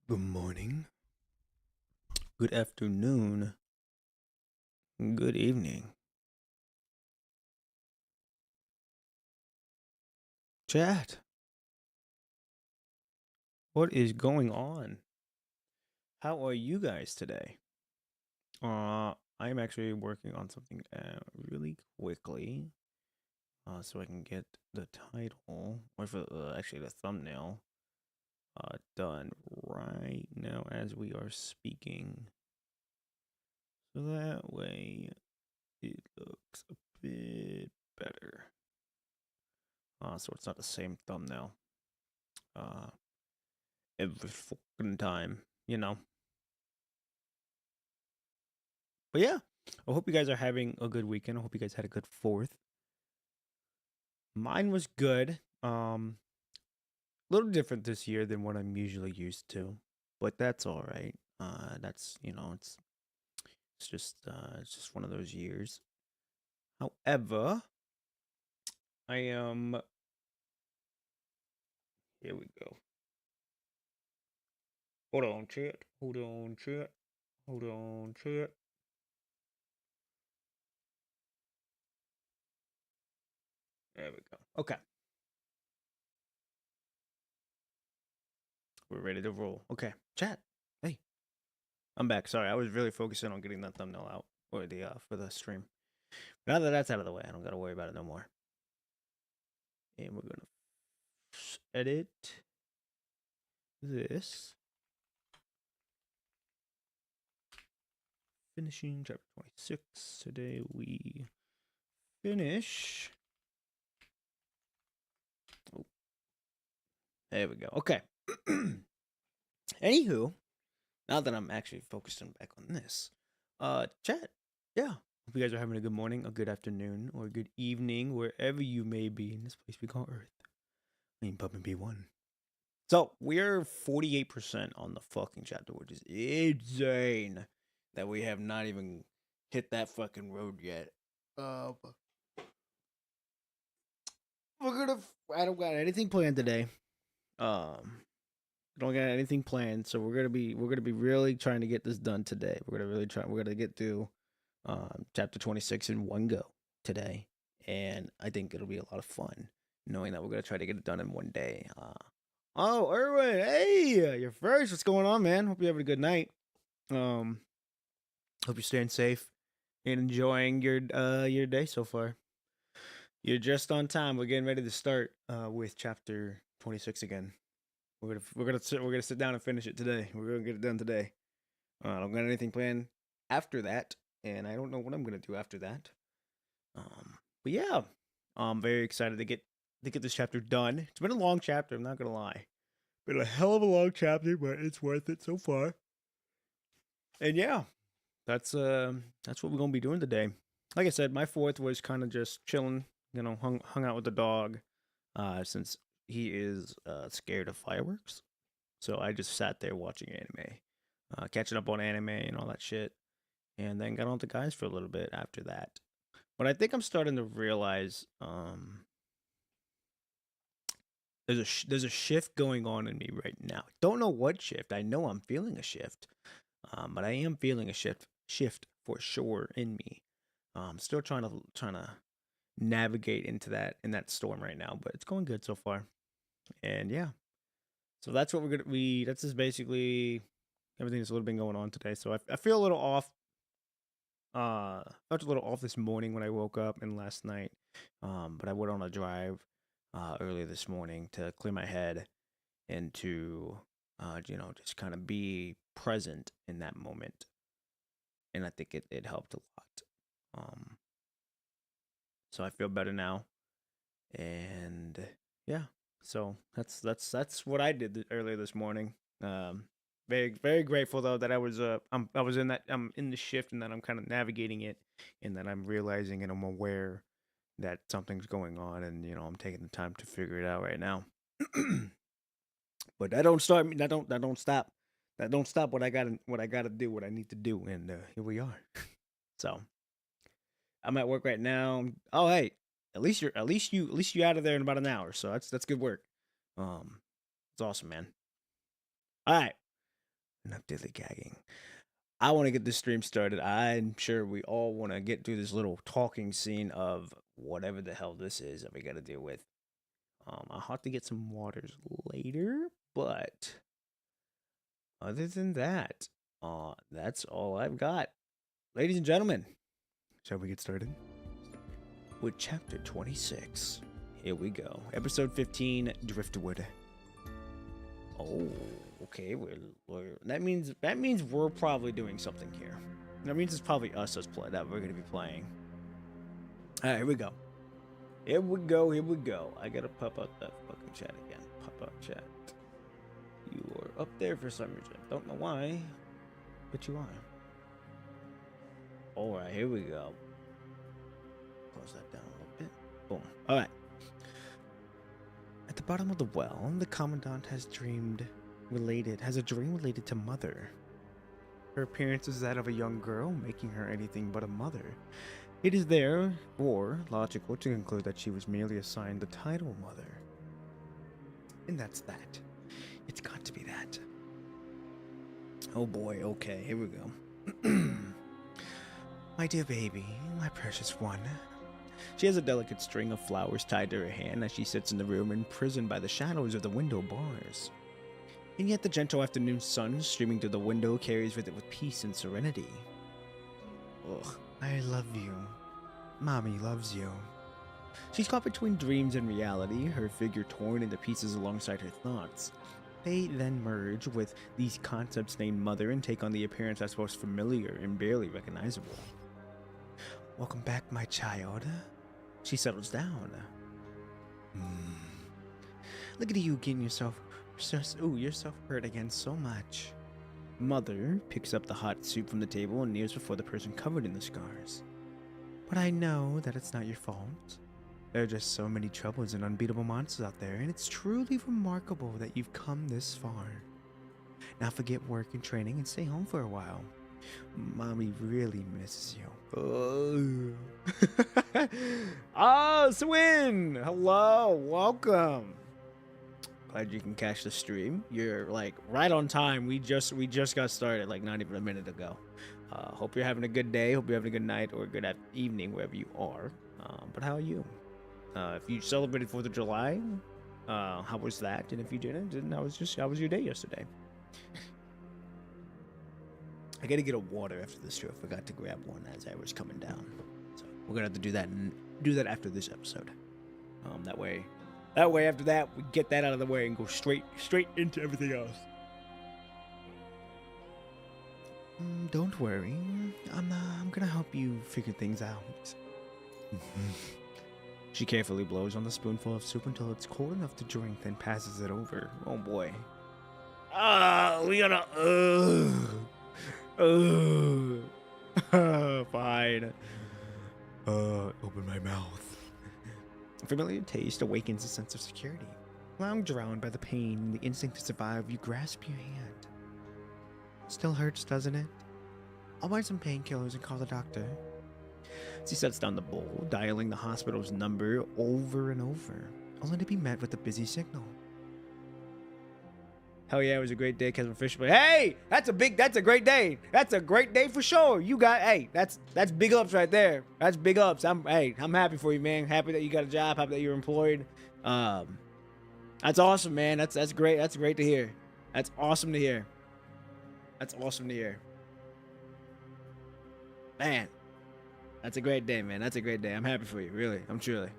Good morning, good afternoon, good evening. Chat, what is going on? How are you guys today? I'm actually working on something really quickly, so I can get the title, or for, actually the thumbnail, done right now as we are speaking. So that way it looks a bit better. So it's not the same thumbnail. Uh, every fucking time, you know. But yeah, I hope you guys are having a good weekend. I hope you guys had a good fourth. Mine was good. A little different this year than what I'm usually used to, but that's all right. That's it's just one of those years. However, I am here we go. Hold on, chat. Hold on, chat. Hold on, chat. There we go. Okay, we're ready to roll. Okay, chat. Hey, I'm back. Sorry, I was really focusing on getting that thumbnail out or the for the stream. Now that that's out of the way, I don't gotta worry about it no more. And we're gonna edit this. Finishing chapter 26. Today we finish. Oh, there we go. Okay. Anywho, now that I'm actually focusing back on this, chat. Yeah. Hope you guys are having a good morning, a good afternoon, or a good evening, wherever you may be in this place we call Earth. I mean, Puppin P1. So we're 48% on the fucking chapter, which is insane that we have not even hit that fucking road yet. We're gonna. I don't got anything planned today. Um, don't got anything planned, so we're gonna be really trying to get this done today. We're gonna really try. We're gonna get through chapter 26 in one go today, and I think it'll be a lot of fun knowing that we're gonna try to get it done in one day. Oh, Erwin, hey, you're first. What's going on, man? Hope you're having a good night. Um, hope you're staying safe and enjoying your day so far. You're just on time. We're getting ready to start with chapter 26 again. We're gonna sit down and finish it today. We're gonna get it done today. I don't got anything planned after that, and I don't know what I'm gonna do after that. But yeah, I'm very excited to get this chapter done. It's been a long chapter. I'm not gonna lie. Been a hell of a long chapter, but it's worth it so far. And yeah, that's what we're gonna be doing today. Like I said, my fourth was kind of just chilling. Hung out with the dog, since he is scared of fireworks. So I just sat there watching anime, catching up on anime and all that shit, and then got on the guys for a little bit after that. But I think I'm starting to realize there's a shift going on in me right now. Don't know what shift. I know I'm feeling a shift, but I am feeling a shift for sure in me. Still trying to navigate into that storm right now, but it's going good so far. And yeah, so that's what we're gonna we. That's just basically everything that's a little been going on today. So I feel a little off. I felt a little off this morning when I woke up and last night. But I went on a drive earlier this morning to clear my head and to just kind of be present in that moment. And I think it helped a lot. Um, so I feel better now, and yeah. So that's what I did earlier this morning. Very very grateful though that I was in that I'm in the shift and that I'm kind of navigating it, and that I'm realizing and I'm aware that something's going on, and I'm taking the time to figure it out right now. But that don't start me. That don't stop. That don't stop what I gotta do, what I need to do, and here we are. So I'm at work right now. Oh hey, at least you out of there in about an hour. So that's good work. It's awesome, man. All right. Enough dilly gagging. I want to get this stream started. I'm sure we all want to get through this little talking scene of whatever the hell this is that we got to deal with. I'll have to get some waters later, but other than that, that's all I've got. Ladies and gentlemen, shall we get started? With chapter 26. Here we go. Episode 15, Driftwood. Oh, okay. That means we're probably doing something here. That means it's probably us that we're gonna be playing. All right, here we go. Here we go. I gotta pop out that fucking chat again. Pop out chat. You are up there for some reason. Don't know why, but you are. All right, here we go. Close that down a little bit. Boom. All right. At the bottom of the well, the commandant has a dream related to Mother. Her appearance is that of a young girl, making her anything but a mother. It is therefore logical to conclude that she was merely assigned the title Mother. And that's that. It's got to be that. Oh boy, okay, here we go. My dear baby, my precious one. She has a delicate string of flowers tied to her hand as she sits in the room, imprisoned by the shadows of the window bars. And yet the gentle afternoon sun streaming through the window carries with it peace and serenity. Ugh, I love you. Mommy loves you. She's caught between dreams and reality, her figure torn into pieces alongside her thoughts. They then merge with these concepts named Mother and take on the appearance that's most familiar and barely recognizable. Welcome back, my child. She settles down. Look at you getting yourself hurt again so much. Mother picks up the hot soup from the table and kneels before the person covered in the scars. But I know that it's not your fault. There are just so many troubles and unbeatable monsters out there, and it's truly remarkable that you've come this far. Now forget work and training and stay home for a while. Mommy really misses you. Oh, Swin! Hello, welcome. Glad you can catch the stream. You're like right on time. We just got started like not even a minute ago. Hope you're having a good day. Hope you're having a good night or a good evening wherever you are. But how are you? If you celebrated 4th of July, how was that? And if you didn't, how was your day yesterday? I gotta get a water after this too. I forgot to grab one as I was coming down. So we're gonna have to do that after this episode. That way after that we get that out of the way and go straight into everything else. Don't worry. I'm gonna help you figure things out. She carefully blows on the spoonful of soup until it's cold enough to drink, then passes it over. Oh boy. We gotta fine. Open my mouth. A familiar taste awakens a sense of security. Long drowned by the pain and the instinct to survive, you grasp your hand. Still hurts, doesn't it? I'll buy some painkillers and call the doctor. She sets down the bowl, dialing the hospital's number over and over, only to be met with a busy signal. Hell yeah, it was a great day catching fish. But hey, that's a great day. That's a great day for sure. That's big ups right there. That's big ups. I'm happy for you, man. Happy that you got a job. Happy that you're employed. That's awesome, man. That's great. That's great to hear. That's awesome to hear. Man, that's a great day, man. That's a great day. I'm happy for you. Really, I'm truly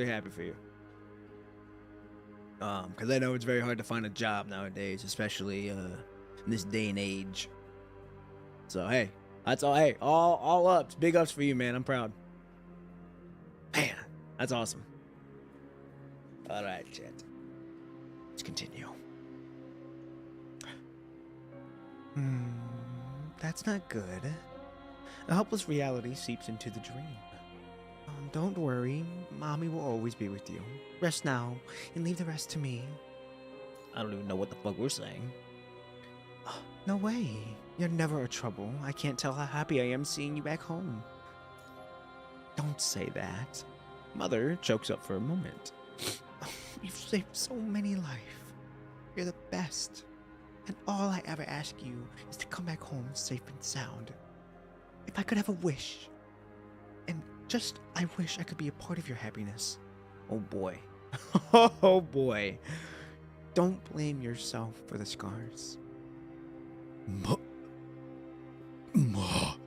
happy for you. Because I know it's very hard to find a job nowadays, especially in this day and age. So hey, that's all. Hey, all ups, big ups for you, man. I'm proud. Man, that's awesome. All right, chat. Let's continue. That's not good. A helpless reality seeps into the dream. Don't worry, Mommy will always be with you. Rest now, and leave the rest to me. I don't even know what the fuck we're saying. No way. You're never a trouble. I can't tell how happy I am seeing you back home. Don't say that. Mother chokes up for a moment. You've saved so many lives. You're the best. And all I ever ask you is to come back home safe and sound. If I could have a wish, and just I wish I could be a part of your happiness. Oh boy. Oh boy. Don't blame yourself for the scars. Mother,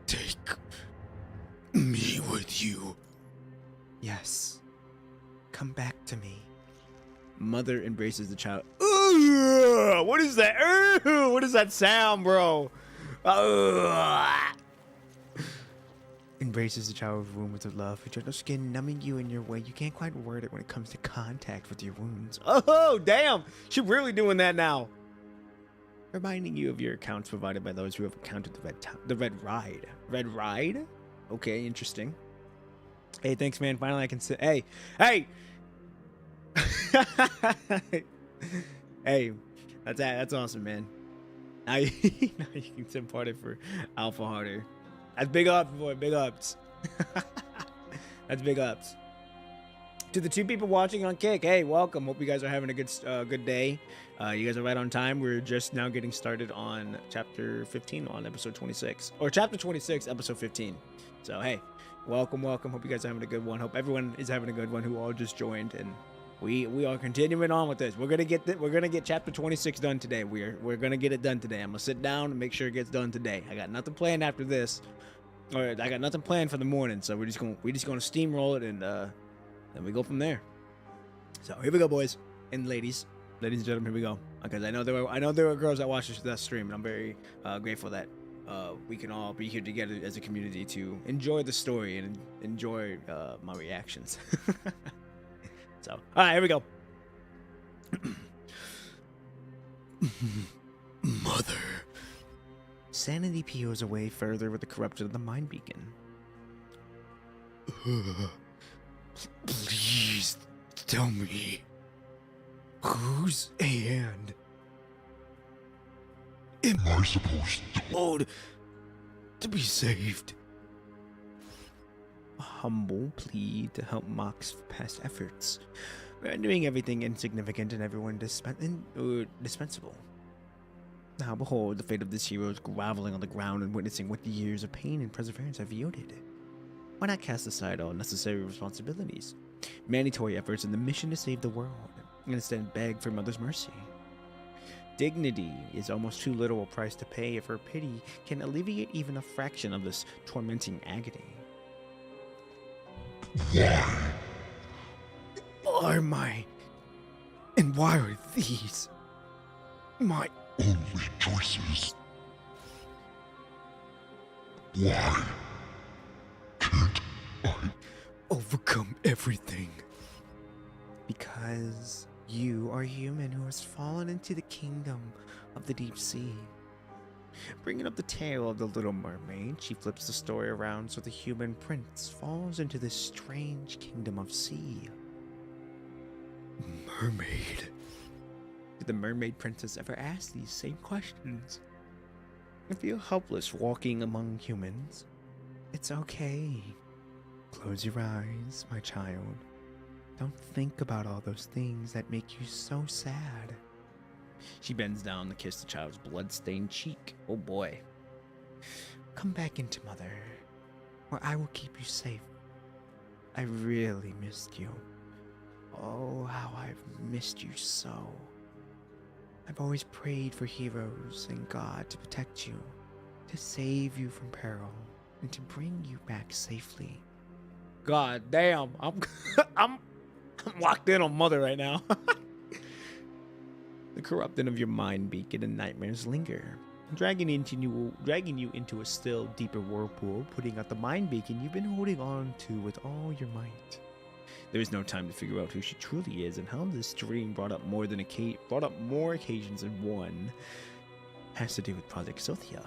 take me with you. Yes. Come back to me. Mother embraces the child. Ugh, what is that? Ugh, what is that sound, bro? Ugh. Embraces the child with wounds of love, her gentle skin numbing you in your way. You can't quite word it when it comes to contact with your wounds. Oh, damn. She's really doing that now. Reminding you of your accounts provided by those who have encountered the Red Ride. Red Ride? Okay, interesting. Hey, thanks, man. Finally, I can sit. Hey, hey. Hey, that's awesome, man. Now you can send party for Alpha Harder. That's big ups, boy. Big ups. That's big ups. To the 2 people watching on Kick, hey, welcome. Hope you guys are having a good day. You guys are right on time. We're just now getting started on chapter 15 on episode 26, or chapter 26, episode 15. So hey, welcome. Hope you guys are having a good one. Hope everyone is having a good one who all just joined, and we are continuing on with this. We're gonna get chapter 26 done today. We're gonna get it done today. I'm gonna sit down and make sure it gets done today. I got nothing planned after this, or I got nothing planned for the morning. So we're just gonna steamroll it, and then we go from there. So here we go, boys and ladies and gentlemen. Here we go. Because I know there were girls that watched that stream, and I'm very grateful that we can all be here together as a community to enjoy the story and enjoy my reactions. So, all right, here we go. Mother. Sanity peels away further with the corruption of the mind beacon. Please tell me, whose hand am I supposed to hold to be saved? A humble plea to help Mock's past efforts, rendering everything insignificant and everyone dispensable. Now behold the fate of this hero is groveling on the ground and witnessing what the years of pain and perseverance have yielded. Why not cast aside all necessary responsibilities, mandatory efforts in the mission to save the world, and instead beg for Mother's mercy? Dignity is almost too little a price to pay if her pity can alleviate even a fraction of this tormenting agony. Why Are my... and why are these... my... only choices? Why can't I overcome everything? Because you are human who has fallen into the kingdom of the deep sea. Bringing up the tale of the Little Mermaid, she flips the story around so the human prince falls into this strange kingdom of sea. mermaid? Did the mermaid princess ever ask these same questions? I feel helpless walking among humans. It's okay. Close your eyes, my child. Don't think about all those things that make you so sad. She bends down to kiss the child's blood-stained cheek. Oh boy. Come back into Mother, where I will keep you safe. I really missed you. Oh, how I've missed you so. I've always prayed for heroes and God to protect you, to save you from peril, and to bring you back safely. God damn. I'm locked in on Mother right now. The corrupting of your mind beacon and nightmares linger, dragging you into a still deeper whirlpool, putting out the mind beacon you've been holding on to with all your might. There is no time to figure out who she truly is and how this dream brought up more occasions than one. Has to do with Project Sothia.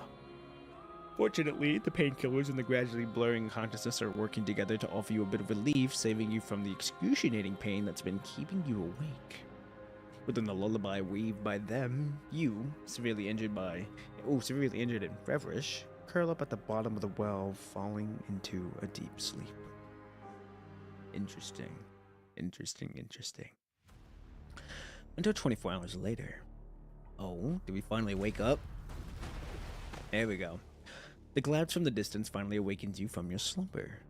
Fortunately, the painkillers and the gradually blurring consciousness are working together to offer you a bit of relief, saving you from the excruciating pain that's been keeping you awake. Within the lullaby weaved by them, you, severely injured and feverish, curl up at the bottom of the well, falling into a deep sleep. Interesting. Until 24 hours later. Oh, did we finally wake up? There we go. The glance from the distance finally awakens you from your slumber.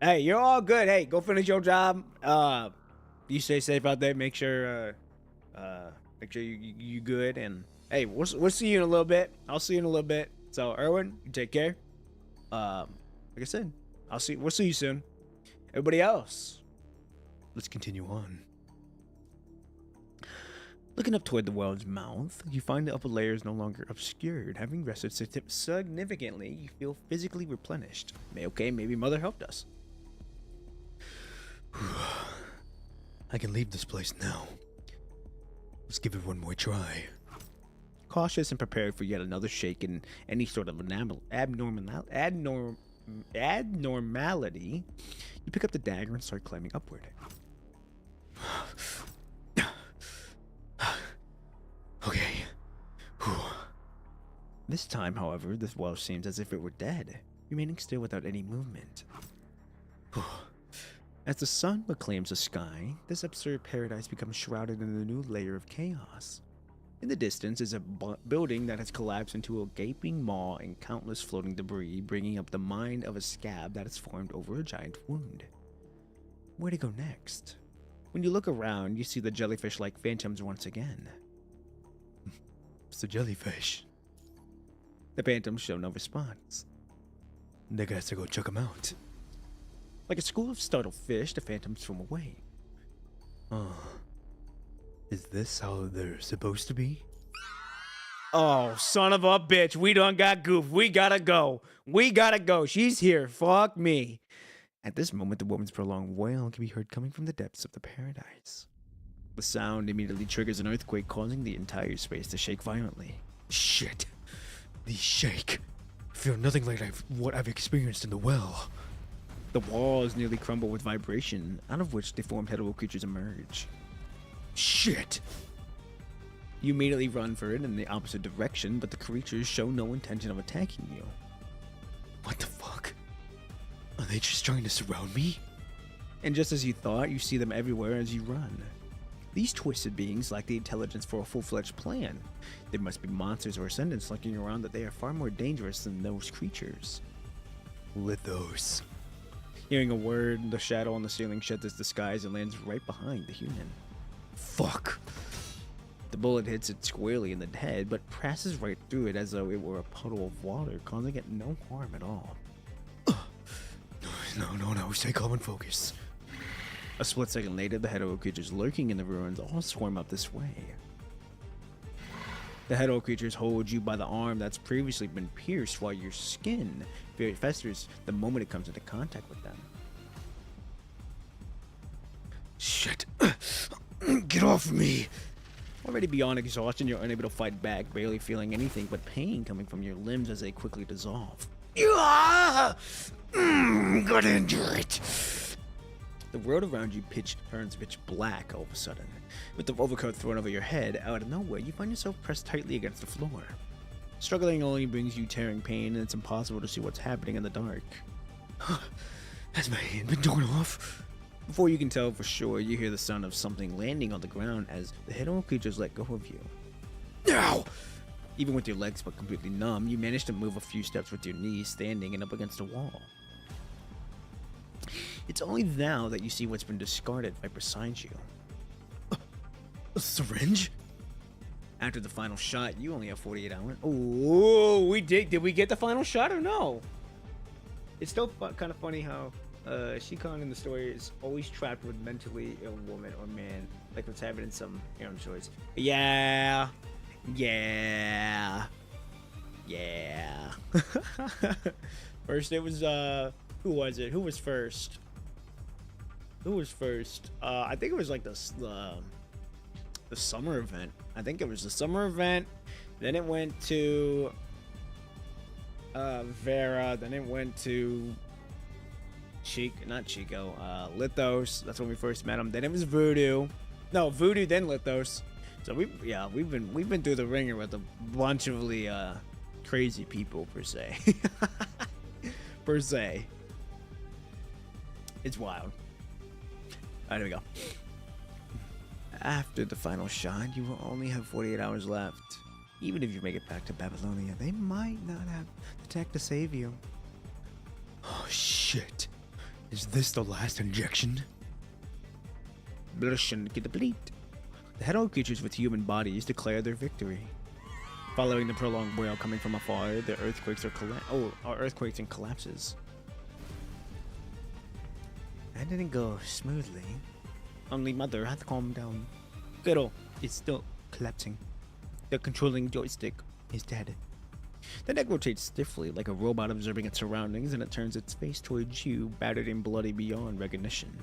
Hey, you're all good. Hey, go finish your job. You stay safe out there. Make sure you good. And hey, we'll see you in a little bit. I'll see you in a little bit. So, Erwin, you take care. Like I said, we'll see you soon. Everybody else, let's continue on. Looking up toward the well's mouth, you find the upper layer is no longer obscured. Having rested significantly, you feel physically replenished. Okay, maybe Mother helped us. I can leave this place now. Let's give it one more try. Cautious and prepared for yet another shake in any sort of abnormality, you pick up the dagger and start climbing upward. Okay. This time, however, this well seems as if it were dead, remaining still without any movement. As the sun reclaims the sky, this absurd paradise becomes shrouded in a new layer of chaos. In the distance is a building that has collapsed into a gaping maw and countless floating debris, bringing up the mind of a scab that has formed over a giant wound. Where to go next? When you look around, you see the jellyfish-like phantoms once again. It's the jellyfish. The phantoms show no response. Nigga has to go check him out. Like a school of startled fish, the phantoms swim away. Is this how they're supposed to be? Oh, son of a bitch. We done got goof. We gotta go. We gotta go. She's here. Fuck me. At this moment, the woman's prolonged wail can be heard coming from the depths of the paradise. The sound immediately triggers an earthquake, causing the entire space to shake violently. Shit. These shake. I feel nothing like what I've experienced in the well. The walls nearly crumble with vibration, out of which deformed hetero creatures emerge. Shit. You immediately run for it in the opposite direction, but the creatures show no intention of attacking you. What the fuck? Are they just trying to surround me? And just as you thought, you see them everywhere as you run. These twisted beings lack the intelligence for a full-fledged plan. There must be monsters or ascendants lurking around that they are far more dangerous than those creatures. Lithos. Hearing a word, the shadow on the ceiling sheds its disguise and lands right behind the human. Fuck. The bullet hits it squarely in the head, but passes right through it as though it were a puddle of water, causing it no harm at all. No, stay calm and focus. A split second later, the hetero creatures lurking in the ruins all swarm up this way. The hetero creatures hold you by the arm that's previously been pierced, while your skin festers the moment it comes into contact with them. Shit. Get off me. Already beyond exhaustion, you're unable to fight back, barely feeling anything but pain coming from your limbs as they quickly dissolve. Got into it. The world around you turns pitch black all of a sudden. With the overcoat thrown over your head, out of nowhere, you find yourself pressed tightly against the floor. Struggling only brings you tearing pain, and it's impossible to see what's happening in the dark. Has my hand been torn off? Before you can tell for sure, you hear the sound of something landing on the ground as the hetero creatures let go of you. Now! Even with your legs but completely numb, you manage to move a few steps with your knees standing and up against a wall. It's only now that you see what's been discarded right beside you. A syringe? After the final shot, you only have 48 hours. Oh, we did. Did we get the final shot or no? It's still kind of funny how Shikon in the story is always trapped with mentally ill woman or man, like what's happening in some Aaron stories. Yeah. First it was who was it? Who was first? I think it was like the summer event. I think it was the summer event. Then it went to Vera. Then it went to Lithos. That's when we first met him. Then it was Voodoo. No, Voodoo, then Lithos. So we've been through the ringer with a bunch of really crazy people per se. It's wild. Alright, here we go. After the final shot, you will only have 48 hours left. Even if you make it back to Babylonia, they might not have the tech to save you. Oh shit. Is this the last injection? Blushing get the bleed. The Hero creatures with human bodies declare their victory. Following the prolonged wail coming from afar, the earthquakes are earthquakes and collapses. That didn't go smoothly. Only Mother had calmed down. Cradle is still collapsing. The controlling joystick is dead. The neck rotates stiffly like a robot observing its surroundings, and it turns its face towards you, battered and bloody beyond recognition.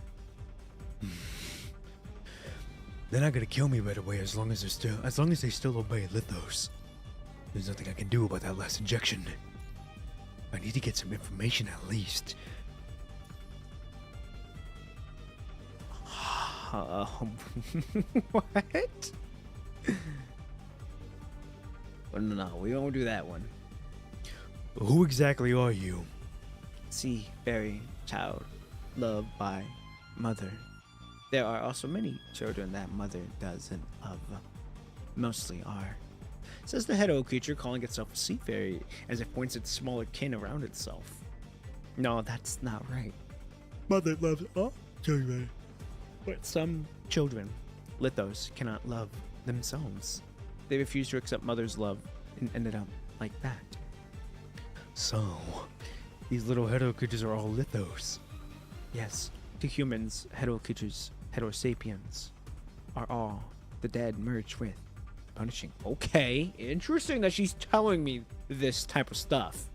They're not gonna kill me right away as long as they still obey Lithos. There's nothing I can do about that last injection. I need to get some information at least. What? No, we won't do that one. Who exactly are you? See, fairy, child, loved by mother. There are also many children that mother doesn't love. Mostly are. Says the Hero creature, calling itself a sea fairy, as it points its smaller kin around itself. No, that's not right. Mother loves all children. But some children, Lithos, cannot love themselves. They refuse to accept mother's love and ended up like that. So, these little Hero creatures are all Lithos. Yes, to humans, Hero creatures, Hero sapiens, are all the dead merged with punishing. Okay, interesting that she's telling me this type of stuff.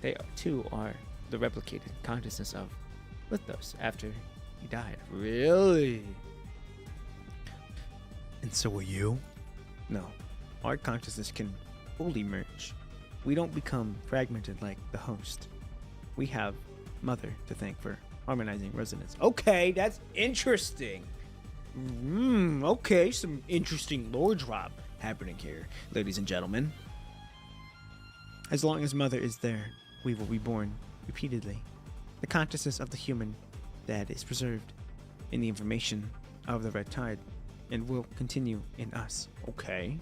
They too are the replicated consciousness of Lithos after he died. Really? And so are you? No, our consciousness can fully merge. We don't become fragmented like the host. We have Mother to thank for harmonizing resonance. Okay, that's interesting. Okay, some interesting lore drop happening here, ladies and gentlemen. As long as Mother is there, we will be born repeatedly. The consciousness of the human that is preserved in the information of the red tide and will continue in us. Okay.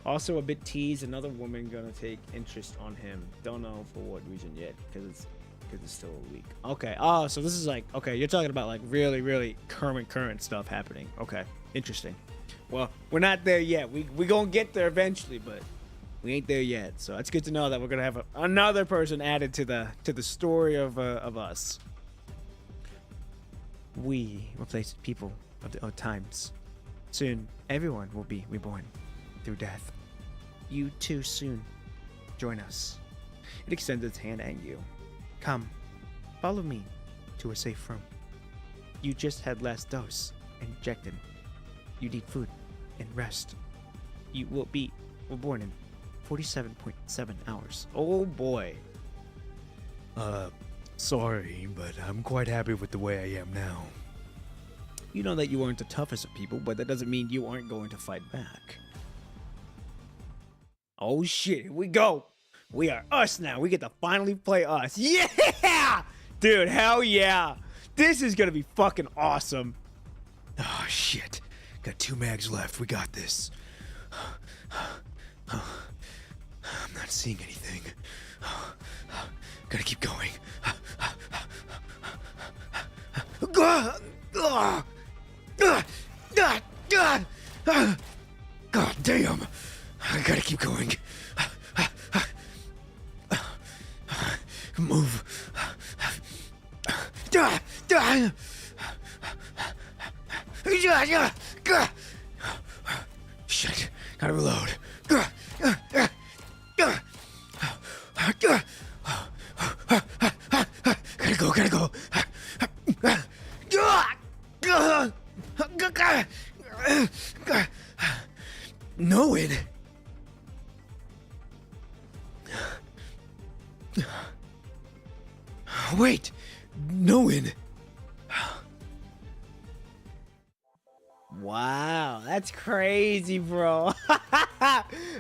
Also a bit teased, another woman gonna take interest on him. Don't know for what reason yet, because it's still a week. Okay. Oh, so this is like, okay, you're talking about like really current stuff happening. Okay. Interesting. Well, we're not there yet. We gonna get there eventually, but we ain't there yet. So it's good to know that we're gonna have another person added to the story of us. We replace people of the old times. Soon, everyone will be reborn through death. You too soon join us. It extends its hand at you. Come, follow me to a safe room. You just had last dose injected. You need food and rest. You will be reborn in 47.7 hours. Oh boy. Sorry, but I'm quite happy with the way I am now. You know that you aren't the toughest of people, but that doesn't mean you aren't going to fight back. Oh shit, here we go. We are us now. We get to finally play us. Yeah! Dude, hell yeah. This is gonna be fucking awesome. Oh shit. Got 2 mags left. We got this. I'm not seeing anything. Gotta keep going. God damn. I gotta keep going. Move. Shit. Gotta reload. Gotta go. Know it. Wait. No it. Wow, that's crazy, bro.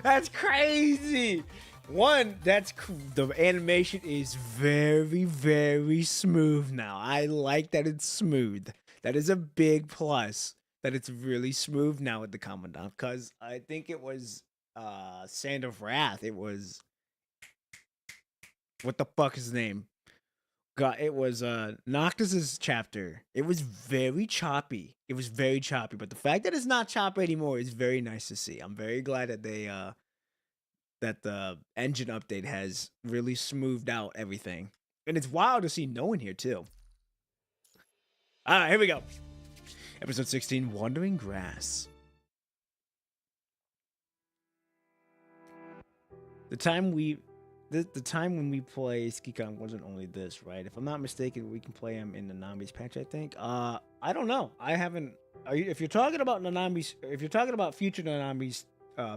That's crazy. One, the animation is very smooth now. I like that it's smooth. That is a big plus. That it's really smooth now with the Commandant. Because I think it was Sand of Wrath. It was what the fuck is his name? God, it was Noctis's chapter. It was very choppy. It was very choppy, but the fact that it's not choppy anymore is very nice to see. I'm very glad that they that the engine update has really smoothed out everything. And it's wild to see no one here too. All right, here we go. Episode 16, Wandering Grass. The time when we play Skikong wasn't only this, right? If I'm not mistaken, we can play him in the Nanami's patch, I think. I don't know. I haven't. If you're talking about Nanami's, if you're talking about future Nanami's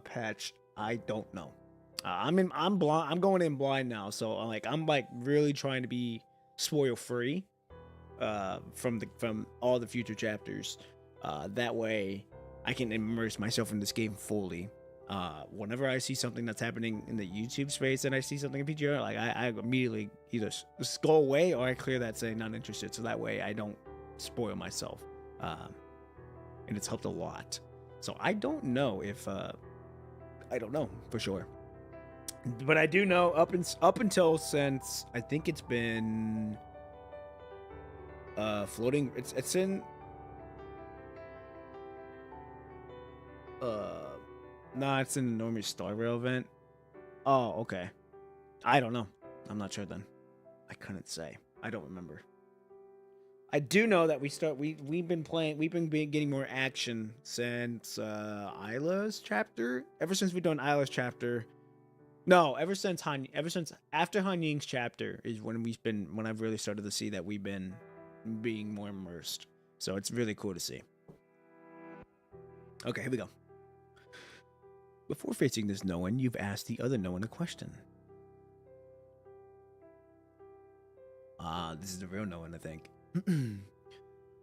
patch, I don't know. I'm blind. I'm going in blind now, so I'm really trying to be spoil free, from all the future chapters. That way, I can immerse myself in this game fully. Whenever I see something that's happening in the YouTube space and I see something in PGR, I immediately either just go away or I clear that saying not interested, so that way I don't spoil myself. And it's helped a lot. So I don't know if I don't know for sure, but I do know up until since I think it's been floating. It's in nah, it's an enormous Star Rail event. Oh, okay. I don't know. I'm not sure then. I couldn't say. I don't remember. I do know that we've been getting more action since Isla's chapter. Ever since we've done Isla's chapter. No, ever since after Han Ying's chapter is when I've really started to see that we've been being more immersed. So it's really cool to see. Okay, here we go. Before facing this no one, you've asked the other no one a question. This is the real no one, I think.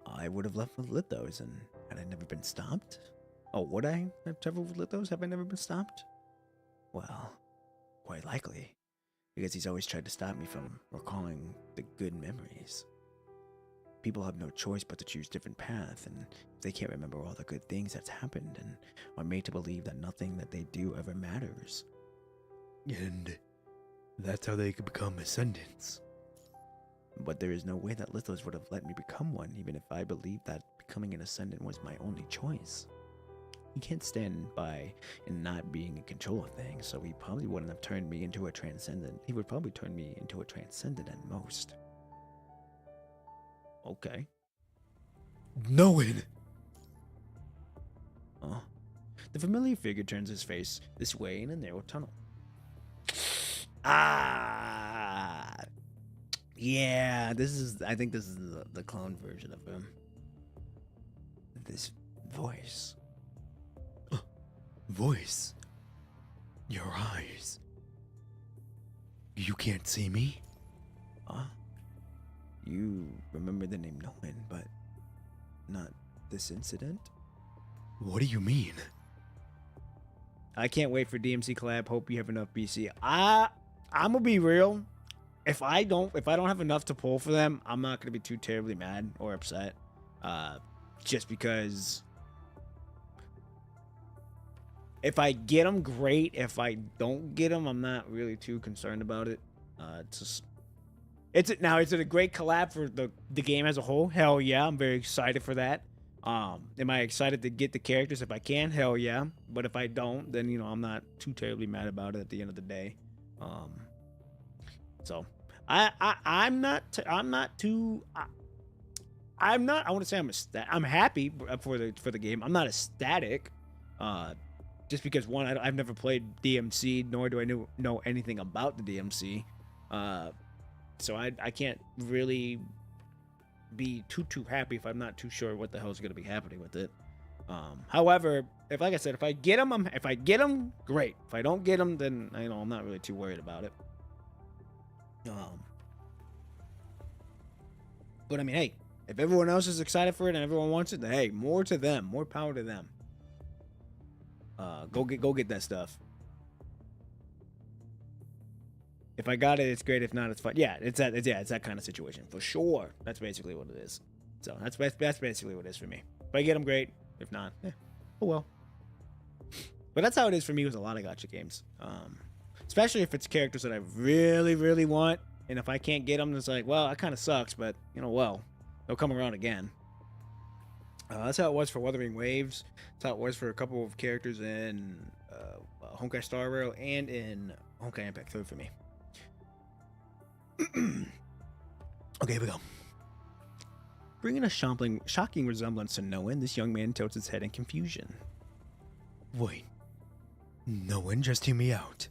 I would have left with Lithos, and had I never been stopped? Oh, would I have traveled with Lithos? Have I never been stopped? Well, quite likely, because he's always tried to stop me from recalling the good memories. People have no choice but to choose different paths, and they can't remember all the good things that's happened, and are made to believe that nothing that they do ever matters. And that's how they could become ascendants. But there is no way that Lithos would have let me become one, even if I believed that becoming an ascendant was my only choice. He can't stand by and not being in control of things, so he probably wouldn't have turned me into a transcendent. He would probably turn me into a transcendent at most. Okay. No one. Oh. The familiar figure turns his face this way in a narrow tunnel. Ah. Yeah, I think this is the clone version of him. This voice. Voice. Your eyes. You can't see me? Huh? You remember the name Nolan, but not this incident? What do you mean? I can't wait for DMC collab. Hope you have enough BC. I'm gonna be real. If I don't have enough to pull for them, I'm not gonna be too terribly mad or upset. Just because if I get them, great. If I don't get them, I'm not really too concerned about it. Is it a great collab for the game as a whole? Hell yeah, I'm very excited for that. Am I excited to get the characters if I can? Hell yeah. But if I don't, then I'm not too terribly mad about it at the end of the day. So I'm not I want to say I'm happy for the game. I'm not ecstatic. Just because one, I've never played DMC, nor do I know anything about the DMC. So I can't really be too happy if I'm not too sure what the hell's gonna be happening with it. However, if I get them, great. If I don't get them, then I'm not really too worried about it. But I mean, hey, if everyone else is excited for it and everyone wants it, then hey, more to them, more power to them. Go get that stuff. If I got it, it's great. If not, it's fine. Yeah, it's that kind of situation for sure. That's basically what it is. So that's basically what it is for me. If I get them, great. If not, oh well. But that's how it is for me with a lot of gacha games. Especially if it's characters that I really, really want. And if I can't get them, it's like, well, that kind of sucks, but, well, they'll come around again. That's how it was for Wuthering Waves. That's how it was for a couple of characters in Honkai Star Rail and in Honkai Impact 3 for me. Okay, here we go. Bringing a shocking resemblance to Noen, this young man tilts his head in confusion. Wait. No one, just hear me out.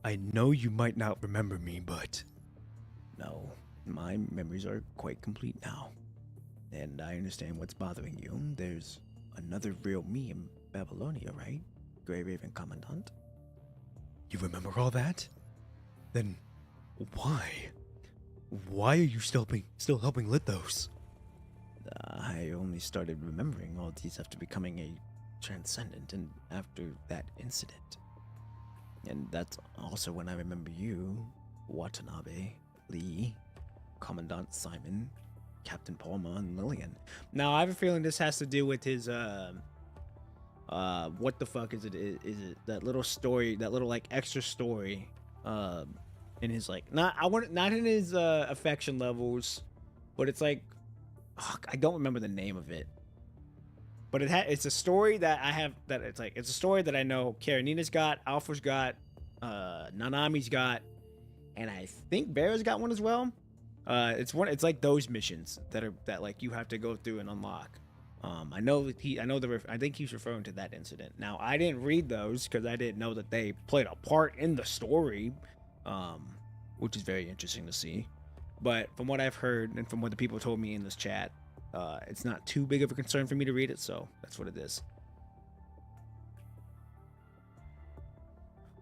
I know you might not remember me, but... No, my memories are quite complete now. And I understand what's bothering you. There's another real me in Babylonia, right? Grey Raven Commandant? You remember all that? Then why? Why are you still helping Lithos? I only started remembering all these after becoming a transcendent and after that incident. And that's also when I remember you, Watanabe, Lee, Commandant Simon, Captain Palma, and Lillian. Now, I have a feeling this has to do with his, what the fuck is it? Is it that little story, that little, like, extra story, in his, like, not in his, affection levels, but it's like, I don't remember the name of it. But it's a story that I have, that it's a story that I know Karenina's got, Alpha's got, Nanami's got, and I think Bear's got one as well. It's like those missions that like you have to go through and unlock. I think he's referring to that incident. Now, I didn't read those because I didn't know that they played a part in the story, which is very interesting to see. But from what I've heard and from what the people told me in this chat, it's not too big of a concern for me to read it, so that's what it is.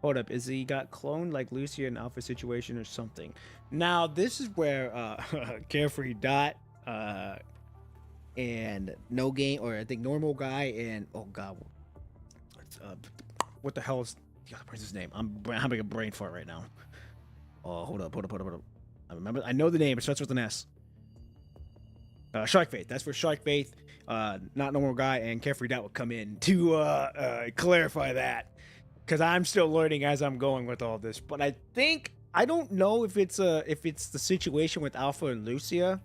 Hold up, is he got cloned like Lucia in Alpha situation or something? Now, this is where Carefree Dot and No Game, or I think Normal Guy and, oh god, what the hell is the other person's name? I'm having a brain fart right now. Oh, hold up. I know the name. It starts with an S. Shark Faith. That's where Shark Faith, not Normal Guy, and Carefree Dot will come in to clarify that. Because I'm still learning as I'm going with all this. But I don't know if it's the situation with Alpha and Lucia.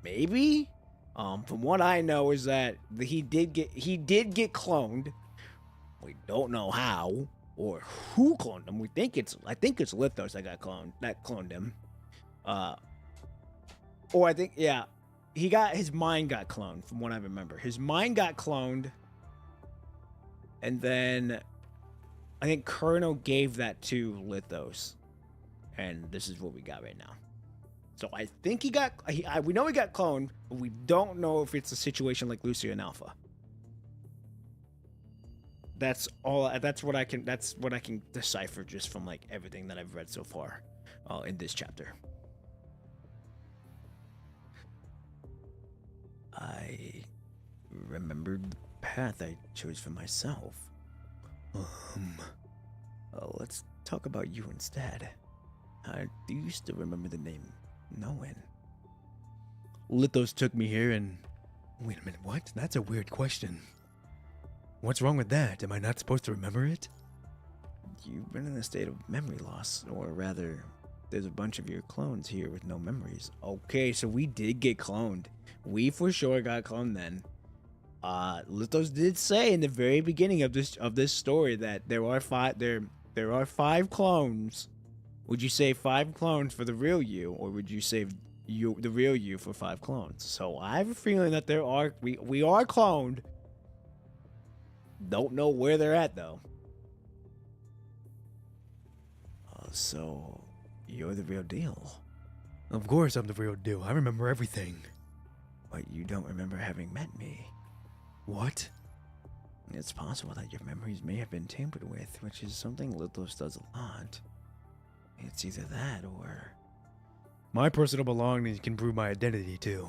Maybe. From what I know is that he did get cloned. We don't know how or who cloned him. I think it's Lithos that cloned him. Or I think, yeah, his mind got cloned from what I remember. His mind got cloned, and then I think Colonel gave that to Lithos, and this is what we got right now. So I think we know he got cloned, but we don't know if it's a situation like Lucia and Alpha. That's what I can decipher just from like everything that I've read so far in this chapter. I remembered the path I chose for myself. Let's talk about you instead. Do you still remember the name Noen? Lithos took me here and... Wait a minute, what? That's a weird question. What's wrong with that? Am I not supposed to remember it? You've been in a state of memory loss, or rather, there's a bunch of your clones here with no memories. Okay, so we did get cloned. We for sure got cloned then. Lithos did say in the very beginning of this story that there are five clones. Would you say 5 clones for the real you, or would you say the real you for 5 clones? So I have a feeling that we are cloned. Don't know where they're at though. So you're the real deal. Of course I'm the real deal. I remember everything. But you don't remember having met me. What? It's possible that your memories may have been tampered with, which is something Lithos does a lot. It's either that or... My personal belongings can prove my identity too.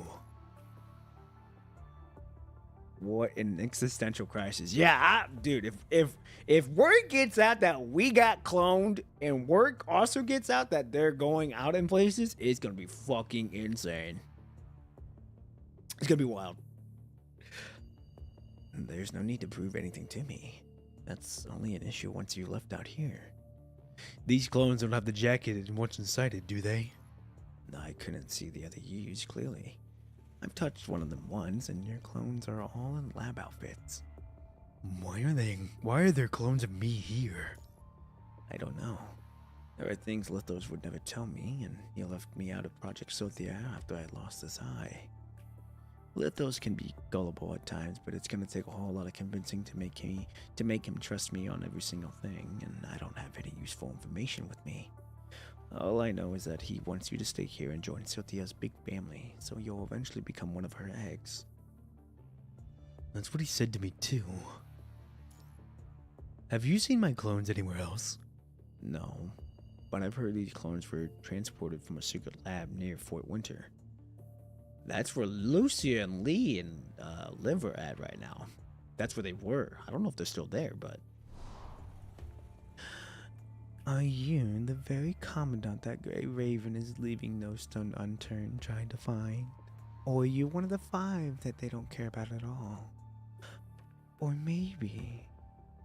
What an existential crisis. Yeah, dude, if word gets out that we got cloned and word also gets out that they're going out in places, it's gonna be fucking insane. It's gonna be wild. There's no need to prove anything to me. That's only an issue once you left out here. These clones don't have the jacket and what's inside it, do they? I couldn't see the other U's clearly. I've touched one of them once, and your clones are all in lab outfits. Why are there clones of me here? I don't know. There are things Lithos would never tell me, and he left me out of Project Sothia after I lost his eye. Lithos can be gullible at times, but it's gonna take a whole lot of convincing to make him trust me on every single thing, and I don't have any useful information with me. All I know is that he wants you to stay here and join Sothia's big family, so you'll eventually become one of her eggs. That's what he said to me too. Have you seen my clones anywhere else? No, but I've heard these clones were transported from a secret lab near Fort Winter. That's where Lucia and Lee and Liv are at right now. That's where they were. I don't know if they're still there, but... Are you the very commandant that Grey Raven is leaving no stone unturned trying to find? Or are you one of the 5 that they don't care about at all? Or maybe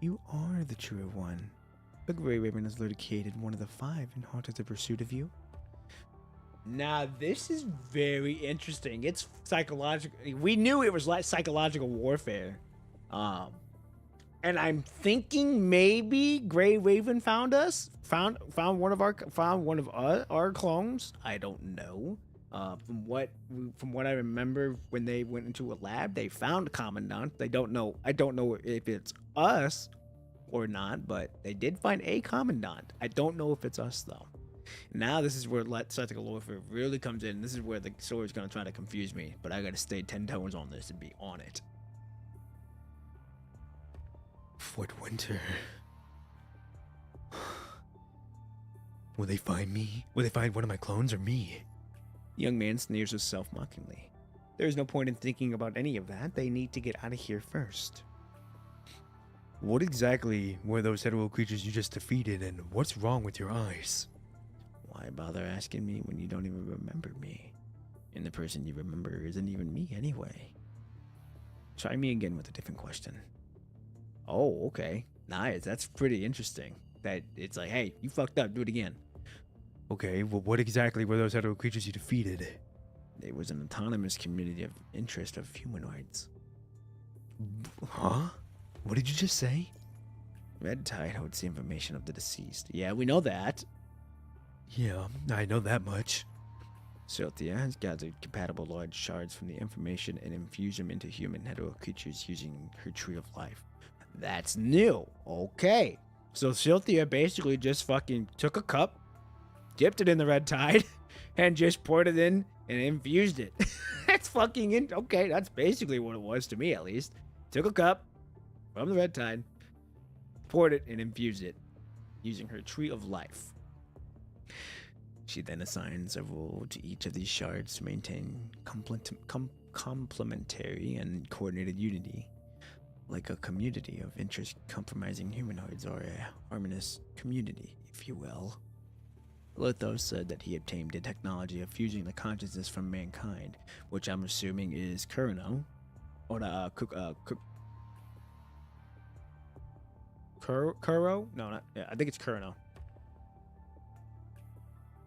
you are the true one. The Grey Raven has located one of the 5 in hot as a pursuit of you. Now this is very interesting. It's psychological. We knew it was like psychological warfare, and I'm thinking maybe Grey Raven found one of our clones. I don't know. From what I remember, when they went into a lab, they found a commandant. They don't know. I don't know if it's us or not, but they did find a commandant. I don't know if it's us though. Now this is where psychical warfare really comes in. This is where the story's gonna try to confuse me, but I gotta stay 10 toes on this and be on it. Fort Winter. Will they find me? Will they find one of my clones or me? The young man sneers himself mockingly. There is no point in thinking about any of that. They need to get out of here first. What exactly were those hetero creatures you just defeated, and what's wrong with your eyes? Why bother asking me when you don't even remember me? And the person you remember isn't even me anyway. Try me again with a different question. Oh, okay. Nice. That's pretty interesting. That it's like, hey, you fucked up. Do it again. Okay, well, what exactly were those hetero creatures you defeated? It was an autonomous community of interest of humanoids. Huh? What did you just say? Red Tide holds the information of the deceased. Yeah, we know that. Yeah, I know that much. Sothia has gathered compatible large shards from the information and infused them into human hetero creatures using her tree of life. That's new. Okay. So Sothia basically just fucking took a cup, dipped it in the Red Tide, and just poured it in and infused it. That's fucking okay. That's basically what it was to me, at least. Took a cup from the Red Tide, poured it, and infused it using her tree of life. She then assigns a role to each of these shards to maintain complementary and coordinated unity, like a community of interest compromising humanoids, or a harmonious community, if you will. Lithos said that he obtained the technology of fusing the consciousness from mankind, which I'm assuming is Kurno, or Kuro? No, not. Yeah, I think it's Kurno.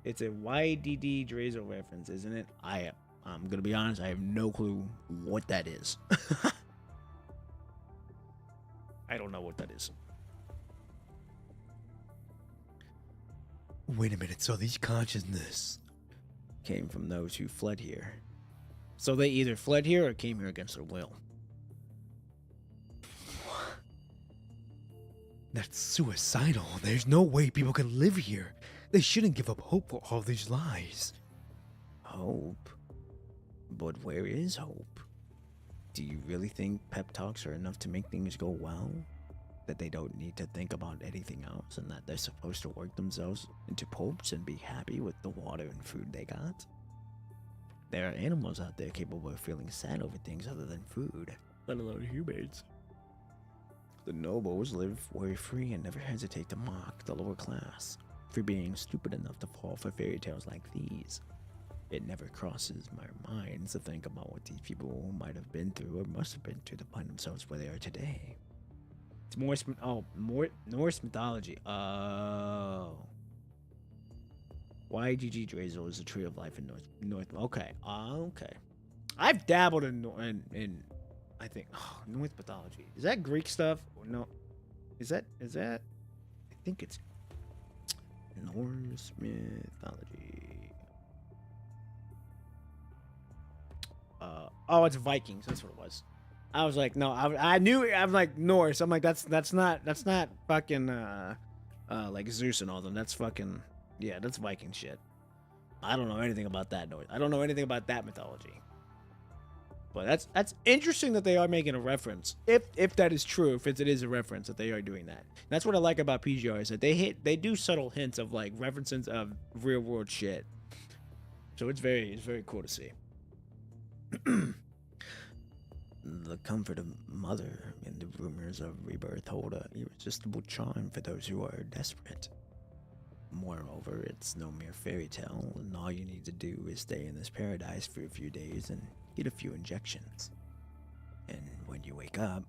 It's a YDD Drazo reference, isn't it? I'm gonna be honest, I have no clue what that is. I don't know what that is. Wait a minute, so these consciousness came from those who fled here. So they either fled here or came here against their will. That's suicidal. There's no way people can live here. They shouldn't give up hope for all these lies. Hope? But where is hope? Do you really think pep talks are enough to make things go well? That they don't need to think about anything else, and that they're supposed to work themselves into popes and be happy with the water and food they got? There are animals out there capable of feeling sad over things other than food, let alone humans. The nobles live worry-free and never hesitate to mock the lower class for being stupid enough to fall for fairy tales like these. It never crosses my mind to think about what these people might have been through or must have been through to find themselves where they are today. It's Norse mythology. Oh. Why GG Drazel is a tree of life in North. Okay. Okay. I've dabbled in I think Norse mythology. Is that Greek stuff? Or no. Is that I think it's Norse mythology. Oh, it's Vikings. That's what it was. I was like, no, I knew. I'm like Norse. I'm like, that's not fucking like Zeus and all them. That's fucking that's Viking shit. I don't know anything about that Norse. I don't know anything about that mythology. But that's interesting that they are making a reference. If that is true, if it is a reference that they are doing that. That's what I like about PGR is that they do subtle hints of like references of real world shit. So it's very cool to see. The comfort of mother and the rumors of rebirth hold an irresistible charm for those who are desperate. Moreover, it's no mere fairy tale, and all you need to do is stay in this paradise for a few days and get a few injections. And when you wake up,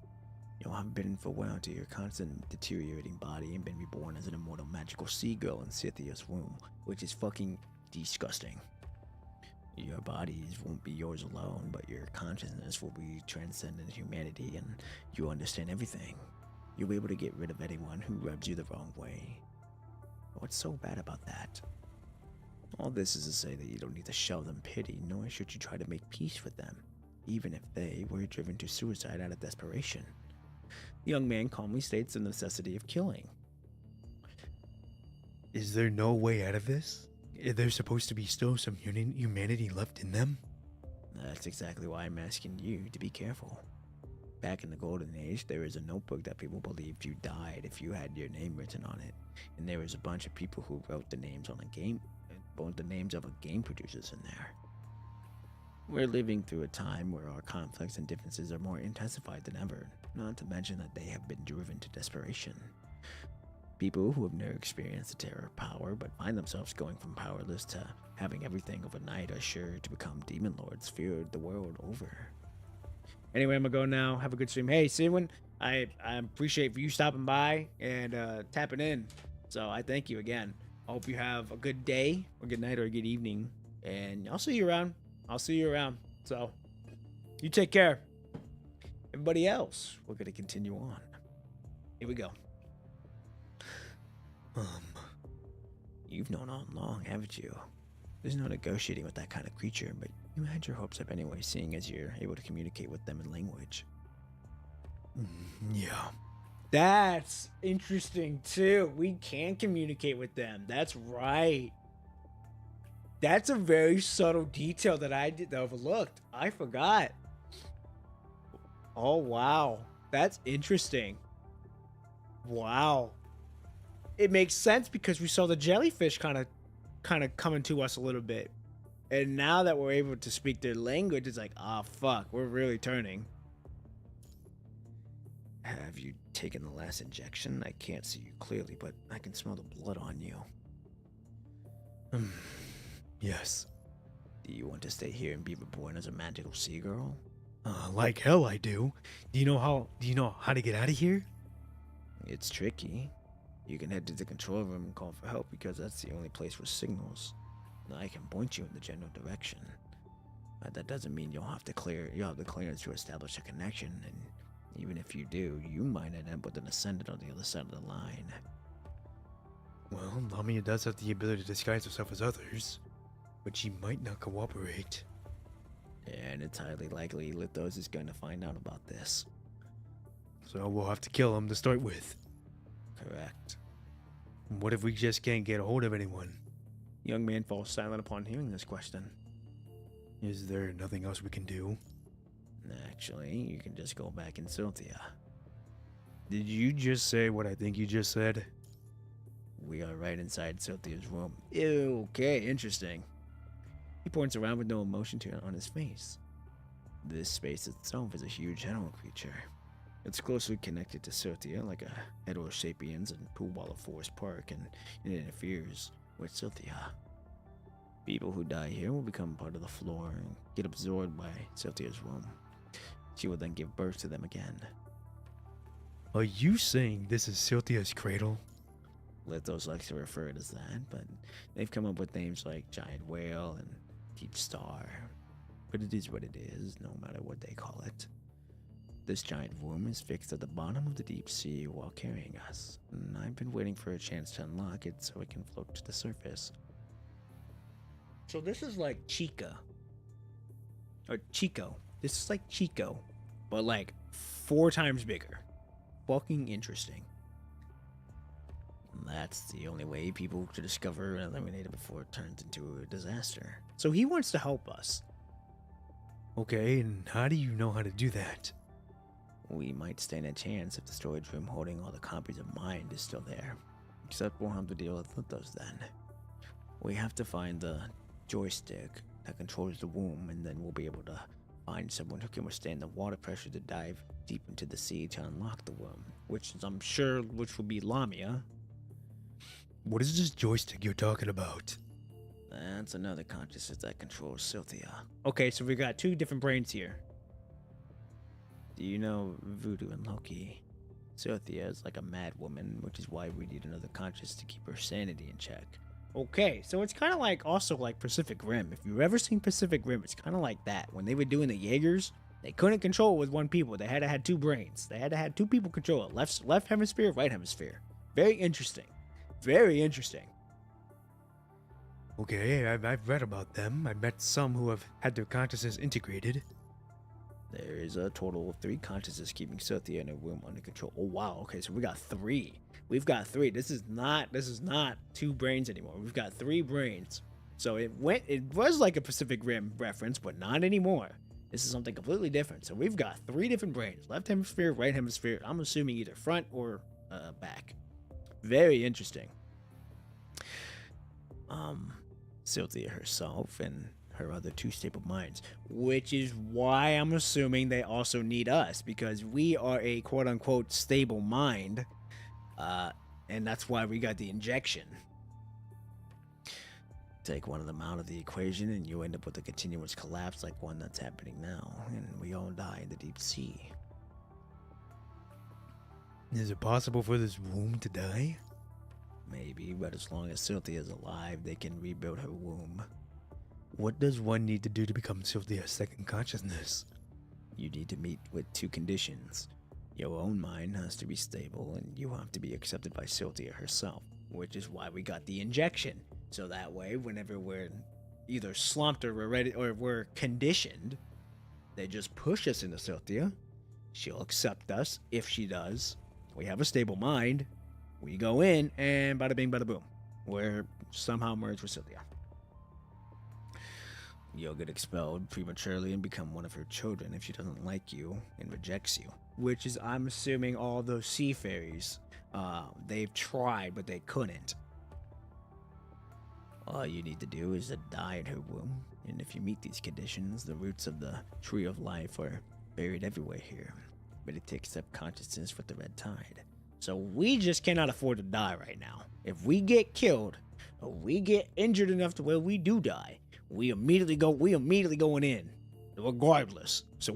you'll have been farewell to your constant deteriorating body and been reborn as an immortal magical sea girl in Cynthia's womb, which is fucking disgusting. Your bodies won't be yours alone, but your consciousness will be transcendent humanity and you'll understand everything. You'll be able to get rid of anyone who rubs you the wrong way. What's so bad about that? All this is to say that you don't need to show them pity, nor should you try to make peace with them, even if they were driven to suicide out of desperation. The young man calmly states the necessity of killing. Is there no way out of this? Is there supposed to be still some humanity left in them? That's exactly why I'm asking you to be careful. Back in the Golden Age, there was a notebook that people believed you died if you had your name written on it, and there was a bunch of people who wrote the names of game producers in there. We're living through a time where our conflicts and differences are more intensified than ever, not to mention that they have been driven to desperation. People who have never experienced the terror of power but find themselves going from powerless to having everything overnight are sure to become demon lords feared the world over. Anyway, I'm gonna go now. Have a good stream. Hey, Sidwin, I appreciate you stopping by and tapping in. So I thank you again. I hope you have a good day or good night or a good evening. And I'll see you around. So you take care. Everybody else, we're gonna continue on. Here we go. You've known all along, haven't you? There's no negotiating with that kind of creature, but you had your hopes up anyway, seeing as you're able to communicate with them in language. Yeah. That's interesting too. We can communicate with them. That's right. That's a very subtle detail that I did overlooked. I forgot. Oh wow. That's interesting. Wow. It makes sense because we saw the jellyfish kind of coming to us a little bit. And now that we're able to speak their language, it's like, fuck, we're really turning. Have you taken the last injection? I can't see you clearly, but I can smell the blood on you. Yes. Do you want to stay here and be reborn as a magical sea girl? Like hell I do. Do you know how to get out of here? It's tricky. You can head to the control room and call for help because that's the only place with signals. I can point you in the general direction. But that doesn't mean you'll have the clearance to establish a connection, and even if you do, you might end up with an ascendant on the other side of the line. Well, Lamia does have the ability to disguise herself as others, but she might not cooperate. And it's highly likely Lithos is going to find out about this. So we'll have to kill him to start with. Correct. What if we just can't get a hold of anyone? Young man falls silent upon hearing this question. Is there nothing else we can do? Actually, you can just go back in Cynthia. Did you just say what I think you just said? We are right inside Cynthia's room. Okay, interesting. He points around with no emotion on his face. This space itself is a huge animal creature. It's closely connected to Cynthia, like a heterosapiens and pool ball of Forest Park, and it interferes with Cynthia. People who die here will become part of the floor and get absorbed by Cynthia's womb. She will then give birth to them again. Are you saying this is Cynthia's cradle? Lithos likes to refer it as that, but they've come up with names like Giant Whale and Deep Star. But it is what it is, no matter what they call it. This giant womb is fixed at the bottom of the deep sea while carrying us, and I've been waiting for a chance to unlock it so it can float to the surface. So this is like Chica. Or Chico. This is like Chico, but like 4 times bigger. Fucking interesting. That's the only way people to discover and eliminate it before it turns into a disaster. So he wants to help us. Okay, and how do you know how to do that? We might stand a chance if the storage room holding all the copies of Mind is still there. Except we'll have to deal with those then. We have to find the joystick that controls the womb, and then we'll be able to find someone who can withstand the water pressure to dive deep into the sea to unlock the womb. Which is, I'm sure, which will be Lamia. What is this joystick you're talking about? That's another consciousness that controls Cynthia. Okay, so we got 2 different brains here. Do you know Voodoo and Loki? Cynthia is like a mad woman, which is why we need another conscious to keep her sanity in check. Okay, so it's kind of like also like Pacific Rim. If you've ever seen Pacific Rim, it's kind of like that. When they were doing the Jaegers, they couldn't control it with one people. They had to have 2 brains. They had to have 2 people control it. Left hemisphere, right hemisphere. Very interesting. Very interesting. Okay, I've read about them. I met some who have had their consciousness integrated. There is a total of 3 consciousness keeping Cynthia in her womb under control. Oh wow, okay, so we got 3. We've got 3. This is not 2 brains anymore. We've got 3 brains. So it was like a Pacific Rim reference, but not anymore. This is something completely different. So we've got 3 different brains. Left hemisphere, right hemisphere. I'm assuming either front or back. Very interesting. Cynthia herself and her other 2 stable minds. Which is why I'm assuming they also need us, because we are a quote-unquote stable mind, and that's why we got the injection. Take one of them out of the equation and you end up with a continuous collapse like one that's happening now, and we all die in the deep sea. Is it possible for this womb to die? Maybe, but as long as Cynthia is alive, they can rebuild her womb. What does one need to do to become Cynthia's second consciousness? You need to meet with 2 conditions. Your own mind has to be stable, and you have to be accepted by Cynthia herself. Which is why we got the injection. So that way, whenever we're either slumped or we're ready or we're conditioned, they just push us into Cynthia. She'll accept us. If she does, we have a stable mind. We go in, and bada bing, bada boom. We're somehow merged with Cynthia. You'll get expelled prematurely and become one of her children if she doesn't like you and rejects you. Which is, I'm assuming, all those sea fairies. They've tried, but they couldn't. All you need to do is to die in her womb, and if you meet these conditions, the roots of the tree of life are buried everywhere here. But it takes up consciousness with the red tide. So we just cannot afford to die right now. If we get killed, or we get injured enough to where we do die, we immediately going in, regardless. So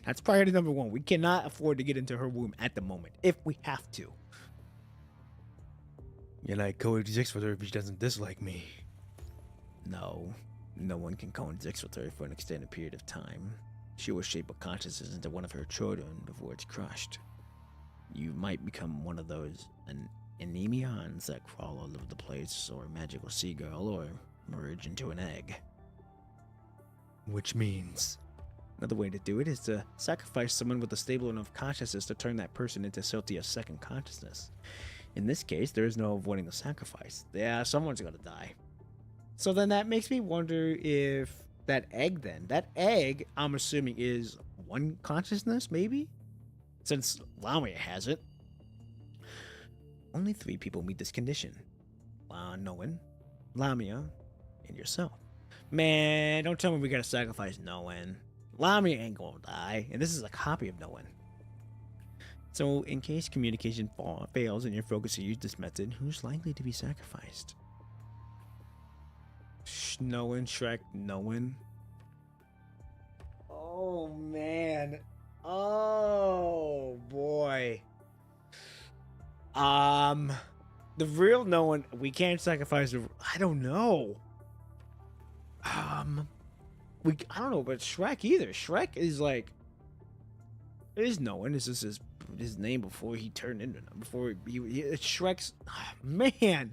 that's priority number 1. We cannot afford to get into her womb at the moment, if we have to. And I coexist with her if she doesn't dislike me. No one can coexist with her for an extended period of time. She will shape a consciousness into one of her children before it's crushed. You might become one of those anemions that crawl all over the place, or a magical seagull, or merge into an egg. Which means... Another way to do it is to sacrifice someone with a stable enough consciousness to turn that person into Cynthia's second consciousness. In this case, there is no avoiding the sacrifice. Yeah, someone's gonna die. So then that makes me wonder if that egg, I'm assuming, is 1 consciousness, maybe? Since Lamia has it. Only 3 people meet this condition. Noan, Lamia, and yourself. Man, don't tell me we gotta sacrifice Noan. Lamia ain't gonna die, and this is a copy of Noan. So, in case communication fails and you're focused to use this method, who's likely to be sacrificed? Knowing Shrek, knowing. Oh man. Oh boy. The real knowing, we can't sacrifice the, I don't know. I don't know about Shrek either. Shrek is like, is knowing. This is his name before he turned into, before he it's Shrek's, man.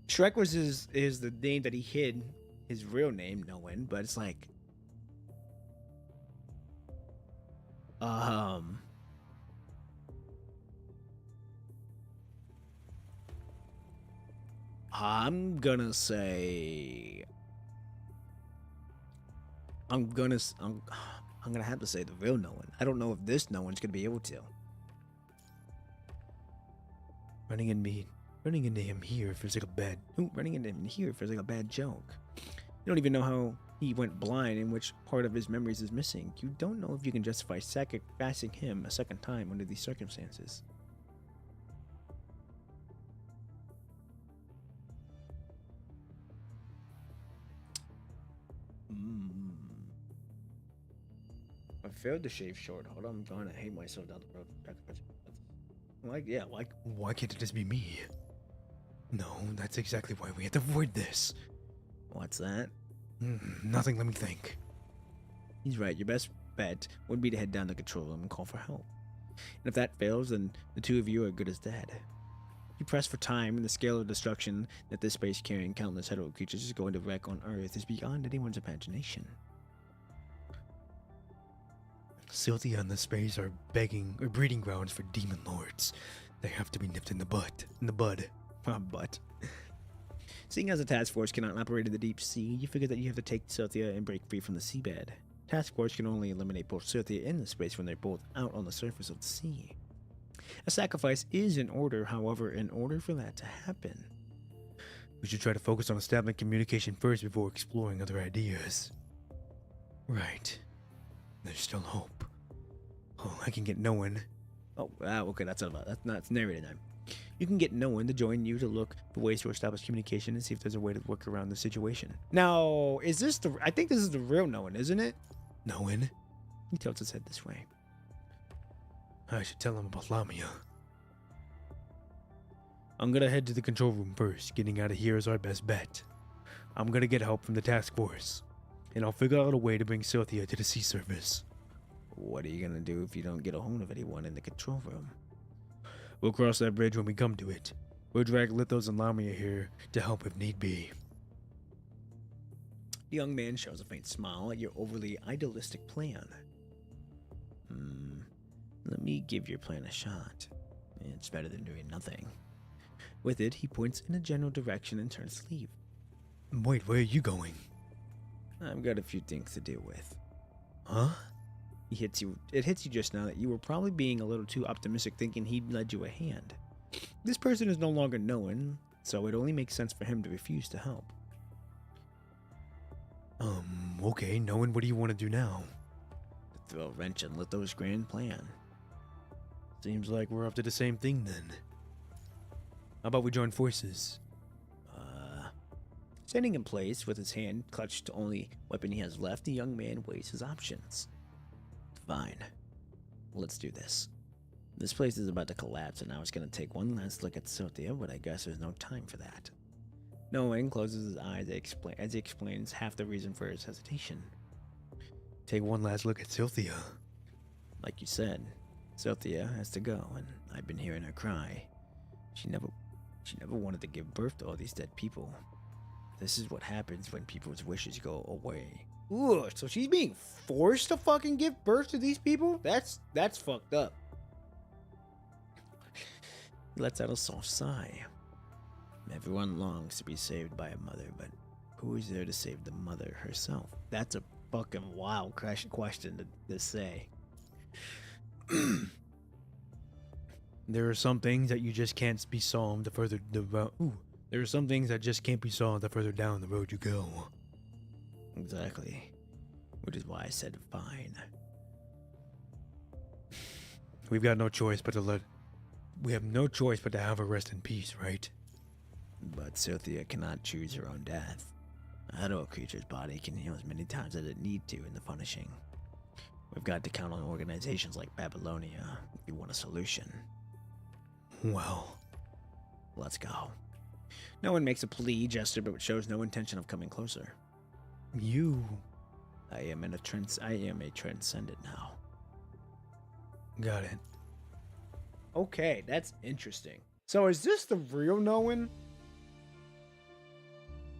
Shrek was is the name that he hid his real name, knowing, but it's like, I'm gonna say, I'm gonna have to say the real knowing. I don't know if this no one's gonna be able to. Running into him here feels like a bad. Running into him here feels like a bad joke. You don't even know how he went blind and which part of his memories is missing. You don't know if you can justify sacrificing him a second time under these circumstances. I failed to shave short. Hold on, I'm going to hate myself down the road. Like, Why can't it just be me? No, that's exactly why we had to avoid this. what's that? Nothing, let me think. He's right. Your best bet would be to head down to the control room and call for help. And if that fails, then the two of you are good as dead. You press for time, and the scale of destruction that this space carrying countless hetero creatures is going to wreak on Earth is beyond anyone's imagination. Cynthia and the space are breeding grounds for demon lords. They have to be nipped in the bud. But seeing as the task force cannot operate in the deep sea, you figure that you have to take Cynthia and break free from the seabed. Task force can only eliminate both Cynthia and the space when they're both out on the surface of the sea. A sacrifice is in order, however, in order for that to happen, We should try to focus on establishing communication first before exploring other ideas. Right. There's still hope. Oh, I can get no one. Oh, okay, that's narrated now. You can get no one to join you to look for ways to establish communication and see if there's a way to work around the situation. Now, is this the? I think this is the real no one, isn't it? No one? He tilts his head this way. I should tell him about Lamia. I'm gonna head to the control room first. Getting out of here is our best bet. I'm gonna get help from the task force, and I'll figure out a way to bring Cynthia to the sea surface. What are you gonna do if you don't get a hold of anyone in the control room? We'll cross that bridge when we come to it. We'll drag Lithos and Lamia here to help if need be. The young man shows a faint smile at your overly idealistic plan. Let me give your plan a shot. It's better than doing nothing. With it, he points in a general direction and turns to leave. Wait, where are you going? I've got a few things to deal with. Huh? It hits you just now that you were probably being a little too optimistic thinking he'd lend you a hand. This person is no longer known, so it only makes sense for him to refuse to help. Okay, knowing what do you want to do now? To throw a wrench in Litho's grand plan. Seems like we're up to the same thing then. How about we join forces? Standing in place with his hand clutched to the only weapon he has left, the young man weighs his options. Fine. Let's do this. This place is about to collapse, and I was going to take one last look at Cynthia, but I guess there's no time for that. Knowing closes his eyes as he explains half the reason for his hesitation. Take one last look at Cynthia. Like you said, Cynthia has to go, and I've been hearing her cry. She never wanted to give birth to all these dead people. This is what happens when people's wishes go away. Ooh, so she's being forced to fucking give birth to these people? That's fucked up. He lets out a soft sigh. Everyone longs to be saved by a mother, but who is there to save the mother herself? That's a fucking wild question to say. There are some things that you just can't be solved the further there are some things that just can't be solved the further down the road you go. Exactly. Which is why I said fine. We have no choice but to have her rest in peace, right? But Cynthia cannot choose her own death. A hetero creature's body can heal as many times as it need to in the punishing. We've got to count on organizations like Babylonia if you want a solution. Well, Let's go. No one makes a plea gesture but shows no intention of coming closer. I am a transcendent now. Got it. Okay, that's interesting. So is this the real Noan?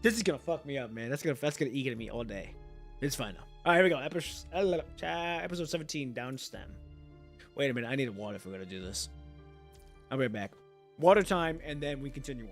This is gonna fuck me up, man. That's gonna eat at me all day. It's fine now. All right, here we go. Episode 17, down stem. Wait a minute, I need water if we're gonna do this. I'll be right back. Water time, and then we continue on.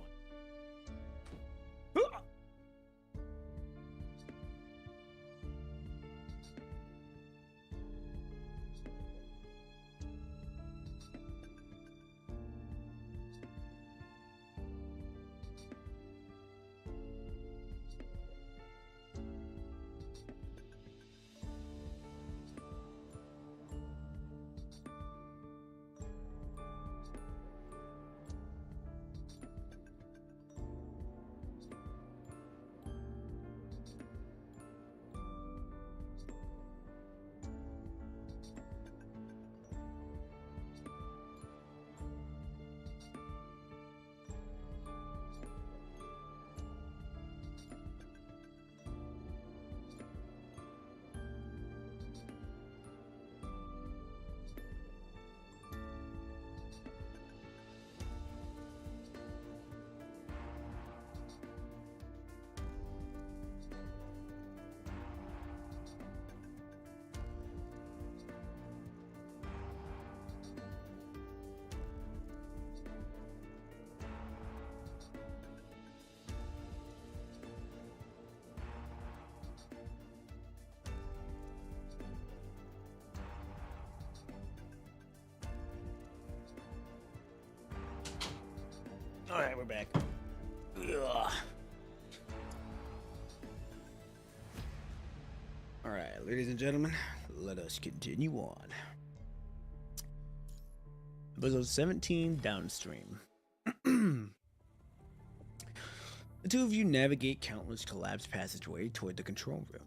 All right, we're back. Ugh. All right, ladies and gentlemen, let us continue on. Episode 17, Downstream. The two of you navigate countless collapsed passageway toward the control room.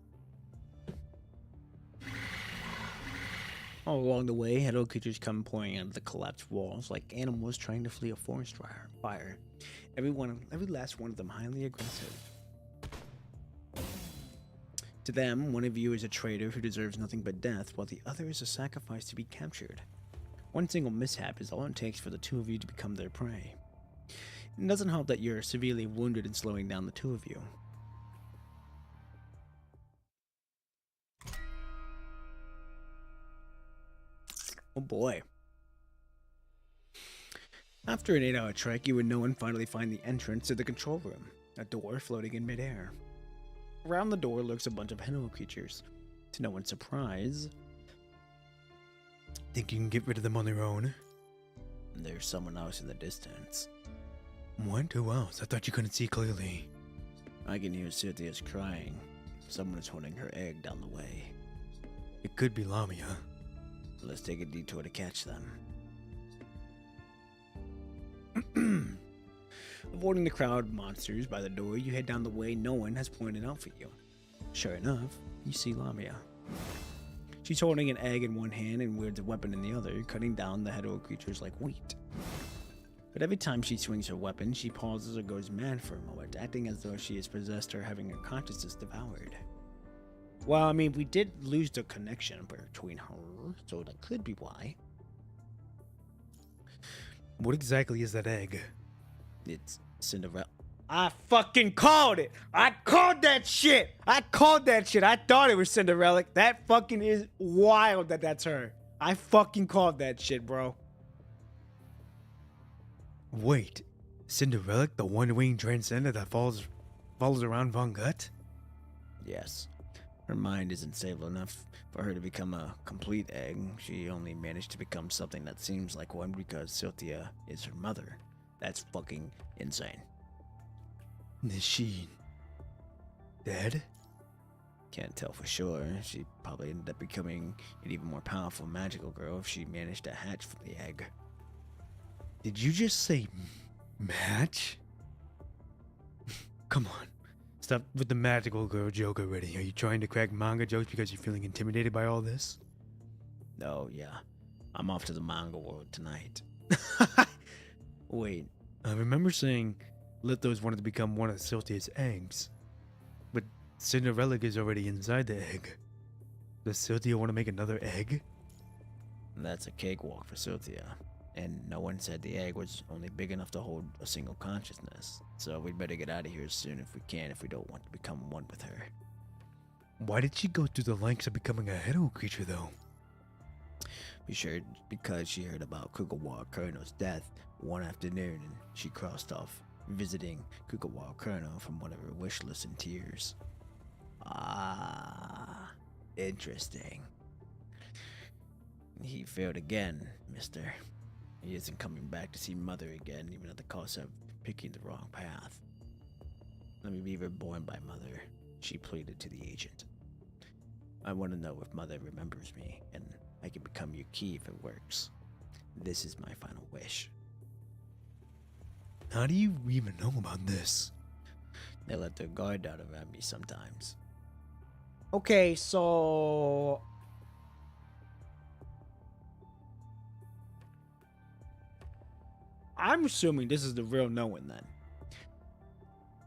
All along the way, hetero creatures come pouring out of the collapsed walls like animals trying to flee a forest fire. Every last one of them highly aggressive. To them, one of you is a traitor who deserves nothing but death, while the other is a sacrifice to be captured. One single mishap is all it takes for the two of you to become their prey. It doesn't help that you're severely wounded and slowing down the two of you. Oh boy. After an 8-hour trek, you and Noan finally find the entrance to the control room, a door floating in midair. Around the door lurks a bunch of hetero creatures. To no one's surprise, Think you can get rid of them on their own? there's someone else in the distance. What? Who else? I thought you couldn't see clearly. I can hear Cynthia's crying. Someone is holding her egg down the way. It could be Lamia. Let's take a detour to catch them. Avoiding the crowd monsters by the door, you head down the way no one has pointed out for you. Sure enough, you see Lamia. She's holding an egg in one hand and wields a weapon in the other, cutting down the hetero creatures like wheat. But every time she swings her weapon, she pauses or goes mad for a moment, acting as though she is possessed or having her consciousness devoured. Well, I mean, we did lose the connection between her, so that could be why. What exactly is that egg? It's Cinderella. I fucking called it. I called that shit. I thought it was Cinderella. That fucking is wild that that's her. I fucking called that shit, bro. Wait, Cinderella, the one-winged transcendent that follows around Von Gut? Yes. Her mind isn't stable enough for her to become a complete egg. She only managed to become something that seems like one because Cynthia is her mother. That's fucking insane. Is she dead? Can't tell for sure. She probably ended up becoming an even more powerful magical girl if she managed to hatch from the egg. Did you just say match? come on. Stop with the magical girl joke already. Are you trying to crack manga jokes because you're feeling intimidated by all this? Oh, yeah. I'm off to the manga world tonight. Wait, I remember saying Lithos wanted to become one of Syltia's eggs. But Cinderella is already inside the egg. Does Syltia want to make another egg? That's a cakewalk for Cynthia. And no one said the egg was only big enough to hold a single consciousness. So we'd better get out of here soon if we can, if we don't want to become one with her. Why did she go through the lengths of becoming a hero creature, though? Be sure because she heard about Kugawa Colonel's death one afternoon, and she crossed off visiting Kugawa Colonel from one of her wish lists in tears. Ah, interesting. He failed again, mister. He isn't coming back to see Mother again, even at the cost of picking the wrong path. Let me be reborn by Mother, she pleaded to the agent. I want to know if Mother remembers me, and I can become your key if it works. This is my final wish. How do you even know about this? They let their guard down around me sometimes. Okay, so I'm assuming this is the real Nolan then,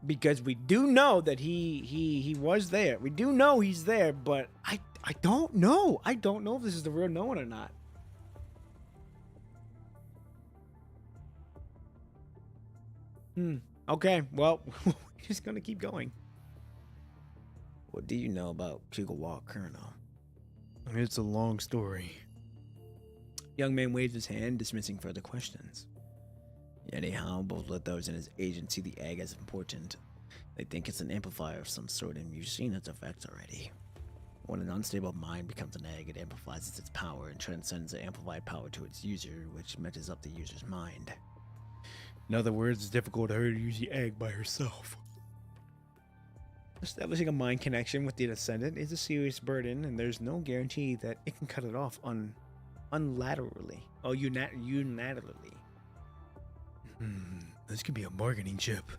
because we do know that he was there. We do know he's there, but I don't know. I don't know if this is the real Nolan or not. Okay. Well, we're just gonna keep going. What do you know about Kugawa Colonel? It's a long story. Young man waved his hand, dismissing further questions. Anyhow, both Lithos and his agent see the egg as important. They think it's an amplifier of some sort, and you've seen its effects already. When an unstable mind becomes an egg, it amplifies its power and transcends the amplified power to its user, which matches up the user's mind. In other words, it's difficult for her to use the egg by herself. Establishing a mind connection with the descendant is a serious burden, and there's no guarantee that it can cut it off unilaterally. Oh, unilaterally. This could be a bargaining chip.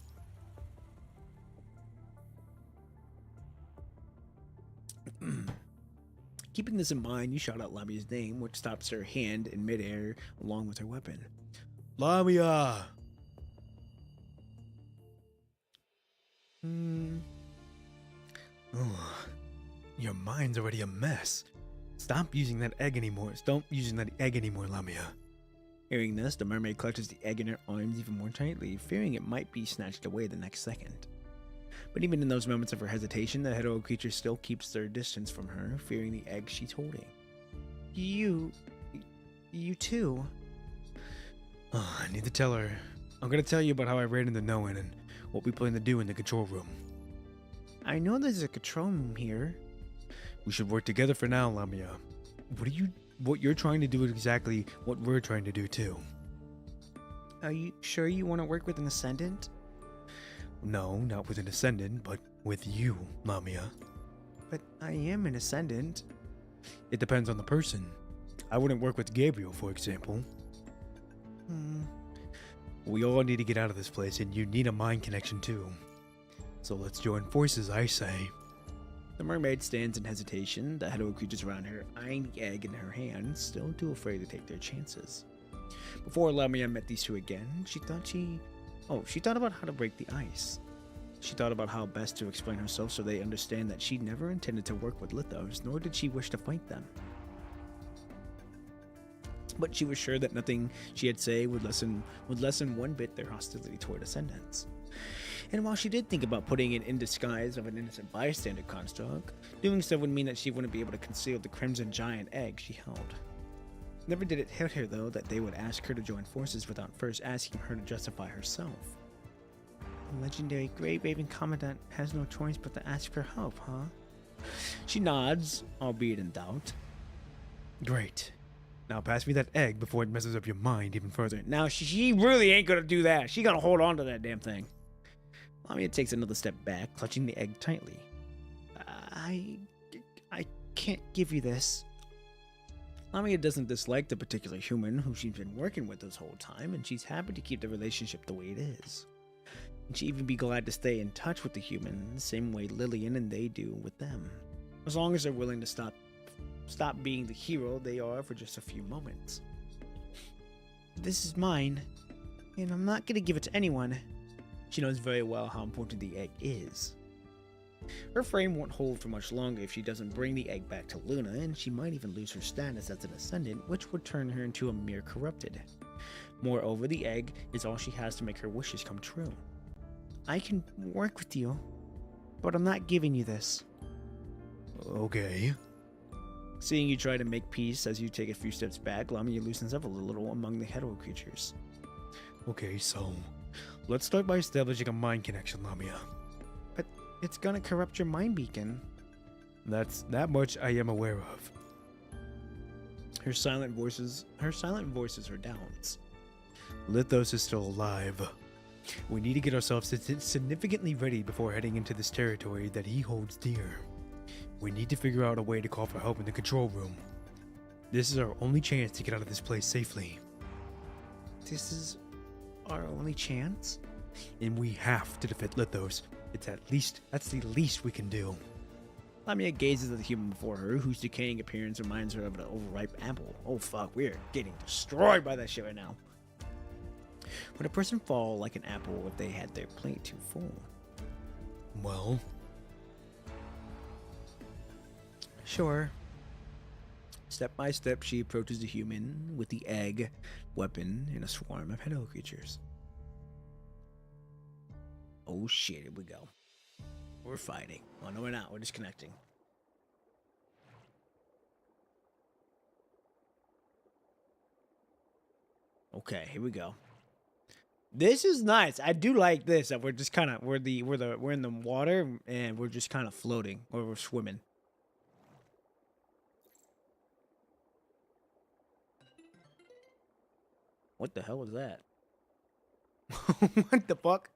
Keeping this in mind, you shout out Lamia's name, which stops her hand in midair along with her weapon. Lamia! Oh, your mind's already a mess. Stop using that egg anymore. Stop using that egg anymore, Lamia. Hearing this, the mermaid clutches the egg in her arms even more tightly, fearing it might be snatched away the next second. But even in those moments of her hesitation, the hetero creature still keeps their distance from her, fearing the egg she's holding. You too. Oh, I need to tell her. I'm gonna tell you about how I ran into Noan and what we plan to do in the control room. I know there's a control room here. We should work together for now, Lamia. What you're trying to do is exactly what we're trying to do too. Are you sure you want to work with an Ascendant? No, not with an Ascendant, but with you, Lamia. But I am an Ascendant. It depends on the person. I wouldn't work with Gabriel, for example. We all need to get out of this place, and you need a mind connection too. So let's join forces, I say. The mermaid stands in hesitation, the hetero creatures around her eyeing the egg in her hand, still too afraid to take their chances. Before Lamia met these two again, she thought about how to break the ice. She thought about how best to explain herself so they understand that she never intended to work with Lithos, nor did she wish to fight them. But she was sure that nothing she had say would lessen one bit their hostility toward Ascendants. And while she did think about putting it in disguise of an innocent bystander construct, doing so would mean that she wouldn't be able to conceal the crimson giant egg she held. Never did it hit her, though, that they would ask her to join forces without first asking her to justify herself. The legendary Grey Raven Commandant has no choice but to ask for help, huh? She nods, albeit in doubt. Great. Now pass me that egg before it messes up your mind even further. Now, she really ain't gonna do that. She gotta hold on to that damn thing. Lamia takes another step back, clutching the egg tightly. I can't give you this. Lamia doesn't dislike the particular human who she's been working with this whole time, and she's happy to keep the relationship the way it is. And she'd even be glad to stay in touch with the human, the same way Lillian and they do with them. As long as they're willing to stop being the hero they are for just a few moments. This is mine, and I'm not gonna give it to anyone. She knows very well how important the egg is. Her frame won't hold for much longer if she doesn't bring the egg back to Luna, and she might even lose her status as an ascendant, which would turn her into a mere corrupted. Moreover, the egg is all she has to make her wishes come true. I can work with you, but I'm not giving you this. Okay. Seeing you try to make peace as you take a few steps back, Lamia loosens up a little among the hetero creatures. Okay, so let's start by establishing a mind connection, Lamia. But it's gonna corrupt your mind beacon. That much I am aware of. Her silent voices are downs. Lithos is still alive. We need to get ourselves significantly ready before heading into this territory that he holds dear. We need to figure out a way to call for help in the control room. This is our only chance to get out of this place safely. This is our only chance? And we have to defeat Lithos. That's the least we can do. Lamia gazes at the human before her, whose decaying appearance reminds her of an overripe apple. Oh fuck, we're getting destroyed by that shit right now. Would a person fall like an apple if they had their plate too full? Well, sure. Step by step, she approaches the human with the egg, weapon, and a swarm of hetero creatures. Oh shit, here we go. We're fighting. Oh no, we're not. We're just connecting. Okay, here we go. This is nice. I do like this. That we're just kind of we're in the water and we're just kind of floating or we're swimming. What the hell was that? What the fuck?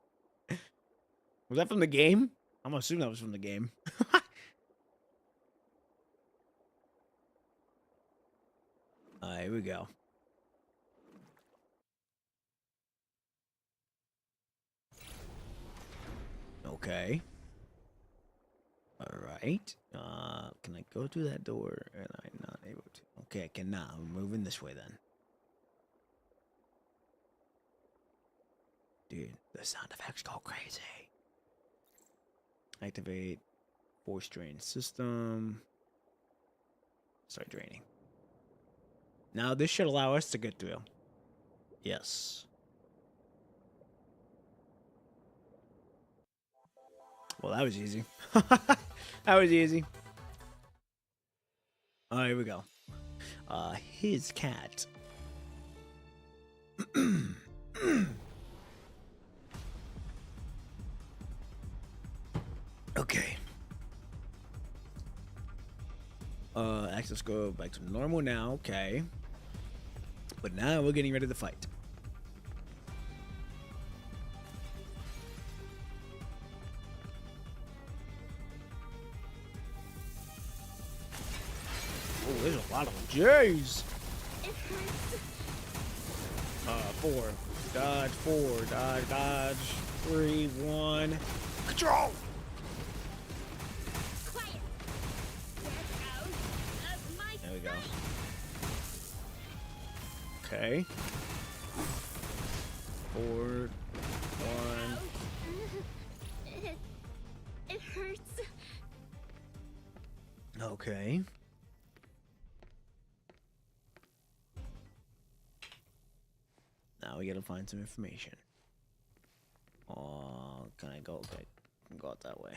Was that from the game? I'm assuming that was from the game. Here we go. Okay. Alright. Can I go through that door? And I'm not able to. Okay, I cannot. I'm moving this way then. Dude, the sound effects go crazy. Activate force drain system. Start draining. Now this should allow us to get through. Yes. Well, that was easy. That was easy. Oh, here we go. His cat. Okay. Access go back to normal now. Okay. But now we're getting ready to fight. Oh, there's a lot of them. Jeez. Four. Dodge, four. Dodge, dodge. 3, 1. Control! Quiet. Get out of my There we go. sight. Okay. 4, 1. It hurts. Okay. Now we gotta find some information. Oh, can I go? Okay, I can go out that way.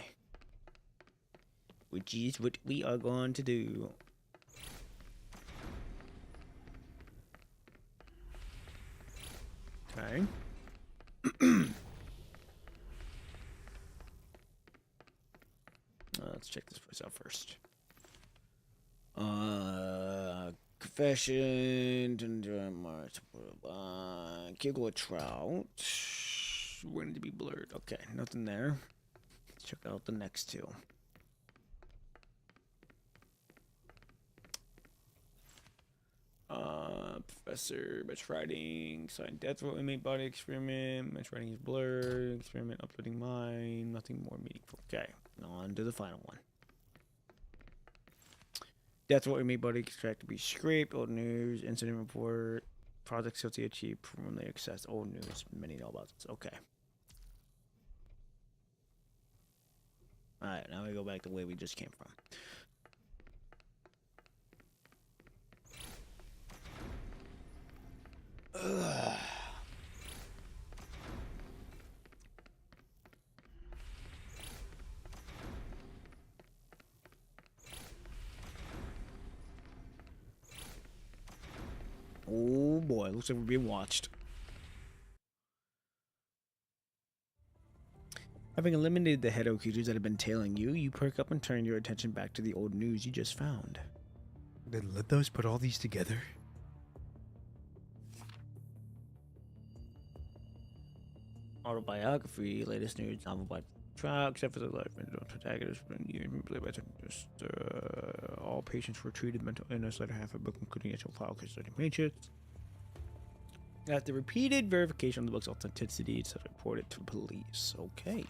Which is what we are going to do. Okay. Let's check this place out first. Confession. Giggle trout. Waiting to be blurred. Okay, nothing there. Let's check out the next two. Professor, match writing, signed death row inmate body experiment, match writing is blurred, experiment uploading mine, nothing more meaningful. Okay, on to the final one. Death row inmate body extract to be scraped, old news, incident report, project Silty achieved, preliminary access, old news, many know about this. Okay. Alright, now we go back the way we just came from. Ugh. Oh boy, looks like we're being watched. Having eliminated the head creatures that have been tailing you, you perk up and turn your attention back to the old news you just found. Did Lithos put all these together? Autobiography, latest news, novel by trial, except for the life and protagonist, just all patients were treated mental illness, later half a book, including actual file case study patients. After repeated verification of the book's authenticity, it's reported to police. Okay.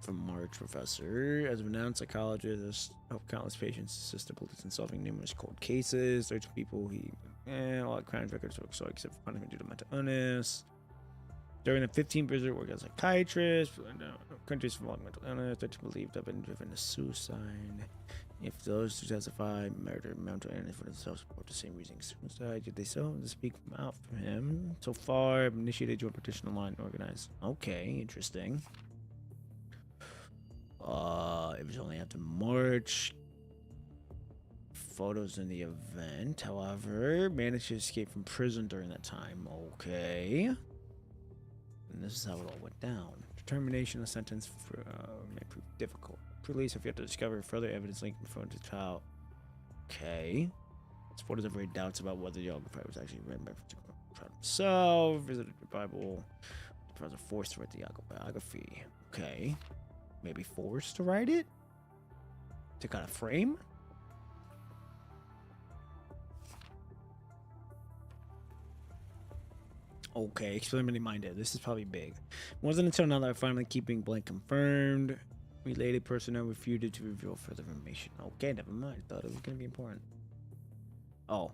From March, Professor. As of announced, psychologists helped countless patients assist the police in solving numerous cold cases. 30 people all crime records were so except for punishment due to mental illness. During the 15th visit, worked as a psychiatrist. Countries involving mental illness that believed to have been driven to suicide. If those who testify murder, mental illness for themselves report the same reason suicide, did they still have to speak out for him? So far, I've initiated your petition online organized. Okay, interesting. It was only after March. Photos in the event, however, managed to escape from prison during that time. Okay. And this is how it all went down. Determination of sentence may prove difficult. Police have yet to discover further evidence linking phone to child. Okay. Supporters have raised doubts about whether the autobiography was actually written by Child himself. Visited the Bible. The was forced to write the autobiography. Okay. Maybe forced to write it? To kind of frame? Okay, experimentally minded. This is probably big. It wasn't until now that I finally keeping blank confirmed. Related personnel refuted to reveal further information. Okay, never mind. Thought it was gonna be important. Oh,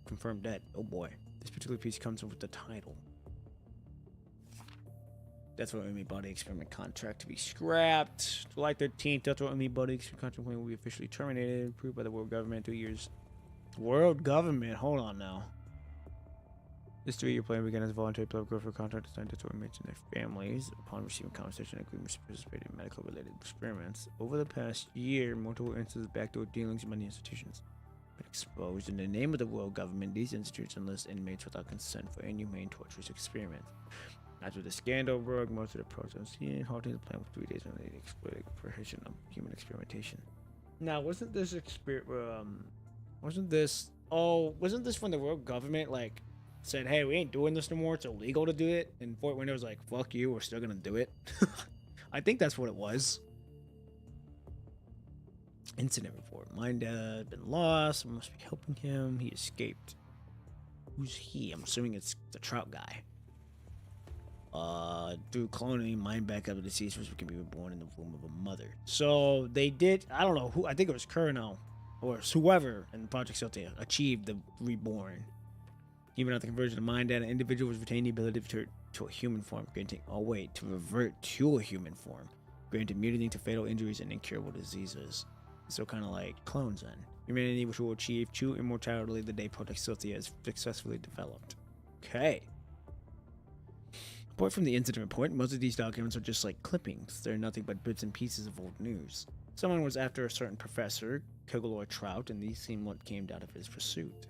confirmed dead. Oh boy. This particular piece comes with the title. Death Row Enemy Body Experiment Contract to be scrapped. July 13th, Death Row Enemy Body Experiment Contract will be officially terminated. Approved by the world government 2 years. World government? Hold on now. This 3-year plan began as a voluntary political for contract assigned to inmates and their families upon receiving compensation agreements to participate in medical-related experiments. Over the past year, multiple instances of backdoor dealings in many institutions have been exposed. In the name of the world government, these institutions enlist inmates without consent for inhumane, torturous experiments. After the scandal broke, most of the protests halting the plan for 3 days when they exploited prohibition of human experimentation. Now, wasn't this wasn't this when the world government said, hey, we ain't doing this no more, it's illegal to do it, and Fort Windows like, fuck you, we're still gonna do it? I think that's what it was. Incident report. Mine dad had been lost, I must be helping him, he escaped. Who's he? I'm assuming it's the trout guy. Through cloning, mind backup of deceased can be reborn in the womb of a mother. So they did, I don't know who, I think it was Colonel, or whoever in Project Celtia achieved the reborn. Even after conversion of mind data, individuals retain the ability to revert to a human form, to revert to a human form, granted immunity to fatal injuries and incurable diseases. So kind of like clones then. Humanity which will achieve true immortality the day Project Celtia is successfully developed. Okay. Apart from the incident report, most of these documents are just like clippings. They're nothing but bits and pieces of old news. Someone was after a certain professor, Kogolor Trout, and these seem what came out of his pursuit.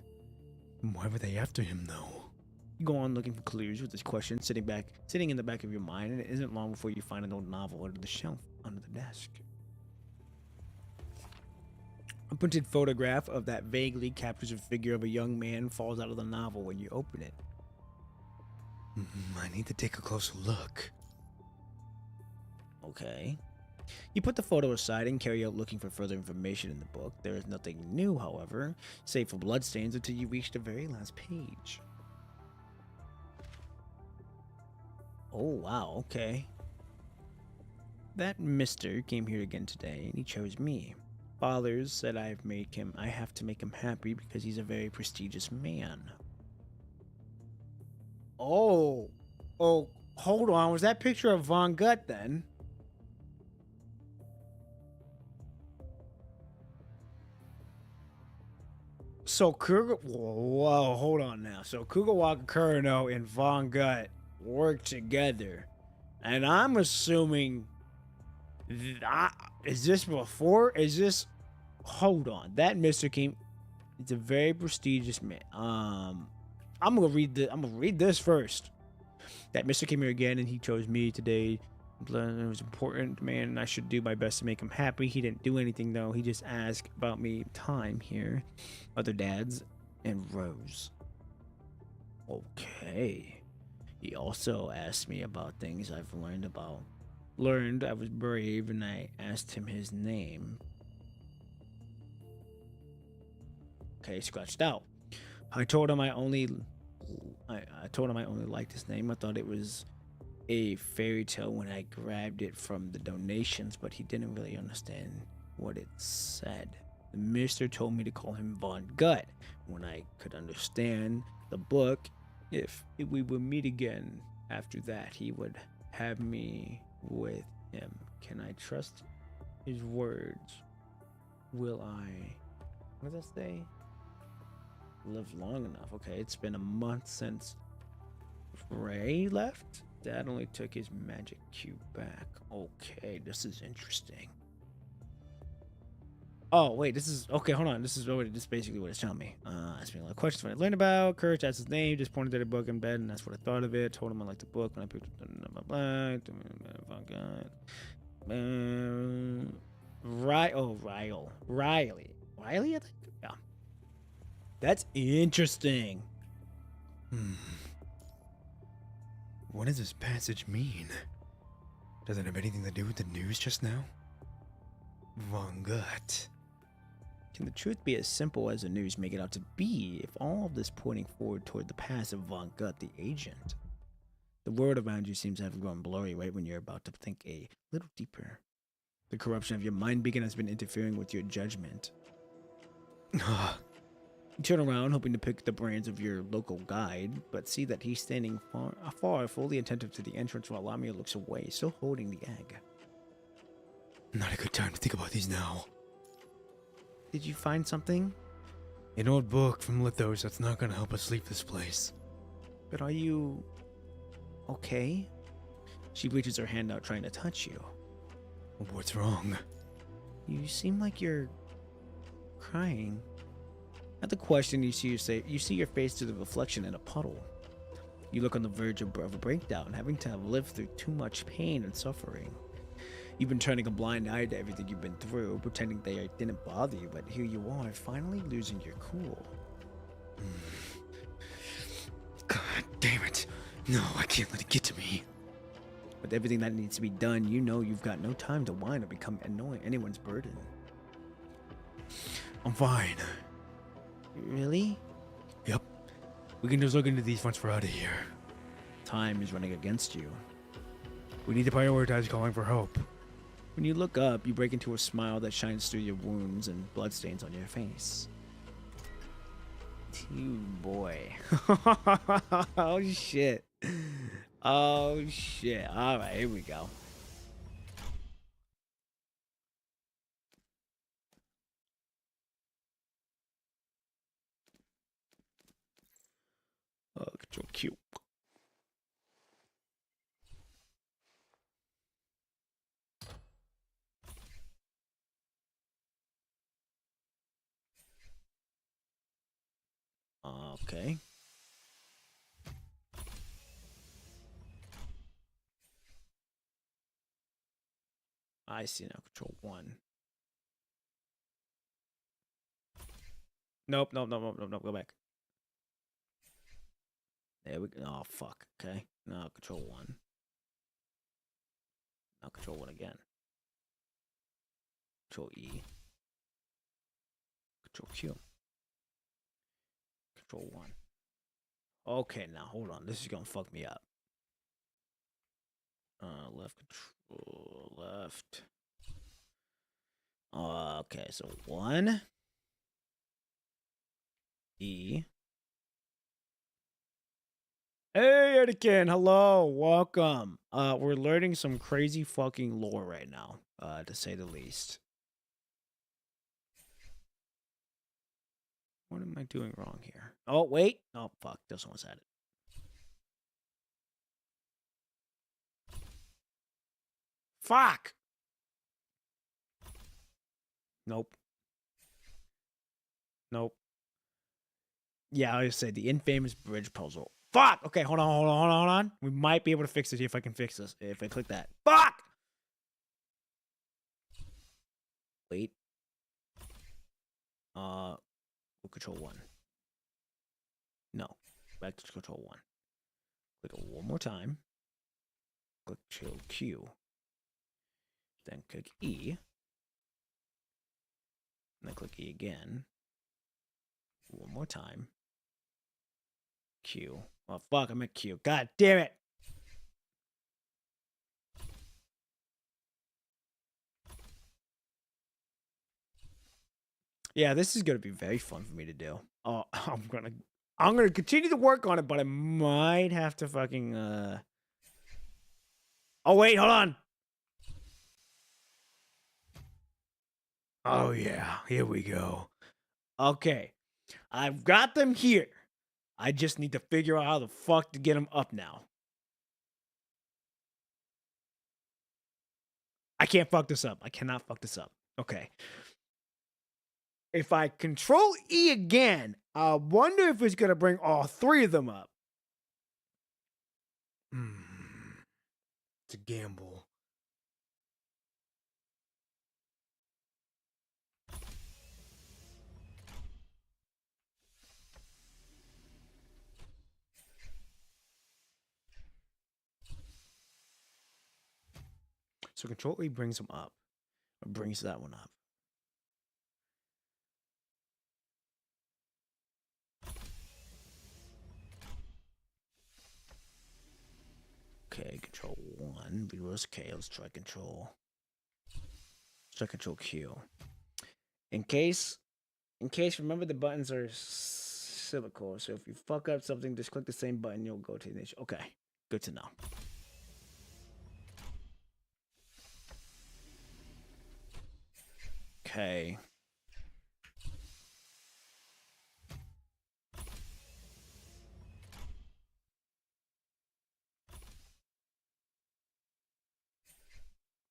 Why were they after him, though? You go on looking for clues with this question sitting in the back of your mind, and it isn't long before you find an old novel under the shelf, under the desk. A printed photograph of that vaguely captures a figure of a young man falls out of the novel when you open it. I need to take a closer look. Okay. You put the photo aside and carry out looking for further information in the book. There is nothing new, however, save for bloodstains until you reach the very last page. Oh, wow, okay. That mister came here again today, and he chose me. Fathers said I have to make him happy because he's a very prestigious man. Oh, hold on. Was that picture of Von Gut then? So whoa, hold on now. So Kugawaka Kurino and Von Gut work together, and I'm assuming is this before? Is this? Hold on, that Mister came. It's a very prestigious man. I'm gonna read this first. That Mister came here again, and he chose me today. It was important, man, and I should do my best to make him happy. He didn't do anything though. He just asked about me time here, other dads, and Rose. Okay. He also asked me about things I've learned about. Learned I was brave, and I asked him his name. Okay, scratched out. I told him I only liked his name. I thought it was a fairy tale when I grabbed it from the donations, but he didn't really understand what it said. The mister told me to call him Von Gut when I could understand the book. If we would meet again after that, he would have me with him. Can I trust his words? Will I? What does that say? Live long enough. Okay, it's been a month since Ray left. Dad only took his magic cube back. Okay, this is interesting. Oh, wait, this is... Okay, hold on. This is basically what it's telling me. Asked me a lot of questions what I learned about. Courage, that's his name. Just pointed at a book in bed, and that's what I thought of it. Told him I liked the book when I picked it up. Riley, I think? Yeah. That's interesting. What does this passage mean? Does it have anything to do with the news just now? Von Gut. Can the truth be as simple as the news make it out to be if all of this pointing forward toward the past of Von Gut, the agent? The world around you seems to have grown blurry right when you're about to think a little deeper. The corruption of your mind beacon has been interfering with your judgment. You turn around, hoping to pick the brains of your local guide, but see that he's standing far, fully attentive to the entrance while Lamia looks away, still holding the egg. Not a good time to think about these now. Did you find something? An old book from Lithos that's not gonna help us leave this place. But are you... okay? She reaches her hand out trying to touch you. What's wrong? You seem like you're... crying. At the question, you see your face through the reflection in a puddle. You look on the verge of a breakdown, having to have lived through too much pain and suffering. You've been turning a blind eye to everything you've been through, pretending they didn't bother you, but here you are, finally losing your cool. God damn it. No, I can't let it get to me. With everything that needs to be done, you know you've got no time to whine or become anyone's burden. I'm fine. Really? Yep. We can just look into these once we're out of here. Time is running against you. We need to prioritize calling for help. When you look up, you break into a smile that shines through your wounds and bloodstains on your face. You boy. Oh shit. Oh shit. Alright, here we go. Control Q. Okay. I see now. Control 1. Nope. Go back. There we go. Oh, fuck. Okay. Now control 1. Now control 1 again. Control E. Control Q. Control 1. Okay, now hold on. This is gonna fuck me up. Left control, left. Okay, so 1. E. Hey, Anakin, hello, welcome. We're learning some crazy fucking lore right now, to say the least. What am I doing wrong here? Oh, wait. Oh, fuck, this one's at it. Fuck! Nope. Nope. Yeah, I said the infamous bridge puzzle. Fuck! Okay, hold on. We might be able to fix it if I can fix this. If I click that. Fuck! Wait. We'll control 1. No. Back to control 1. Click it one more time. Click control Q. Then click E. And then click E again. One more time. Q. Oh, fuck, I'm at Q. God damn it! Yeah, this is gonna be very fun for me to do. Oh, I'm gonna continue to work on it, but I might have to fucking Oh wait, hold on. Oh yeah, here we go. Okay, I've got them here. I just need to figure out how the fuck to get them up now. I can't fuck this up. I cannot fuck this up. Okay. If I control E again, I wonder if it's gonna bring all 3 of them up. It's a gamble. So control E brings them up. Or brings that one up. Okay, control 1. Reverse K. Let's try control. Let's try control Q. In case, remember the buttons are cyclical. So if you fuck up something, just click the same button. You'll go to the next. Okay, good to know. Okay.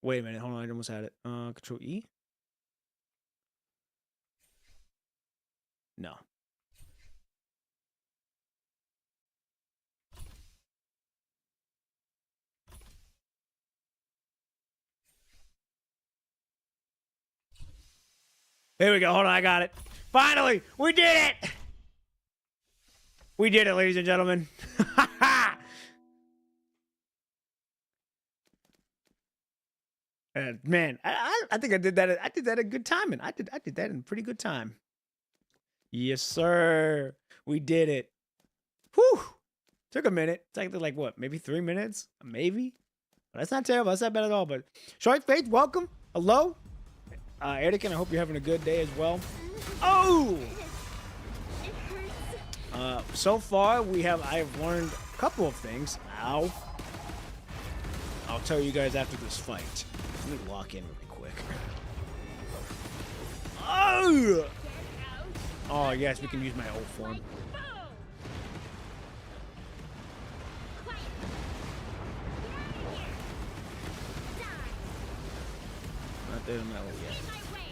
Wait a minute. Hold on. I almost had it. Control E? No. Here we go. Hold on. I got it. Finally, we did it. We did it, ladies and gentlemen. Man, I think I did that. I did that in good timing. I did that in pretty good time. Yes, sir. We did it. Whew. Took a minute. It's like what? Maybe 3 minutes? Maybe. But that's not terrible. That's not bad at all. But Short Faith, welcome. Hello. Anakin, I hope you're having a good day as well. Oh! It hurts. So far I have learned a couple of things. Ow. I'll tell you guys after this fight. Let me lock in really quick. Oh! Get out. Oh yes, we can use my old form. Like boom. Quiet. Get out of here. Die. Not there in that one yet. In my way.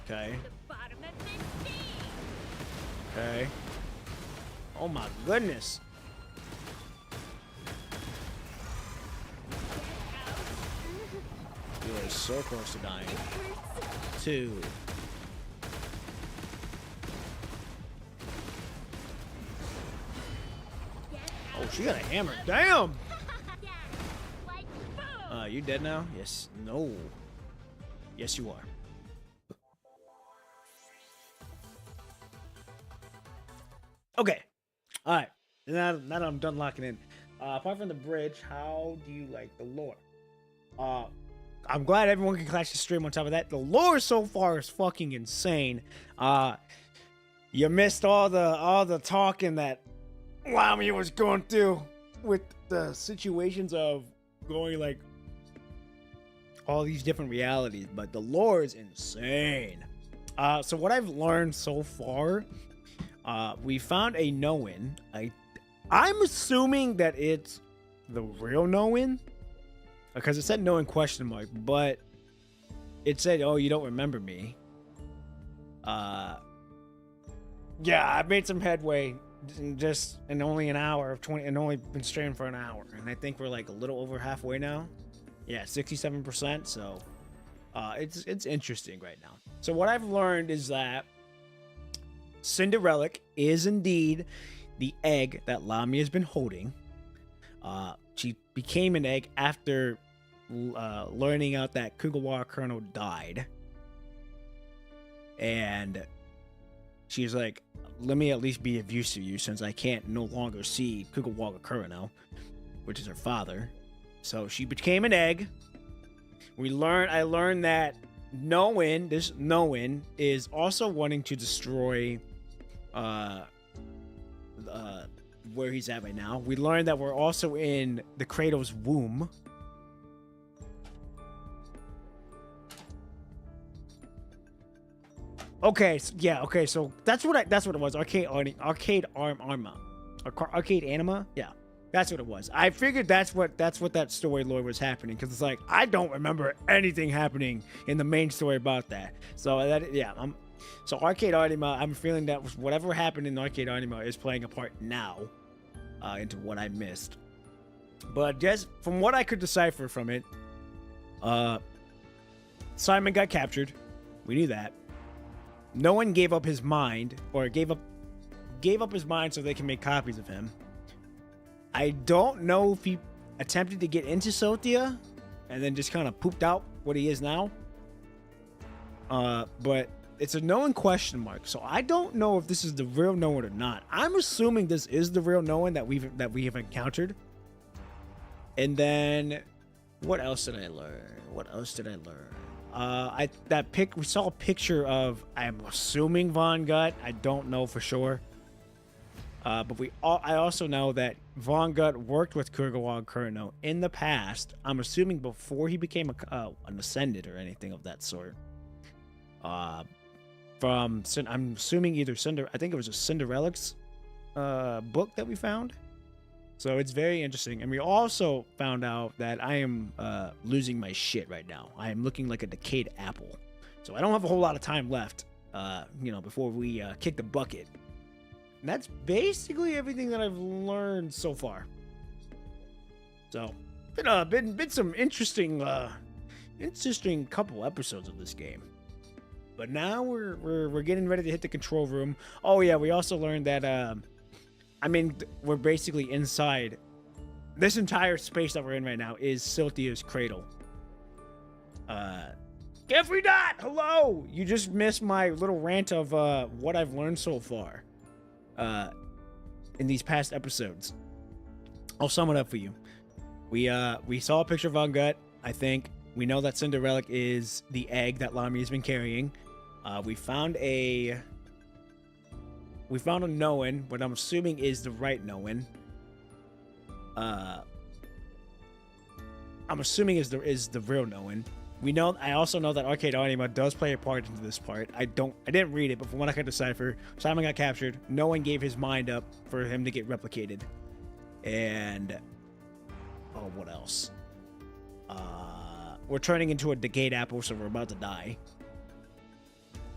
Okay. The bottom of the sea. Okay. Oh my goodness. You are so close to dying. 2. Oh, she got a hammer. Damn! Yeah. Like boom. You dead now? Yes. No. Yes, you are. Okay. All right. Now that I'm done locking in. Apart from the bridge, how do you like the lore? I'm glad everyone can catch the stream on top of that. The lore so far is fucking insane. You missed all the talking that Lamia was going through with the situations of going like all these different realities, but the lore is insane. So what I've learned so far, we found a Noin. I'm assuming that it's the real Noin, because it said Noin question mark, but it said, "Oh, you don't remember me." Yeah, I've made some headway in only an hour of 20, and only been streaming for an hour, and I think we're like a little over halfway now. Yeah, 67%. So, it's interesting right now. So what I've learned is that Cinderelic is indeed the egg that Lamia has been holding. She became an egg after learning out that Kugawara Colonel died, and she's like, let me at least be of use to you since I can't no longer see Kugawara Colonel, which is her father. So she became an egg. I learned that this Noin is also wanting to destroy where he's at right now. We learned that we're also in the Cradle's womb. Okay, so that's what it was. Arcade Anima. Yeah, that's what it was. I figured that's what that story lore was happening, because it's like I don't remember anything happening in the main story about that. So so Arcade Anima. I'm feeling that whatever happened in Arcade Anima is playing a part now into what I missed. But just from what I could decipher from it, Simon got captured. We knew that. No one gave up his mind, or gave up his mind so they can make copies of him. I don't know if he attempted to get into Sothia and then just kind of pooped out what he is now. But it's a known question mark, so I don't know if this is the real Noin or not. I'm assuming this is the real Noin that we have encountered. And then, what else did I learn? We saw a picture of, I'm assuming Von Gut. I don't know for sure. But I also know that Von Gut worked with Kugawara Colonel in the past. I'm assuming before he became an Ascended or anything of that sort. I'm assuming either I think it was a Cinderella's book that we found. So it's very interesting. And we also found out that I am losing my shit right now. I am looking like a decayed apple. So I don't have a whole lot of time left, before we kick the bucket. And that's basically everything that I've learned so far. So, been some interesting couple episodes of this game. But now we're getting ready to hit the control room. Oh yeah, we also learned that we're basically inside. This entire space that we're in right now is Sylthia's cradle. Jeffrey Dot, hello! You just missed my little rant of what I've learned so far in these past episodes. I'll sum it up for you. We saw a picture of Von Gut, I think. We know that Cinderelic is the egg that Lamia has been carrying. We found a Noin, what I'm assuming is the right Noin. I'm assuming is the real Noin. I also know that Arcade Anima does play a part into this part. I didn't read it, but from what I could decipher, Simon got captured. No one gave his mind up for him to get replicated. And what else? We're turning into a decayed apple, so we're about to die.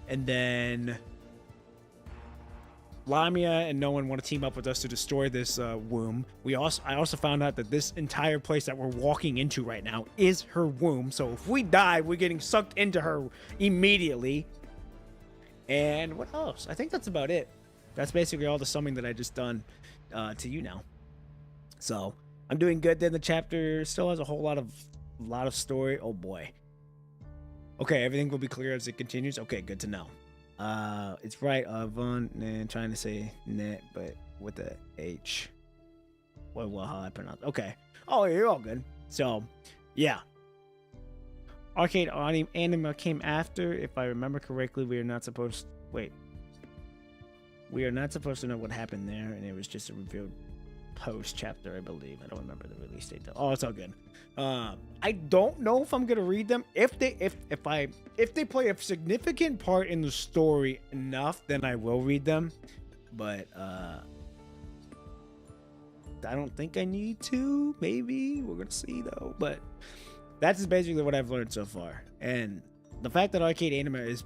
And then Lamia and No One want to team up with us to destroy this womb. I also found out that this entire place that we're walking into right now is her womb. So if we die, we're getting sucked into her immediately. And what else? I think that's about it. That's basically all the summing that I just done to you now. So I'm doing good. Then the chapter still has a whole lot of lot of story. Oh boy. Okay, everything will be clear as it continues. Okay, good to know. It's right. Von, trying to say net, but with the H. Well, how I pronounce. Okay. Oh, you're all good. So, yeah. Arcade anima came after, if I remember correctly. We are not supposed. Wait. We are not supposed to know what happened there, and it was just a revealed post chapter, I believe. I don't remember the release date though. Oh, it's all good. I don't know if I'm gonna read them. If they play a significant part in the story enough, then I will read them. But I don't think I need to. Maybe we're gonna see though. But that's basically what I've learned so far. And the fact that arcade anima is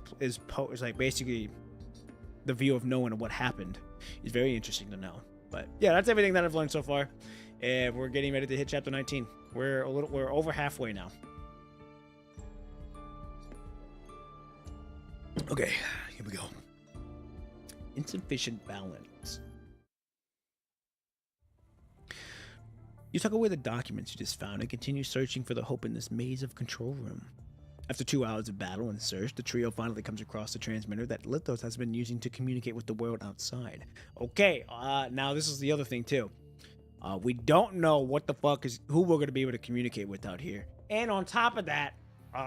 like basically the view of knowing what happened is very interesting to know. But yeah, that's everything that I've learned so far, and we're getting ready to hit chapter 19. We're over halfway now. Okay, here we go. Insufficient balance. You tuck away the documents you just found and continue searching for the hope in this maze of control room. After 2 hours of battle and search, the trio finally comes across the transmitter that Lithos has been using to communicate with the world outside. Okay, now this is the other thing too. We don't know what the fuck who we're going to be able to communicate with out here. And on top of that,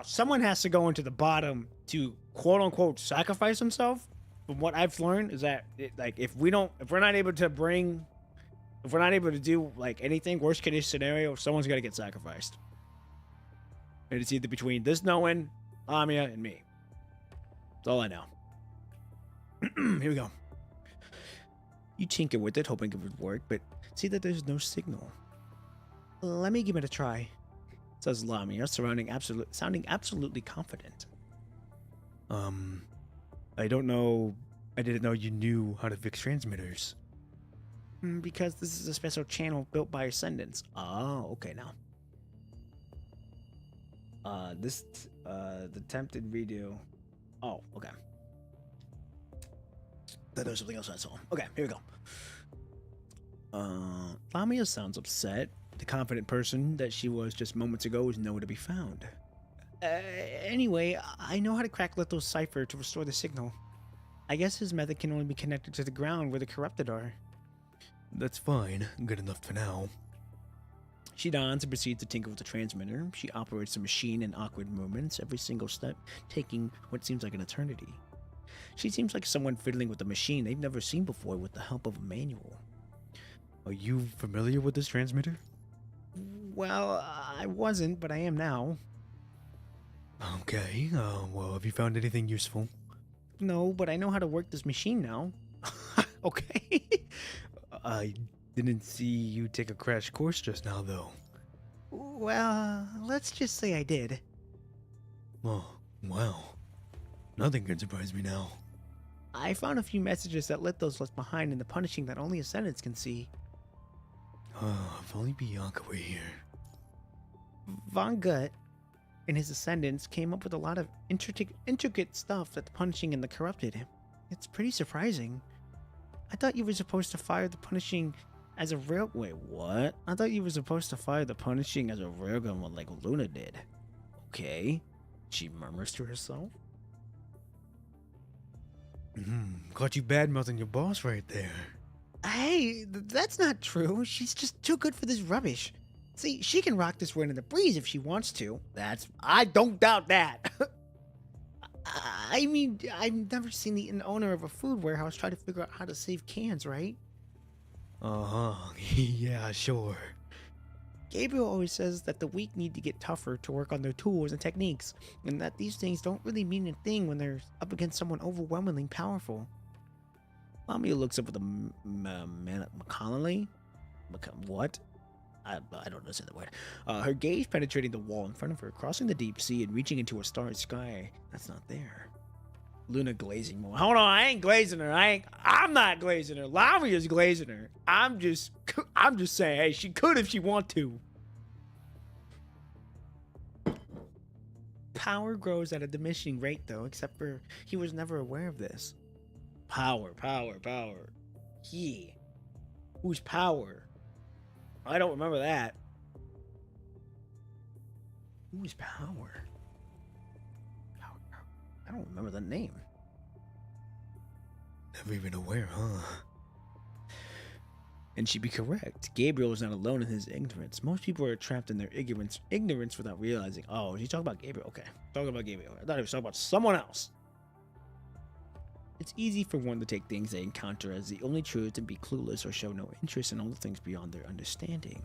someone has to go into the bottom to quote unquote sacrifice himself. From what I've learned is that if we're not able to do like anything, worst case scenario, someone's got to get sacrificed. And it's either between this Noan, Lamia, and me. That's all I know. Here we go. You tinker with it, hoping it would work, but see that there's no signal. Let me give it a try, says Lamia, sounding absolutely confident. I don't know. I didn't know you knew how to fix transmitters. Because this is a special channel built by Ascendants. Oh, okay now. The tempted video. Oh, okay. That was something else I saw. Okay, here we go. Lamia sounds upset. The confident person that she was just moments ago is nowhere to be found. Anyway, I know how to crack Lithos' cipher to restore the signal. I guess his method can only be connected to the ground where the corrupted are. That's fine. Good enough for now. She dons and proceeds to tinker with the transmitter. She operates the machine in awkward movements, every single step taking what seems like an eternity. She seems like someone fiddling with a machine they've never seen before with the help of a manual. Are you familiar with this transmitter? Well, I wasn't, but I am now. Okay, well, have you found anything useful? No, but I know how to work this machine now. Okay. I didn't see you take a crash course just now, though. Well, let's just say I did. Oh, wow. Nothing can surprise me now. I found a few messages that Lithos left behind in the punishing that only Ascendants can see. If only Bianca were here. Von Gut and his Ascendants came up with a lot of intricate stuff that the punishing and the corrupted. It's pretty surprising. I thought you were supposed to fire the punishing as a rail... Wait, what? I thought you were supposed to fire the punishing as a railgun like Luna did. Okay. She murmurs to herself. Caught you bad-mouthing your boss right there. Hey, that's not true. She's just too good for this rubbish. See, she can rock this wind in the breeze if she wants to. I don't doubt that. I mean, I've never seen the owner of a food warehouse try to figure out how to save cans, right? Uh-huh. Yeah, sure. Gabriel always says that the weak need to get tougher to work on their tools and techniques, and that these things don't really mean a thing when they're up against someone overwhelmingly powerful. Lamia looks up with a McConnelly? What? I don't understand the word. Her gaze penetrating the wall in front of her, crossing the deep sea and reaching into a starry sky that's not there. Luna glazing more. Hold on, I ain't glazing her. I'm not glazing her. Lamia's glazing her. I'm just saying, hey, she could if she want to. Power grows at a diminishing rate, though, except for he was never aware of this. Power. He. Who's power? I don't remember that. Who is Power? Power. I don't remember the name. Never even aware, huh? And she'd be correct. Gabriel is not alone in his ignorance. Most people are trapped in their ignorance without realizing. Oh, is he talking about Gabriel? Okay, talking about Gabriel. I thought he was talking about someone else. It's easy for one to take things they encounter as the only truth and be clueless or show no interest in all the things beyond their understanding.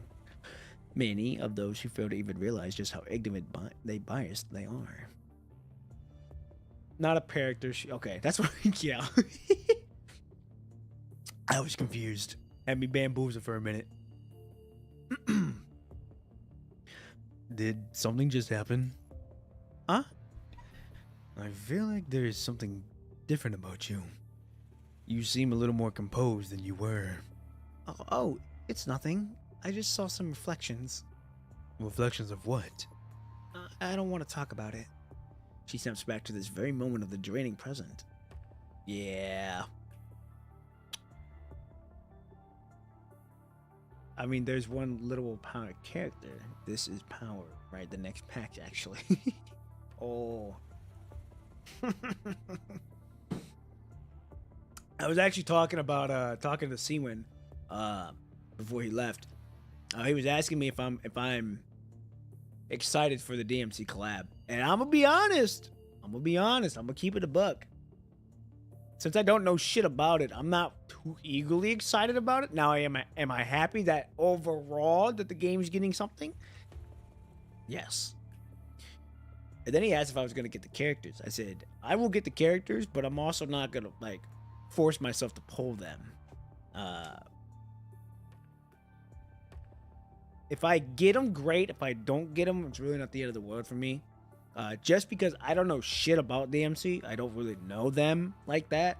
Many of those who fail to even realize just how ignorant biased they are. Not a character. Okay, that's what. Yeah. I was confused. Had me bamboozled for a minute. Did something just happen? Huh? I feel like there's something different about you. You seem a little more composed than you were. Oh, it's nothing. I just saw some reflections. Reflections of what? I don't want to talk about it. She snaps back to this very moment of the draining present. Yeah. I mean, there's one little Power character. This is Power, right? The next pack, actually. Oh. I was actually talking to Seawin before he left. He was asking me if I'm excited for the DMC collab, and I'm gonna be honest. I'm gonna keep it a buck. Since I don't know shit about it, I'm not too eagerly excited about it. Now, am I happy that overall that the game's getting something? Yes. And then he asked if I was gonna get the characters. I said I will get the characters, but I'm also not gonna like force myself to pull them. If I get them, great. If I don't get them, it's really not the end of the world for me. Just because I don't know shit about DMC, I don't really know them like that.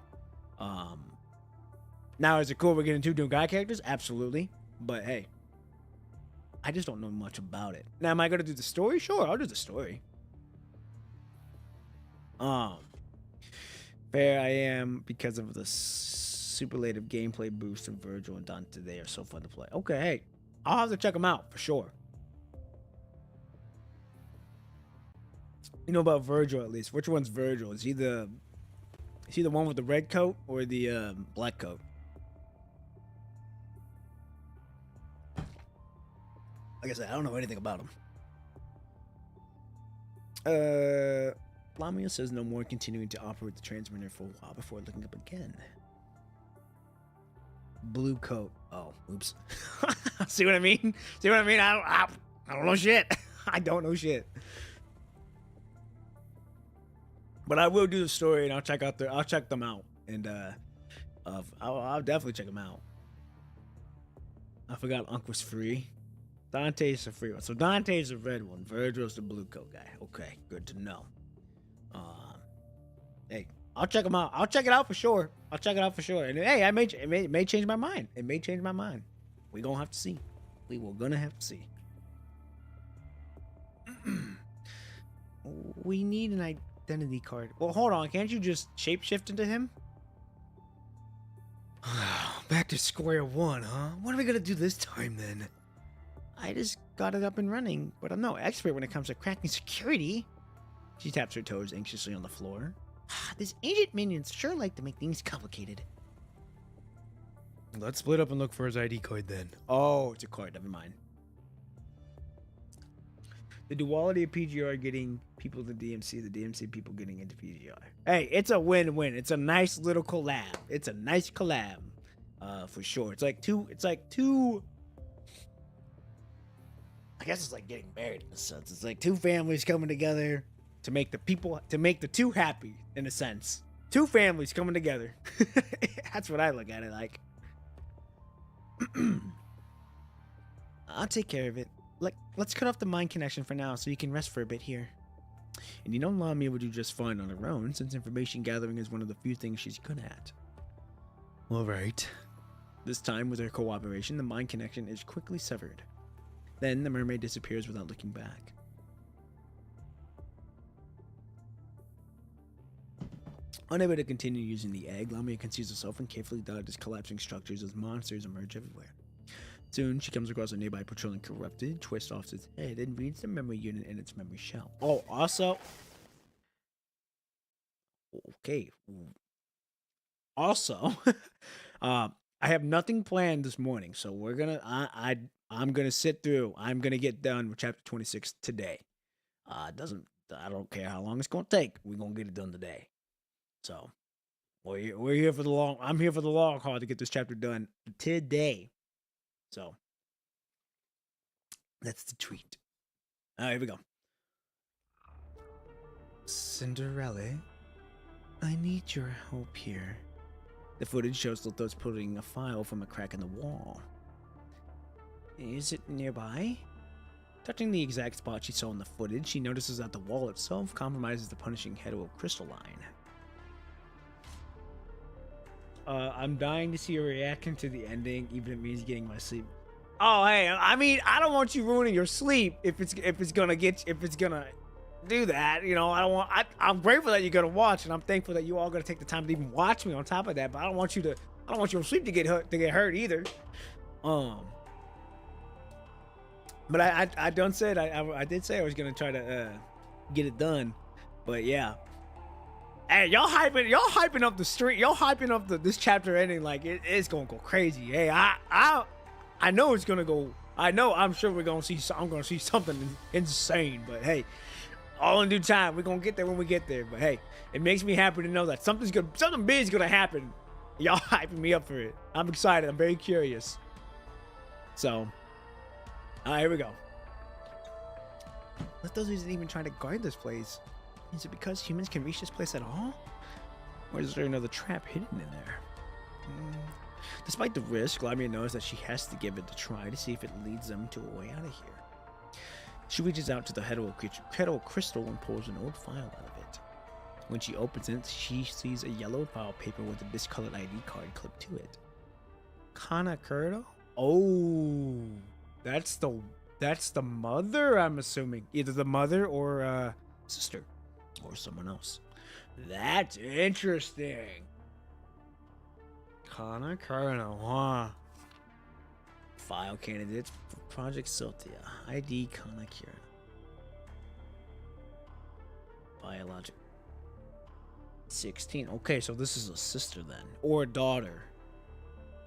Now, is it cool we're getting two new guy characters? Absolutely. But hey, I just don't know much about it. Now, am I gonna do the story? Sure, I'll do the story. Fair I am because of the superlative gameplay boost of Virgil and Dante. They are so fun to play. Okay, hey, I'll have to check them out for sure. You know about Virgil at least. Which one's Virgil? Is he the one with the red coat or the black coat? Like I said, I don't know anything about him. Lamia says no more, continuing to operate the transmitter for a while before looking up again. Blue coat. Oh, oops. See what I mean? See what I mean? I don't know shit. I don't know shit. But I will do the story and I'll check them out. And I'll definitely check them out. I forgot Unc was free. Dante's the free one. So Dante's the red one. Virgil's the blue coat guy. Okay, good to know. Hey, I'll check them out. I'll check it out for sure. And hey, it may change my mind. It may change my mind. We gonna have to see. We will gonna have to see. We need an identity card. Well, hold on. Can't you just shapeshift into him? Back to square one, huh? What are we gonna do this time then? I just got it up and running, but I'm no expert when it comes to cracking security. She taps her toes anxiously on the floor. These ancient minions sure like to make things complicated. Let's split up and look for his ID card then. Oh, it's a card. Never mind. The duality of PGR getting people to DMC, the DMC people getting into PGR. Hey, it's a win-win. It's a nice little collab. For sure. It's like two. I guess it's like getting married in a sense. It's like two families coming together to make the two happy in a sense. Two families coming together. That's what I look at it like. I'll take care of it. Let's cut off the mind connection for now so you can rest for a bit here. And you know Lamia would do just fine on her own, since information gathering is one of the few things she's good at. All right. This time, with her cooperation, the mind connection is quickly severed. Then the mermaid disappears without looking back. Unable to continue using the egg, Lamia conceals herself and carefully dodges collapsing structures as monsters emerge everywhere. Soon, she comes across a nearby patrolling corrupted, twists off its head, and reads the memory unit in its memory shell. Oh, also, Okay. Also, I have nothing planned this morning, so we're gonna. I'm gonna sit through. I'm gonna get done with chapter 26 today. Doesn't. I don't care how long it's gonna take. We're gonna get it done today. So, we're here for the long. I'm here for the long haul to get this chapter done today. So, that's the treat. All right, here we go. Cinderella, I need your help here. The footage shows Lithos pulling a file from a crack in the wall. Is it nearby? Touching the exact spot she saw in the footage, she notices that the wall itself compromises the punishing heterocrystalline. I'm dying to see your reaction to the ending, even if it means getting my sleep. Oh, hey, I mean, I don't want you ruining your sleep if it's gonna do that. You know, I'm grateful that you're gonna watch, and I'm thankful that you all gonna take the time to even watch me. On top of that, but I don't want your sleep to get hurt either. But I done said I did say I was gonna try to get it done, but yeah. Hey, y'all hyping up the street, y'all hyping up this chapter ending like it's gonna go crazy. Hey, I know it's gonna go. I'm sure I'm gonna see something insane. But hey, all in due time, we're gonna get there when we get there. But hey, it makes me happy to know that something big is gonna happen. Y'all hyping me up for it. I'm excited. I'm very curious. So, all right, here we go. Lithos isn't even trying to guard this place. Is it because humans can reach this place at all? Or is there another trap hidden in there? Despite the risk, Lamia knows that she has to give it a try to see if it leads them to a way out of here. She reaches out to the hetero crystal and pulls an old file out of it. When she opens it, she sees a yellow file paper with a discolored ID card clipped to it. Kana Kurdo? Oh, that's the mother, I'm assuming. Either the mother or sister. Or someone else. That's interesting. Kana Kurdo, huh? File candidates for Project Siltia. ID Kana Kurdo. Biologic. 16. Okay, so this is a sister then. Or a daughter.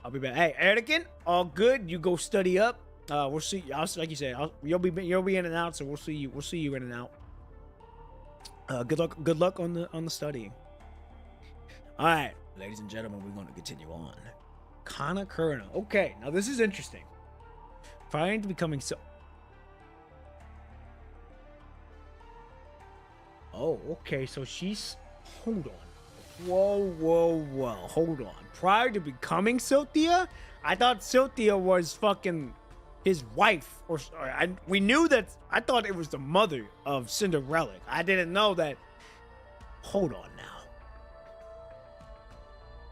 I'll be back. Hey, Anakin, all good. You go study up. We'll see. Like you said, you'll be in and out. So we'll see you in and out. Good luck on the studying. All right, ladies and gentlemen, we're going to continue on. Kana Kurdo. Okay, now this is interesting. Prior to becoming so. Oh, okay. So she's. Hold on. Whoa. Hold on. Prior to becoming Silthia, I thought Silthia was fucking his wife, we knew that. I thought it was the mother of Cinderella. I didn't know that. Hold on now.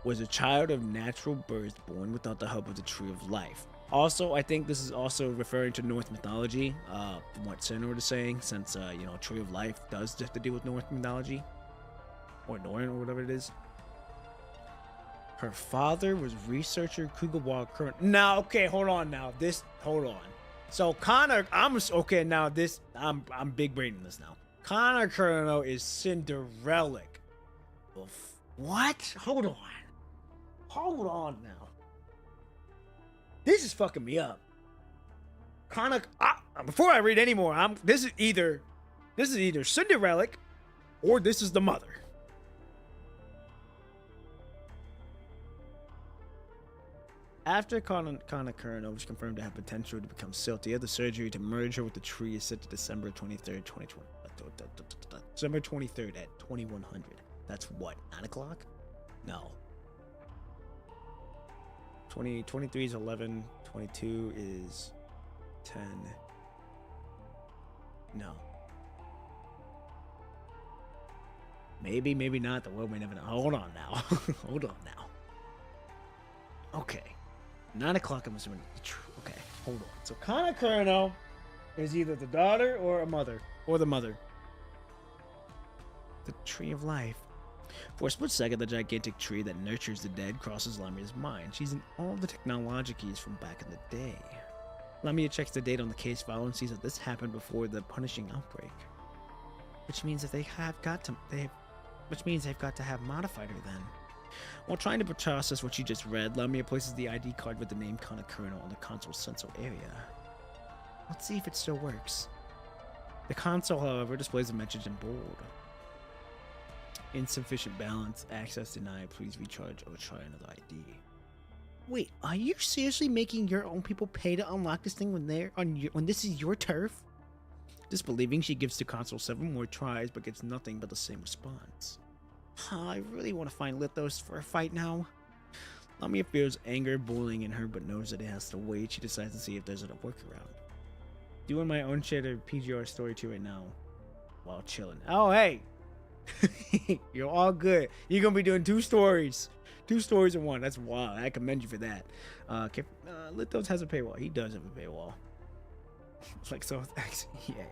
Was a child of natural birth born without the help of the Tree of Life. Also, I think this is also referring to Norse mythology, from what Senor was saying, since Tree of Life does have to do with Norse mythology, or Norn, or whatever it is. Her father was researcher Kugawar Current. Now, okay, hold on. So Connor, I'm big braining this now. Connor Kurdo is Cinderellic. What? Hold on now. This is fucking me up. Connor, before I read any more, this is either Cinderellic or this is the mother. After Kana Kurdo was confirmed to have potential to become Silthia, the surgery to merge her with the tree is set to December 23rd, 2020. December 23rd at 2100. That's what, 9 o'clock? No. 23 is 11. 22 is 10. No. Maybe not. The world may never know. Hold on now. Okay. 9 o'clock, I'm assuming. Okay, hold on. So Kana Kurdo is either the daughter or a mother. Or the mother. The Tree of Life. For a split second, the gigantic tree that nurtures the dead crosses Lamia's mind. She's in all the technology keys from back in the day. Lamia checks the date on the case file and sees that this happened before the punishing outbreak. Which means that they've got to have modified her then. While trying to process what she just read, Lamia places the ID card with the name Kana Colonel on the console sensor area. Let's see if it still works. The console, however, displays a message in bold. Insufficient balance, access denied, please recharge or try another ID. Wait, are you seriously making your own people pay to unlock this thing when this is your turf? Disbelieving, she gives the console 7 more tries but gets nothing but the same response. I really want to find Lithos for a fight now. Lamia feels anger boiling in her but knows that it has to wait. She decides to see if there's a workaround. Doing my own shit of PGR story 2 right now while chilling. Oh, hey! You're all good. You're going to be doing 2 stories. 2 stories in one. That's wild. I commend you for that. Lithos has a paywall. He does have a paywall. It's like, so, yeah.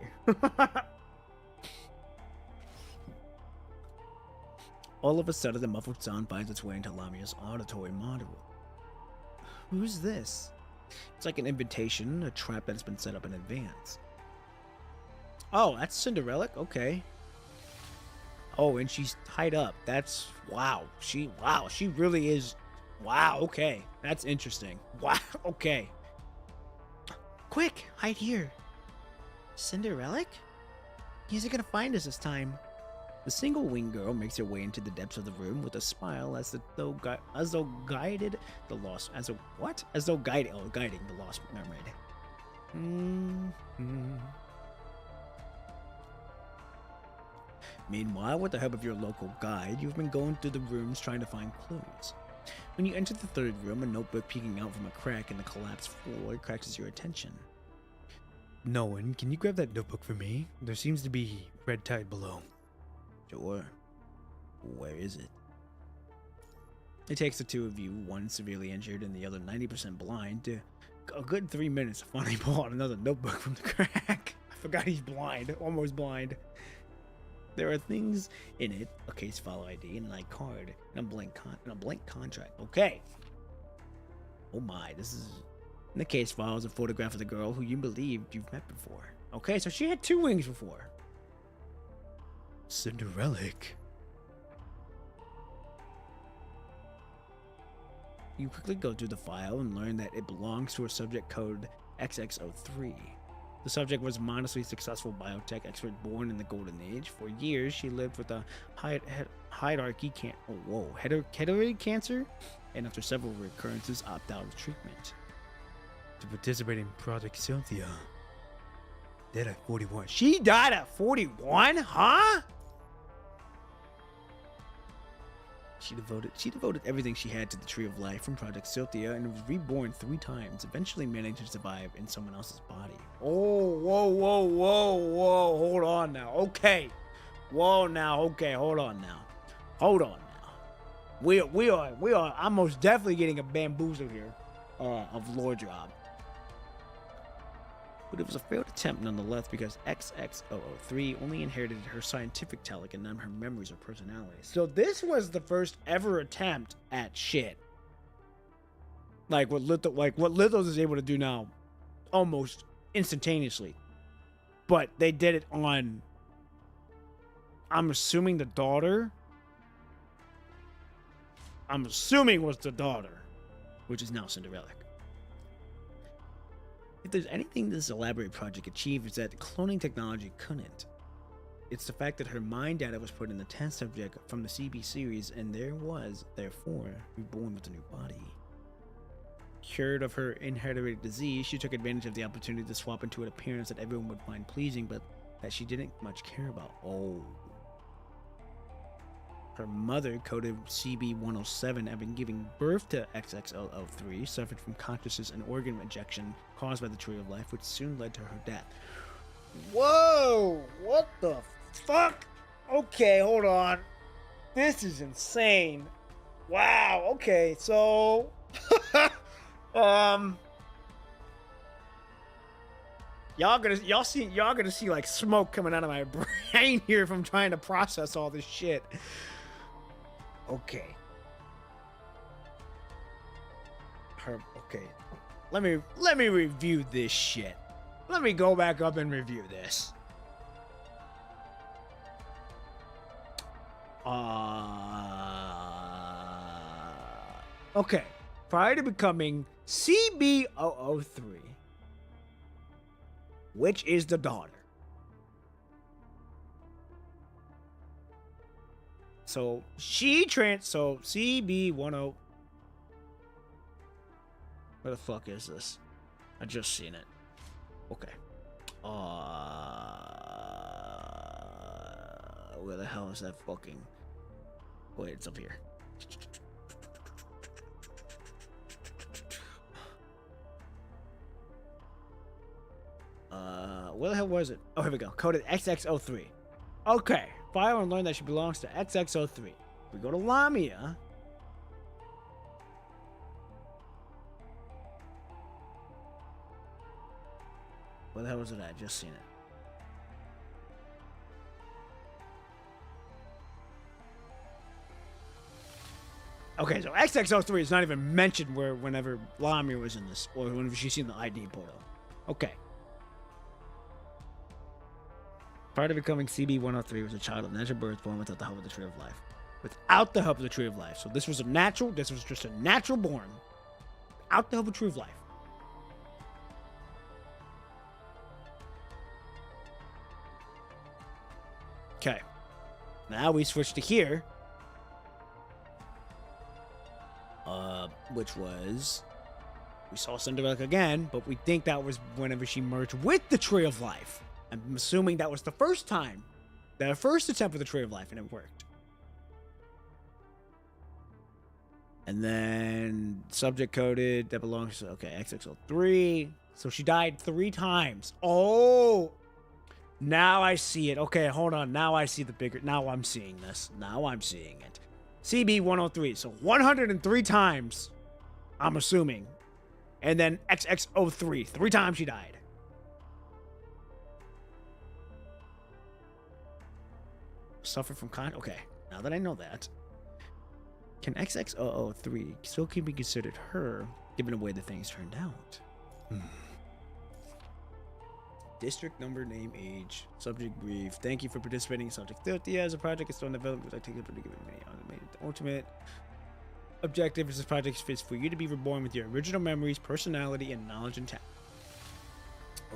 All of a sudden, the muffled sound finds its way into Lamia's auditory module. Who's this? It's like an invitation, a trap that has been set up in advance. Oh, that's Cinderella? Okay. Oh, and she's tied up. That's, wow. She really is, wow, okay. That's interesting. Wow, okay. Quick, hide here. Cinderella? He's gonna find us this time. The single winged girl makes her way into the depths of the room with a smile as though guiding the lost mermaid. Meanwhile, with the help of your local guide, you've been going through the rooms trying to find clues. When you enter the third room, a notebook peeking out from a crack in the collapsed floor catches your attention. Nolan, can you grab that notebook for me? There seems to be red tide below. Sure. Where is it? It takes the two of you, one severely injured and the other 90% blind, to a good 3 minutes to finally pull out another notebook from the crack. I forgot he's blind, almost blind. There are things in it: a case file ID, an ID card, and a blank contract. Okay. Oh my, this is... In the case file is a photograph of the girl who you believed you've met before. Okay, so she had 2 wings before. Cinderella. You quickly go through the file and learn that it belongs to a subject code XX03. The subject was a modestly successful biotech expert born in the Golden Age. For years, she lived with a hereditary cancer, and after several recurrences, opted out of treatment. To participate in Project Cynthia. Dead at 41. She died at 41? Huh? She devoted everything she had to the Tree of Life from Project Cynthia and was reborn 3 times, eventually managed to survive in someone else's body. Oh, whoa, hold on now. Okay. Whoa now, okay, hold on now. We are, I'm most definitely getting a bamboozle here of lore job. But it was a failed attempt nonetheless because XX003 only inherited her scientific talent and not her memories or personality. So this was the first ever attempt at shit. Like what Lithos is able to do now almost instantaneously. But they did it on, I'm assuming the daughter. I'm assuming was the daughter, which is now Cinderella. If there's anything this elaborate project achieved, it's that cloning technology couldn't. It's the fact that her mind data was put in the test subject from the CB series, and therefore, reborn with a new body. Cured of her inherited disease, she took advantage of the opportunity to swap into an appearance that everyone would find pleasing, but that she didn't much care about. Oh. Her mother, coded CB107, having given birth to XX003, suffered from consciousness and organ rejection caused by the Tree of Life, which soon led to her death. Whoa! What the fuck? Okay, hold on. This is insane. Wow, okay, so... Y'all gonna see like smoke coming out of my brain here from trying to process all this shit. Okay. Okay. Let me review this shit. Let me go back up and review this. Okay. Prior to becoming CB003, which is the daughter. So so CB10. Where the fuck is this? I just seen it. Okay. Where the hell is that fucking? Wait, it's up here. Where the hell was it? Oh, here we go. Coded XX03. Okay. File and learn that she belongs to XX03. We go to Lamia. Where the hell was it at? Just seen it. Okay, so XX03 is not even mentioned whenever Lamia was in this, or whenever she's seen the ID portal. Okay. Prior to becoming CB103 was a child of natural birth born without the help of the Tree of Life. Without the help of the Tree of Life. So this was just a natural born. Without the help of the Tree of Life. Okay. Now we switch to here. Which was... We saw Cinderella again, but we think that was whenever she merged with the Tree of Life. I'm assuming that was the first time. The first attempt for the Tree of Life, and it worked. And then subject coded that belongs to, okay, XX03. So she died 3 times. Oh! Now I see it. Okay, hold on. Now I see the bigger, now I'm seeing this. Now I'm seeing it. CB103. So 103 times, I'm assuming. And then XX03. 3 times she died. Suffer from okay, now that I know that, can XX003 still can be considered her, given the way the things turned out? District number, name, age, subject brief. Thank you for participating in Subject 30 as a project is still in development. I take it for the given the ultimate objective is this project is for you to be reborn with your original memories, personality, and knowledge intact.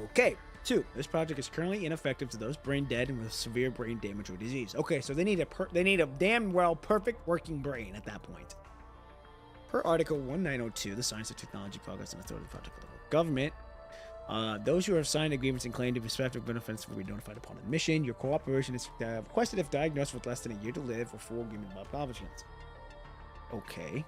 Okay. 2. This project is currently ineffective to those brain dead and with severe brain damage or disease. Okay, so they need a damn well perfect working brain at that point. Per Article 1902, the Science and Technology Progress and Authority Project of the Government, those who have signed agreements and claim to respective benefits will be notified upon admission. Your cooperation is requested if diagnosed with less than a year to live or full agreement by accomplishments. Okay.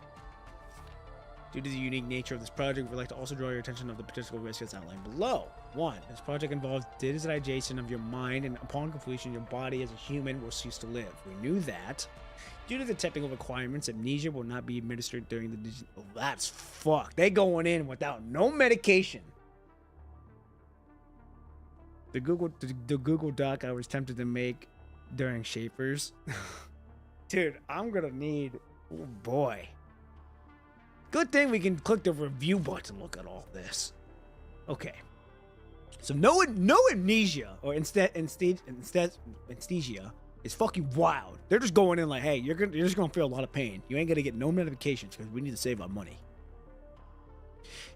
Due to the unique nature of this project, we would like to also draw your attention to the potential risks as outlined below. 1. This project involves digitization of your mind, and upon completion, your body as a human will cease to live. We knew that. Due to the technical requirements, amnesia will not be administered during the oh, that's fuck. They going in without no medication. The Google Doc I was tempted to make during Shapers. Dude, I'm gonna need... Oh boy. Good thing we can click the review button and look at all this. Okay. So no amnesia or instead anesthesia is fucking wild. They're just going in like, hey, you're just gonna feel a lot of pain. You ain't gonna get no medications because we need to save our money.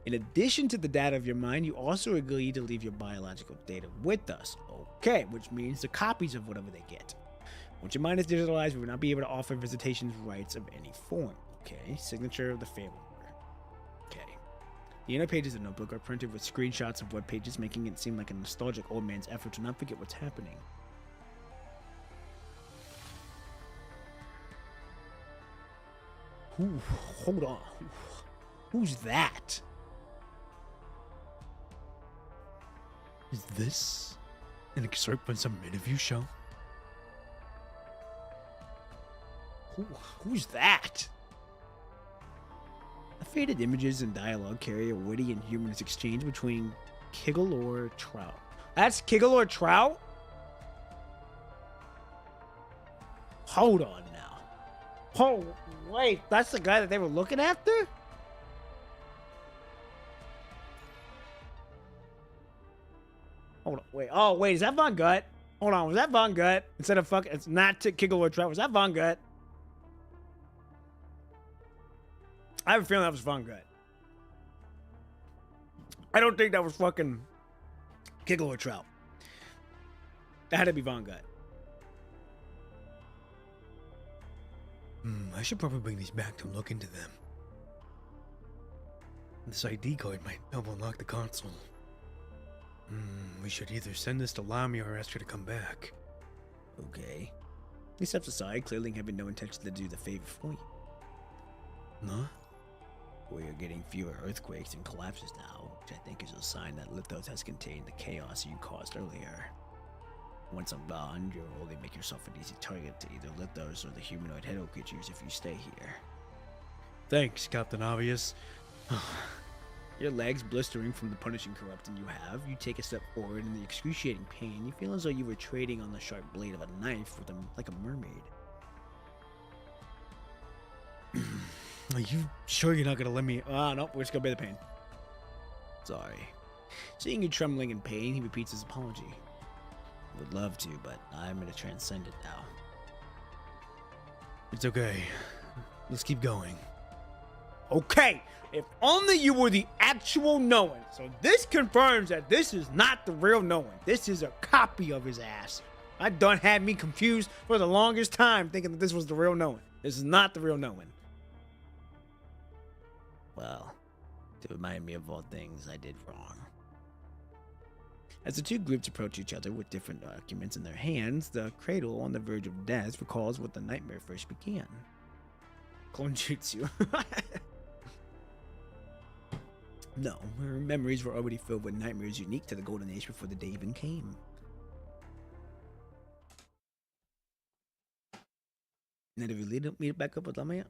In addition to the data of your mind, you also agree to leave your biological data with us. Okay, which means the copies of whatever they get. Once your mind is digitalized, we will not be able to offer visitations rights of any form. Okay, signature of the family member. Okay. The inner pages of the notebook are printed with screenshots of web pages, making it seem like a nostalgic old man's effort to not forget what's happening. Hold on. Who's that? Is this an excerpt from some interview show? Who's that? The faded images and dialogue carry a witty and humorous exchange between Kiggalor Trout. That's Kiggalor Trout? Hold on now. Oh, wait, that's the guy that they were looking after? Hold on, wait. Oh, wait, is that Von Gut? Hold on, was that Von Gut? Instead of fucking, it's not Kiggle or Trout. Was that Von Gut? I have a feeling that was Von Gut. I don't think that was fucking Kiggle or Trout. That had to be Von Gut. I should probably bring these back to look into them. This ID card might help unlock the console. We should either send this to Lamy or ask her to come back. Okay. He steps aside, clearly having no intention to do the favor for you. Huh? We are getting fewer earthquakes and collapses now, which I think is a sign that Lithos has contained the chaos you caused earlier. Once I'm gone, you'll only make yourself an easy target to either Lithos or the humanoid head creatures if you stay here. Thanks, Captain Obvious. Your legs blistering from the punishing corrupting you have, you take a step forward in the excruciating pain. You feel as though you were trading on the sharp blade of a knife with like a mermaid. Are you sure you're not gonna let me? Nope, we're just gonna bear the pain. Sorry. Seeing you trembling in pain, he repeats his apology. Would love to, but I'm gonna transcend it now. It's okay. Let's keep going. Okay, if only you were the actual Noan. So this confirms that this is not the real Noan. This is a copy of his ass. I done had me confused for the longest time thinking that this was the real Noan. This is not the real Noan. Well, to remind me of all things I did wrong. As the two groups approach each other with different documents in their hands, the cradle on the verge of death recalls what the nightmare first began. Clone Jutsu. No, her memories were already filled with nightmares unique to the Golden Age before the day even came. Now, did we meet it back up with Lamia?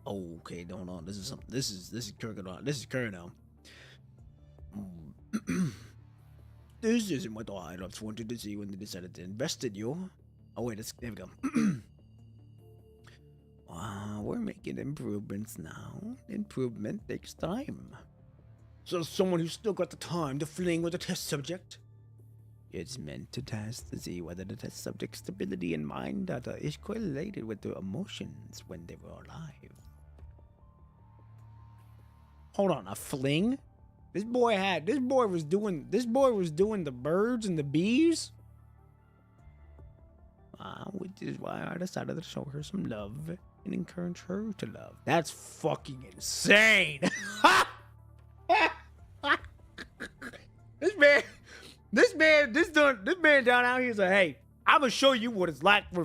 Oh, okay, hold on. This is something. This is current. This is current now. This isn't what the higher-ups wanted to see when they decided to invest in you. Oh wait, there we go. Wow, we're making improvements now. Improvement takes time. So someone who's still got the time to fling with a test subject? It's meant to test to see whether the test subject's stability and mind data is correlated with their emotions when they were alive. Hold on, a fling? This boy was doing the birds and the bees? Which is why I decided to show her some love and encourage her to love. That's fucking insane. This man down out here is like, hey, I'm gonna show you what it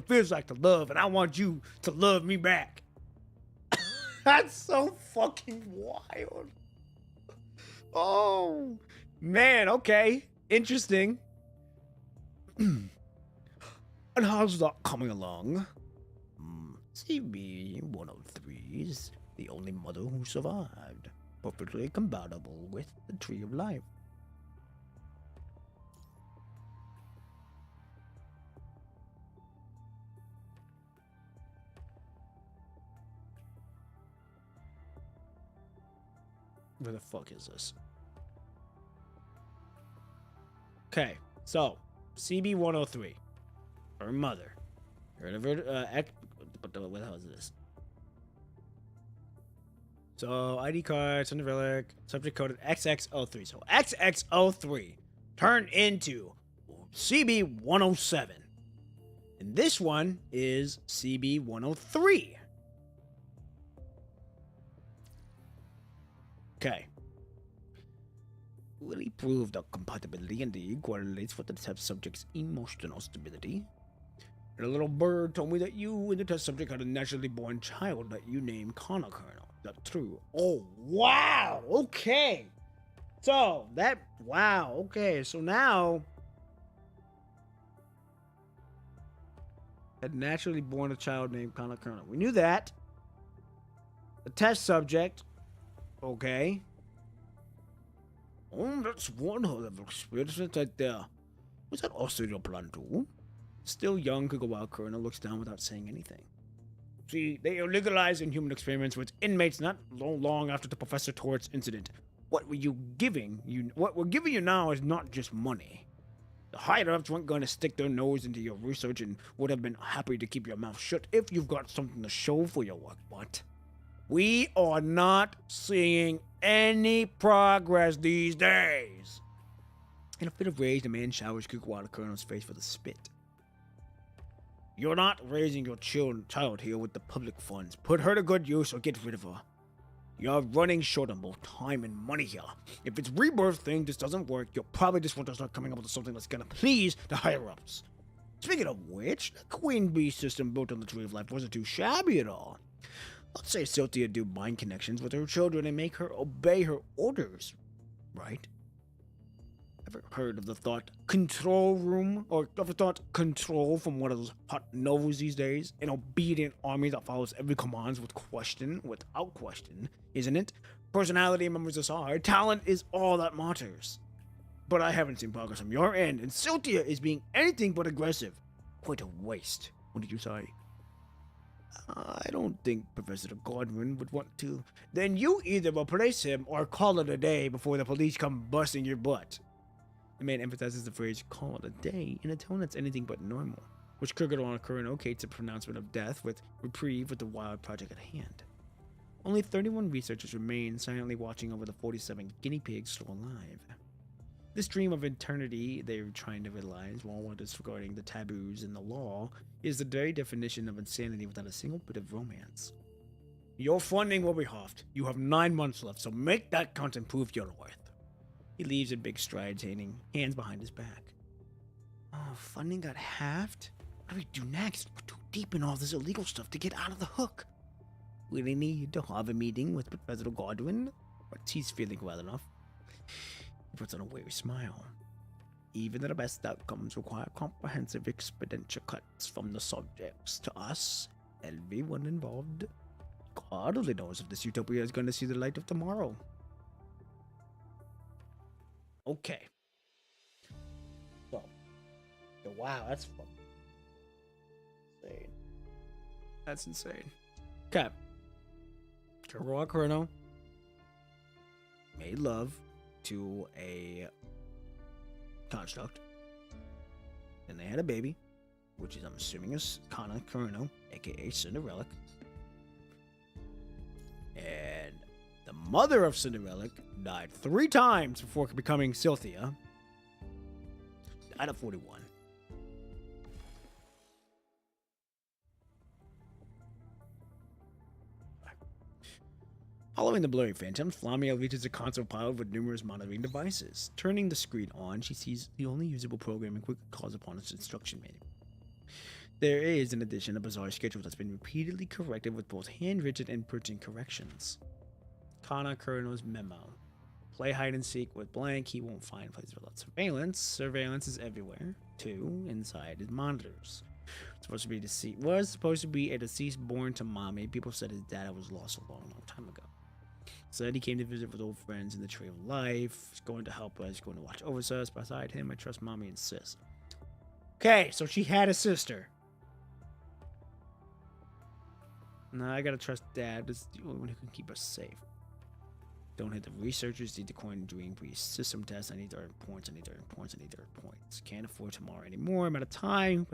feels like to love, and I want you to love me back. That's so fucking wild. Oh, man, okay. Interesting. And how's that coming along? CB-103 is the only mother who survived, perfectly compatible with the Tree of Life. Where the fuck is this? Okay, so CB-103, her mother, what the hell is this? So ID card, Sunday relic, subject coded XX03. So XX03 turned into CB-107, and this one is CB-103. Okay. Really proved that compatibility indeed correlates with the test subject's emotional stability. And a little bird told me that you and the test subject had a naturally born child that you named Connor Colonel. That's true. Oh, wow. Okay. So, okay. So now, had naturally born a child named Connor Colonel. We knew that. The test subject, okay. Oh, that's one hell of an experience right there. Was that also your plan too? Still young, could go out. Colonel looks down without saying anything. See, they illegalized inhuman experiments with inmates not long after the Professor Torrance incident. What we're giving you now is not just money. The higher-ups weren't going to stick their nose into your research and would have been happy to keep your mouth shut if you've got something to show for your work, but we are not seeing any progress these days. In a fit of rage, the man showers Cook water Colonel's face with a spit. You're not raising your child here with the public funds. Put her to good use or get rid of her. You're running short on both time and money here. If it's rebirth thing just doesn't work, you'll probably just want to start coming up with something that's gonna please the higher-ups. Speaking of which, the Queen Bee system built on the Tree of Life wasn't too shabby at all. Let's say Cynthia do mind connections with her children and make her obey her orders, right? Ever heard of the thought control room? Or ever thought control from one of those hot novels these days? An obedient army that follows every command without question, isn't it? Personality members aside, talent is all that matters. But I haven't seen progress on your end, and Cynthia is being anything but aggressive. Quite a waste. What did you say? I don't think Professor Godwin would want to. Then you either replace him or call it a day before the police come busting your butt. The man emphasizes the phrase, call it a day, in a tone that's anything but normal, which triggered on Colonel Kate's pronouncement of death with reprieve with the wild project at hand. Only 31 researchers remain silently watching over the 47 guinea pigs still alive. This dream of eternity they're trying to realize while disregarding the taboos and the law is the very definition of insanity without a single bit of romance. Your funding will be halved. You have 9 months left, so make that count and prove your worth. He leaves in big strides, hands behind his back. Oh, funding got halved? What do we do next? We're too deep in all this illegal stuff to get out of the hook. We really need to have a meeting with Professor Godwin, but he's feeling well enough. He puts on a weary smile. Even the best outcomes require comprehensive expenditure cuts from the subjects to us, everyone involved. God only knows if this utopia is going to see the light of tomorrow. Okay. So, wow, that's fun. Insane. That's insane. Okay. Karawa Chrono made love to a construct. And they had a baby, which is, I'm assuming, is Kana Chrono, aka Cinderella. And the mother of Cinderella died 3 times before becoming Cynthia. Died at 41. Following the blurry phantoms, Flamia reaches a console piled with numerous monitoring devices. Turning the screen on, she sees the only usable program and quickly calls upon its instruction manual. There is, in addition, a bizarre schedule that's been repeatedly corrected with both handwritten and printing corrections. Kana Kurono's memo. Play hide and seek with blank, he won't find places without surveillance. Surveillance is everywhere. 2, inside his monitors. Was supposed to be a deceased born to mommy. People said his dad was lost a long time ago. Said he came to visit with old friends in the Tree of Life. He's going to help us. He's going to watch over us. Beside him, I trust mommy and sis. Okay, so she had a sister. Now I gotta trust dad. That's the only one who can keep us safe. Don't hit the researchers. Need to coin dream priest system test. I need to earn points. I need to earn points. I need to earn points. Can't afford tomorrow anymore. I'm out of time.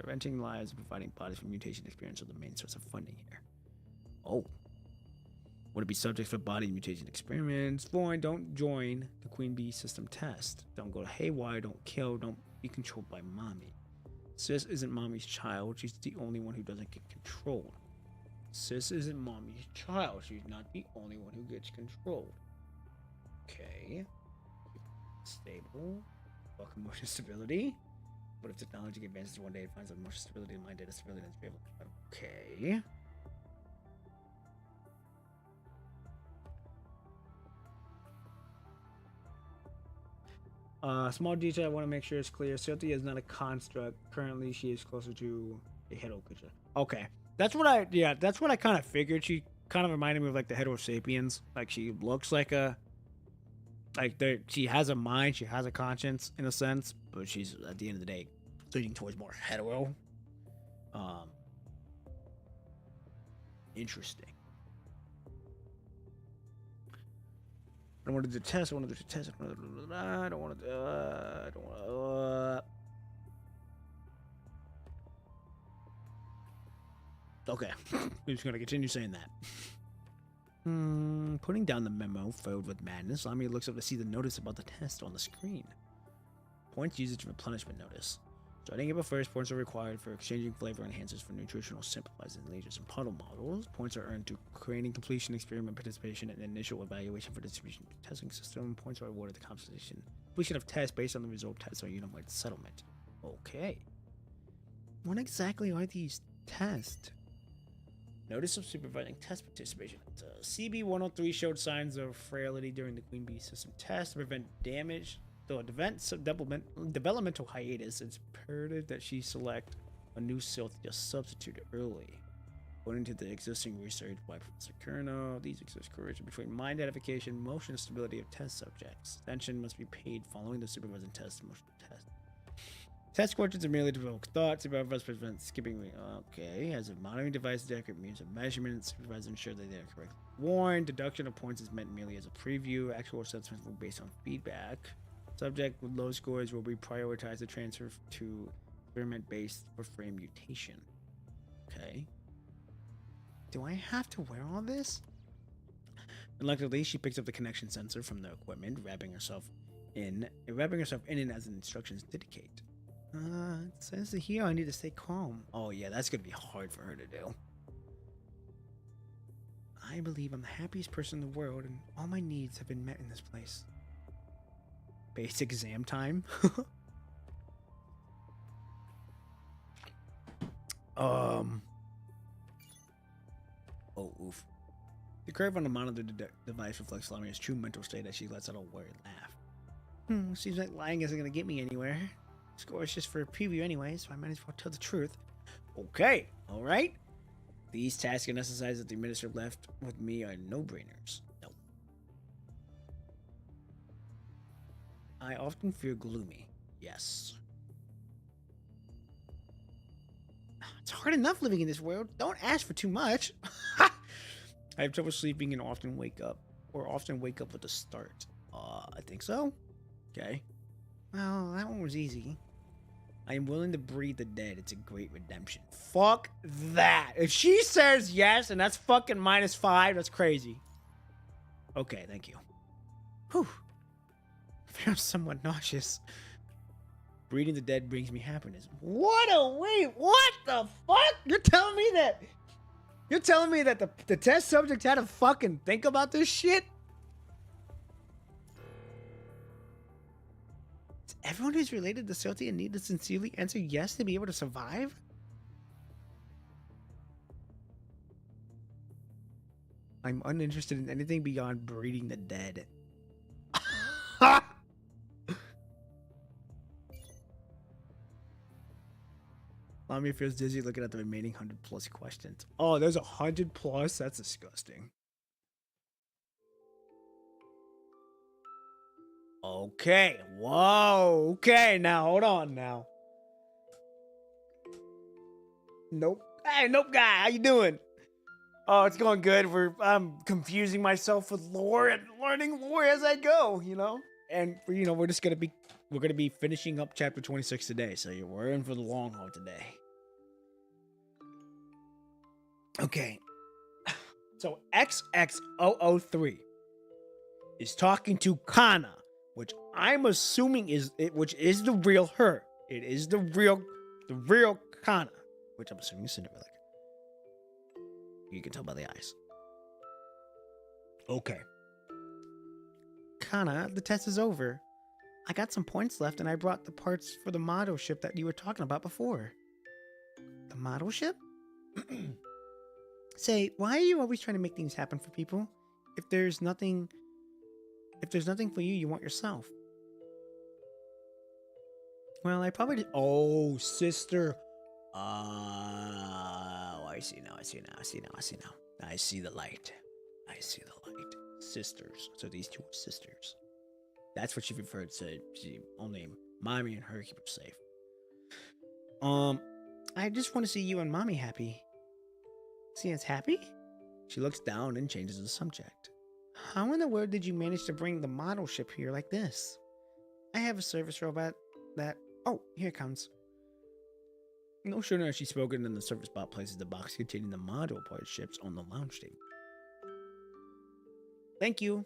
Renting lives, providing bodies for mutation experience are the main source of funding here. Oh. Would it be subject for body mutation experiments? Void, don't join the Queen Bee system test. Don't go haywire. Don't kill. Don't be controlled by mommy. Sis isn't mommy's child. She's the only one who doesn't get controlled. Sis isn't mommy's child. She's not the only one who gets controlled. Okay. Stable. Welcome motion stability. What if technology advances one day and finds that motion stability and mind data stability and stable? Okay. Small detail I want to make sure is clear. Cynthia is not a construct. Currently, she is closer to a hetero creature. Okay. That's what I kind of figured. She kind of reminded me of like the hetero sapiens. Like she looks like she has a mind, she has a conscience in a sense, but she's at the end of the day leaning towards more hetero. Interesting. I don't want to do the test. I want to do the test. I don't want to. I don't want to. Okay. I'm just gonna continue saying that. Putting down the memo filled with madness, Lamia looks up to see the notice about the test on the screen. Points usage replenishment notice. Starting April 1st, points are required for exchanging flavor enhancers for nutritional simplifiers and leaders and puddle models. Points are earned to creating completion, experiment participation, and initial evaluation for distribution testing system. Points are awarded to compensation. Completion of tests based on the result tests or unit-wide settlement. Okay. What exactly are these tests? Notice of supervising test participation. CB-103 showed signs of frailty during the Queen Bee system test to prevent damage. Though a developmental hiatus, it's imperative that she select a new Silthia substitute early. According to the existing research by Professor Kerno, these exist correlation between mind identification, motion, and stability of test subjects. Attention must be paid following the supervising test and motion test. Test questions are merely to provoke thought. Supervise prevent skipping. Okay. Has a monitoring device, the accurate means of measurement. Supervise ensure that they are correctly warned. Deduction of points is meant merely as a preview. Actual assessments will be based on feedback. Subject with low scores will be prioritized to transfer to experiment based for frame mutation. Okay. Do I have to wear all this? Reluctantly, she picks up the connection sensor from the equipment, wrapping herself in it as the instructions indicate. It says here I need to stay calm. Oh yeah, that's gonna be hard for her to do. I believe I'm the happiest person in the world and all my needs have been met in this place. Basic exam time. Oh, oof. The curve on the monitor device reflects Lamia's true mental state as she lets out a worried laugh. Seems like lying isn't gonna get me anywhere. Score is just for a preview anyway, so I might as well tell the truth. Okay, alright. These tasks and exercises that the minister left with me are no-brainers. No. I often feel gloomy. Yes. It's hard enough living in this world. Don't ask for too much. I have trouble sleeping and often wake up with a start. I think so. Okay. Well, that one was easy. I am willing to breed the dead. It's a great redemption. Fuck that. If she says yes and that's fucking -5, that's crazy. Okay, thank you. Whew. I feel somewhat nauseous. Breeding the dead brings me happiness. What the fuck? You're telling me that the test subject had to fucking think about this shit? Everyone who's related to Silty and need to sincerely answer yes to be able to survive? I'm uninterested in anything beyond breeding the dead. Lamia feels dizzy looking at the remaining 100+ questions. Oh, there's 100+? That's disgusting. Okay. Whoa. Okay. Now, hold on now. Nope. Hey, nope guy. How you doing? Oh, it's going good. I'm confusing myself with lore and learning lore as I go, you know? And, we're going to be finishing up chapter 26 today. So we're in for the long haul today. Okay. So XX003 is talking to Kana, which I'm assuming is the real her. It is the real Kana, which I'm assuming is Cinderella. You can tell by the eyes. Okay. Kana, the test is over. I got some points left and I brought the parts for the model ship that you were talking about before. The model ship? Say, why are you always trying to make things happen for people? If there's nothing for you, you want yourself. Well, I probably did. Oh, sister. Oh, I see now. I see the light. Sisters. So these two are sisters. That's what she referred to. She only mommy and her keep her safe. I just want to see you and mommy happy. See, it's happy? She looks down and changes the subject. How in the world did you manage to bring the model ship here like this? I have a service robot that... Oh, here it comes. No sooner has she spoken than the service bot places the box containing the model part ships on the lounge table. Thank you.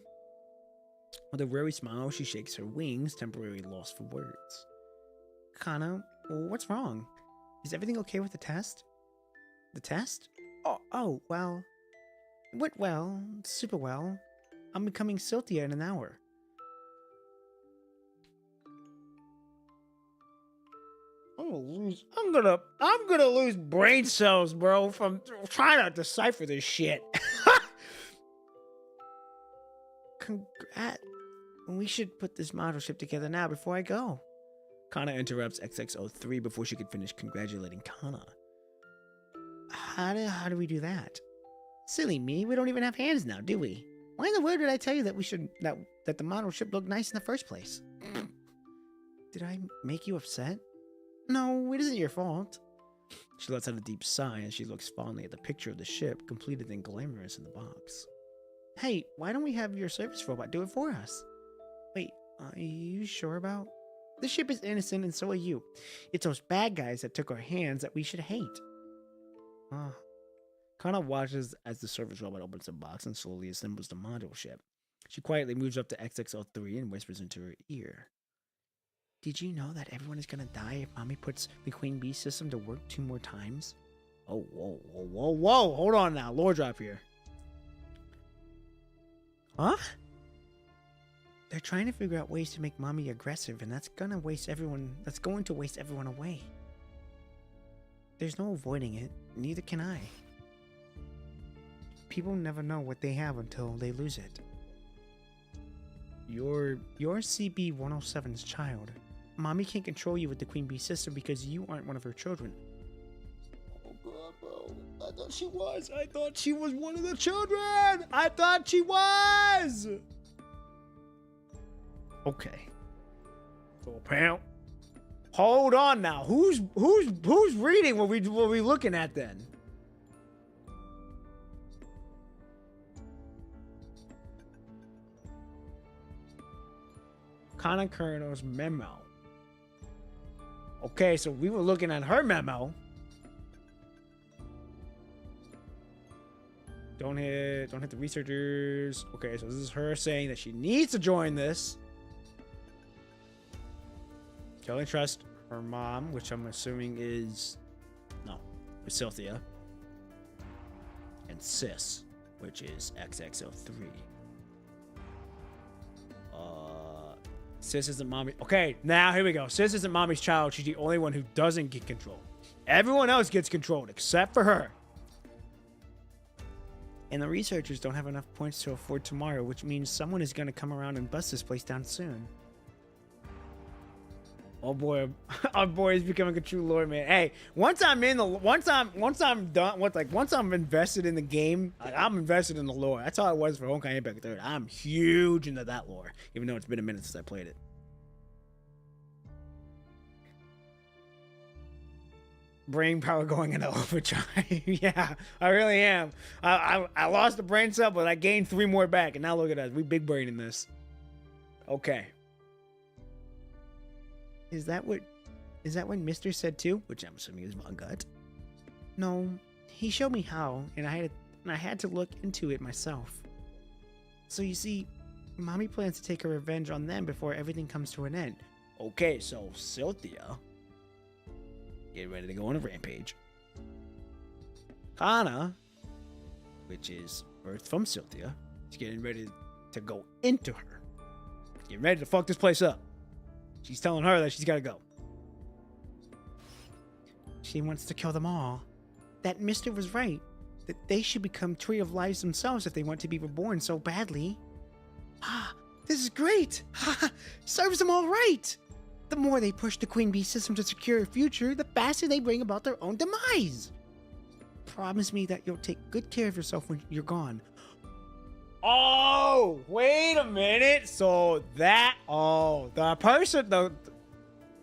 With a weary smile, she shakes her wings, temporarily lost for words. Kana, what's wrong? Is everything okay with the test? The test? Well... It went well. Super well. I'm becoming Silthia in an hour. I'm gonna lose brain cells, bro, from trying to decipher this shit. Congrats. We should put this model ship together now before I go. Kana interrupts XX03 before she could finish congratulating Kana. How do we do that? Silly me, we don't even have hands now, do we? Why in the world did I tell you that we should that the model ship looked nice in the first place? Did I make you upset? No, it isn't your fault. She lets out a deep sigh as she looks fondly at the picture of the ship, completed and glamorous in the box. Hey, why don't we have your service robot do it for us? Wait, are you sure about? The ship is innocent and so are you. It's those bad guys that took our hands that we should hate. Kana watches as the service robot opens the box and slowly assembles the model ship. She quietly moves up to XX03 and whispers into her ear. Did you know that everyone is gonna die if Mommy puts the Queen Bee system to work 2 more times? Oh, whoa. Hold on now. Lore drop here. Huh? They're trying to figure out ways to make Mommy aggressive, and that's going to waste everyone away. There's no avoiding it. Neither can I. People never know what they have until they lose it. You're CB-107's child. Mommy can't control you with the Queen Bee system because you aren't one of her children. Oh god, bro. I thought she was one of the children! I thought she was! Okay. So apparently... Hold on now. Who's reading what we looking at then? Kana Kurano's memo. Okay, so we were looking at her memo. Don't hit the researchers. Okay, so this is her saying that she needs to join this. Kelly trust her mom, which I'm assuming is Silthia. And Sis, which is XX03. Sis isn't mommy. Okay, now here we go. Sis isn't mommy's child. She's the only one who doesn't get controlled. Everyone else gets controlled except for her. And the researchers don't have enough points to afford tomorrow, which means someone is going to come around and bust this place down soon. Oh boy, our boy is becoming a true lore man. Hey, once I'm invested in the game, I'm invested in the lore. That's how it was for Honkai Impact 3. I'm huge into that lore, even though it's been a minute since I played it. Brain power going into overdrive. Yeah, I really am. I lost the brain cell, but I gained 3 more back, and now look at us. We big brain in this. Okay. Is that what Mr. said too? Which I'm assuming is Von Gut. No, he showed me how, and I had to look into it myself. So you see, Mommy plans to take her revenge on them before everything comes to an end. Okay, so Silthia, get ready to go on a rampage. Kana, which is birthed from Silthia, is getting ready to go into her. Get ready to fuck this place up. She's telling her that she's got to go. She wants to kill them all. That Mister was right. That they should become Tree of Lives themselves if they want to be reborn so badly. This is great. Serves them all right. The more they push the Queen Bee system to secure a future, the faster they bring about their own demise. Promise me that you'll take good care of yourself when you're gone. Oh, wait a minute. So the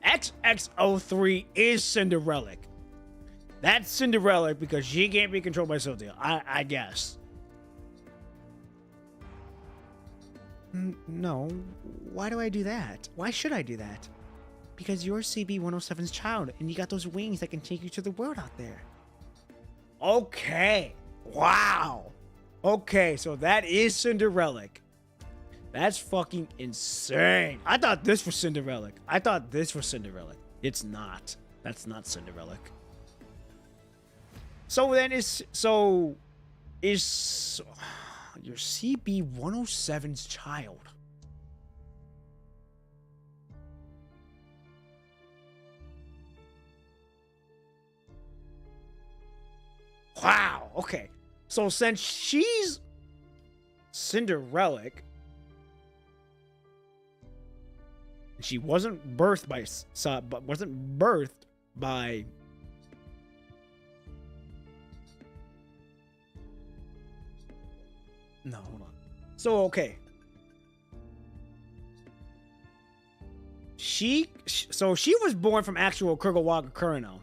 XX03 is Cinderella. That's Cinderella because she can't be controlled by Silthia, I guess. No. Why do I do that? Why should I do that? Because you're CB-107's child, and you got those wings that can take you to the world out there. Okay. Wow. Okay, so that is Cinderella. That's fucking insane. I thought this was Cinderella. It's not. That's not Cinderella. So then is your CB-107's child. Wow. Okay. So since she's Cinderella, she wasn't birthed by No, hold on. So okay. She was born from actual Kurgawaga Kurino.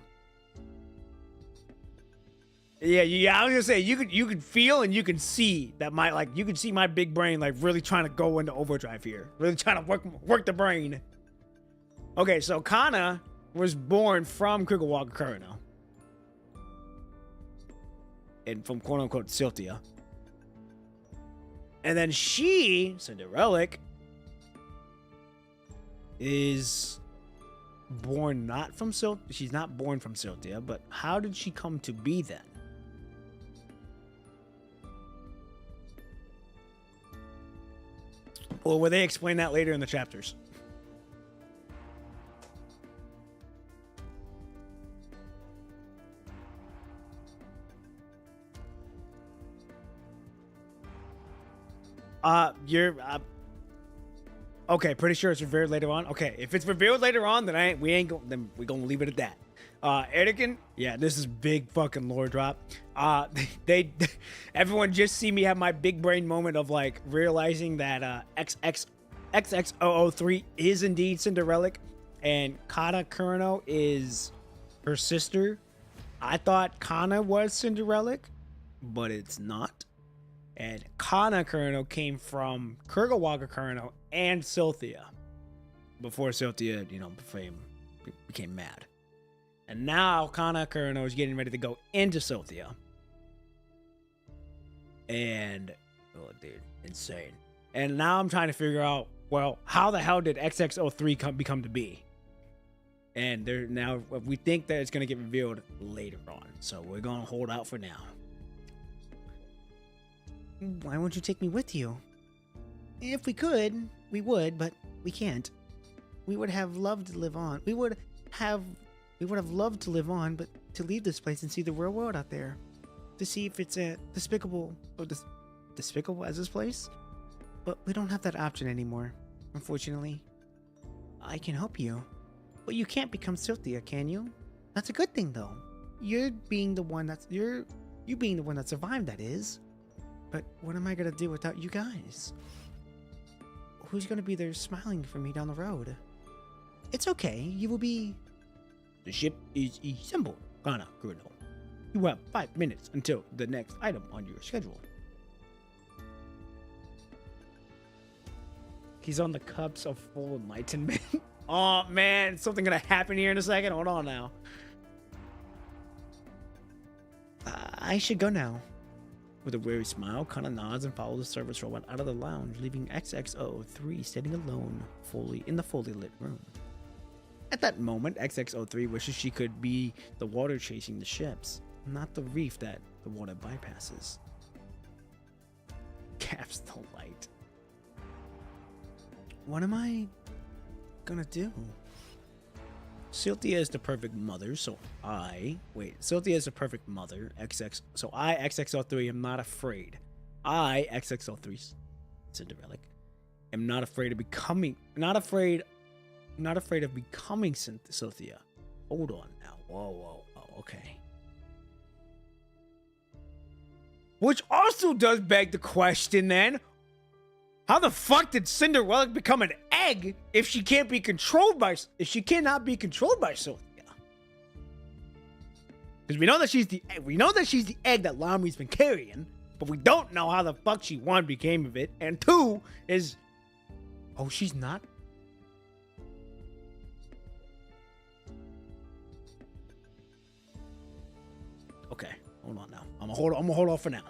Yeah, I was gonna say you could feel and you can see that you can see my big brain like really trying to go into overdrive here. Really trying to work the brain. Okay, so Kana was born from Kurgawaga Kurino. And from quote unquote Siltia. And then she, Cinderella, is born not from Siltia. She's not born from Siltia, but how did she come to be then? Or will they explain that later in the chapters? Okay, pretty sure it's revealed later on. Okay, if it's revealed later on, then we're gonna leave it at that. Anakin, yeah, this is big fucking lore drop. Everyone just see me have my big brain moment of like realizing that XX003 is indeed Cinderella, and Kana Kurino is her sister. I thought Kana was Cinderella, but it's not. And Kana Kurino came from Kurgawaga Kurino and Silthia before Silthia, became mad. And now Kana Kurino is getting ready to go into Silthia. And, oh, dude, insane. And now I'm trying to figure out, well, how the hell did XX03 become to be? And we think that it's going to get revealed later on. So we're going to hold out for now. Why won't you take me with you? If we could, we would, but we can't. We would have loved to live on. We would have loved to live on, but to leave this place and see the real world out there. To see if it's despicable as this place. But we don't have that option anymore, unfortunately. I can help you. But you can't become Silthia, can you? That's a good thing, though. You being the one that survived, that is. But what am I gonna do without you guys? Who's gonna be there smiling for me down the road? It's okay, you will be... The ship is assembled, Kana Kurino. You have 5 minutes until the next item on your schedule. He's on the cups of full enlightenment. Oh man, something gonna happen here in a second? Hold on now. I should go now. With a weary smile, Kana nods and follows the service robot out of the lounge, leaving XX003 standing alone in the fully lit room. At that moment, XX003 wishes she could be the water chasing the ships, not the reef that the water bypasses. Caps the light. What am I gonna do? Silthia is the perfect mother, Silthia is the perfect mother, so I, XX03, am not afraid. I, XX03, Cinderella, am not afraid of becoming, not afraid of becoming Silthia. Hold on now. Whoa, okay. Which also does beg the question then, how the fuck did Cinderella become an egg if she cannot be controlled by Silthia? Because we know that she's the egg that Lami's been carrying, but we don't know how the fuck she, one, became of it, and two, is Oh, she's not. Okay, hold on now. I'm gonna hold off for now.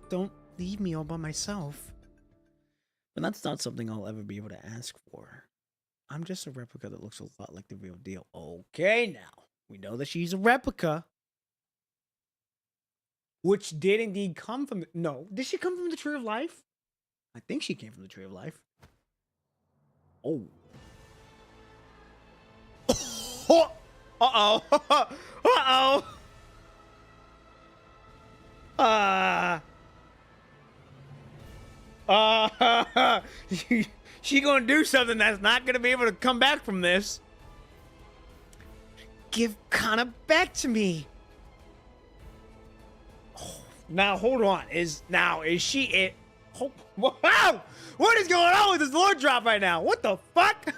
Don't leave me all by myself. But that's not something I'll ever be able to ask for. I'm just a replica that looks a lot like the real deal. Okay, now we know that she's a replica. Which did indeed come from... No. Did she come from the Tree of Life? I think she came from the Tree of Life. Oh. Uh-oh. Uh-oh. She gonna do something that's not gonna be able to come back from this. Give Kana back to me. Oh, now hold on. Is she it? Oh, wow! What is going on with this Lord drop right now? What the fuck?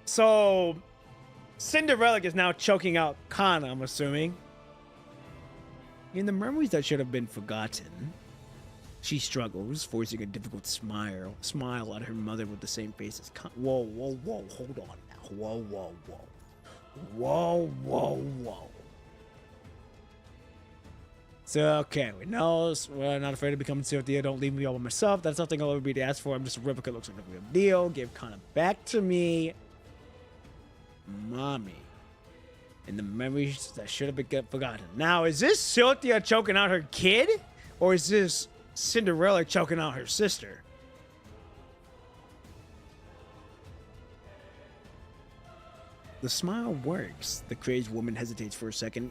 So, Cinderella is now choking out Kana, I'm assuming. In the memories that should have been forgotten, she struggles, forcing a difficult smile at her mother with the same face as Whoa, hold on now. Whoa. So, okay, we know we're not afraid of becoming Cynthia. Don't leave me all by myself. That's nothing I'll ever be to ask for. I'm just a replica. Looks like a real deal. Give Kana back to me. Mommy. In the memories that should have been forgotten. Now, is this Cynthia choking out her kid? Or is this Cinderella choking out her sister? The smile works. The crazed woman hesitates for a second.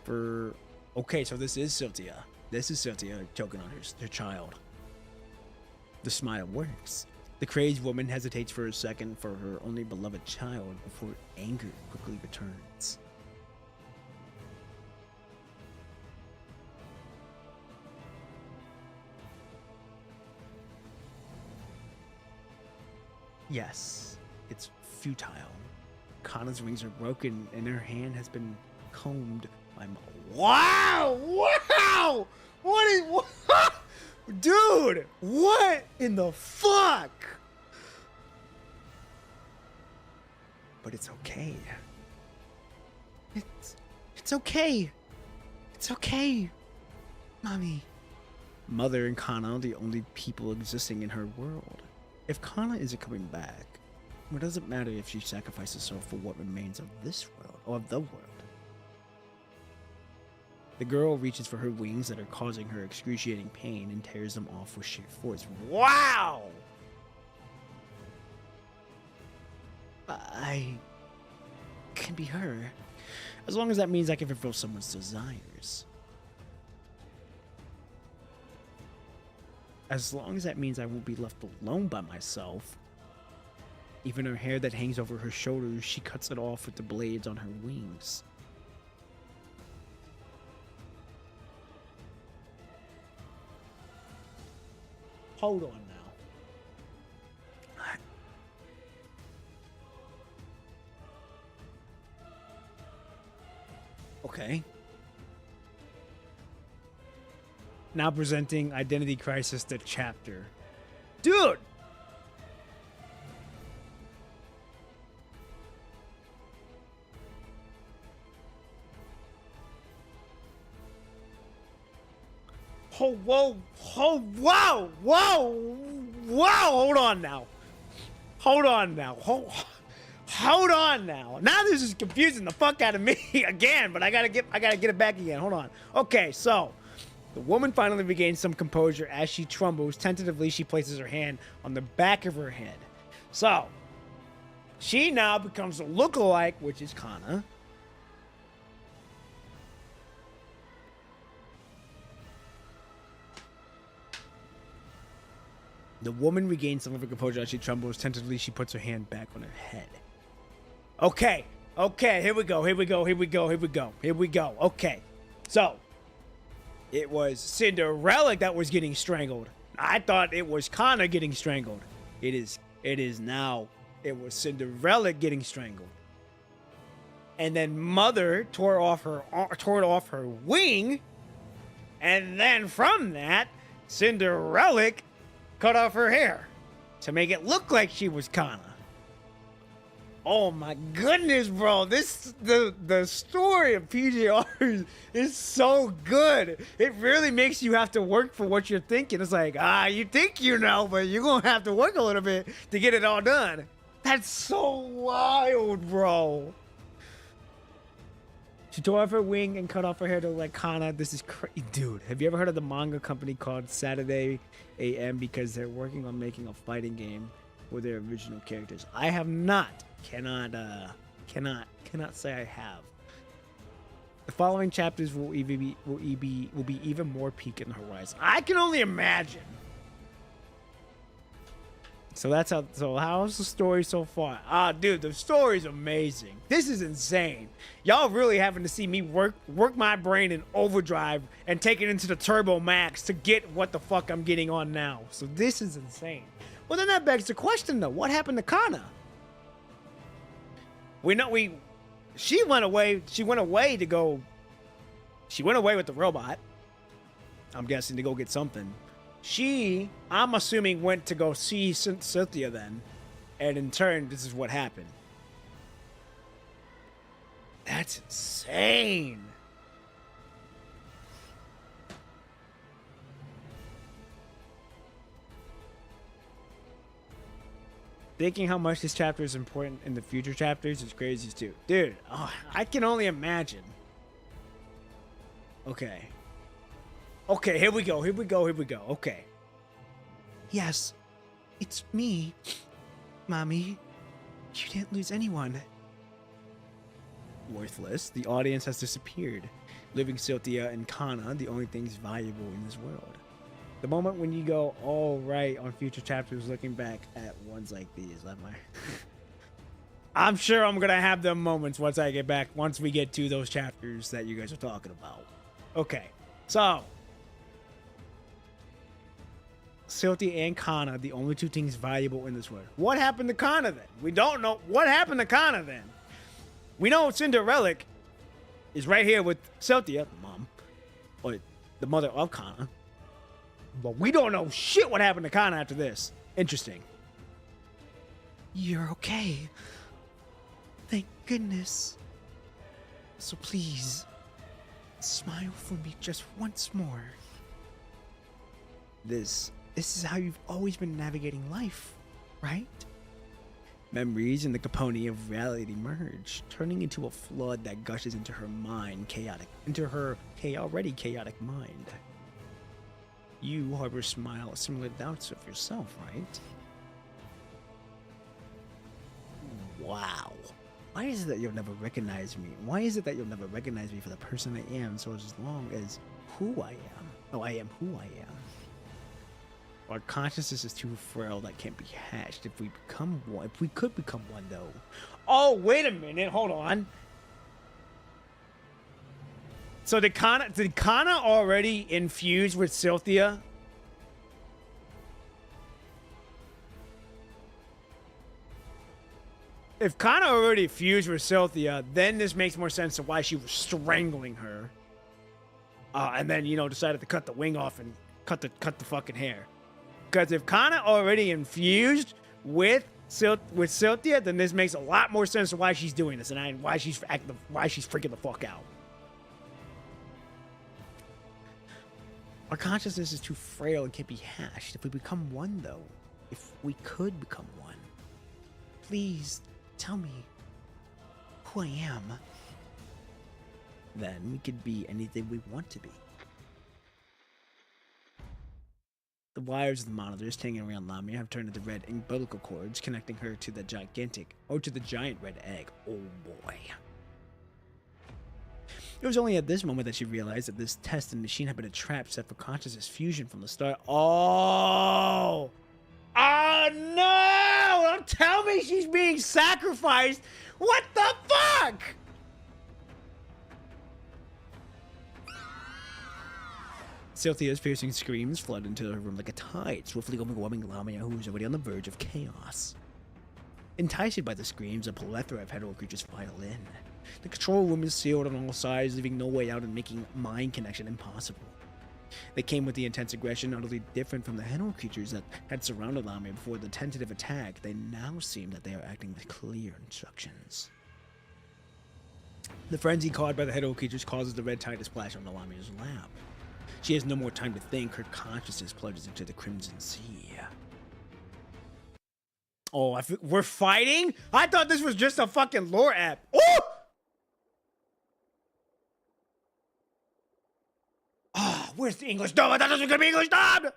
Okay, so this is Cynthia. This is Cynthia choking on her child. The smile works. The crazed woman hesitates for a second for her only beloved child before anger quickly returns. Yes, it's futile. Kana's wings are broken and her hand has been combed by Wow! What? Dude, what in the fuck? But it's okay. It's okay. It's okay, Mommy. Mother and Kana are the only people existing in her world. If Kana isn't coming back, what does it matter if she sacrifices herself for what remains of this world, or of the world? The girl reaches for her wings that are causing her excruciating pain and tears them off with sheer force. Wow! I can be her, as long as that means I can fulfill someone's desires. As long as that means I won't be left alone by myself. Even her hair that hangs over her shoulders, she cuts it off with the blades on her wings. Hold on now. Okay. Now presenting Identity Crisis, the chapter. Dude! Oh, whoa, wow, hold on now. Hold on now. Now this is confusing the fuck out of me again, but I gotta get it back again. Hold on. Okay, so the woman finally regains some composure as she trembles. Tentatively, she places her hand on the back of her head. So, she now becomes a lookalike, which is Kana. The woman regains some of her composure as she trembles. Tentatively, she puts her hand back on her head. Okay, here we go. Okay, so it was Cinderella that was getting strangled. I thought it was Kana getting strangled. It was Cinderella getting strangled. And then Mother tore off her wing And then from that, Cinderella cut off her hair to make it look like she was Kana. Oh my goodness, bro. The story of PGR is so good. It really makes you have to work for what you're thinking. It's like, you think you know, but you're going to have to work a little bit to get it all done. That's so wild, bro. She tore off her wing and cut off her hair to look like Kana. This is crazy. Dude, have you ever heard of the manga company called Saturday AM? Because they're working on making a fighting game with their original characters. I have not. Cannot say I have. The following chapters will be even more peak in the horizon. I can only imagine. So that's how. So how's the story so far? Dude, the story's amazing. This is insane. Y'all really having to see me work my brain in overdrive and take it into the turbo max to get what the fuck I'm getting on now. So this is insane. Well, then that begs the question though: what happened to Kana? She went away. She went away with the robot. I'm guessing to go get something. I'm assuming, went to go see Cynthia then. And in turn, this is what happened. That's insane. Thinking how much this chapter is important in the future chapters is crazy too. Dude, I can only imagine. Okay. Okay, here we go. Okay. Yes, it's me, Mommy. You didn't lose anyone. Worthless. The audience has disappeared, leaving Cynthia and Kana the only things valuable in this world. The moment when you go all right on future chapters, looking back at ones like these, I'm sure I'm gonna have them moments once I get back. Once we get to those chapters that you guys are talking about. Okay, so Cynthia and Kana, the only two things valuable in this world. What happened to Kana then? We don't know what happened to Kana then. We know Cinderella is right here with Cynthia, the mom, or the mother of Kana. But we don't know shit what happened to Kana after this. Interesting. You're okay. Thank goodness. So please, smile for me just once more. This is how you've always been navigating life, right? Memories and the component of reality merge, turning into a flood that gushes into her already chaotic mind. You harbor similar doubts of yourself, right? Wow. Why is it that you'll never recognize me? Why is it that you'll never recognize me for the person I am so as long as who I am? Oh, I am who I am. Our consciousness is too frail that can't be hatched. If we could become one though. Oh, wait a minute, hold on. So did Kana already infuse with Cynthia? If Kana already fused with Cynthia, then this makes more sense to why she was strangling her. And then, decided to cut the wing off and cut the fucking hair. Because if Kana already infused with Cynthia, then this makes a lot more sense to why she's doing this and why she's freaking the fuck out. Our consciousness is too frail and can't be hashed. If we become one, though, if we could become one, please tell me who I am. Then we could be anything we want to be. The wires of the monitors hanging around Lamia have turned into red umbilical cords connecting her to the giant red egg. Oh boy. It was only at this moment that she realized that this tested machine had been a trap set for consciousness fusion from the start. Oh! Oh no! Don't tell me she's being sacrificed! What the fuck? Cynthia's piercing screams flood into her room like a tide, swiftly overwhelming Lamia, who is already on the verge of chaos. Enticed by the screams, a plethora of hetero creatures file in. The control room is sealed on all sides, leaving no way out and making mind connection impossible. They came with the intense aggression not only different from the Henno creatures that had surrounded Lamia before the tentative attack, they now seem that they are acting with clear instructions. The frenzy caused by the Henno creatures causes the red tide to splash on Lamia's lap. She has no more time to think. Her consciousness plunges into the Crimson Sea. Oh, we're fighting? I thought this was just a fucking lore app. Oh! Ah, where's the English dub? I thought this was gonna be English dub!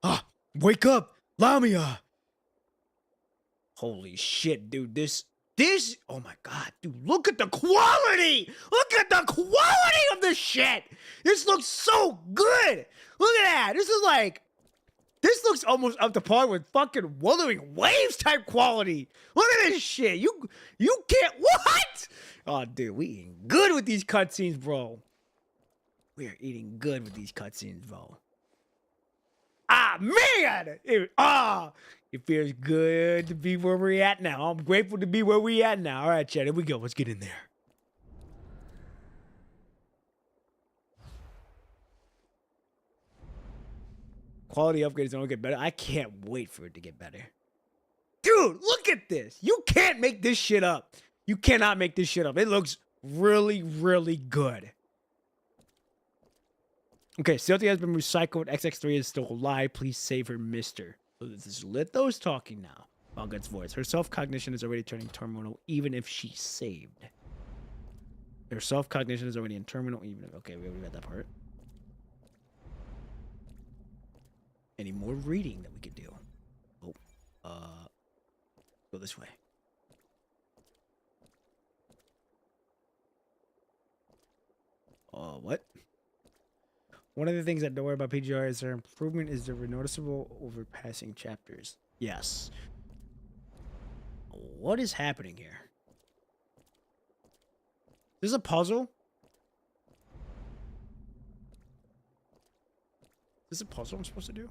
Ah, wake up, Lamia! Holy shit, dude. This, oh my god, dude, look at the quality! Look at the quality of this shit! This looks so good! Look at that! This looks almost up to par with fucking Wuthering Waves type quality! Look at this shit! You can't, what? Oh, dude, we eating good with these cutscenes, bro. We are eating good with these cutscenes, bro. Ah, man! It feels good to be where we're at now. I'm grateful to be where we at now. All right, Chad, here we go. Let's get in there. Quality upgrade is only get better. I can't wait for it to get better. Dude, look at this. You can't make this shit up. You cannot make this shit up. It looks really, really good. Okay, Silty has been recycled. XX3 is still alive. Please save her, mister. So this is Litho's talking now. Balgut's voice. Her self-cognition is already turning terminal, even if she's saved. Her self-cognition is already in terminal, even if... Okay, we already read that part. Any more reading that we could do? Oh, go this way. What? One of the things that don't worry about PGR is their improvement is their noticeable over passing chapters. Yes. What is happening here? This is a puzzle? Is this a puzzle I'm supposed to do?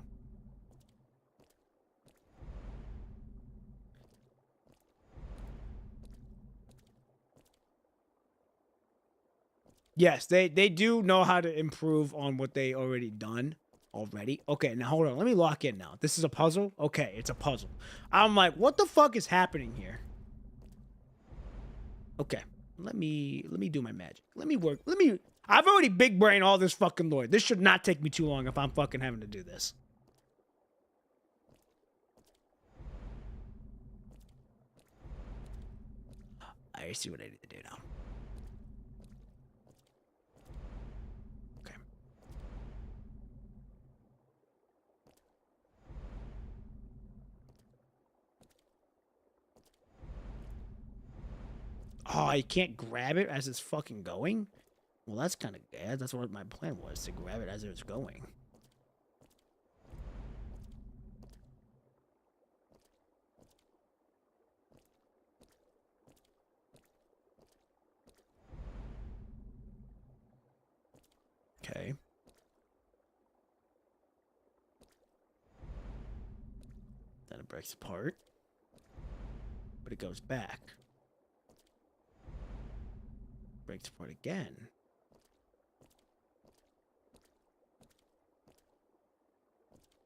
Yes, they do know how to improve on what they already done already. Okay, now hold on. Let me lock in now. This is a puzzle? Okay, it's a puzzle. I'm like, what the fuck is happening here? Okay, let me do my magic. Let me work. I've already big brain all this fucking lore. This should not take me too long if I'm fucking having to do this. I see what I need to do now. Oh, I can't grab it as it's fucking going? Well, that's kind of bad. That's what my plan was, to grab it as it was going. Okay. Then it breaks apart. But it goes back. Breaks apart again.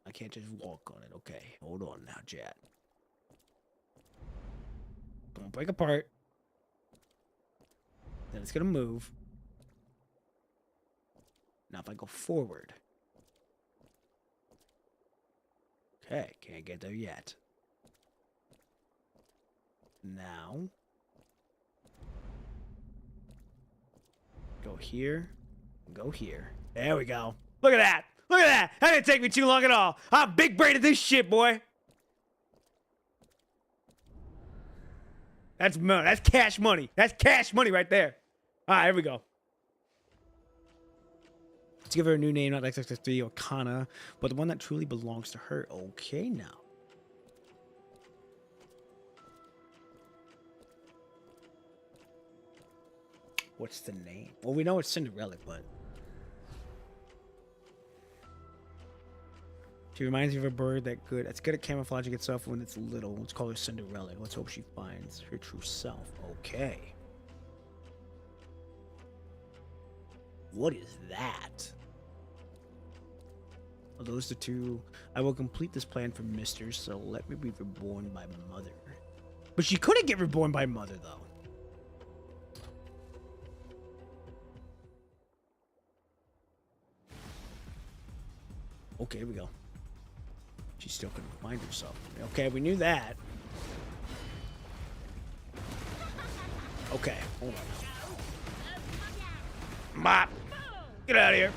I can't just walk on it. Okay, hold on now, chat. Don't break apart. Then it's gonna move. Now if I go forward. Okay, can't get there yet. Now. Go here. Go here. There we go. Look at that. Look at that. That didn't take me too long at all. I'm big brained this shit, boy. That's money. That's cash money. That's cash money right there. All right, here we go. Let's give her a new name, not XXX3 or Kana, but the one that truly belongs to her. Okay, now. What's the name? Well, we know it's Cinderella, but... She reminds me of a bird that's good at camouflaging itself when it's little. Let's call her Cinderella. Let's hope she finds her true self. Okay. What is that? those the two. I will complete this plan for Mister, so let me be reborn by Mother. But she couldn't get reborn by Mother, though. Okay, here we go. She still couldn't find herself. Okay, we knew that. Okay, hold on. Mop! Get out of here.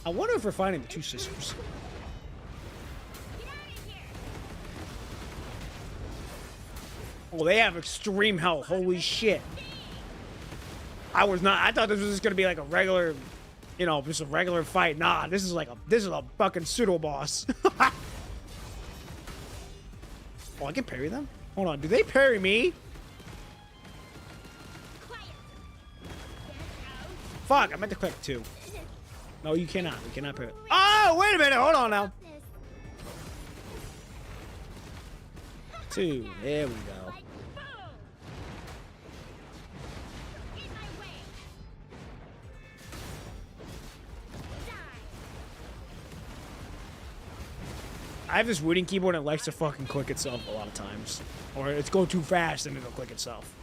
I wonder if we're finding the two sisters. Oh, they have extreme health. Holy shit. I thought this was just gonna be like a regular, you know, just a regular fight. Nah, this is a fucking pseudo boss. Oh, I can parry them? Hold on, do they parry me? Fuck, I meant to click 2. No, you cannot. We cannot parry. Oh, wait a minute. Hold on now. 2. There we go. I have this wooden keyboard and it likes to fucking click itself a lot of times. Or it's go too fast and it'll click itself.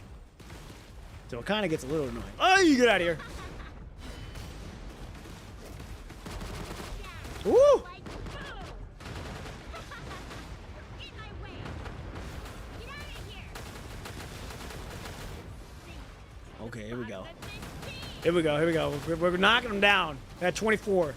So it kind of gets a little annoying. Oh, you get out of here. Woo! Okay, here we go. Here we go, here we go. We're knocking them down at 24.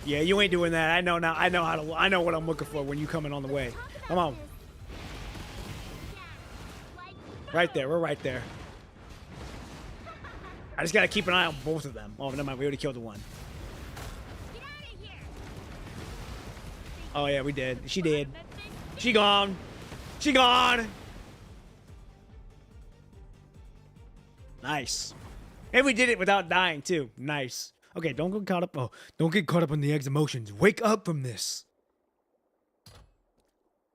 Yeah, you ain't doing that. I know now. I know what I'm looking for when you coming on the way. Come on. Right there. We're right there. I just gotta keep an eye on both of them. Oh, never mind. We already killed the one. Oh yeah, we did. She did. She gone. She gone. Nice. And we did it without dying too. Nice. Okay, don't get caught up. Oh, don't get caught up in the egg's emotions. Wake up from this.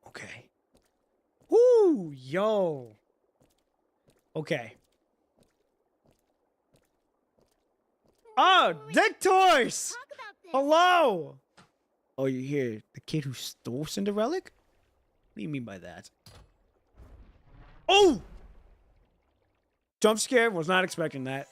Okay. Woo, yo. Okay. Oh, Dick Toys! Hello! Oh, you're here. The kid who stole Cinderella? What do you mean by that? Oh! Jump scare. Was not expecting that.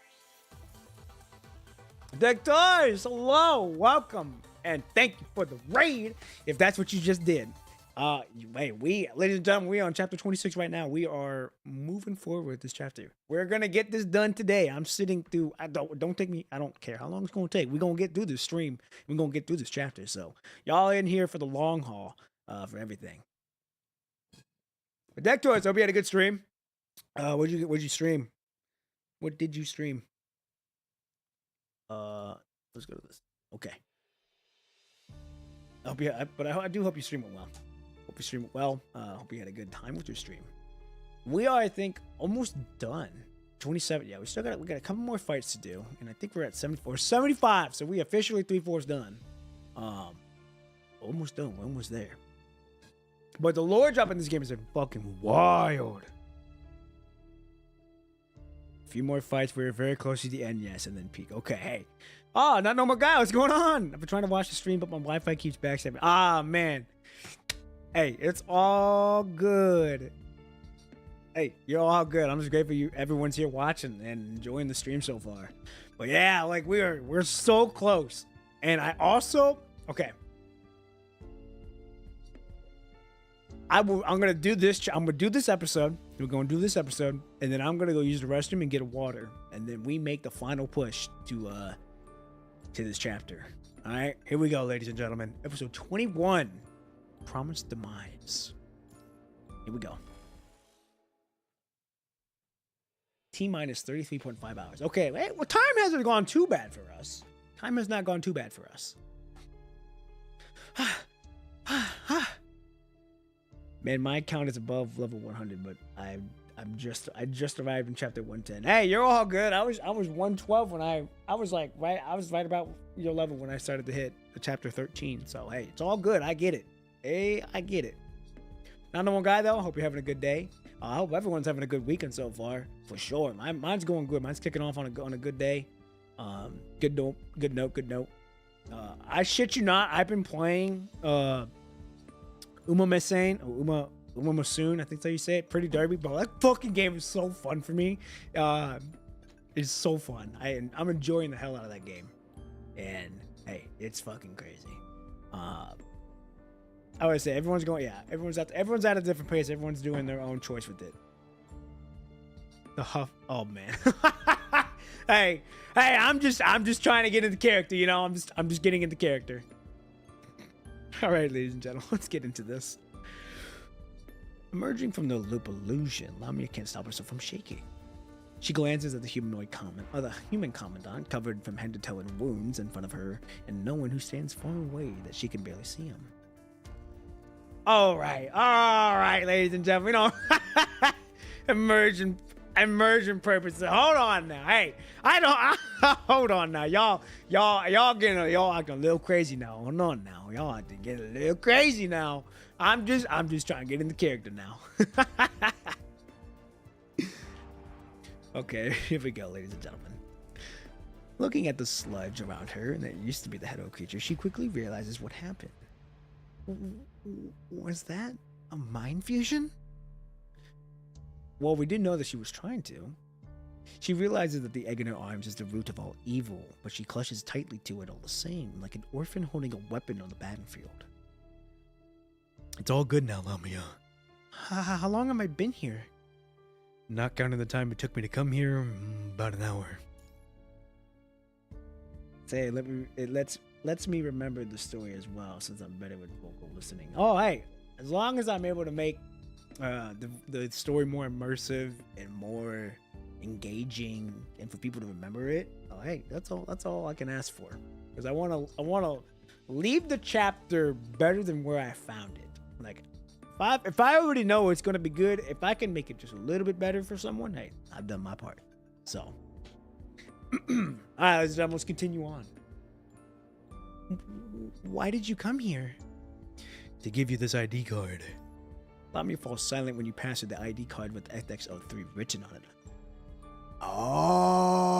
Dick Toys! Hello! Welcome! And thank you for the raid, if that's what you just did. Hey, ladies and gentlemen, we are on chapter 26 right now. We are moving forward with this chapter. We're gonna get this done today. I'm sitting through. I don't care how long it's gonna take. We're gonna get through this stream. We're gonna get through this chapter. So y'all in here for the long haul, for everything. But Deck Toys, hope you had a good stream. What'd you stream? What did you stream? Let's go to this. Okay. I do hope you stream it well. Hope you stream it well. Hope you had a good time with your stream. We are, I think, almost done. 27. Yeah, we got a couple more fights to do, and I think we're at 74, 75. So we officially 3/4 done. Almost done. We're almost there. But the lore drop in this game is fucking wild. A few more fights. We're very close to the end. Yes, and then peak. Okay, hey. Oh, not no more guy. What's going on? I've been trying to watch the stream, but my Wi-Fi keeps backstabbing. Ah, man. Hey, it's all good. Hey, you're all good. I'm just grateful everyone's here watching and enjoying the stream so far. But yeah, like we're so close. And I also, okay. I'm gonna do this. I'm gonna do this episode. We're gonna do this episode, and then I'm gonna go use the restroom and get a water, and then we make the final push to this chapter. All right, here we go, ladies and gentlemen. Episode 21, Promised Demise. Here we go. T-minus 33.5 hours. Okay, well, time hasn't gone too bad for us. Time has not gone too bad for us. Man, my account is above level 100, but I just arrived in chapter 110. Hey, you're all good. I was 112 when I was right about your level when I started to hit the chapter 13. So hey, it's all good. I get it. Hey, I get it. Not the one guy though. Hope you're having a good day. I hope everyone's having a good weekend so far, for sure. Mine's going good. Mine's kicking off on a good day. Good note. I shit you not. I've been playing Uma Mesane or Uma Masoon, I think that's how you say it. Pretty Derby, bro. That fucking game is so fun for me. It's so fun. I'm enjoying the hell out of that game. And hey, it's fucking crazy. I would say everyone's at a different pace. Everyone's doing their own choice with it. The huff. Oh man. hey, I'm just trying to get into character, you know. I'm just getting into character. All right, ladies and gentlemen, let's get into this. Emerging from the loop illusion, Lamia can't stop herself from shaking. She glances at the human commandant, covered from head to toe in wounds in front of her, and no one who stands far away that she can barely see him. All right, ladies and gentlemen, immersion purposes. Hold on now, hey, hold on now, y'all acting a little crazy now. Hold on now, y'all have to get a little crazy now. I'm just trying to get into character now. Okay, here we go, ladies and gentlemen. Looking at the sludge around her that used to be the head of a creature, she quickly realizes what happened. Was that a mind fusion? Well, we didn't know that she was trying to. She realizes that the egg in her arms is the root of all evil, but she clutches tightly to it all the same, like an orphan holding a weapon on the battlefield. It's all good now, Lamia. How long have I been here? Not counting the time it took me to come here, about an hour. Say, it lets me remember the story as well, since I'm better with vocal listening. Oh, hey, as long as I'm able to make the story more immersive and more engaging, and for people to remember it, oh, hey, that's all I can ask for. Because I wanna leave the chapter better than where I found it. Like, if I already know it's gonna be good, if I can make it just a little bit better for someone, hey, I've done my part. So, all right, let's continue on. Why did you come here? To give you this ID card. Lamia falls silent when you pass her the ID card with XX03 written on it. Oh.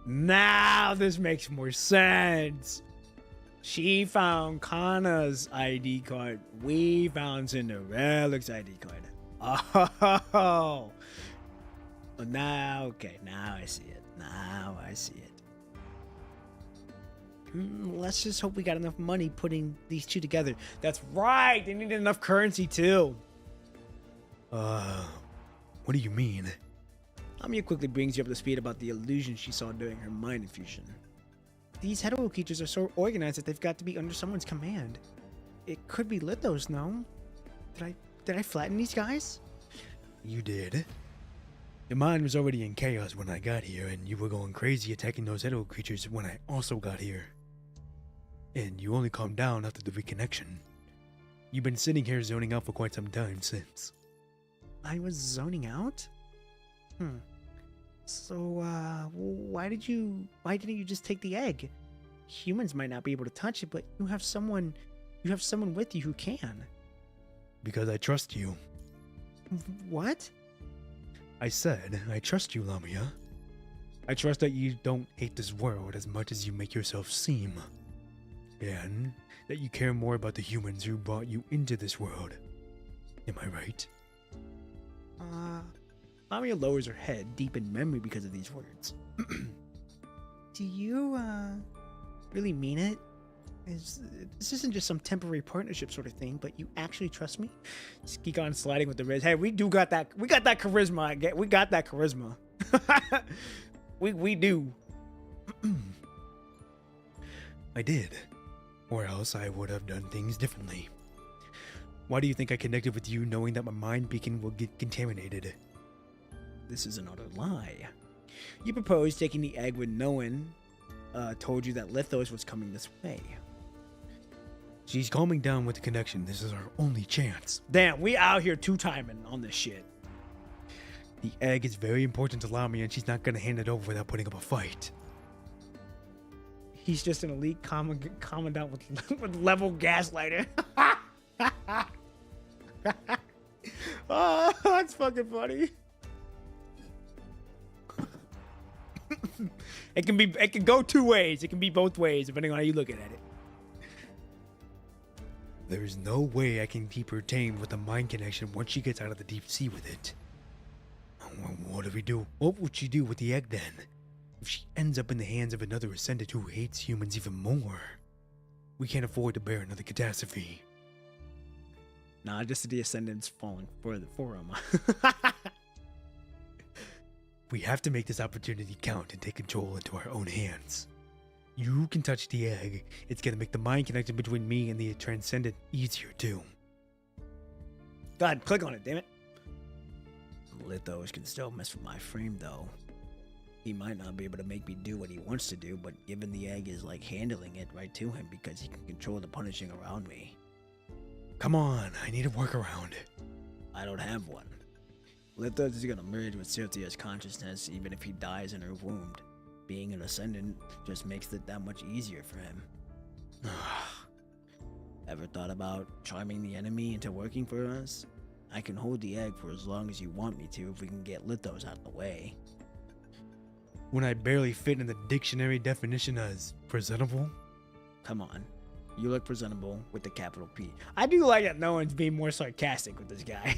Now this makes more sense. She found Kana's ID card. We found Cinderella's ID card. Oh. Now I see it. Let's just hope we got enough money putting these two together. That's right. They needed enough currency too. What do you mean? Lamia quickly brings you up to speed about the illusion she saw during her mind infusion. These hetero creatures are so organized that they've got to be under someone's command. It could be Lithos, no? Did I flatten these guys? You did. Your mind was already in chaos when I got here, and you were going crazy attacking those hetero creatures when I also got here. And you only calmed down after the reconnection. You've been sitting here zoning out for quite some time since. I was zoning out? So, why didn't you just take the egg? Humans might not be able to touch it, but you have someone with you who can. Because I trust you. What? I said, I trust you, Lamia. I trust that you don't hate this world as much as you make yourself seem. And that you care more about the humans who brought you into this world. Am I right? Lamia lowers her head, deep in memory because of these words. Do you, really mean it? This isn't just some temporary partnership sort of thing, but you actually trust me? Just keep on sliding with the riz. Hey, we got that charisma. We got that charisma. we do. I did. Or else I would have done things differently. Why do you think I connected with you knowing that my mind beacon will get contaminated? This is an utter lie. You proposed taking the egg when no one told you that Lithos was coming this way. She's calming down with the connection. This is our only chance. Damn, we out here two-timing on this shit. The egg is very important to Lamia, and she's not gonna hand it over without putting up a fight. He's just an elite commandant with level gaslighter. Oh, that's fucking funny. It can go two ways. It can be both ways, depending on how you look at it. There is no way I can keep her tamed with the mind connection once she gets out of the deep sea with it. What do we do? What would she do with the egg then? If she ends up in the hands of another Ascendant who hates humans even more, we can't afford to bear another catastrophe. Nah, just the Ascendants falling for him. We have to make this opportunity count and take control into our own hands. You can touch the egg. It's gonna make the mind connection between me and the Transcendent easier too. Go ahead, click on it, damn it. Lithos can still mess with my frame though. He might not be able to make me do what he wants to do, but given the egg is like handling it right to him because he can control the punishing around me. Come on, I need a workaround. I don't have one. Lithos is gonna merge with Cynthia's consciousness even if he dies in her womb. Being an Ascendant just makes it that much easier for him. Ever thought about charming the enemy into working for us? I can hold the egg for as long as you want me to if we can get Lithos out of the way. When I barely fit in the dictionary definition as presentable? Come on. You look presentable with the capital P. I do like that no one's being more sarcastic with this guy.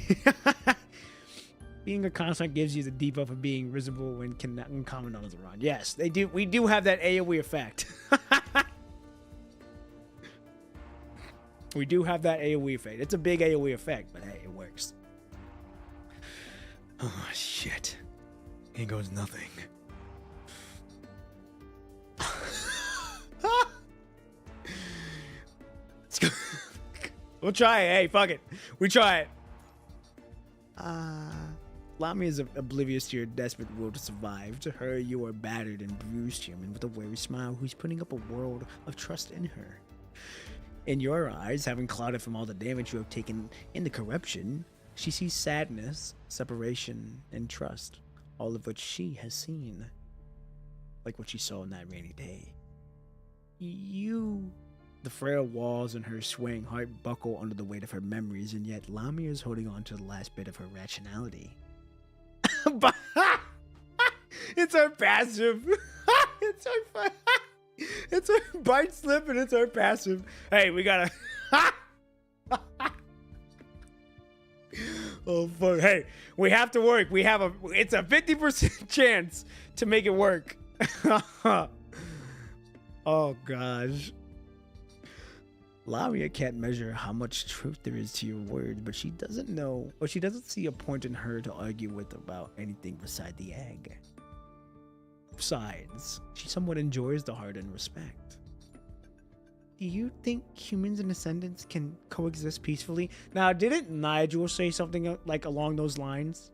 Being a constant gives you the debuff of being visible when common others around. Yes, they do. We do have that AoE effect. We do have that AoE effect. It's a big AoE effect, but hey, it works. Oh, shit. Here goes nothing. Let's go. We'll try it. Hey, fuck it. We try it. Lamia is oblivious to your desperate will to survive. To her, you are battered and bruised human with a weary smile who's putting up a world of trust in her. In your eyes, having clouded from all the damage you have taken in the corruption, she sees sadness, separation, and trust, all of which she has seen. Like what she saw on that rainy day. The frail walls in her swaying heart buckle under the weight of her memories, and yet Lamia is holding on to the last bit of her rationality. It's her passive. It's her bite slip and it's her passive. Hey, we gotta. Oh fuck! Hey, we have to work. It's a 50% chance to make it work. Oh gosh. Lamia can't measure how much truth there is to your words, but she doesn't know, or she doesn't see a point in her to argue with about anything beside the egg. Besides, she somewhat enjoys the heart and respect. Do you think humans and Ascendants can coexist peacefully? Now, didn't Nigel say something like along those lines?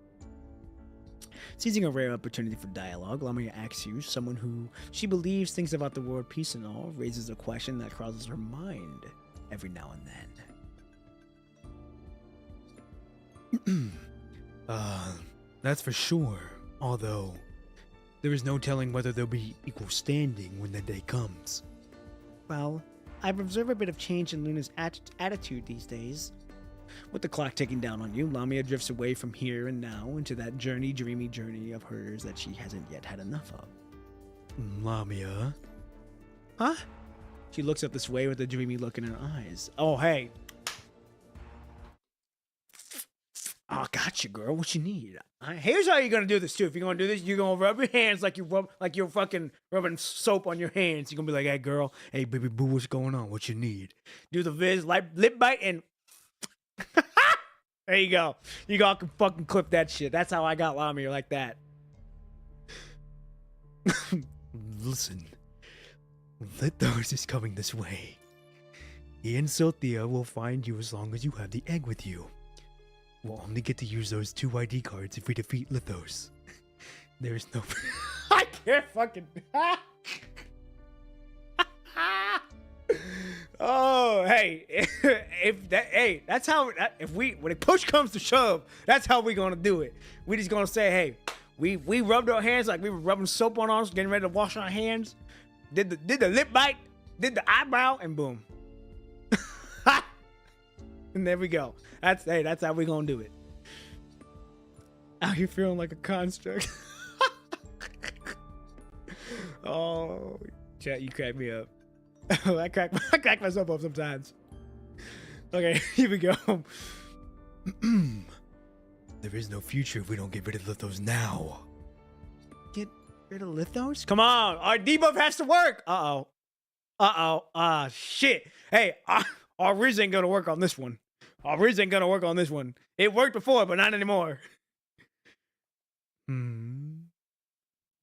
Seizing a rare opportunity for dialogue, Lamia asks you, someone who she believes thinks about the world peace and all, raises a question that crosses her mind every now and then. That's for sure. Although, there is no telling whether they'll be equal standing when that day comes. Well, I've observed a bit of change in Luna's attitude these days. With the clock ticking down on you, Lamia drifts away from here and now into that dreamy journey of hers that she hasn't yet had enough of. Lamia? Huh? She looks up this way with a dreamy look in her eyes. Oh, hey. Oh, gotcha, girl. What you need? Here's how you're gonna do this too. If you're gonna do this, you're gonna rub your hands like you're fucking rubbing soap on your hands. You're gonna be like, "Hey, girl. Hey, baby boo, what's going on? What you need?" Do the lip bite and there you go. You all can fucking clip that shit. That's how I got Lamia like that. Listen, Lithos is coming this way. He and Cynthia will find you as long as you have the egg with you. We'll only get to use those 2 ID cards if we defeat Lithos. There's no... I can't fucking... Oh, hey, that's how. When it push comes to shove, that's how we gonna do it. We just gonna say, hey, we rubbed our hands like we were rubbing soap on us, getting ready to wash our hands. Did the lip bite, did the eyebrow, and boom. And there we go. That's how we gonna do it. Out here feeling like a construct. Oh, chat, you crack me up. I crack myself up sometimes. Okay, here we go. There is no future if we don't get rid of Lithos now. Get rid of Lithos? Come on, our debuff has to work. Shit. Hey, our Riz ain't gonna work on this one. Our Riz ain't gonna work on this one. It worked before, but not anymore.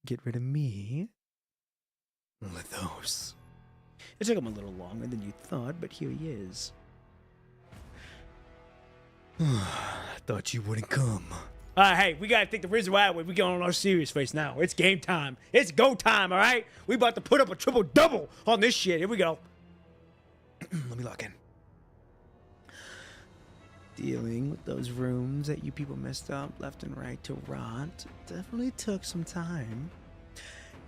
Get rid of me? Lithos. It took him a little longer than you thought, but here he is. I thought you wouldn't come. Hey, we gotta think the reason why we going on our serious face now. It's game time. It's go time, all right? We about to put up a triple-double on this shit. Here we go. Let me lock in. Dealing with those rooms that you people messed up left and right to rot definitely took some time.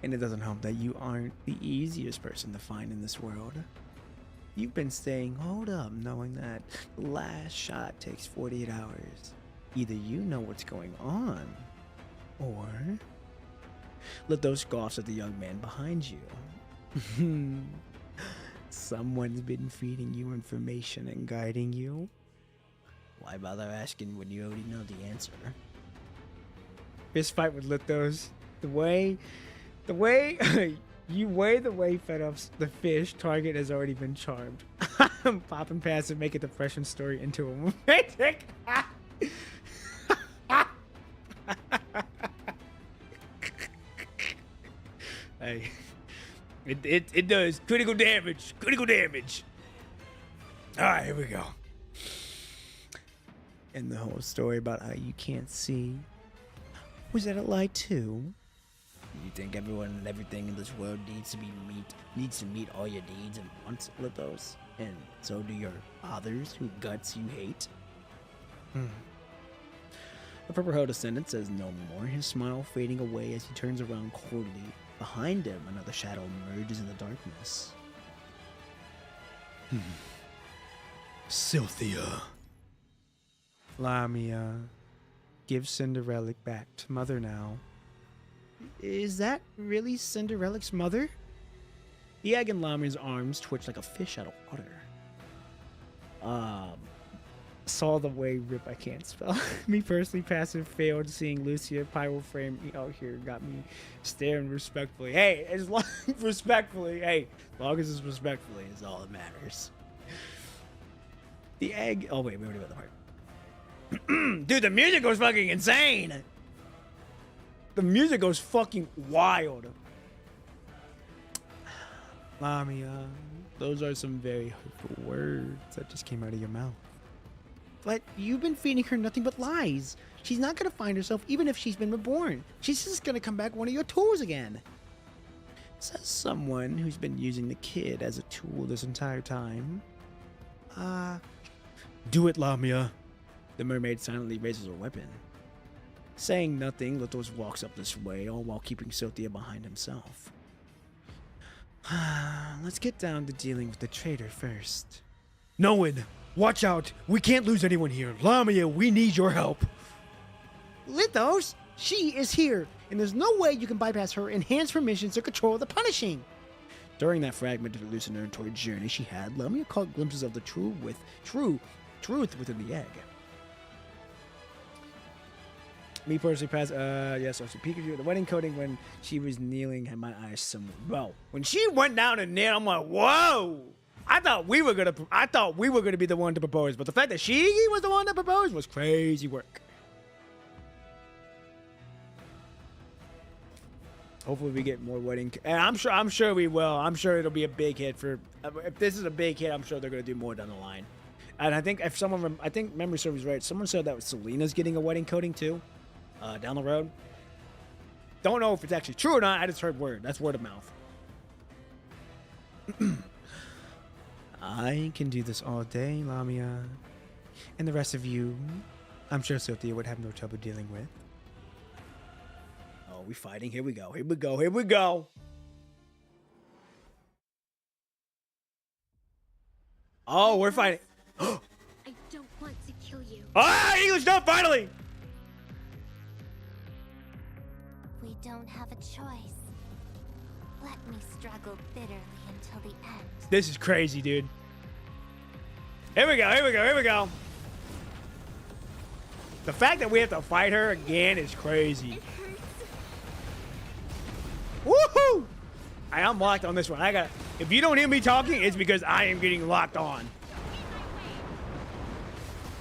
And it doesn't help that you aren't the easiest person to find in this world. You've been staying holed up knowing that the last shot takes 48 hours. Either you know what's going on, or Lithos scoffs at the young man behind you. Someone's been feeding you information and guiding you. Why bother asking when you already know the answer? Fist fight with Lithos. The way you weigh the way fed up the fish target has already been charmed. Popping past and making the depression story into a romantic. Hey, it does critical damage. Critical damage. All right, here we go. And the whole story about how you can't see, was that a lie too? You think everyone and everything in this world needs to meet all your needs and wants with those? And so do your others who guts you hate? The Purple Hell descendant says no more, his smile fading away as he turns around coldly. Behind him, another shadow emerges in the darkness. Cynthia. Lamia, give Cinderella back to Mother now. Is that really Cinderella's mother? The egg in Lamia's arms twitched like a fish out of water. Saw the way rip I can't spell. Me personally, passive failed. Seeing Lucia pyro frame out here got me staring respectfully. Hey, as long respectfully. Hey, as long as it's respectfully is all that matters. The egg. Oh wait, we already got the part. Dude, the music goes fucking insane. The music goes fucking wild. Lamia, those are some very hurtful words that just came out of your mouth. But you've been feeding her nothing but lies. She's not gonna find herself even if she's been reborn. She's just gonna come back one of your tools again. Says someone who's been using the kid as a tool this entire time. Do it, Lamia. The mermaid silently raises her weapon. Saying nothing, Lithos walks up this way, all while keeping Cynthia behind himself. Let's get down to dealing with the traitor first. No one. Watch out. We can't lose anyone here. Lamia, we need your help. Lithos, she is here, and there's no way you can bypass her enhanced permissions to control the punishing. During that fragmented hallucinatory journey she had, Lamia caught glimpses of the truth within the egg. Me personally, yes, also Pikachu, the wedding coding when she was kneeling had my eyes somewhere. Bro, when she went down and kneel, I'm like, whoa! I thought we were gonna be the one to propose, but the fact that she was the one to propose was crazy work. Hopefully we get more wedding, and I'm sure we will. I'm sure it'll be a big hit for. If this is a big hit, I'm sure they're gonna do more down the line. And I think I think memory serves right. Someone said that Selena's getting a wedding coding too. Down the road. Don't know if it's actually true or not. I just heard word. That's word of mouth. I can do this all day, Lamia. And the rest of you, I'm sure Sophia would have no trouble dealing with. Oh, we fighting. Here we go. Here we go. Here we go. Oh, we're fighting. I don't want to kill you. Ah, English, no, finally! We don't have a choice. Let me struggle bitterly until the end. This is crazy, dude. Here we go, here we go, here we go. The fact that we have to fight her again is crazy. It hurts. Woohoo! I'm locked on this one. If you don't hear me talking, it's because I am getting locked on. In my way.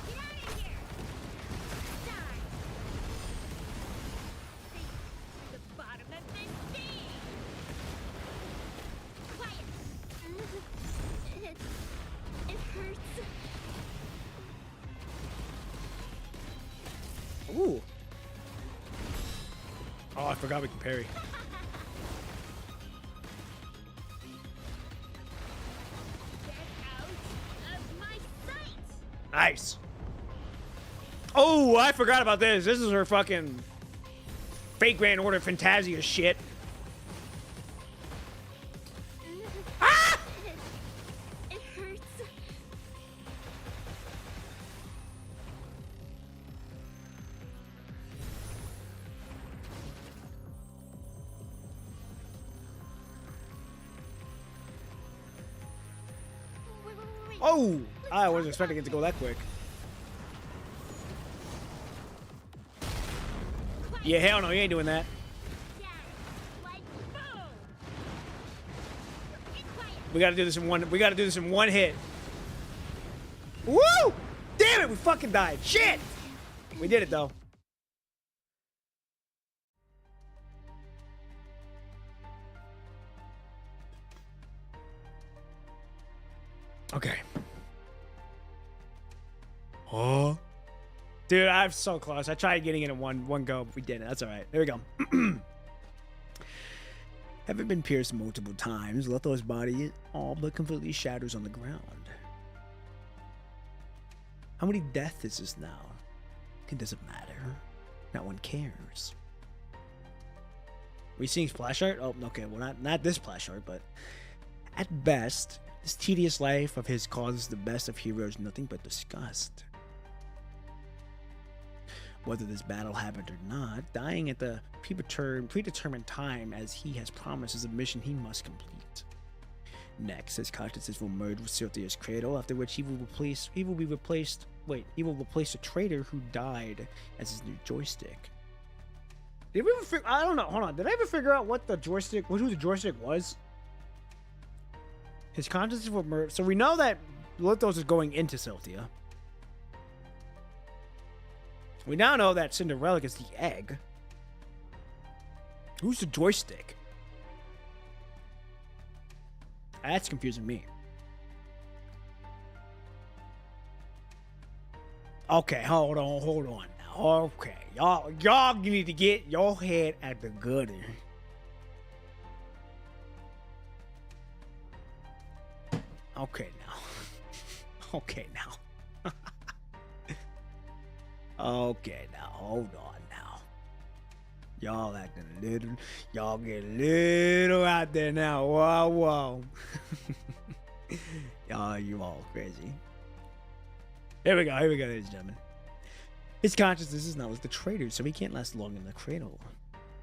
Get out of here. Die. The bottom of the sea. Quiet. It hurts. Ooh. Oh, I forgot we can parry. Get out of my sight. Nice. Oh, I forgot about this. This is her fucking fake Grand Order Fantasia shit. Ah! It hurts. Wait. Oh, I wasn't expecting it to go that quick. Quiet. Yeah, hell no, you ain't doing that. Yeah. Like boom. Be quiet. We gotta do this in one. We gotta do this in one hit. Woo! Damn it, we fucking died. Shit! We did it though. Okay. Oh. Dude, I'm so close. I tried getting it in one go, but we didn't. That's all right. There we go. Having been pierced multiple times, Letho's body all but completely shatters on the ground. How many deaths is this now? It doesn't matter. Not one cares. Are we seeing splash art? Oh, okay. Well, not this splash art, but at best, this tedious life of his causes the best of heroes nothing but disgust. Whether this battle happened or not, dying at the predetermined time as he has promised is a mission he must complete. Next, his consciousness will merge with Cynthia's cradle, after which he will replace the traitor who died as his new joystick. Did we ever I don't know, hold on. Did I ever figure out who the joystick was? His consciousness will merge. So we know that Lithos is going into Cynthia. We now know that Cinderella is the egg. Who's the joystick? That's confusing me. Okay, hold on now. Okay, y'all need to get your head at the gutter. Okay now. Okay now. Okay now, hold on now. Y'all acting a little, y'all get a little out there now. Whoa. Y'all, you all crazy. Here we go, ladies and gentlemen. His consciousness is now as the traitor, so he can't last long in the cradle.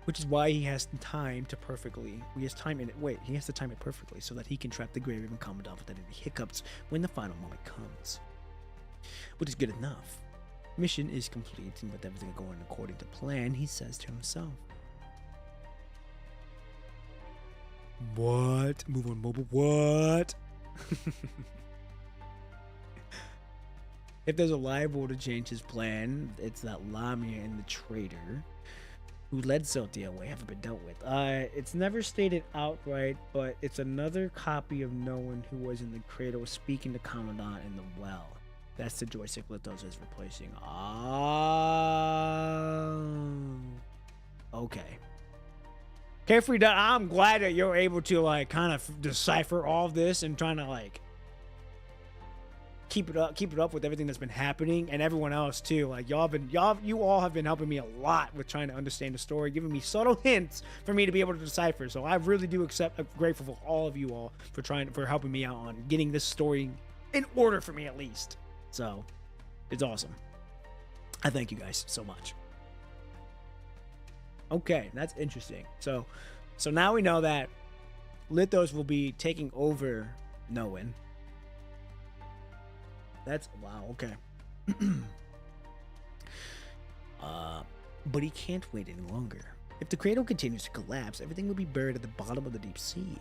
Which is why he has time to he has to time it perfectly so that he can trap the Grave Raven Commandant without any hiccups when the final moment comes. Which is good enough. Mission is complete, and with everything going according to plan, he says to himself. What? Move on mobile, what? If there's a liable to change his plan, it's that Lamia and the traitor who led Cynthia away haven't been dealt with. It's never stated outright, but it's another copy of no one who was in the cradle speaking to Commandant in the well. That's the joystick Lithos is replacing. Okay. Carefree, I'm glad that you're able to kind of decipher all of this and trying to keep it up with everything that's been happening, and everyone else too. Like you all have been helping me a lot with trying to understand the story, giving me subtle hints for me to be able to decipher. So I really do I'm grateful for all of you all for helping me out on getting this story in order for me at least. So it's awesome. I thank you guys so much. Okay, that's interesting. So now we know that Lithos will be taking over Noen. That's wow, okay. But he can't wait any longer. If the cradle continues to collapse, everything will be buried at the bottom of the deep sea.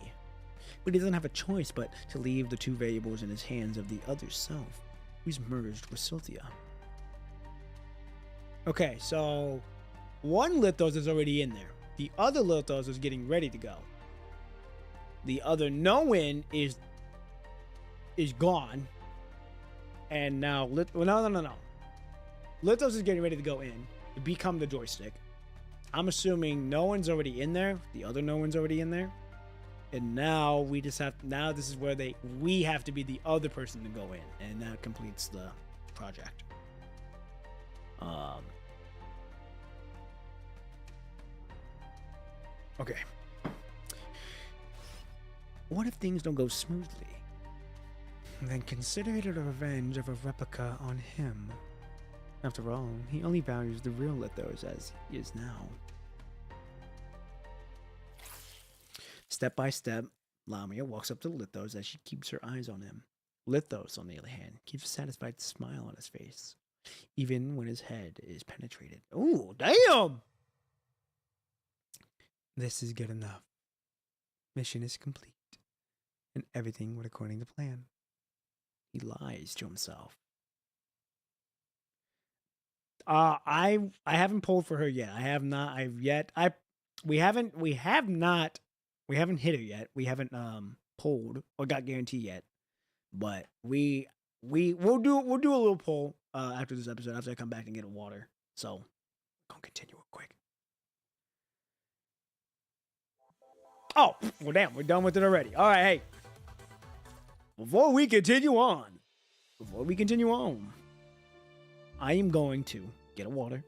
But he doesn't have a choice but to leave the two variables in his hands of the other self, who's merged with Sylthia. Okay, so one Lithos is already in there. The other Lithos is getting ready to go. The other Noen is gone. And now, no. Lithos is getting ready to go in to become the joystick. I'm assuming no one's already in there. The other no one's already in there. And now this is where we have to be the other person to go in. And that completes the project. Okay. What if things don't go smoothly? Then consider it a revenge of a replica on him. After all, he only values the real Lithos as he is now. Step by step, Lamia walks up to Lithos as she keeps her eyes on him. Lithos, on the other hand, keeps a satisfied smile on his face, even when his head is penetrated. Ooh, damn! This is good enough. Mission is complete, and everything went according to plan. He lies to himself. I haven't pulled for her yet. We haven't hit her yet. We haven't pulled or got guarantee yet. But we'll do a little pull after this episode, after I come back and get water. So gonna continue it quick. Oh, well damn, we're done with it already. All right, hey. Before we continue on, I am going to get a water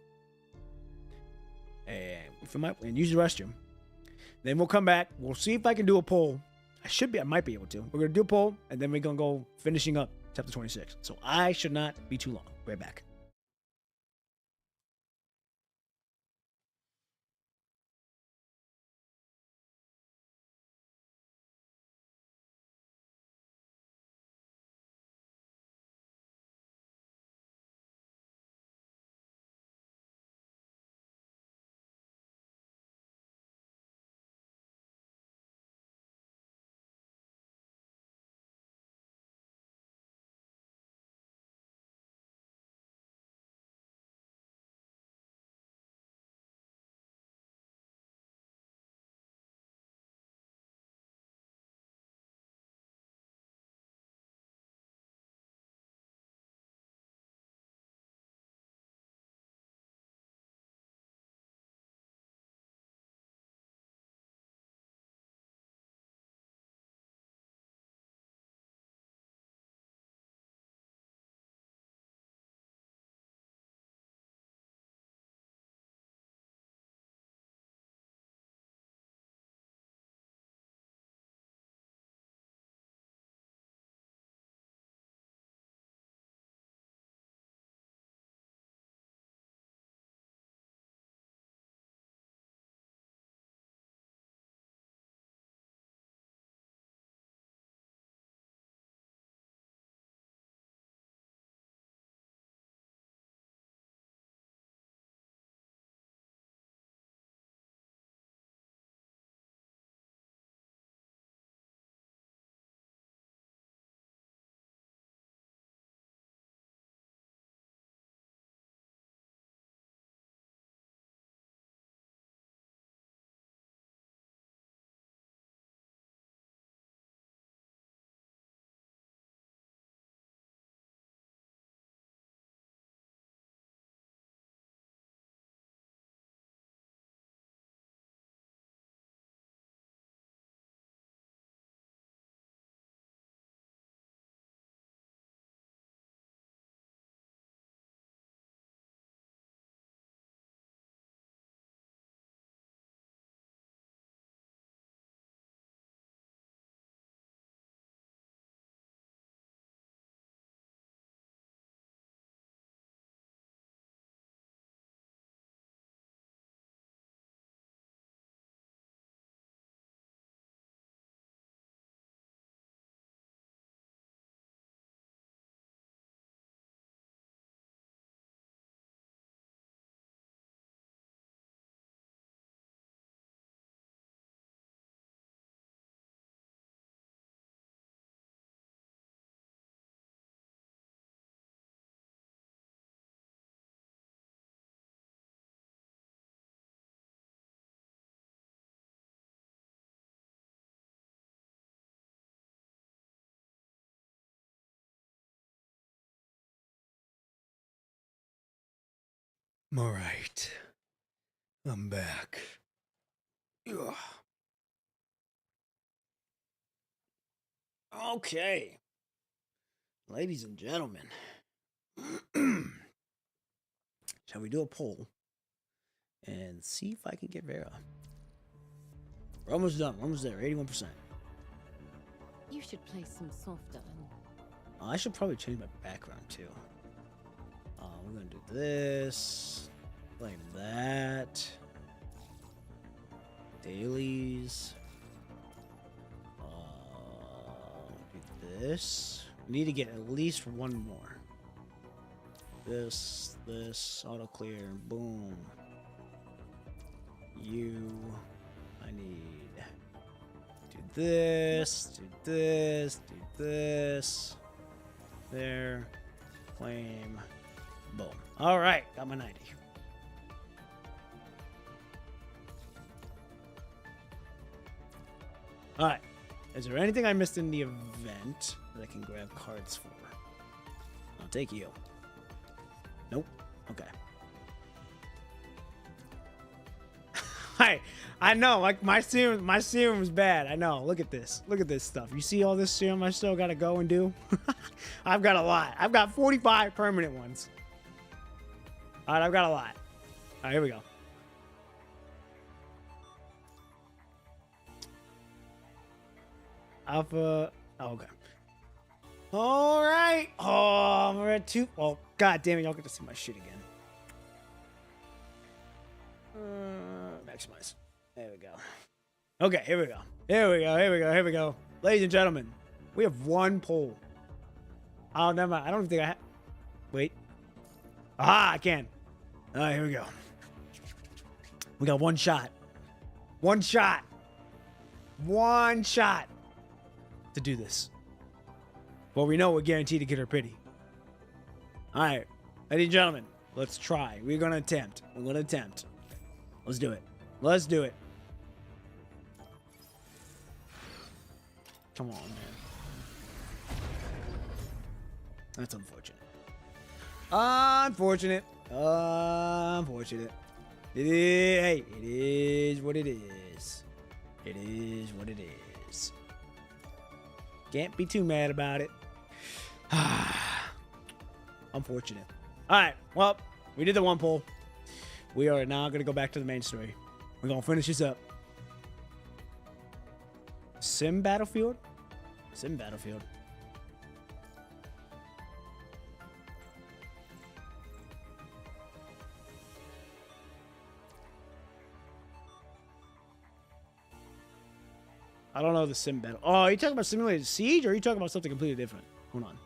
and use the restroom. Then we'll come back. We'll see if I can do a poll. I might be able to. We're going to do a poll, and then we're going to go finishing up chapter 26. So I should not be too long. Right back. All right. I'm back. Ugh. Okay. Ladies and gentlemen. Shall we do a poll and see if I can get Vera? We're almost done. We're almost there. 81%. You should play some softer. I should probably change my background too. We're gonna do this. Like that. Dailies. Do this. We need to get at least one more. This, auto clear, boom. I need do this, do this. There, claim, boom. All right, got my 90. All right, is there anything I missed in the event that I can grab cards for? I'll take you. Nope. Okay. I know, like my serum is bad. I know. Look at this. Look at this stuff. You see all this serum I still gotta go and do? I've got a lot. I've got 45 permanent ones. All right, I've got a lot. All right, here we go. Alpha. Oh, okay. All right. Oh, we're at 2. Oh, god damn it. Y'all get to see my shit again. Maximize. There we go. Okay, here we go. Here we go. Ladies and gentlemen, we have one poll. Oh, never mind. I don't even think I have. Wait. Ah, I can. All right, here we go. We got one shot. One shot to do this. Well, we know we're guaranteed to get her pretty. All right, ladies and gentlemen, let's try. We're going to attempt. Let's do it. Come on, man. That's unfortunate. Unfortunate. Hey, it is what it is. Can't be too mad about it. Unfortunate. All right, well, we did the one poll. We are now going to go back to the main story. We're going to finish this up. Sim Battlefield? I don't know the sim battle. Oh, are you talking about Simulated Siege or are you talking about something completely different? Hold on.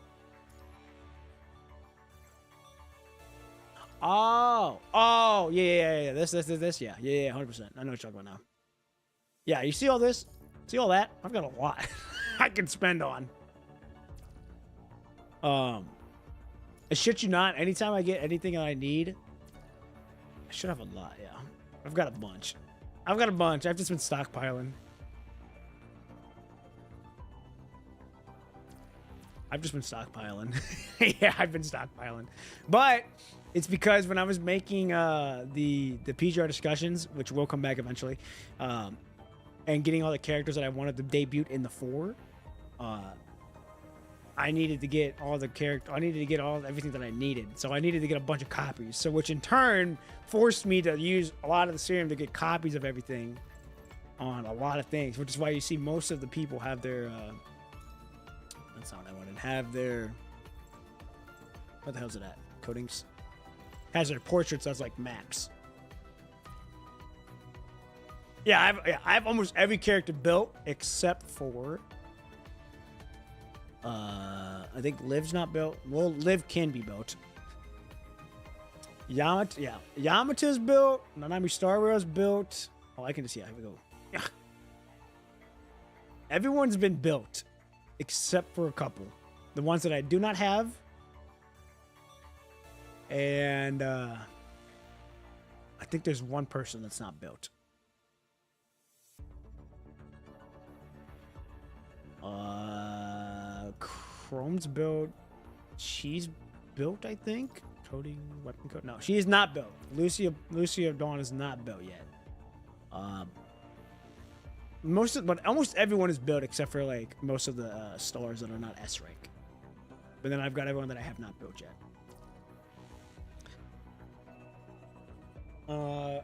Oh, yeah. This, yeah, 100%. I know what you're talking about now. Yeah, you see all this? See all that? I've got a lot I can spend on. I shit you not, anytime I get anything that I need, I should have a lot, yeah. I've got a bunch. I've just been stockpiling. Yeah, I've been stockpiling. But it's because when I was making the PGR discussions, which will come back eventually, and getting all the characters that I wanted to debut in the 4, I needed to get everything that I needed. So I needed to get a bunch of copies. So which in turn forced me to use a lot of the serum to get copies of everything on a lot of things, which is why you see most of the people have their that's not what I wanted. Have their, what the hell's it at? Coatings? Has their portraits as like maps. Yeah, I have almost every character built except for I think Liv's not built. Well, Liv can be built. Yamata's built. Nanami Star Rail's built. Oh, I can just, yeah, here we go. Yeah. Everyone's been built except for a couple. The ones that I do not have. And I think there's one person that's not built. Chrome's built. She's built, I think. toting weapon code. No, she is not built. Lucia Dawn is not built yet. But almost everyone is built except for like most of the stars that are not S rank. But then I've got everyone that I have not built yet.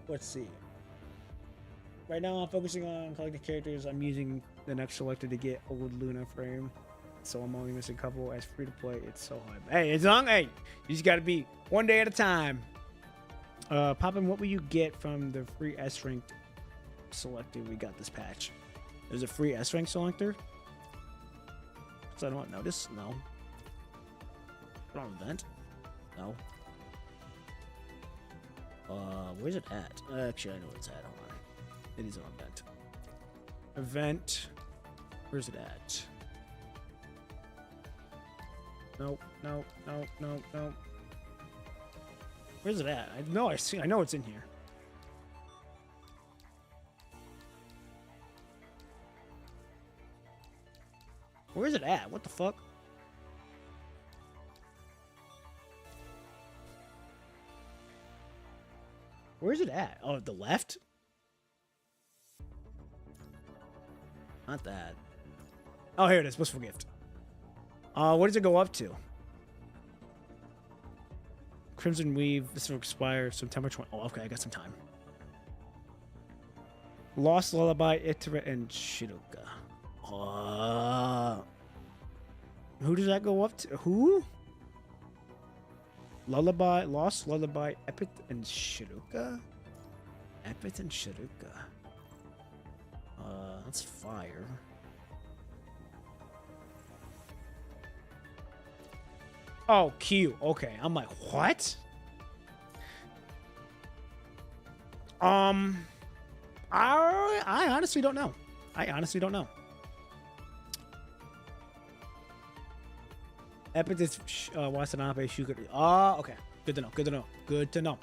Let's see. Right now I'm focusing on collecting characters. I'm using the next selector to get old Luna frame. So I'm only missing a couple. As free to play, it's so hard. Hey, it's long. Hey, you just gotta be one day at a time. Poppin', what will you get from the free S rank selector we got this patch? There's a free S rank selector. So I don't notice. No. Wrong event. No. Where's it at? Actually, I know where it's at. Hold on. It is an event. Event. Where's it at? Nope. Nope. Nope. Nope. Nope. Where's it at? I know it's in here. Where's it at? What the fuck? Where's it at? Oh, the left? Not that. Oh, here it is. Blissful gift. What does it go up to? Crimson Weave. This will expire September 20. Oh, okay. I got some time. Lost Lullaby, Itera, and Shiruka. Who does that go up to? Who? Lullaby, Lost Lullaby, Epith, and Shiruka? Epith and Shiruka. That's fire. Oh, Q. Okay. I'm like, what? I honestly don't know. Epith's Watanabe Shuka. Oh, okay. Good to know.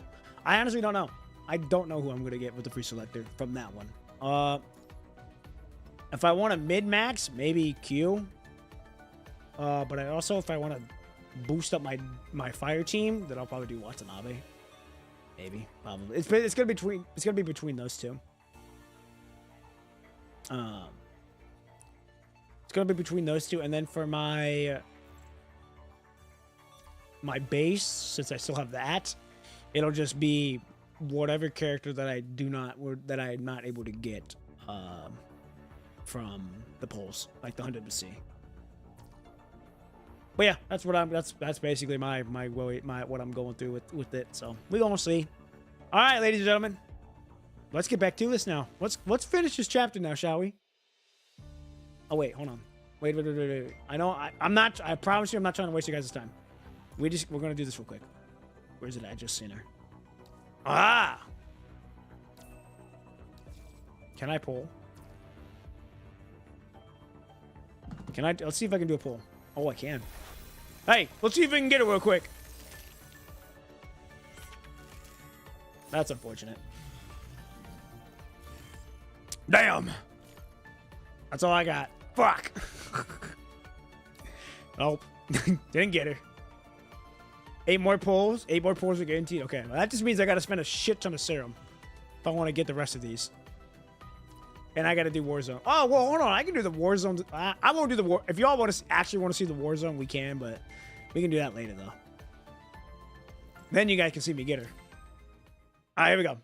I honestly don't know. I don't know who I'm gonna get with the free selector from that one. If I want a mid-max, maybe Q. But I also, if I want to boost up my fire team, then I'll probably do Watanabe. Maybe, probably. It's gonna be between those two. It's gonna be between those two, and then for my base, since I still have that, it'll just be whatever character that I'm not able to get from the polls, like the 100%. But yeah, that's basically my what I'm going through with it. So we gonna see. All right, ladies and gentlemen, let's get back to this now. Let's finish this chapter now, shall we? Oh wait, hold on. Wait. I promise you, I'm not trying to waste you guys' time. We're gonna do this real quick. Where's it at? I just seen her. Ah! Can I pull? Let's see if I can do a pull. Oh, I can. Hey, let's see if we can get it real quick. That's unfortunate. Damn! That's all I got. Fuck! Oh, didn't get her. 8 more pulls. 8 more pulls are guaranteed. Okay, well, that just means I gotta spend a shit ton of serum if I want to get the rest of these. And I gotta do Warzone. Oh, well, hold on. I can do the Warzone. I won't do the War. If y'all actually want to see the Warzone, we can, but we can do that later, though. Then you guys can see me get her. All right, here we go.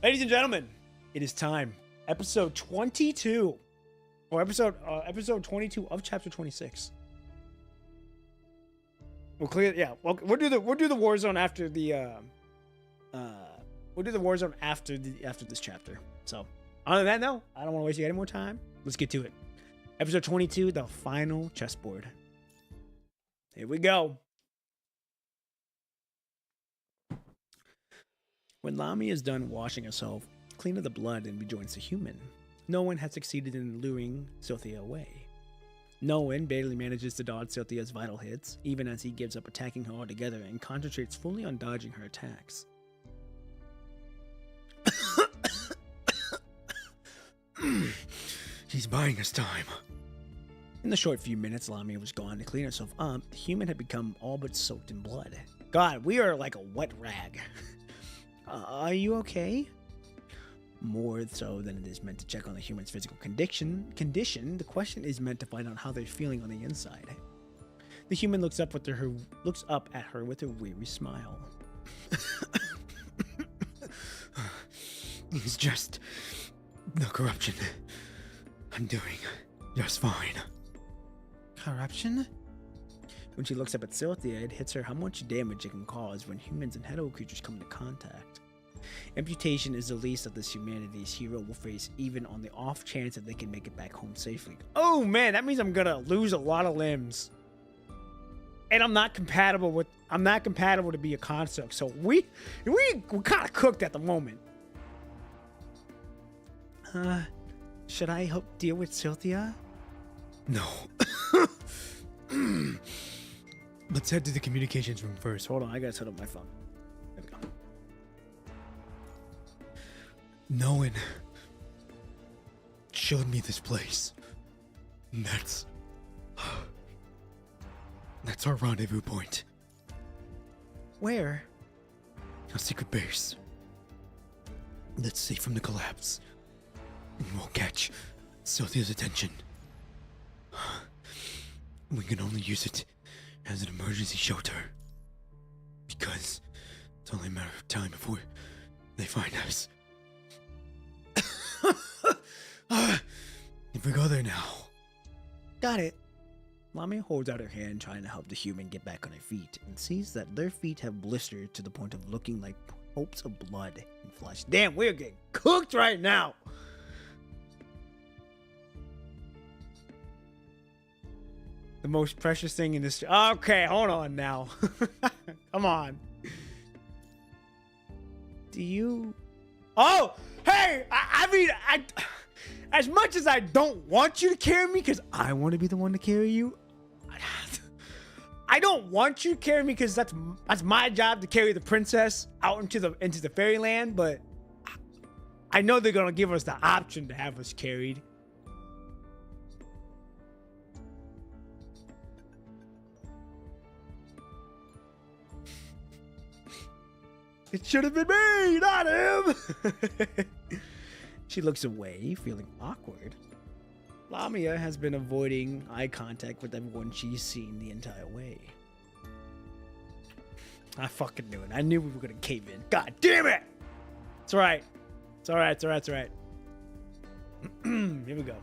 Ladies and gentlemen, it is time. Episode 22. Or episode 22 of chapter 26. We'll clear. Yeah, we'll do the Warzone after the we'll do the Warzone after this chapter. So, other than that, though, I don't want to waste you any more time. Let's get to it. Episode 22, the final chessboard. Here we go. When Lami is done washing herself clean of the blood and rejoins the human, no one has succeeded in luring Cynthia away. No one barely manages to dodge Cynthia's vital hits, even as he gives up attacking her altogether and concentrates fully on dodging her attacks. He's buying us time. In the short few minutes Lamia was gone to clean herself up, the human had become all but soaked in blood. God, we are like a wet rag. Are you okay? More so than it is meant to check on the human's physical condition, the question is meant to find out how they're feeling on the inside. The human looks up at her with a weary smile. It's just the corruption. I'm doing just fine. Corruption? When she looks up at Cynthia, it hits her how much damage it can cause when humans and hetero creatures come into contact. Amputation is the least of this humanity's hero will face, even on the off chance that they can make it back home safely. Oh man, that means I'm gonna lose a lot of limbs. And I'm not compatible to be a construct, so we're kind of cooked at the moment. Should I help deal with Cynthia? No. Let's head to the communications room first. Hold on, I gotta set up my phone. There we go. No one showed me this place. That's our rendezvous point. Where? A secret base. That's safe from the collapse. And we'll catch Cynthia's attention. We can only use it as an emergency shelter. Because it's only a matter of time before they find us. If we go there now. Got it. Lamia holds out her hand trying to help the human get back on her feet and sees that their feet have blistered to the point of looking like hopes of blood and flesh. Damn, we're getting cooked right now. The most precious thing in this. Okay, hold on now. Come on. Do you? Oh, hey! I mean, as much as I don't want you to carry me, because I want to be the one to carry you. I don't want you to carry me because that's my job to carry the princess out into the fairyland. But I know they're gonna give us the option to have us carried. It should have been me, not him. She looks away, feeling awkward. Lamia has been avoiding eye contact with everyone she's seen the entire way. I fucking knew it. I knew we were gonna cave in. God damn it! It's alright. It's alright, it's alright, it's alright. Here we go.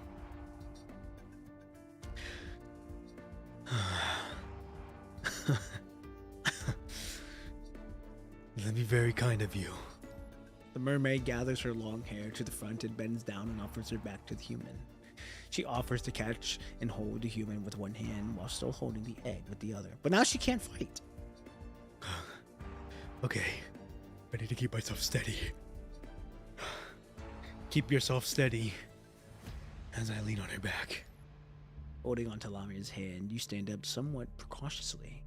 That'd be very kind of you. The mermaid gathers her long hair to the front and bends down and offers her back to the human. She offers to catch and hold the human with one hand while still holding the egg with the other. But now she can't fight. Okay, I need to keep myself steady. Keep yourself steady as I lean on her back. Holding onto Lamia's hand, you stand up somewhat precautiously.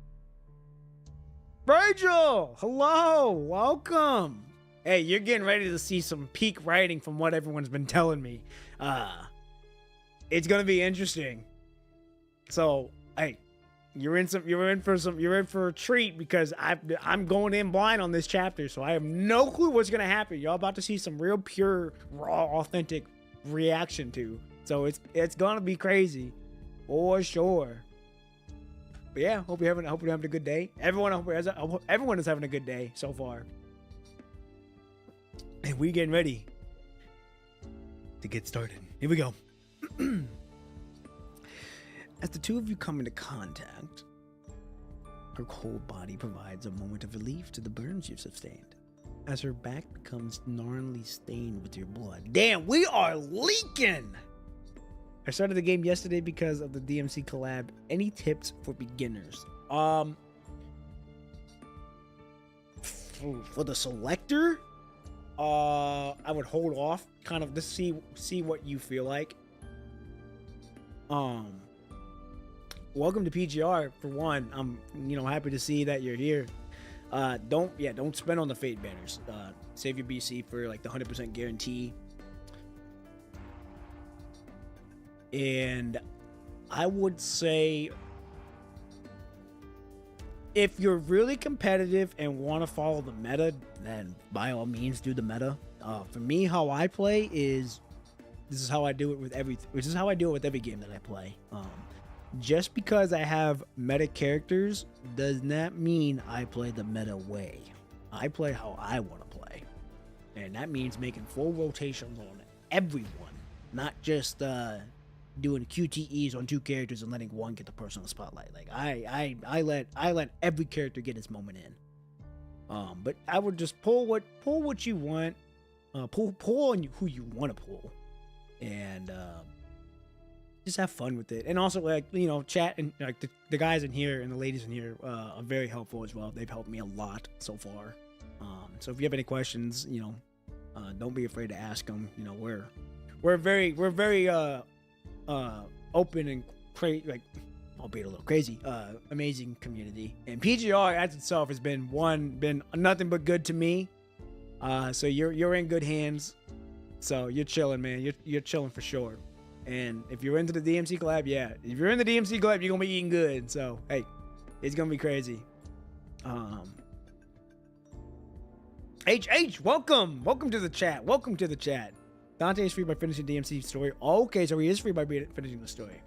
Rachel! Hello! Welcome! Hey, you're getting ready to see some peak writing from what everyone's been telling me. It's gonna be interesting. So, hey, you're in for a treat because I'm going in blind on this chapter, so I have no clue what's gonna happen. Y'all about to see some real pure, raw, authentic reaction to. So it's gonna be crazy, for sure. But yeah, hope you're having a good day. Everyone is having a good day so far. And we getting ready to get started. Here we go. As the two of you come into contact, her whole body provides a moment of relief to the burns you've sustained, as her back becomes gnarly stained with your blood. Damn, we are leaking! I started the game yesterday because of the DMC collab. Any tips for beginners? For the selector, I would hold off, kind of just see what you feel like. Welcome to PGR for one. I'm happy to see that you're here. Don't spend on the fate banners. Save your BC for like the 100% guarantee. And I would say if you're really competitive and want to follow the meta, then by all means do the meta. For me, how I play is this is how I do it with everything. Which is how I do it with every game that I play. Just because I have meta characters does not mean I play the meta way. I play how I want to play, and that means making full rotations on everyone, not just doing QTEs on 2 characters and letting one get the personal spotlight. Like I let every character get his moment in. But I would just pull what you want, pull on who you want to pull, and just have fun with it. And also, like, you know, chat and like the guys in here and the ladies in here are very helpful as well. They've helped me a lot so far. So if you have any questions, you know, don't be afraid to ask them. You know, we're very open and like, albeit a little crazy, amazing community. And PGR as itself has been nothing but good to me. So you're in good hands. So you're chilling, man. You're chilling for sure. And if you're into the DMC collab, yeah, if you're in the DMC collab, you're gonna be eating good. So hey, it's gonna be crazy. Welcome to the chat. Welcome to the chat. Dante is free by finishing DMC story. Okay, so he is free by finishing the story.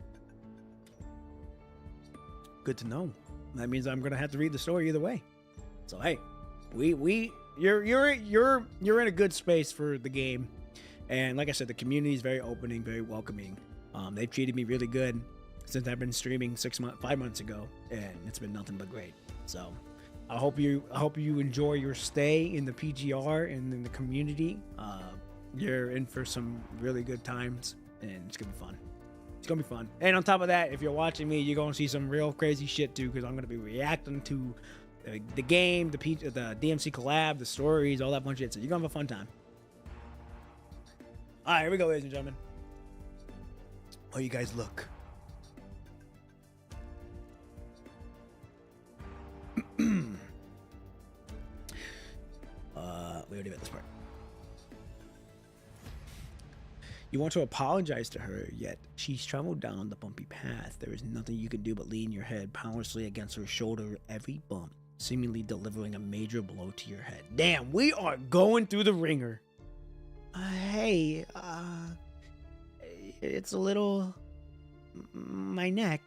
Good to know. That means I'm gonna have to read the story either way. So hey, you're in a good space for the game, and like I said, the community is very opening, very welcoming. They've treated me really good since I've been streaming 5 months ago, and it's been nothing but great. So I hope you enjoy your stay in the PGR and in the community. You're in for some really good times, and it's gonna be fun. It's gonna be fun. And on top of that, if you're watching me, you're gonna see some real crazy shit too, because I'm gonna be reacting to the game, the DMC collab, the stories, all that fun shit. So you're gonna have a fun time. All right, here we go, ladies and gentlemen. Oh, you guys look. We already read this part. You want to apologize to her, yet she's traveled down the bumpy path. There is nothing you can do but lean your head powerlessly against her shoulder every bump, seemingly delivering a major blow to your head. Damn, we are going through the ringer. Hey, it's a little... my neck...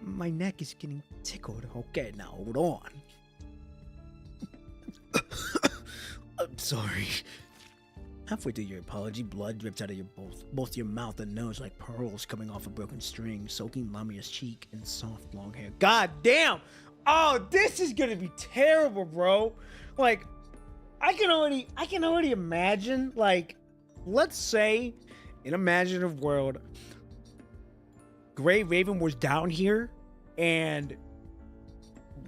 my neck is getting tickled. Okay, now hold on. I'm sorry. Halfway through your apology, blood drips out of your both your mouth and nose like pearls coming off a broken string, soaking Lamia's cheek and soft long hair. God damn! Oh, this is gonna be terrible, bro. Like, I can already imagine, like, let's say, in an imaginative world, Grey Raven was down here and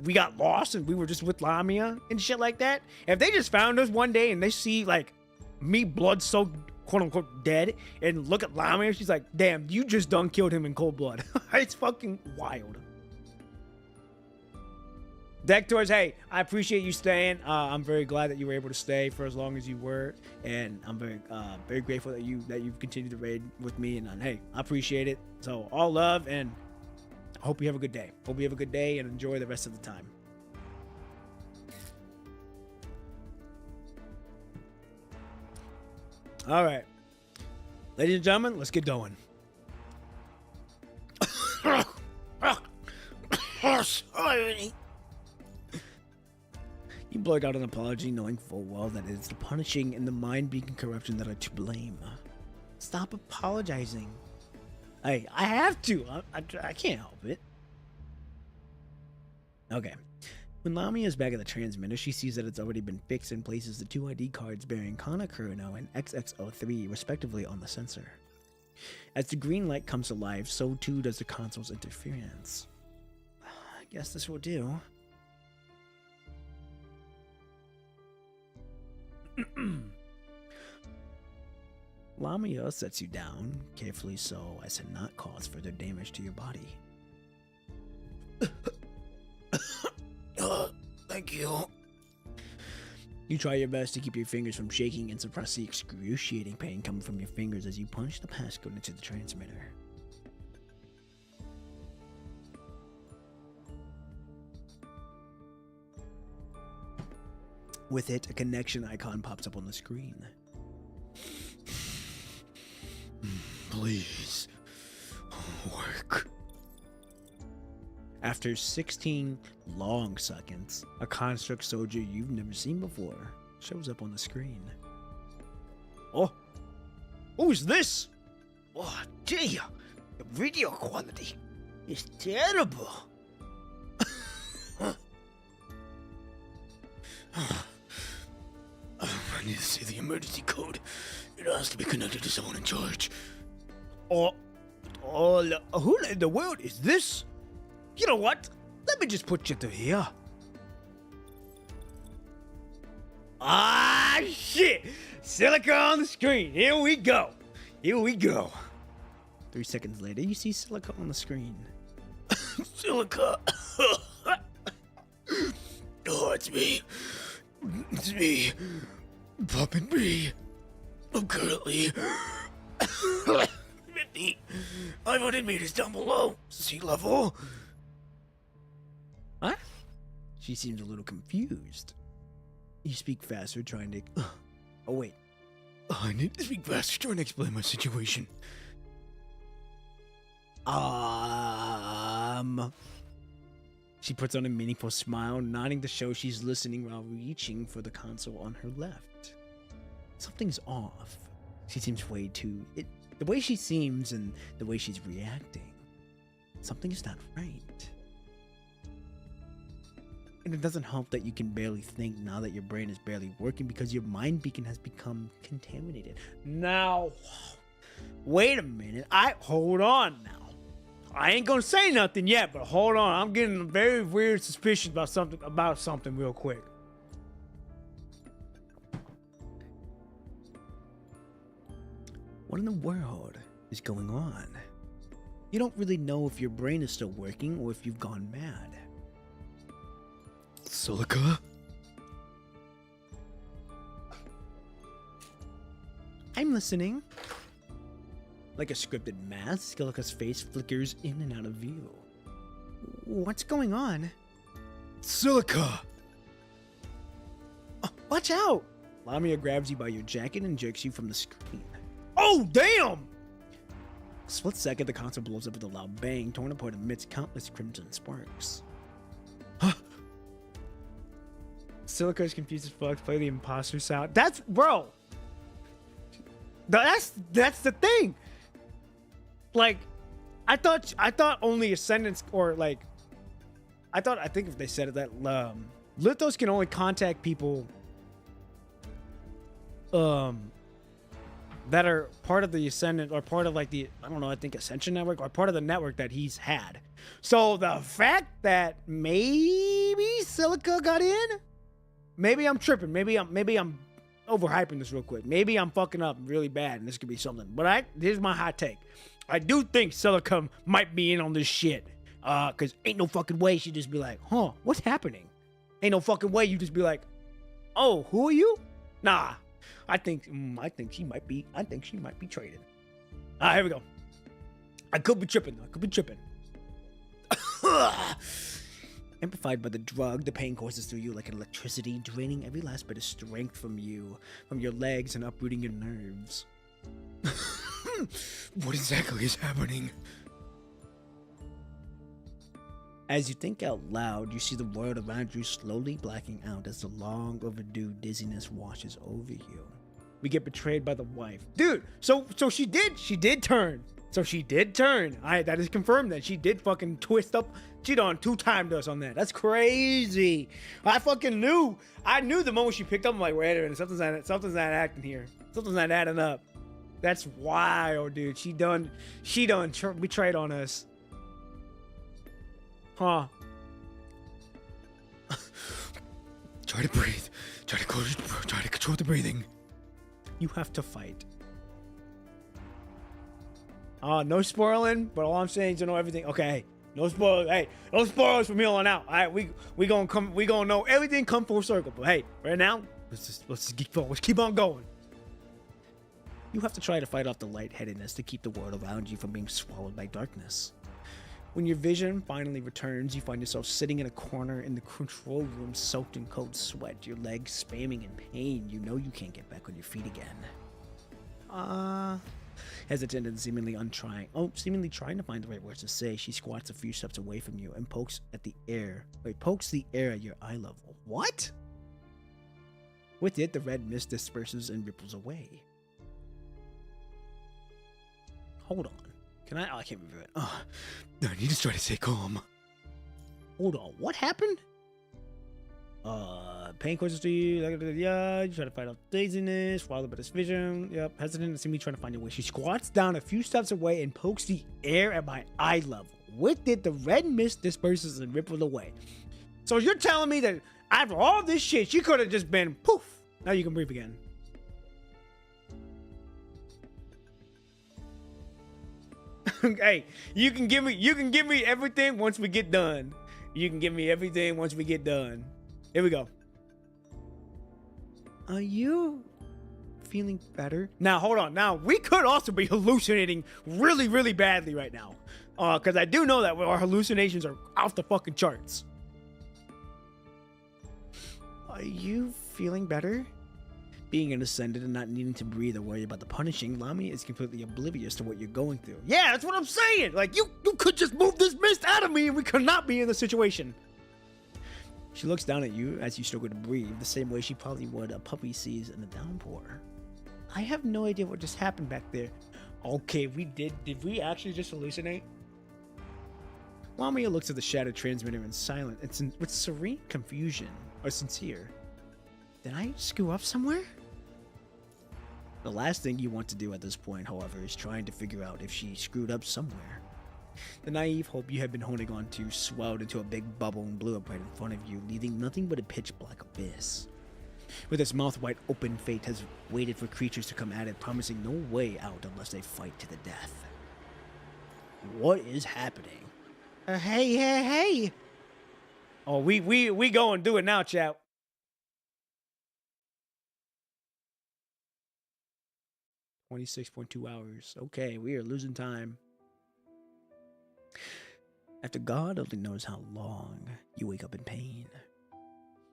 we got lost and we were just with Lamia and shit like that. If they just found us one day and they see like me blood soaked, quote unquote, dead, and look at Lamia, she's like, damn, you just done killed him in cold blood. It's fucking wild. Dectors, hey, I appreciate you staying. I'm very glad that you were able to stay for as long as you were, and I'm very grateful that you've continued to raid with me. And hey, I appreciate it. So all love, and I hope you have a good day. Hope you have a good day and enjoy the rest of the time. All right, ladies and gentlemen, let's get going. Sorry. You blurt out an apology, knowing full well that it is the punishing and the mind-beaking corruption that are to blame. Stop apologizing. I have to. I can't help it. Okay. When Lamia is back at the transmitter, she sees that it's already been fixed and places the 2 ID cards bearing Kana Kurono and XX03 respectively on the sensor. As the green light comes to life, so too does the console's interference. I guess this will do. Lamia sets you down, carefully so as to not cause further damage to your body. Thank you. You try your best to keep your fingers from shaking and suppress the excruciating pain coming from your fingers as you punch the passcode into the transmitter. With it, a connection icon pops up on the screen. Please. Work. After 16 long seconds, a construct soldier you've never seen before shows up on the screen. Oh. Who's this? Oh, gee. The video quality is terrible. I need to see the emergency code. It has to be connected to someone in charge. Who in the world is this? You know what? Let me just put you through here. Ah, shit! Silica on the screen. Here we go. Here we go. 3 seconds later, you see Silica on the screen. Silica. Oh, it's me. It's me. Puppet me. I'm currently 50. 500 meters down below sea level. What? She seems a little confused. You speak faster, trying to... Oh, wait. I need to speak faster trying to explain my situation. She puts on a meaningful smile, nodding to show she's listening while reaching for the console on her left. Something's off. She seems way too... the way she seems and the way she's reacting. Something's not right. And it doesn't help that you can barely think now that your brain is barely working because your mind beacon has become contaminated. Now, wait a minute. Hold on now. I ain't gonna say nothing yet, but hold on. I'm getting a very weird suspicion about something real quick. What in the world is going on? You don't really know if your brain is still working or if you've gone mad. Silica? I'm listening. Like a scripted mask, Silica's face flickers in and out of view. What's going on? Silica! Watch out! Lamia grabs you by your jacket and jerks you from the screen. Oh, damn! Split second, the console blows up with a loud bang, torn apart amidst countless crimson sparks. Huh? Silica is confused as fuck. Play the imposter sound. That's bro. That's the thing. Like, I thought only Ascendants or like, I think if they said it that Lithos can only contact people that are part of the Ascendant or part of like the, I don't know, I think Ascension network or part of the network that he's had. So the fact that maybe Silica got in, maybe I'm tripping, maybe I'm overhyping this real quick. Maybe I'm fucking up really bad and this could be something. But here's my hot take. I do think Silica might be in on this shit. Cause ain't no fucking way she'd just be like, huh, what's happening? Ain't no fucking way you just be like, oh, who are you? Nah. I think she might be traded. Here we go. I could be tripping. Amplified by the drug, the pain courses through you like electricity, draining every last bit of strength from you, from your legs and uprooting your nerves. What exactly is happening? As you think out loud, you see the world around you slowly blacking out as the long overdue dizziness washes over you. We get betrayed by the wife. Dude, so she did turn. So she did turn. That is confirmed that she did fucking twist up. She done 2-timed us on that. That's crazy. I fucking knew. I knew the moment she picked up. I'm like, wait a minute, something's not acting here. Something's not adding up. That's wild, dude. She done betrayed on us. Huh. Try to breathe. Try to control the breathing. You have to fight. No spoiling, but all I'm saying is you know everything. Okay, no spoilers. Hey, no spoilers from here on out. All right, we gonna know everything come full circle. But hey, right now, Let's just keep going. Let's keep on going. You have to try to fight off the lightheadedness to keep the world around you from being swallowed by darkness. When your vision finally returns, you find yourself sitting in a corner in the control room, soaked in cold sweat, your legs spamming in pain. You know you can't get back on your feet again. Hesitant and seemingly trying to find the right words to say, she squats a few steps away from you and pokes the air at your eye level. What? With it, the red mist disperses and ripples away. Hold on. Can I? Oh, I can't remember it. I need to try to stay calm. Hold on. What happened? Pain courses to you. Yeah, you try to fight off dizziness, follow the best vision. Yep. Hesitant to see me trying to find a way. She squats down a few steps away and pokes the air at my eye level. With it, the red mist disperses and ripples away. So you're telling me that after all this shit, she could have just been poof. Now you can breathe again. Hey, you can give me everything once we get done. You can give me everything once we get done. Here we go. Are you feeling better? Now, hold on. Now, we could also be hallucinating really, really badly right now. Because I do know that our hallucinations are off the fucking charts. Are you feeling better? Being an ascendant and not needing to breathe or worry about the punishing, Lami is completely oblivious to what you're going through. Yeah, that's what I'm saying! Like, you could just move this mist out of me and we could not be in this situation. She looks down at you as you struggle to breathe, the same way she probably would a puppy sees in a downpour. I have no idea what just happened back there. Okay, did we actually just hallucinate? Lamia looks at the shattered transmitter in silence. It's with serene confusion, or sincere. Did I screw up somewhere? The last thing you want to do at this point, however, is trying to figure out if she screwed up somewhere. The naive hope you had been holding on to swelled into a big bubble and blew up right in front of you, leaving nothing but a pitch-black abyss. With its mouth wide open, fate has waited for creatures to come at it, promising no way out unless they fight to the death. What is happening? Hey! Oh, we go and do it now, chap. 26.2 hours. Okay, we are losing time. After God only knows how long, you wake up in pain.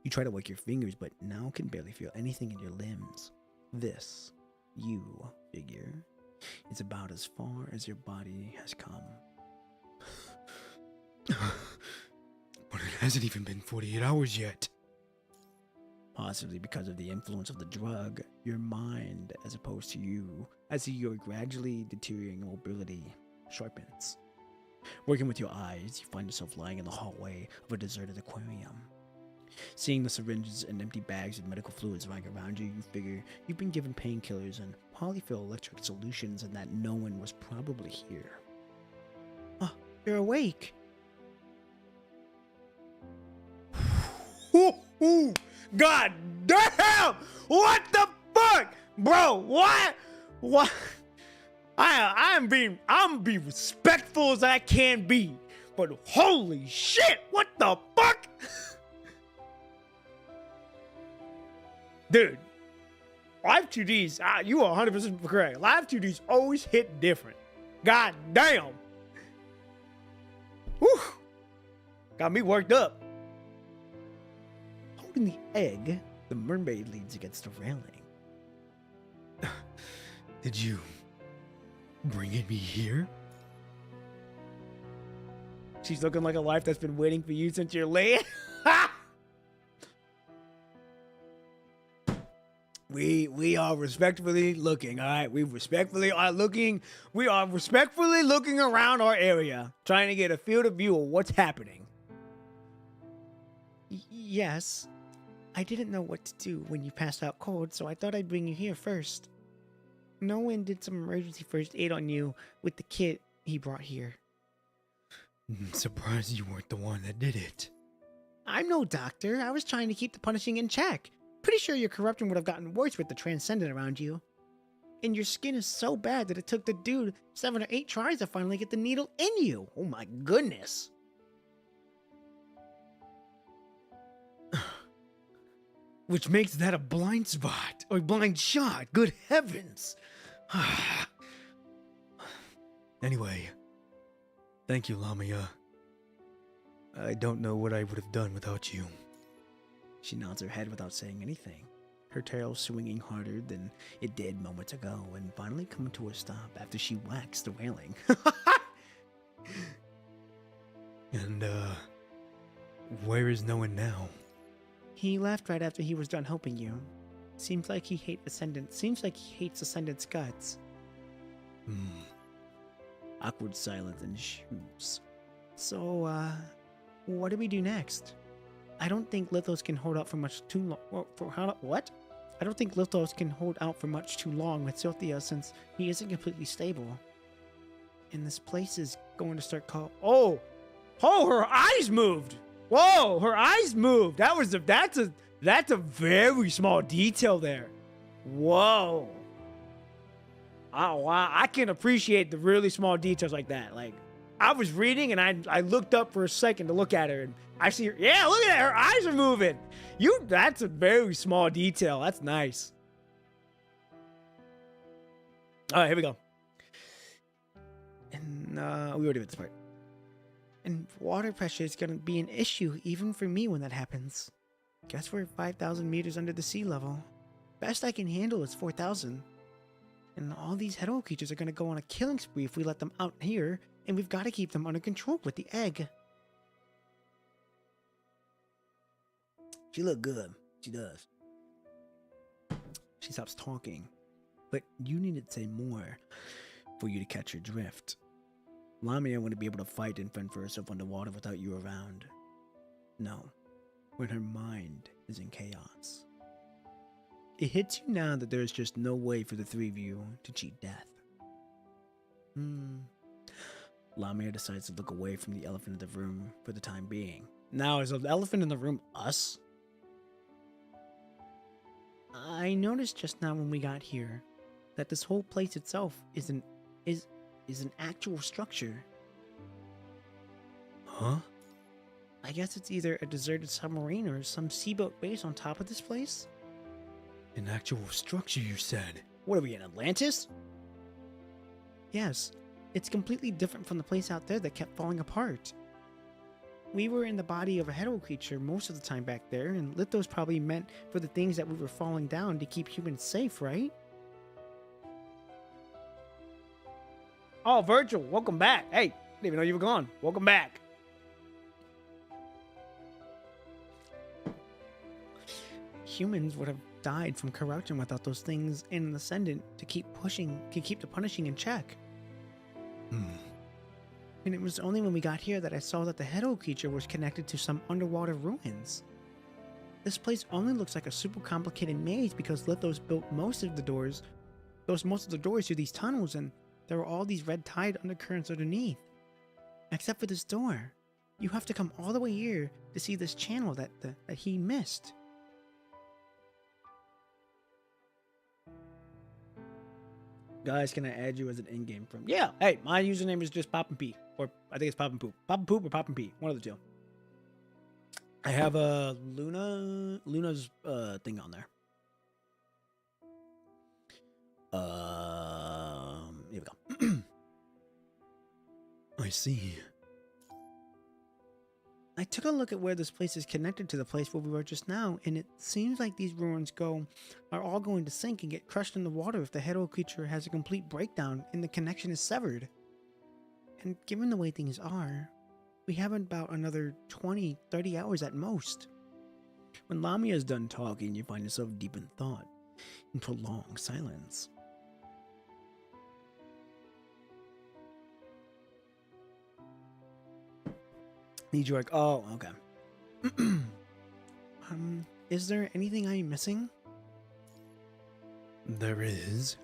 You try to wake your fingers, but now can barely feel anything in your limbs. This, you figure, is about as far as your body has come. But it hasn't even been 48 hours yet. Possibly because of the influence of the drug, your mind, as opposed to you, as your gradually deteriorating mobility, sharpens. Working with your eyes, you find yourself lying in the hallway of a deserted aquarium. Seeing the syringes and empty bags of medical fluids lying around you, you figure you've been given painkillers and polyphenol-electric solutions and that no one was probably here. Oh, you're awake. God damn! What the fuck? Bro, what? What? I'm being respectful as I can be, but holy shit, what the fuck? Dude, Live 2Ds, you are 100% correct. Live 2Ds always hit different. God damn. Whew. Got me worked up. Holding the egg, the mermaid leans against the railing. Did you bring me here? She's looking like a life that's been waiting for you since you're late. We are respectfully looking, all right? We are respectfully looking around our area, trying to get a field of view of what's happening. Yes. I didn't know what to do when you passed out cold, so I thought I'd bring you here first. Nolan did some emergency first aid on you with the kit he brought here. I'm surprised you weren't the one that did it. I'm no doctor. I was trying to keep the punishing in check. Pretty sure your corruption would have gotten worse with the transcendent around you. And your skin is so bad that it took the dude 7 or 8 tries to finally get the needle in you. Oh my goodness. which makes that a blind spot or blind shot. Good heavens. Anyway, thank you, Lamia. I don't know what I would have done without you. She nods her head without saying anything, her tail swinging harder than it did moments ago, and finally coming to a stop after she waxed the railing. And, where is no one now? He left right after he was done helping you. Seems like he hates Ascendant's guts. Awkward silence ensues. So, what do we do next? I don't think Lithos can hold out for much too long. What? I don't think Lithos can hold out for much too long with Sylthia since he isn't completely stable. And this place is going to start Oh, her eyes moved. Whoa, her eyes moved. That's a very small detail there. Whoa. Oh, wow. I can appreciate the really small details like that. Like, I was reading and I looked up for a second to look at her and I see her. Yeah, look at that. Her eyes are moving. That's a very small detail. That's nice. All right, here we go. And we already did this part. And water pressure is going to be an issue even for me when that happens. Guess we're 5,000 meters under the sea level. Best I can handle is 4,000. And all these hetero creatures are going to go on a killing spree if we let them out here, and we've got to keep them under control with the egg. She look good. She does. She stops talking. But you need to say more for you to catch her drift. Lamia wouldn't be able to fight and fend for herself underwater without you around. No, when her mind is in chaos. It hits you now that there is just no way for the three of you to cheat death. Lamia decides to look away from the elephant in the room for the time being. Now, is the elephant in the room us? I noticed just now when we got here that this whole place itself is an actual structure. Huh? I guess it's either a deserted submarine or some seaboat base on top of this place. An actual structure, you said? What are we in, Atlantis? Yes, it's completely different from the place out there that kept falling apart. We were in the body of a hetero creature most of the time back there, and Lithos probably meant for the things that we were falling down to keep humans safe, right? Oh, Virgil, welcome back. Hey, didn't even know you were gone. Welcome back. Humans would have died from corruption without those things in an Ascendant to keep the punishing in check. And it was only when we got here that I saw that the hetero creature was connected to some underwater ruins. This place only looks like a super complicated maze because Lithos built most of the doors to these tunnels, and there were all these red tide undercurrents underneath. Except for this door. You have to come all the way here to see this channel that he missed. Guys, can I add you as an in-game friend? Yeah. Hey, my username is just Pop and P. Or I think it's Pop and Poop. Pop and Poop or Pop and P. One of the two. I have a Luna's thing on there. Here we go. I see. I took a look at where this place is connected to the place where we were just now, and it seems like these ruins are all going to sink and get crushed in the water if the hetero creature has a complete breakdown and the connection is severed. And given the way things are, we have about another 20, 30 hours at most. When Lamia is done talking, you find yourself deep in thought, in prolonged silence. Need you like, oh, okay. Is there anything I'm missing? There is.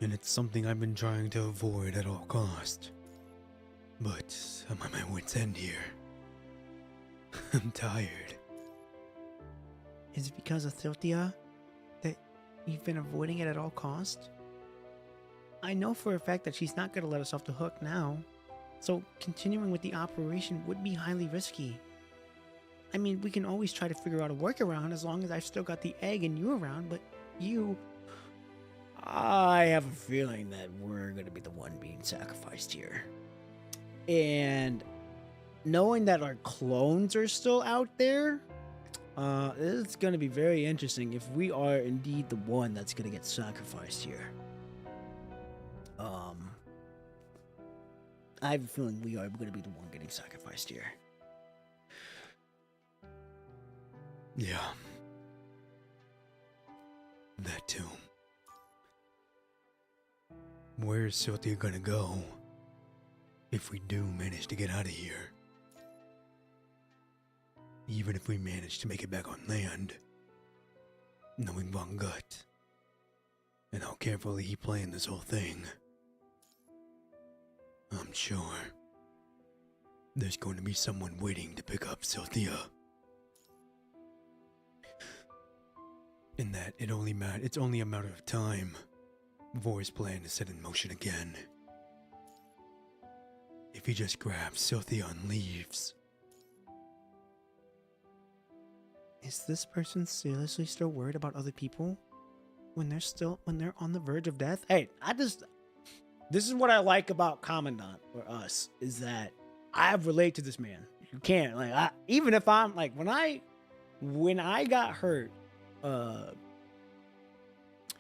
And it's something I've been trying to avoid at all cost. But I'm at my wit's end here. I'm tired. Is it because of Thilthia that you've been avoiding it at all cost? I know for a fact that she's not going to let us off the hook now. So continuing with the operation would be highly risky. I mean, we can always try to figure out a workaround as long as I've still got the egg and you around, but you... I have a feeling that we're gonna be the one being sacrificed here. And knowing that our clones are still out there, it's gonna be very interesting if we are indeed the one that's gonna get sacrificed here. I have a feeling we are gonna be the one getting sacrificed here. Yeah. That too. Where's Sylthia gonna go if we do manage to get out of here? Even if we manage to make it back on land, knowing Von Gut and how carefully he planned this whole thing, I'm sure there's going to be someone waiting to pick up Sylthia. And that it's only a matter of time before his plan is set in motion again. If he just grabs Sylthia and leaves. Is this person seriously still worried about other people when they're on the verge of death? Hey, this is what I like about Commandant or us, is that I relate to this man. You can't, like, even if I'm like, when I got hurt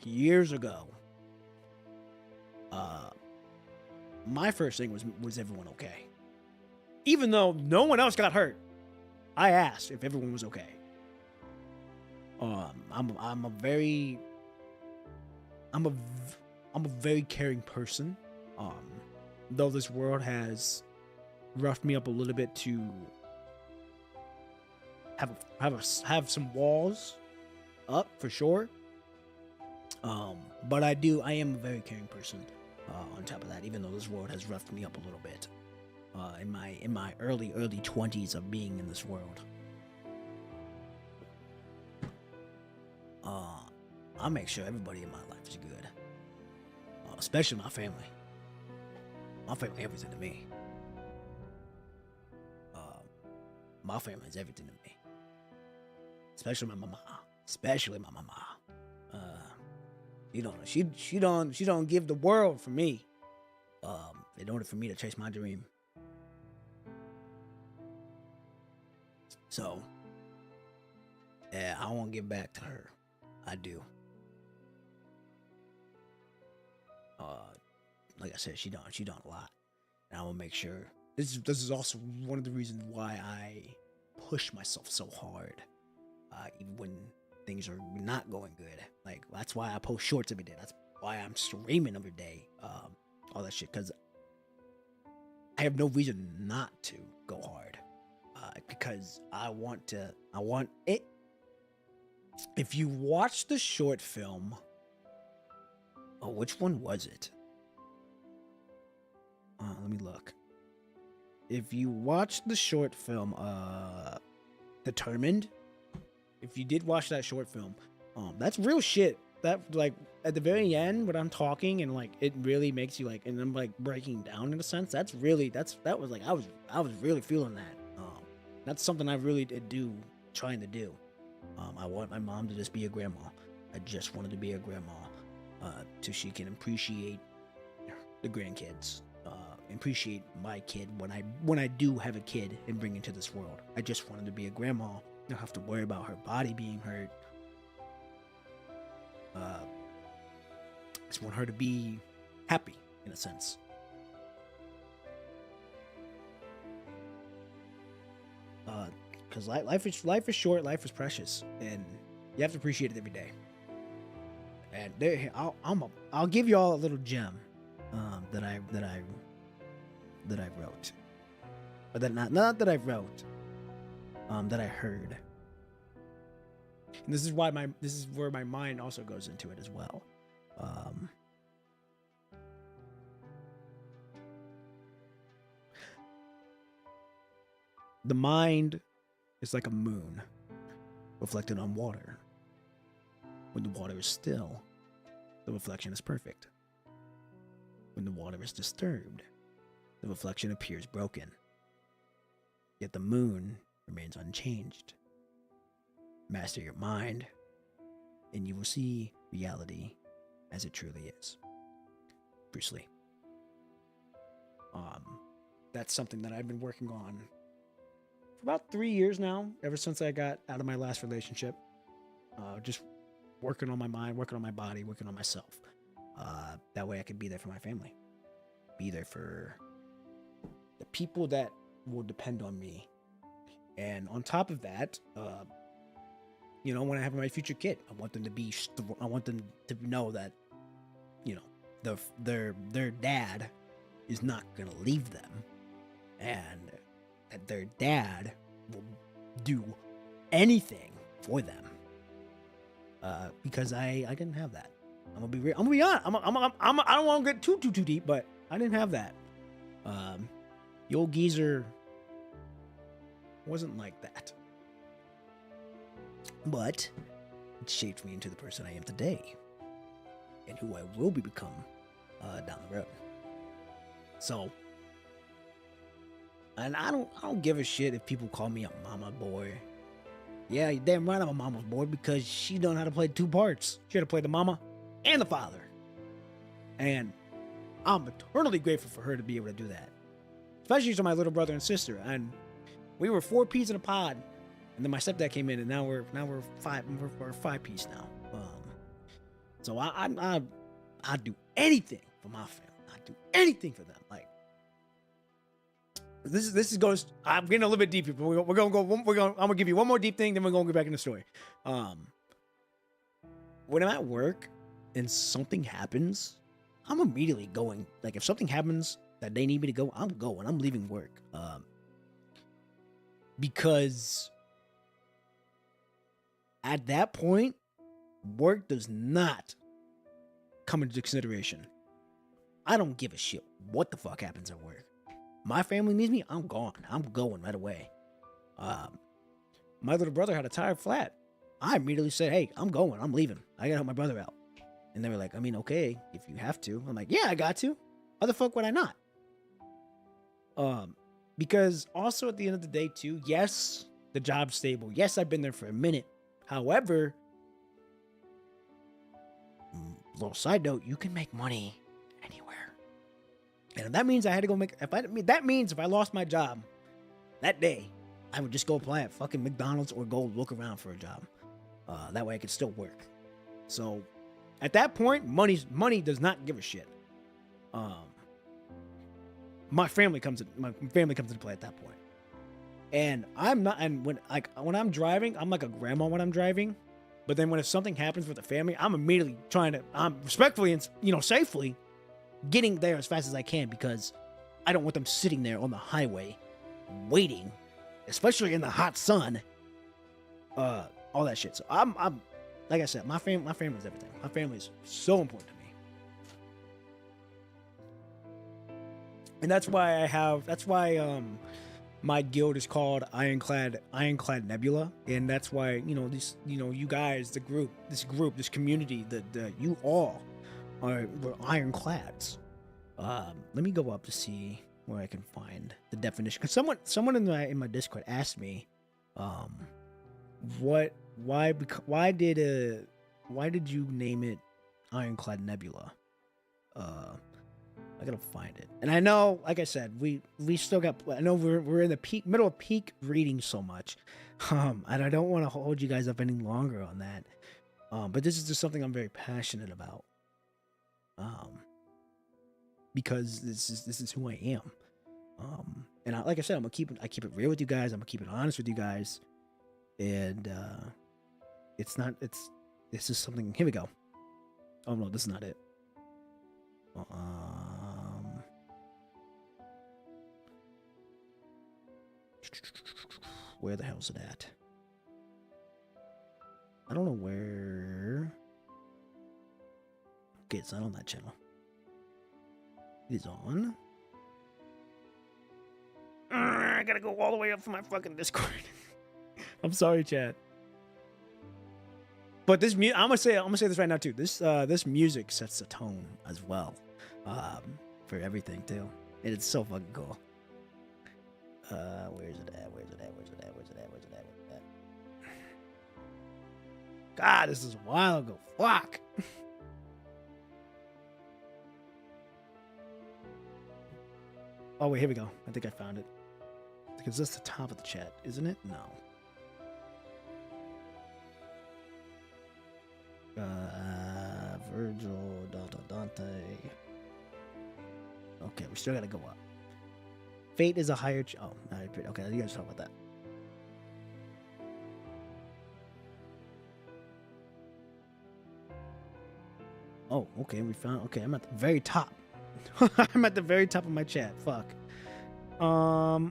years ago, my first thing was everyone okay? Even though no one else got hurt, I asked if everyone was okay. I'm a very caring person. Though this world has roughed me up a little bit to have some walls up for sure. But I am a very caring person. On top of that, even though this world has roughed me up a little bit, in my early 20s of being in this world, I make sure everybody in my life is good, especially my family. My family, everything to me. My family is everything to me, especially my mama. She don't give the world for me, in order for me to chase my dream. So, yeah, I want to give back to her. I do. Like I said, she done a lot, and I will make sure. This is also one of the reasons why I push myself so hard, even when things are not going good. Like, that's why I post shorts every day. That's why I'm streaming every day. All that shit, because I have no reason not to go hard. Because I want it. If you watch the short film, which one was it? Let me look. If you watch the short film, Determined, if you did watch that short film, that's real shit. That, like, at the very end when I'm talking and like it really makes you like, and I'm like breaking down in a sense. That was like I was really feeling that. That's something I really trying to do. I want my mom to just be a grandma. I just wanted to be a grandma, so she can appreciate the grandkids, appreciate my kid when I do have a kid and bring into this world. I just wanted to be a grandma, not have to worry about her body being hurt. Just want her to be happy in a sense. Because life is short, life is precious, and you have to appreciate it every day. And there, I'll give you all a little gem, that I wrote, or that not that I wrote, that I heard. And this is where my mind also goes into it as well. The mind is like a moon reflected on water. When the water is still, the reflection is perfect. When the water is disturbed, the reflection appears broken. Yet the moon remains unchanged. Master your mind, and you will see reality as it truly is. Bruce Lee. That's something that I've been working on for about 3 years now, ever since I got out of my last relationship. Just working on my mind, working on my body, working on myself. That way I can be there for my family. Be there for the people that will depend on me. And on top of that, when I have my future kid, I want them to know that, their dad is not going to leave them, and that their dad will do anything for them. Because I didn't have that. I'm gonna be real. I'm gonna be honest. I don't want to get too deep, but I didn't have that. The old geezer wasn't like that, but it shaped me into the person I am today, and who I will become down the road. So, and I don't give a shit if people call me a mama boy. Yeah, you're damn right I'm a mama's boy, because she knows how to play two parts. She had to play the mama and the father. And I'm eternally grateful for her to be able to do that. Especially to my little brother and sister. And we were 4 peas in a pod. And then my stepdad came in, and now we're 5 peas now. So I do anything for my family. I do anything for them. Like, this goes. I'm getting a little bit deeper, but we're gonna go. I'm gonna give you one more deep thing, then we're gonna get back in the story. When I'm at work and something happens, I'm immediately going. Like, if something happens that they need me to go, I'm going. I'm leaving work. Because at that point, work does not come into consideration. I don't give a shit what the fuck happens at work. My family needs me, I'm gone. I'm going right away. My little brother had a tire flat. I immediately said, hey, I'm going. I'm leaving. I gotta help my brother out. And they were like, I mean, okay, if you have to. I'm like, yeah, I got to. Why the fuck would I not? Because also at the end of the day too, yes, the job's stable. Yes, I've been there for a minute. However, little side note, you can make money anywhere. And if that means I had to go that means if I lost my job that day, I would just go apply at fucking McDonald's or go look around for a job. That way I could still work. So at that point, money does not give a shit. My family comes into play at that point. And I'm not, and when I'm driving, I'm like a grandma when I'm driving. But then when if something happens with the family, I'm immediately I'm respectfully and safely getting there as fast as I can, because I don't want them sitting there on the highway waiting, especially in the hot sun. All that shit. So I'm like I said, my family's everything. My family is so important to me. And that's why my guild is called Ironclad Nebula, and that's why you guys, this community, you all we're ironclads. Let me go up to see where I can find the definition, because someone in my Discord asked me, why did you name it Ironclad Nebula? I gotta find it. And I know, like I said, we still got. I know we're in the middle of peak reading so much, and I don't want to hold you guys up any longer on that. But this is just something I'm very passionate about. Because this is who I am. And like I said, I keep it real with you guys. I'm gonna keep it honest with you guys. And this is something. Here we go. Oh no, this is not it. Where the hell's it at? I don't know where. Okay, it's not on that channel. It is on. I gotta go all the way up for my fucking Discord. I'm sorry, chat. But this I'm gonna say this right now too. This music sets the tone as well, for everything too, and it's so fucking cool. Where's it at? Where's it at? Where's it at? Where's it at? Where's it at? Where's it at? God, this is a while ago. Fuck. Oh wait, here we go. I think I found it. Because that's the top of the chat, isn't it? No. Virgil, Dante. Okay, we still gotta go up. Fate is a higher. Oh, okay. You guys talk about that. Oh, okay. We found. Okay, I'm at the very top. I'm at the very top of my chat. Fuck. I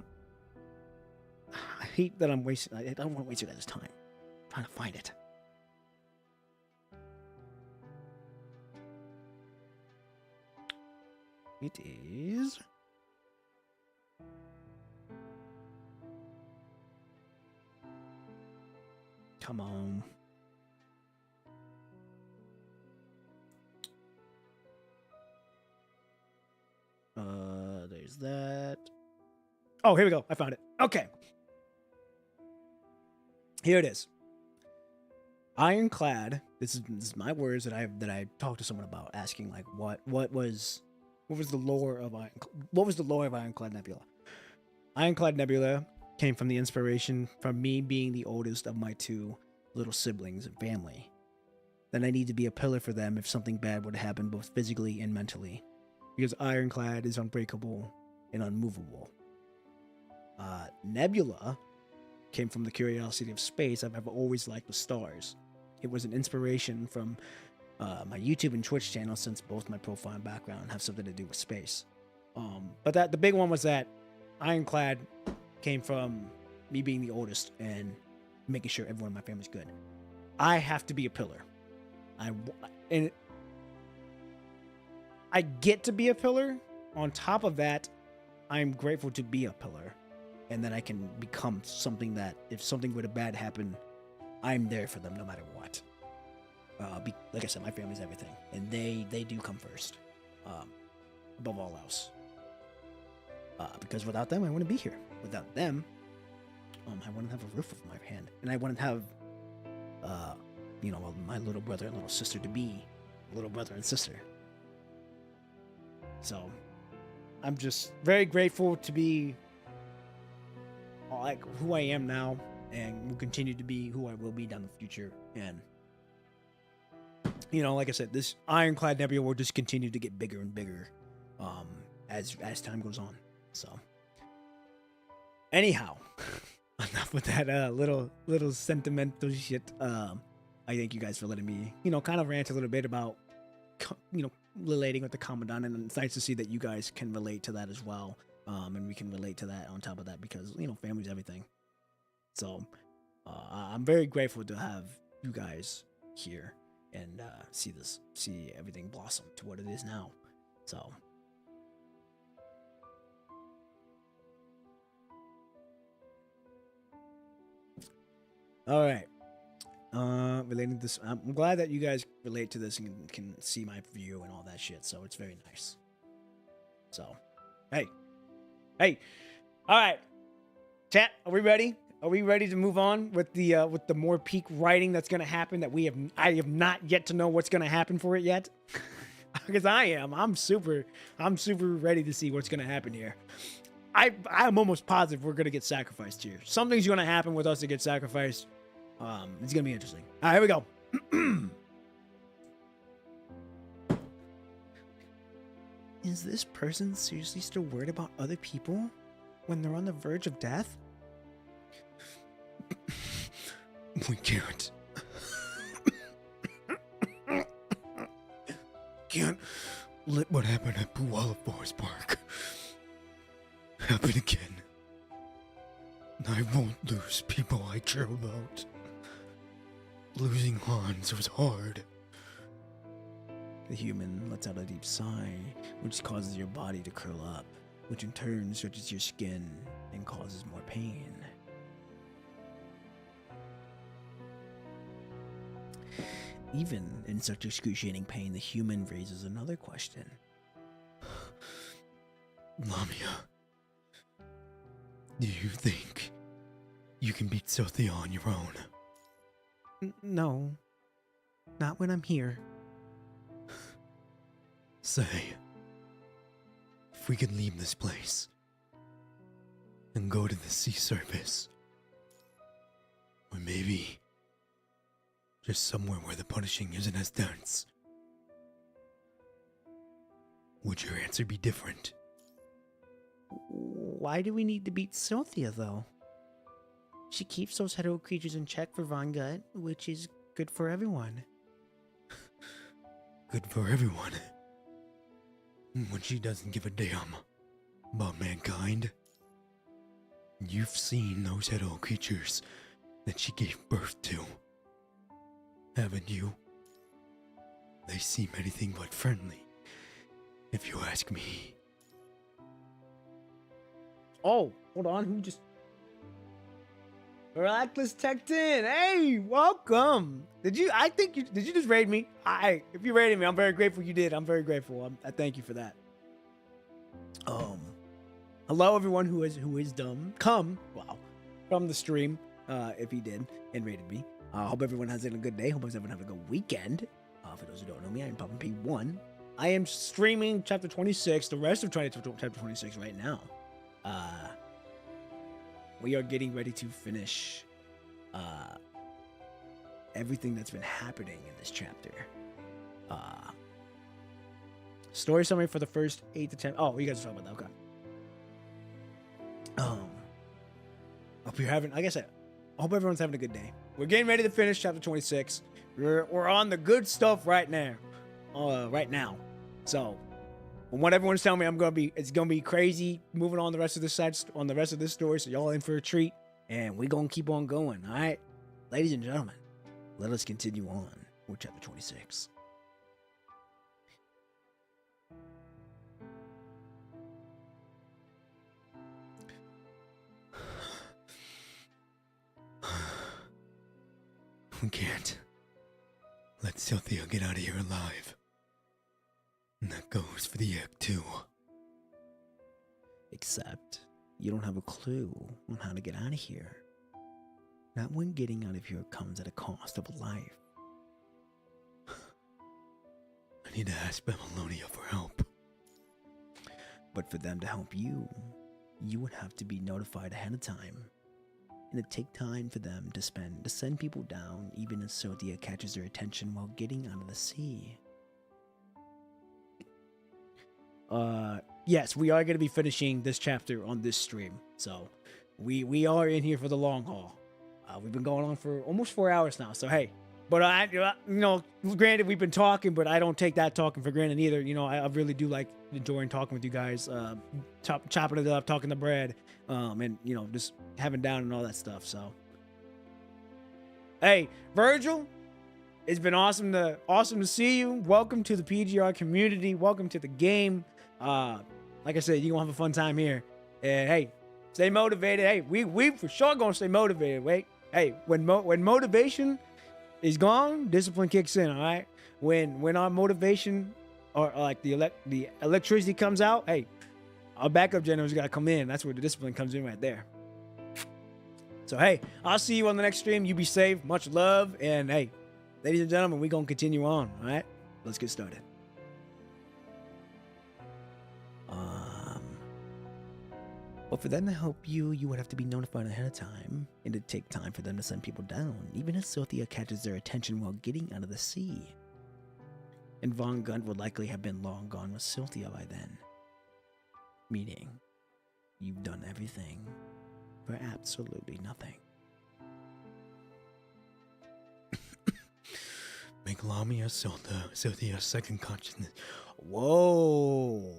hate that I'm wasting. I don't want to waste you guys' time. I'm trying to find it. It is. Come on. There's that. Oh, here we go. I found it. Okay. Here it is. Ironclad. This is my words that I talked to someone about, asking like what was the lore of Ironclad Nebula. Ironclad Nebula came from the inspiration from me being the oldest of my two little siblings and family. Then I need to be a pillar for them if something bad would happen, both physically and mentally, because Ironclad is unbreakable and unmovable. Nebula came from the curiosity of space. I've always liked the stars. It was an inspiration from my YouTube and Twitch channel, since both my profile and background have something to do with space. But the big one was that Ironclad came from me being the oldest and making sure everyone in my family's good. I have to be a pillar. I get to be a pillar. On top of that, I'm grateful to be a pillar, and then I can become something that if something were to bad happen, I'm there for them no matter what. Like I said, my family's everything, and they do come first, above all else. Because without them, I wouldn't be here. Without them, I wouldn't have a roof over my head, and I wouldn't have, my little brother and little sister to be little brother and sister. So, I'm just very grateful to be like who I am now, and will continue to be who I will be down the future. And like I said, this Ironclad Nebula will just continue to get bigger and bigger as time goes on. So, anyhow, enough with that little sentimental shit. I thank you guys for letting me, kind of rant a little bit about, relating with the Commandant, and it's nice to see that you guys can relate to that as well. And we can relate to that on top of that, because, family's everything. So, I'm very grateful to have you guys here and see everything blossom to what it is now. So, all right. Relating to this, I'm glad that you guys relate to this and can see my view and all that shit. So it's very nice. So, hey, all right, chat. Are we ready? Are we ready to move on with the more peak writing that's gonna happen? I have not yet to know what's gonna happen for it yet, because I'm super ready to see what's gonna happen here. I'm almost positive we're gonna get sacrificed here. Something's gonna happen with us to get sacrificed. It's gonna be interesting. All right, here we go. Is this person seriously still worried about other people when they're on the verge of death? We can't. Can't let what happened at Puyallup Forest Park happen again. I won't lose people I care about. Losing Hans was hard. The human lets out a deep sigh, which causes your body to curl up, which in turn stretches your skin and causes more pain. Even in such excruciating pain, the human raises another question. Lamia, Do you think you can beat Sophia on your own? No. Not when I'm here. Say, if we could leave this place and go to the sea surface, or maybe just somewhere where the punishing isn't as dense, would your answer be different? Why do we need to beat Sophia, though? She keeps those hetero creatures in check for Von Gut, which is good for everyone. Good for everyone. When she doesn't give a damn about mankind. You've seen those hetero creatures that she gave birth to, haven't you? They seem anything but friendly, if you ask me. Oh, hold on. Who just... Miraculous Tech 10. Hey, welcome. Did you just raid me? If you raided me, I'm very grateful you did. I'm very grateful. I thank you for that. Hello everyone who is come from the stream, if he did and rated me. Hope everyone has a good day. Hope everyone having a good weekend. For those who don't know me, I'm Papa P1. I am streaming chapter 26, the rest of chapter 26 right now. We are getting ready to finish everything that's been happening in this chapter. Story summary for the first 8 to 10. Oh, you guys are talking about that. Okay. Hope you're having, like I said, I hope everyone's having a good day. We're getting ready to finish chapter 26. We're on the good stuff right now. So, from what everyone's telling me, it's gonna be crazy moving on the rest of this story. So y'all in for a treat, and we're gonna keep on going. All right, ladies and gentlemen, let us continue on with chapter 26. We can't let Sophia get out of here alive. And that goes for the egg too. Except you don't have a clue on how to get out of here. Not when getting out of here comes at a cost of a life. I need to ask Babylonia for help. But for them to help you, you would have to be notified ahead of time. And it'd take time for them to send people down, even as Sophia catches their attention while getting out of the sea. Yes, we are going to be finishing this chapter on this stream. So, we are in here for the long haul. We've been going on for almost 4 hours now. So, hey, but granted, we've been talking, but I don't take that talking for granted either. You know, I really do like enjoying talking with you guys, chopping it up, talking the bread, and, just having down and all that stuff. So, hey, Virgil, it's been awesome to see you. Welcome to the PGR community. Welcome to the game. Like I said, you're gonna have a fun time here. And hey, stay motivated. Hey, we for sure gonna stay motivated. Wait, hey, when motivation is gone, discipline kicks in. All right. When our motivation or like the electricity comes out, hey, our backup generators gotta come in. That's where the discipline comes in right there. So hey, I'll see you on the next stream. You be safe. Much love. And hey, ladies and gentlemen, we gonna continue on. All right, let's get started. But for them to help you, you would have to be notified ahead of time, and it'd take time for them to send people down, even as Sophia catches their attention while getting out of the sea. And Von Gunn would likely have been long gone with Sophia by then. Meaning, you've done everything for absolutely nothing. Make Lamia Sothia's second consciousness. Whoa!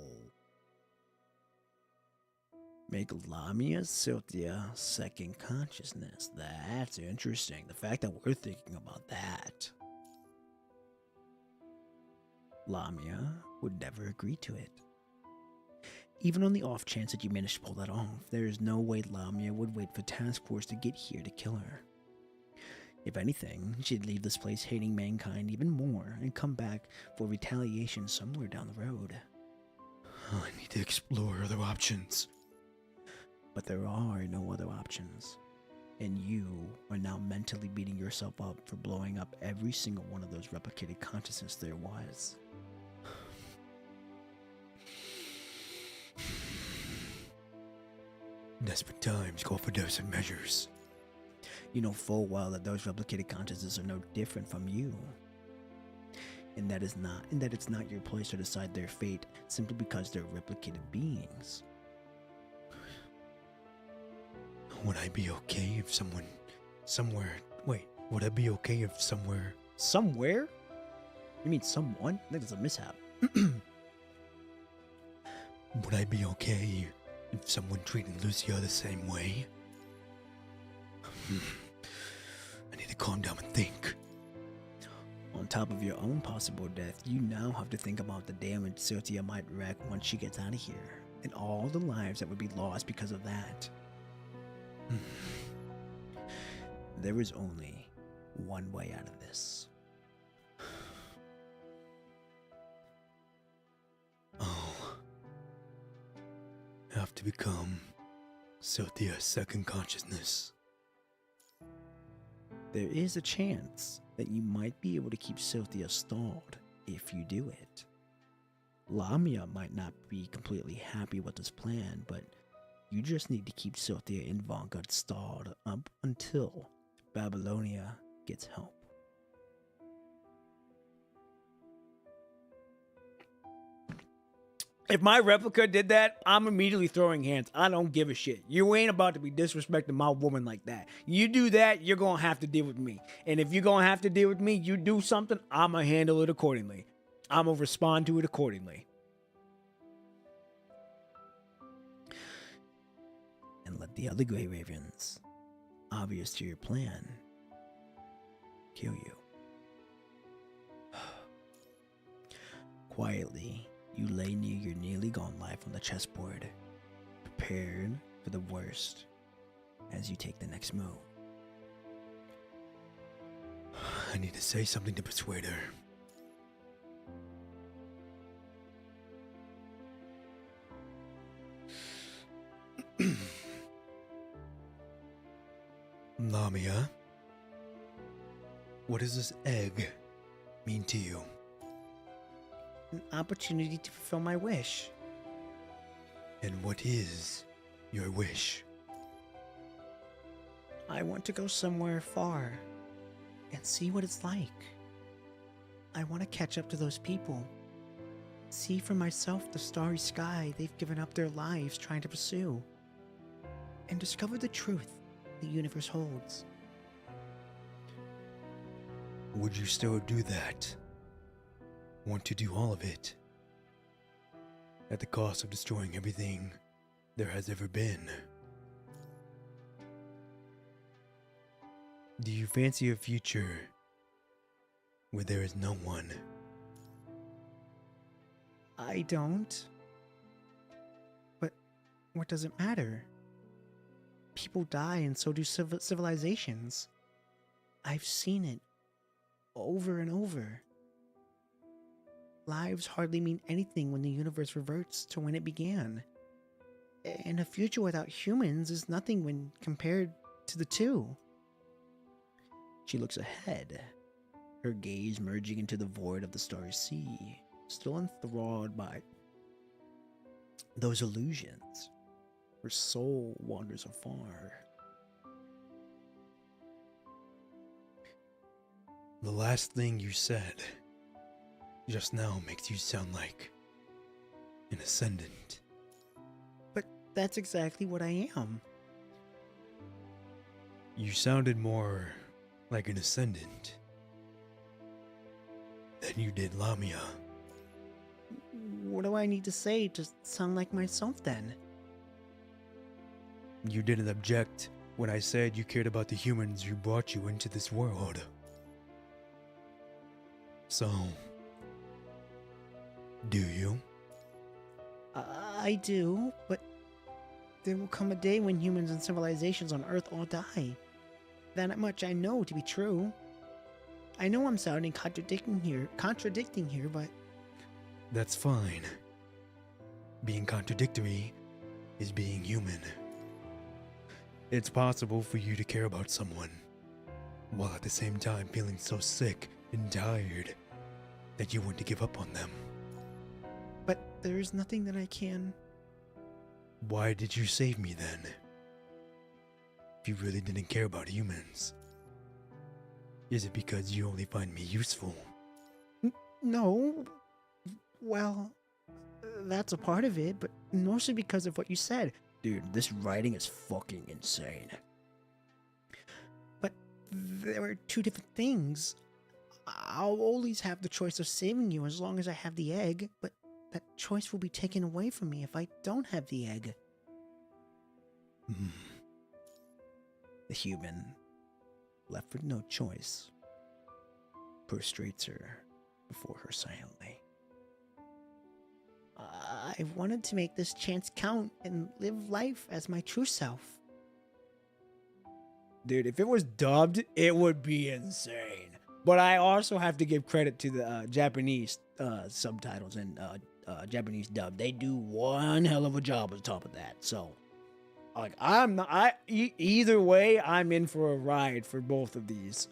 Make Lamia Sophia second consciousness. That's interesting. The fact that we're thinking about that. Lamia would never agree to it. Even on the off chance that you managed to pull that off, there is no way Lamia would wait for Task Force to get here to kill her. If anything, she'd leave this place hating mankind even more and come back for retaliation somewhere down the road. I need to explore other options. But there are no other options. And you are now mentally beating yourself up for blowing up every single one of those replicated consciousness there was. Desperate times call for desperate measures. You know full well that those replicated consciousness are no different from you. And that it's not your place to decide their fate simply because they're replicated beings. Would I be okay if someone somewhere would I be okay if somewhere Somewhere? You mean someone? I think it's a mishap. would I be okay if someone treated Lucia the same way? I need to calm down and think. On top of your own possible death, you now have to think about the damage Cynthia might wreak once she gets out of here, and all the lives that would be lost because of that. There is only one way out of this. Oh. Have to become Cynthia's second consciousness. There is a chance that you might be able to keep Cynthia stalled if you do it. Lamia might not be completely happy with this plan, but you just need to keep Cynthia and Vanguard stalled up until Babylonia gets help. If my replica did that, I'm immediately throwing hands. I don't give a shit. You ain't about to be disrespecting my woman like that. You do that, you're gonna have to deal with me. And if you're gonna have to deal with me, you do something, I'ma handle it accordingly. I'ma respond to it accordingly. And let the other Grey Ravens, obvious to your plan, kill you. Quietly, you lay near your nearly gone life on the chessboard, prepared for the worst as you take the next move. I need to say something to persuade her. Lamia, what does this egg mean to you? An opportunity to fulfill my wish. And what is your wish? I want to go somewhere far and see what it's like. I want to catch up to those people. See for myself the starry sky they've given up their lives trying to pursue. And discover the truth the universe holds. Would you still do that? Want to do all of it? At the cost of destroying everything there has ever been? Do you fancy a future where there is no one? I don't. But what does it matter? People die and so do civilizations. I've seen it over and over. Lives hardly mean anything when the universe reverts to when it began. And a future without humans is nothing when compared to the two. She looks ahead, her gaze merging into the void of the starry sea, still enthralled by those illusions. Her soul wanders afar. The last thing you said just now makes you sound like an ascendant. But that's exactly what I am. You sounded more like an ascendant than you did Lamia. What do I need to say to sound like myself then? You didn't object when I said you cared about the humans who brought you into this world. So, do you? I do, but there will come a day when humans and civilizations on Earth all die. That much I know to be true. I know I'm sounding contradicting here, but That's fine. Being contradictory is being human. It's possible for you to care about someone, while at the same time feeling so sick and tired that you want to give up on them. But there is nothing that I can. Why did you save me then? If you really didn't care about humans. Is it because you only find me useful? No. Well, that's a part of it, but mostly because of what you said. Dude, this writing is fucking insane. But there are two different things. I'll always have the choice of saving you as long as I have the egg, but that choice will be taken away from me if I don't have the egg. The human, left with no choice, prostrates her before her silently. I wanted to make this chance count and live life as my true self. Dude, if it was dubbed, it would be insane. But I also have to give credit to the Japanese subtitles and Japanese dub. They do one hell of a job on top of that. So, like, either way, I'm in for a ride for both of these.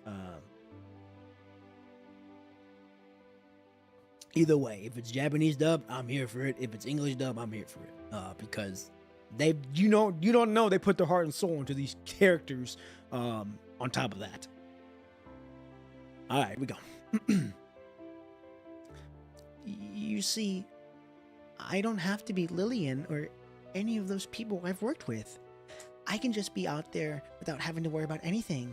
Either way, if it's Japanese dub, I'm here for it. If it's English dub, I'm here for it. Because they, you don't know, they put their heart and soul into these characters. On top of that. All right, we go. You see, I don't have to be Lillian or any of those people I've worked with. I can just be out there without having to worry about anything.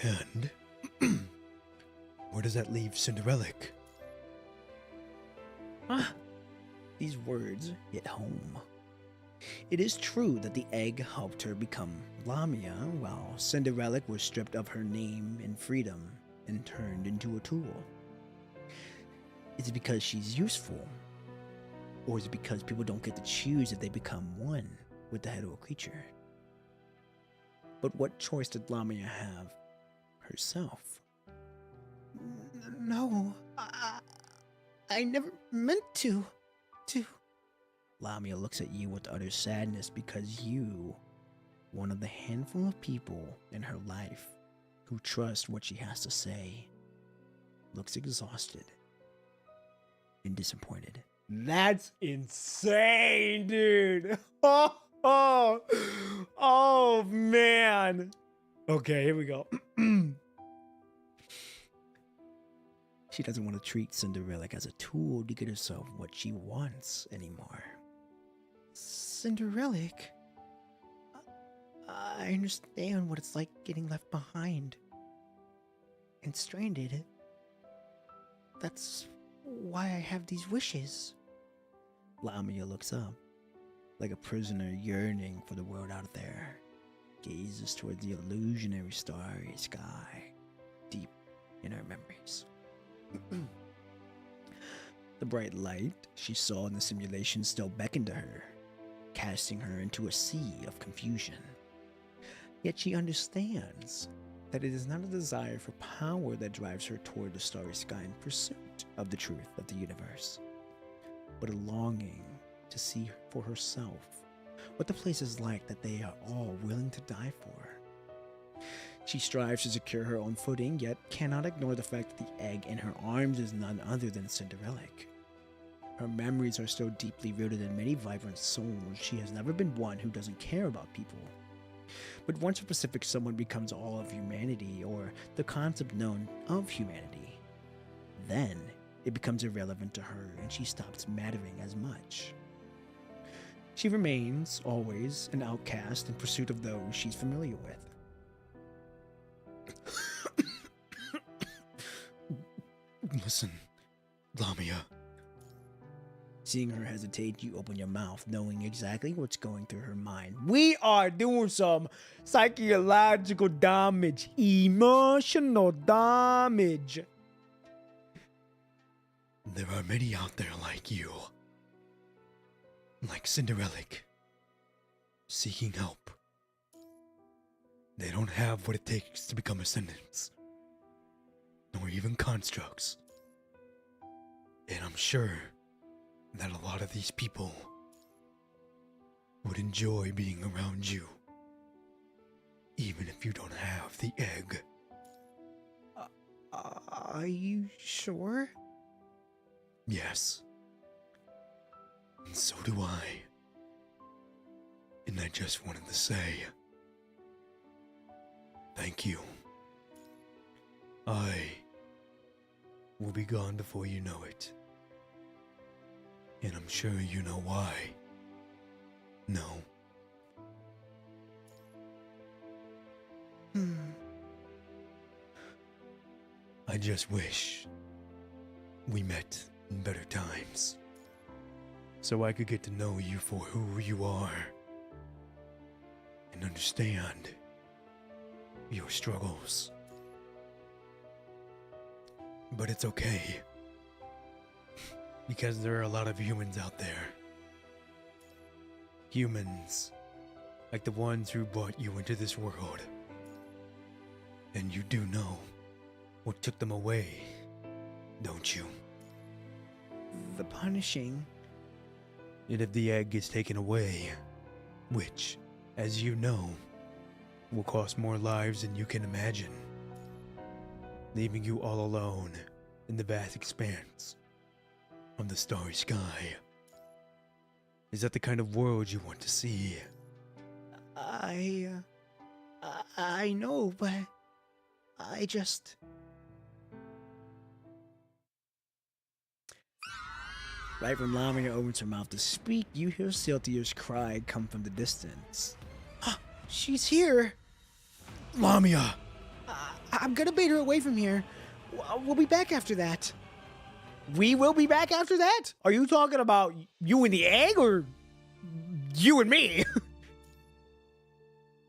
And where does that leave Cinderelic? These words hit home. It is true that the egg helped her become Lamia, while Cinderella was stripped of her name and freedom and turned into a tool. Is it because she's useful? Or is it because people don't get to choose if they become one with the hetero creature? But what choice did Lamia have herself? No, I never meant to. Lamia looks at you with utter sadness because you, one of the handful of people in her life who trust what she has to say, looks exhausted and disappointed. That's insane, dude. Oh man. Okay, here we go. She doesn't want to treat Cinderella as a tool to get herself what she wants anymore. Cinderella, I understand what it's like getting left behind and stranded. That's why I have these wishes. Lamia looks up, like a prisoner yearning for the world out there, gazes toward the illusionary starry sky, deep in her memories. The bright light she saw in the simulation still beckoned to her, casting her into a sea of confusion. Yet she understands that it is not a desire for power that drives her toward the starry sky in pursuit of the truth of the universe, but a longing to see for herself what the place is like that they are all willing to die for. She strives to secure her own footing, yet cannot ignore the fact that the egg in her arms is none other than Cinderella. Her memories are so deeply rooted in many vibrant souls, she has never been one who doesn't care about people. But once a specific someone becomes all of humanity, or the concept known of humanity, then it becomes irrelevant to her and she stops mattering as much. She remains, always, an outcast in pursuit of those she's familiar with. Listen, Lamia. Seeing her hesitate, you open your mouth, knowing exactly what's going through her mind. We are doing some psychological damage, emotional damage. There are many out there like you. Like Cinderella. Seeking help. They don't have what it takes to become ascendants. Nor even constructs. And I'm sure that a lot of these people would enjoy being around you, even if you don't have the egg. Are you sure? Yes. And so do I. And I just wanted to say, thank you. I will be gone before you know it. And I'm sure you know why. No. I just wish we met in better times, so I could get to know you for who you are and understand your struggles. But it's okay, because there are a lot of humans out there. Humans like the ones who brought you into this world. And you do know what took them away, don't you? The punishing. And if the egg is taken away, which, as you know, will cost more lives than you can imagine, leaving you all alone in the vast expanse of the starry sky. Is that the kind of world you want to see? I know, but I just... Right when Lamia opens her mouth to speak, you hear Siltia's cry come from the distance. She's here! Lamia! I'm gonna bait her away from here. We'll be back after that. We will be back after that? Are you talking about you and the egg, or you and me?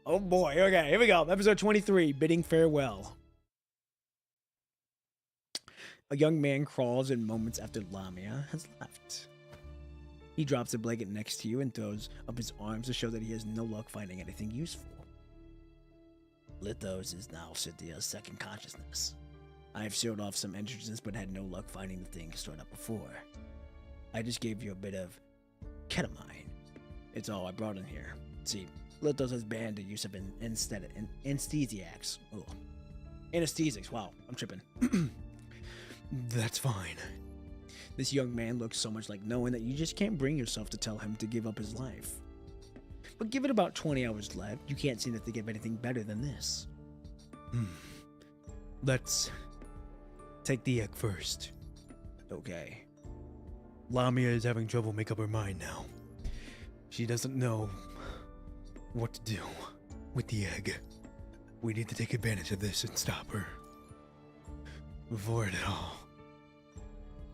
Oh boy, okay, here we go. Episode 23, Bidding Farewell. A young man crawls in moments after Lamia has left. He drops a blanket next to you and throws up his arms to show that he has no luck finding anything useful. Lithos is now Cynthia's second consciousness. I've sealed off some entrances but had no luck finding the things stored up before. I just gave you a bit of ketamine. It's all I brought in here. See, Lithos has banned the use of anesthesiacs. Ugh. Anesthesics, wow, I'm tripping. That's fine. This young man looks so much like knowing that you just can't bring yourself to tell him to give up his life. But given about 20 hours left, you can't seem to think of anything better than this. Let's take the egg first. Okay. Lamia is having trouble make up her mind now. She doesn't know what to do with the egg. We need to take advantage of this and stop her before it all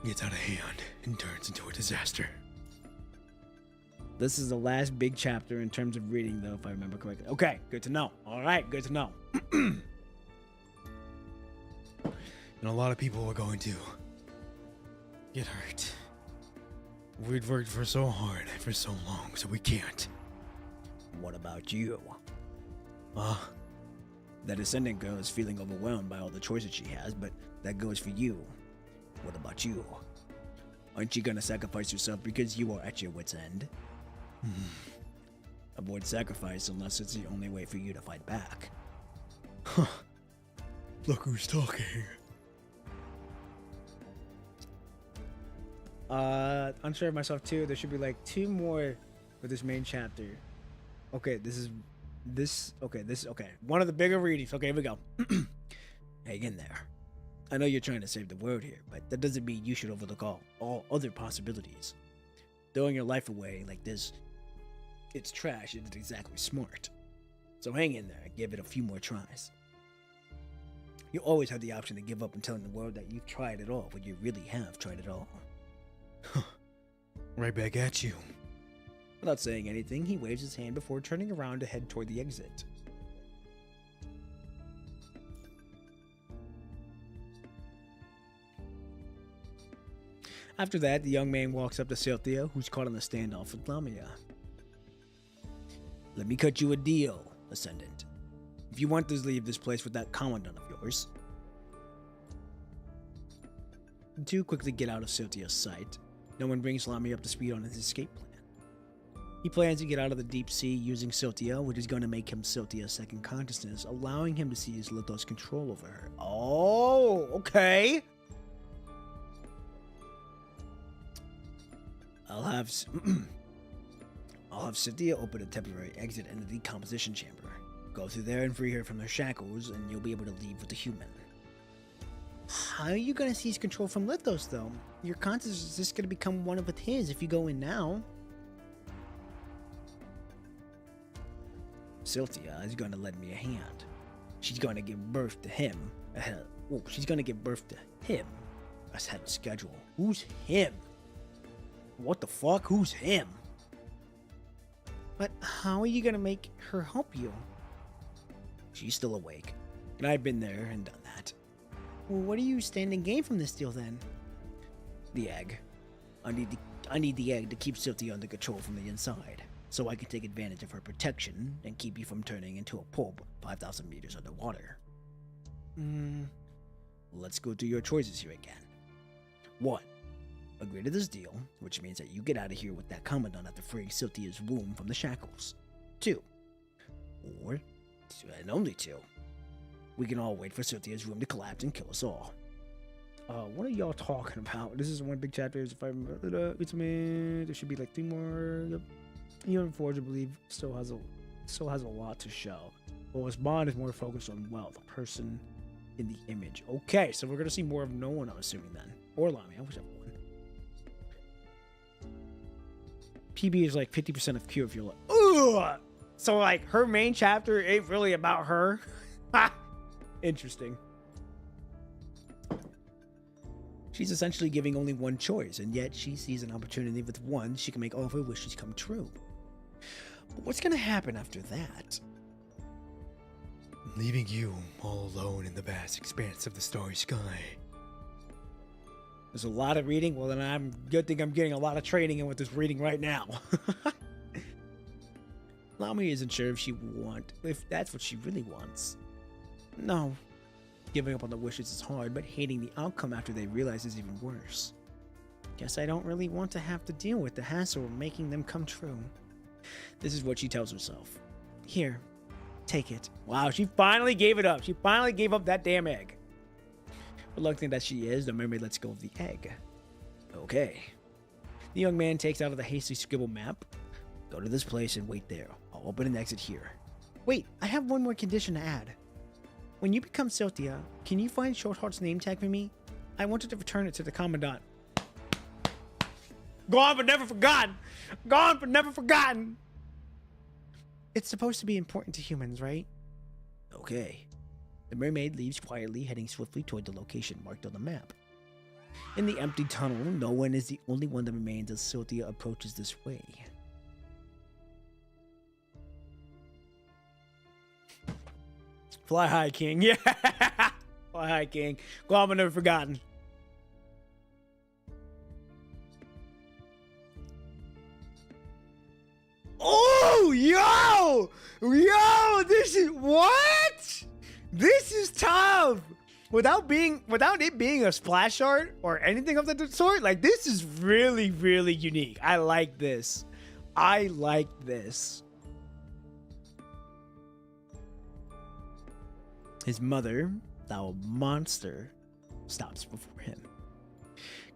gets out of hand and turns into a disaster. This is the last big chapter in terms of reading, though, if I remember correctly. Okay, good to know. All right, good to know. And a lot of people are going to get hurt. We've worked for so hard for so long, so we can't. What about you? That Ascendant girl is feeling overwhelmed by all the choices she has, but that goes for you. What about you? Aren't you gonna sacrifice yourself because you are at your wit's end? Avoid sacrifice unless it's the only way for you to fight back. Look who's talking. Unsure of myself too. There should be like 2 more for this main chapter. Okay, okay. One of the bigger readings. Okay, here we go. Hang in there. I know you're trying to save the world here, but that doesn't mean you should overlook all other possibilities. Throwing your life away like this, it's trash, isn't exactly smart. So hang in there and give it a few more tries. You always have the option to give up and telling the world that you've tried it all when you really have tried it all. Right back at you. Without saying anything, he waves his hand before turning around to head toward the exit. After that, the young man walks up to Cynthia, who's caught in a standoff with Lamia. Let me cut you a deal, Ascendant. If you want to leave this place with that commandant of yours. The two quickly get out of Cynthia's sight. No one brings Lamia up to speed on his escape plan. He plans to get out of the deep sea using Siltia, which is going to make him Siltia's second consciousness, allowing him to seize Lithos' control over her. Oh, okay. I'll have Siltia open a temporary exit in the decomposition chamber. Go through there and free her from her shackles, and you'll be able to leave with the human. How are you going to seize control from Lithos, though? Your consciousness is just going to become one of his if you go in now. Siltia is going to lend me a hand. She's going to give birth to him ahead. Oh, she's going to give birth to him ahead of schedule. Who's him? What the fuck? Who's him? But how are you going to make her help you? She's still awake, and I've been there and done that. Well, what do you stand to gain from this deal then? The egg. I need the egg to keep Siltia under control from the inside, so I can take advantage of her protection and keep you from turning into a pulp 5,000 meters underwater. Let's go through your choices here again. 1. Agree to this deal, which means that you get out of here with that commandant after freeing Siltia's womb from the shackles. 2. Or, and only 2. We can all wait for Siltia's room to collapse and kill us all. What are y'all talking about? This is one big chapter. If I remember, there should be like 3 more. Yep. Even Forge, I believe, still has a lot to show. But his bond is more focused on wealth, a person in the image. Okay, so we're gonna see more of no one, I'm assuming then, or Lami. I wish I had one. PB is like 50% of Q if you're like, ugh. So like her main chapter ain't really about her. Interesting. She's essentially giving only one choice, and yet she sees an opportunity with one she can make all of her wishes come true. But what's gonna happen after that? Leaving you all alone in the vast expanse of the starry sky. There's a lot of reading. Well, then I'm good thing I'm getting a lot of training in with this reading right now. Lami isn't sure if that's what she really wants. No. Giving up on the wishes is hard, but hating the outcome after they realize is even worse. Guess I don't really want to have to deal with the hassle of making them come true. This is what she tells herself. Here, take it. Wow, she finally gave it up. She finally gave up that damn egg. Reluctant that she is, the mermaid lets go of the egg. Okay. The young man takes out of the hastily scribbled map. Go to this place and wait there. I'll open an exit here. Wait, I have one more condition to add. When you become Siltia, can you find Shortheart's name tag for me? I wanted to return it to the Commandant. Gone but never forgotten! Gone but never forgotten! It's supposed to be important to humans, right? Okay. The mermaid leaves quietly, heading swiftly toward the location marked on the map. In the empty tunnel, no one is the only one that remains as Siltia approaches this way. Fly high, King. Yeah! Fly high, King. Gone but never forgotten. Oh, yo! Yo, this is what? This is tough. Without it being a splash art or anything of the sort, like this is really, really unique. I like this. I like this. His mother, thou monster, stops before him.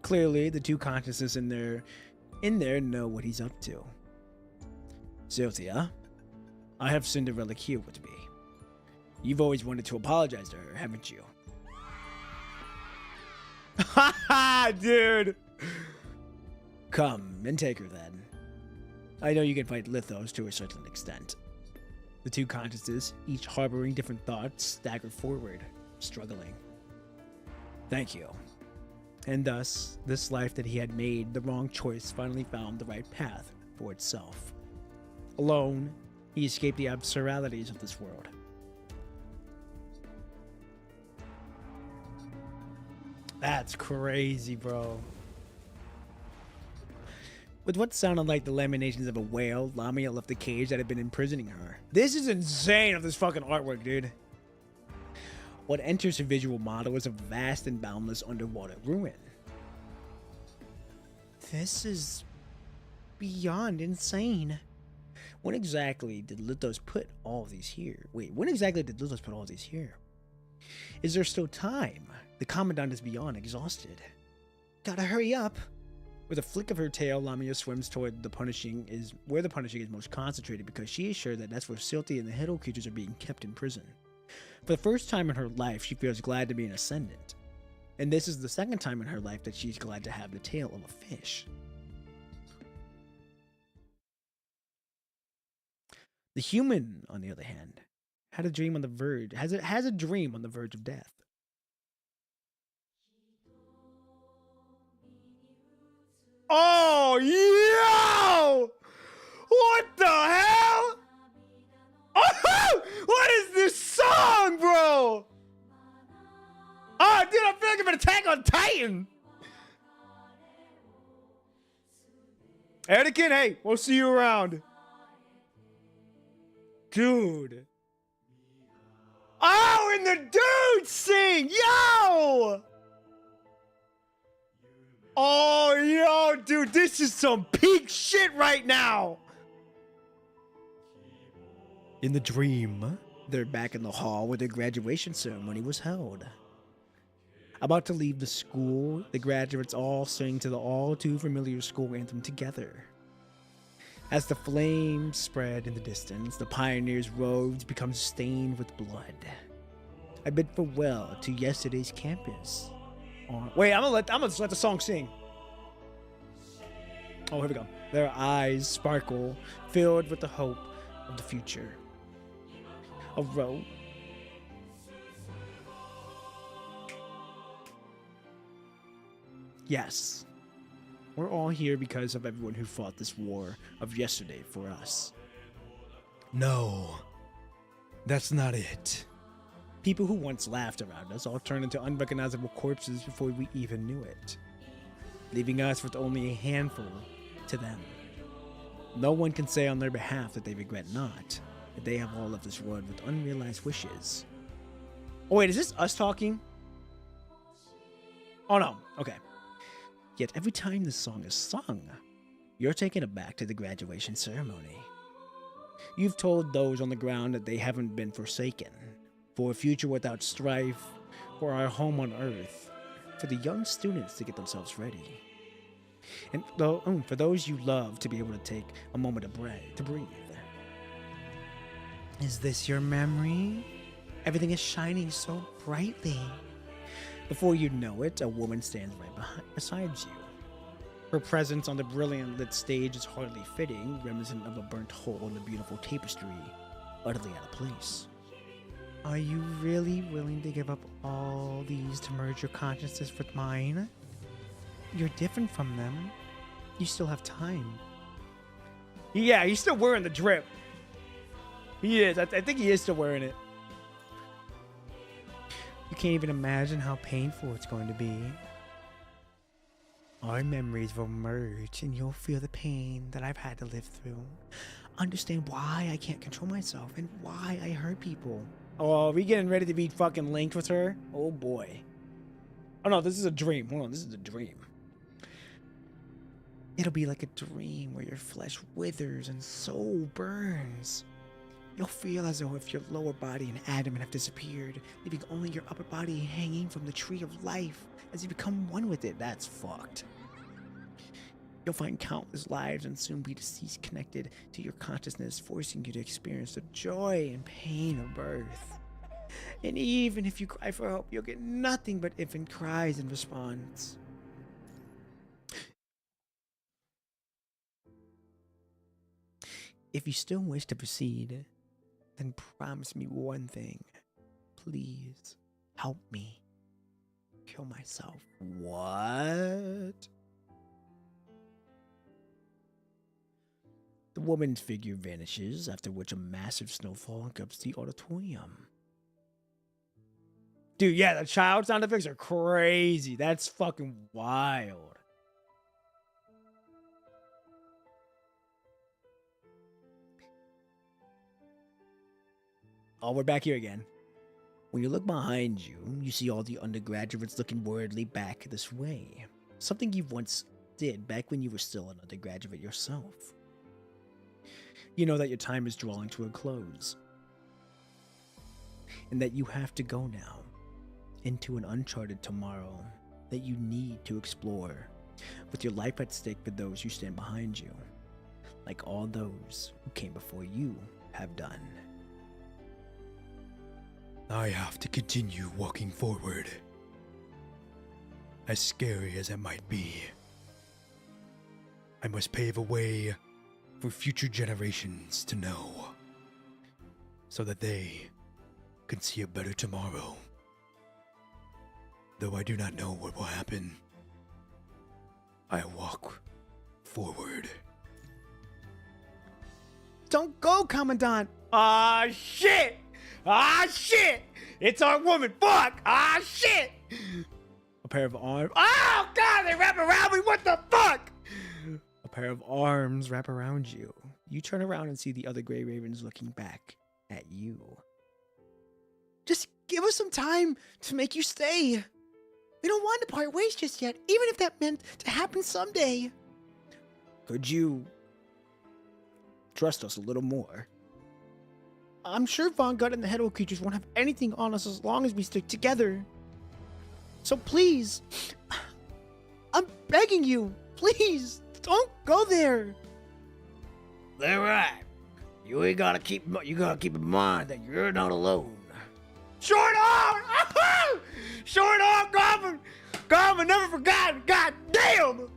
Clearly, the two consciousnesses in there know what he's up to. Siltia, I have Cinderella here with me. You've always wanted to apologize to her, haven't you? Haha, dude! Come and take her then. I know you can fight Lithos to a certain extent. The two consciences, each harboring different thoughts, stagger forward, struggling. Thank you. And thus, this life that he had made the wrong choice finally found the right path for itself. Alone, he escaped the absurdities of this world. That's crazy, bro. With what sounded like the lamentations of a whale, Lamia left the cage that had been imprisoning her. This is insane of this fucking artwork, dude. What enters her visual model is a vast and boundless underwater ruin. This is beyond insane. When exactly did Lithos put all of these here? Wait, when exactly did Lithos put all of these here? Is there still time? The Commandant is beyond exhausted. Gotta hurry up. With a flick of her tail, Lamia swims toward the punishing is where the punishing is most concentrated because she is sure that that's where Silty and the Hiddle creatures are being kept in prison. For the first time in her life, she feels glad to be an Ascendant. And this is the second time in her life that she's glad to have the tail of a fish. The human, on the other hand, has a dream on the verge of death. Oh, yo! What the hell? Oh, what is this song, bro? Oh, dude, I feel like I'm an Attack on Titan. Anakin, hey, we'll see you around. Dude. Oh, and the dudes sing, yo! Oh, yo, dude, this is some peak shit right now. In the dream, They're back in the hall where their graduation ceremony was held. About to leave the school, the graduates all sing to the all too familiar school anthem together. As the flames spread in the distance, the pioneers' robes become stained with blood. I bid farewell to yesterday's campus. Wait, I'm gonna just let the song sing. Oh, here we go. Their eyes sparkle, filled with the hope of the future. A row. Yes. We're all here because of everyone who fought this war of yesterday for us. no, that's not it. People who once laughed around us all turned into unrecognizable corpses before we even knew it, leaving us with only a handful to them. No one can say on their behalf that they regret not, that they have all left this world with unrealized wishes. Oh wait, is this us talking? Oh no, okay. Yet every time this song is sung, you're taken aback to the graduation ceremony. You've told those on the ground that they haven't been forsaken, for a future without strife, for our home on earth, for the young students to get themselves ready. And for those you love to be able to take a moment to breathe. Is this your memory? Everything is shining so brightly. Before you know it, a woman stands beside you. Her presence on the brilliant lit stage is hardly fitting, reminiscent of a burnt hole in the beautiful tapestry, utterly out of place. Are you really willing to give up all these to merge your consciousness with mine? You're different from them. You still have time. Yeah, he's still wearing the drip. He is. I think he is still wearing it. You can't even imagine how painful it's going to be. Our memories will merge and you'll feel the pain that I've had to live through. Understand why I can't control myself and why I hurt people. Oh, are we getting ready to be fucking linked with her? Oh boy. Oh no, this is a dream. Hold on, this is a dream. It'll be like a dream where your flesh withers and soul burns. You'll feel as though if your lower body and adamant have disappeared, leaving only your upper body hanging from the tree of life as you become one with it. That's fucked. You'll find countless lives and soon be deceased connected to your consciousness, forcing you to experience the joy and pain of birth. And even if you cry for help, you'll get nothing but infant cries in response. If you still wish to proceed, then promise me one thing. Please, help me kill myself. What? The woman's figure vanishes, after which a massive snowfall engulfs the auditorium. Dude, yeah, the child sound effects are crazy. That's fucking wild. Oh, we're back here again. When you look behind you, you see all the undergraduates looking worriedly back this way. Something you once did back when you were still an undergraduate yourself. You know that your time is drawing to a close, and that you have to go now into an uncharted tomorrow that you need to explore, with your life at stake for those who stand behind you, like all those who came before you have done. I have to continue walking forward. As scary as it might be, I must pave a way for future generations to know, so that they can see a better tomorrow. Though I do not know what will happen, I walk forward. Don't go, Commandant! Ah, shit! Ah, shit! It's our woman! Fuck! Ah, shit! A pair of arms. Oh, God! They wrap around me! What the fuck? A pair of arms wrap around you. You turn around and see the other Grey Ravens looking back at you. Just give us some time to make you stay. We don't want to part ways just yet, even if that meant to happen someday. Could you trust us a little more? I'm sure Von Gut and the Headwell creatures won't have anything on us as long as we stick together. So please, I'm begging you, please, don't go there. They're right. You gotta keep in mind that you're not alone. Short arm! Short arm, Goblin! Goblin never forgotten! God damn!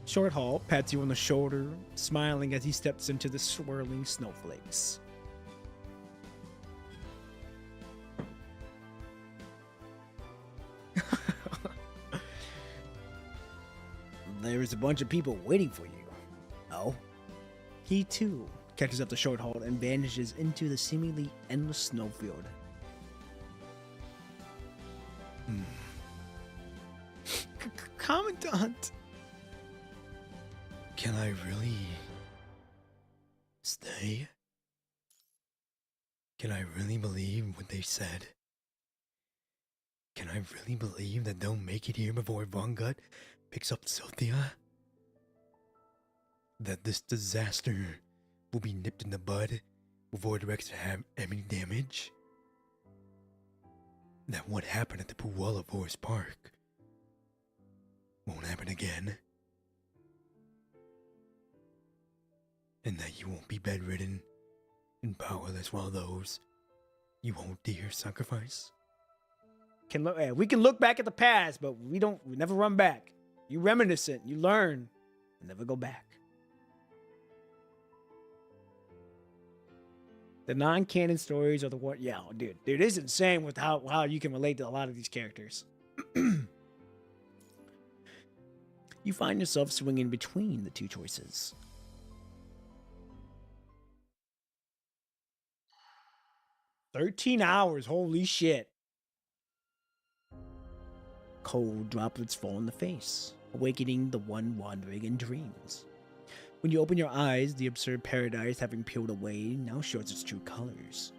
Short Hall pats you on the shoulder, smiling as he steps into the swirling snowflakes. There's a bunch of people waiting for you. Oh? He too catches up to Short Hall and vanishes into the seemingly endless snowfield. Commandant! Can I really stay? Can I really believe what they said? Can I really believe that they'll make it here before Von Gut picks up Cynthia? That this disaster will be nipped in the bud before it wrecks to have any damage? That what happened at the Puwala Forest Park won't happen again? And that you won't be bedridden and powerless while those you won't dare sacrifice? We can look back at the past, but we never run back. You reminiscent, you learn, and never go back. The non-canon stories are the one. Yeah, dude, it is insane with how you can relate to a lot of these characters. You find yourself swinging between the two choices. "13 hours, holy shit." Cold droplets fall in the face, awakening the one wandering in dreams. When you open your eyes, the absurd paradise, having peeled away, now shows its true colors.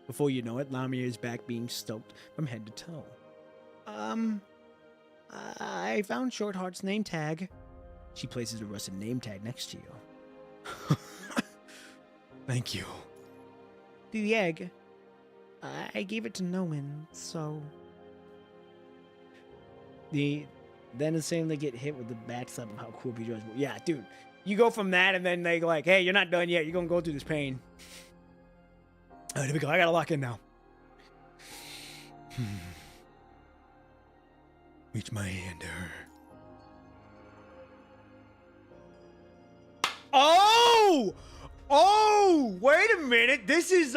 Before you know it, Lamia is back being stoked from head to toe. I found Shortheart's name tag. She places a rusted name tag next to you. Thank you. The egg. I gave it to no one, so... Then insanely get hit with the backslap of how cool PGR is. Yeah, dude. You go from that and then they like, hey, you're not done yet. You're going to go through this pain. All right, here we go. I got to lock in now. Reach my hand to her. Oh, wait a minute. This is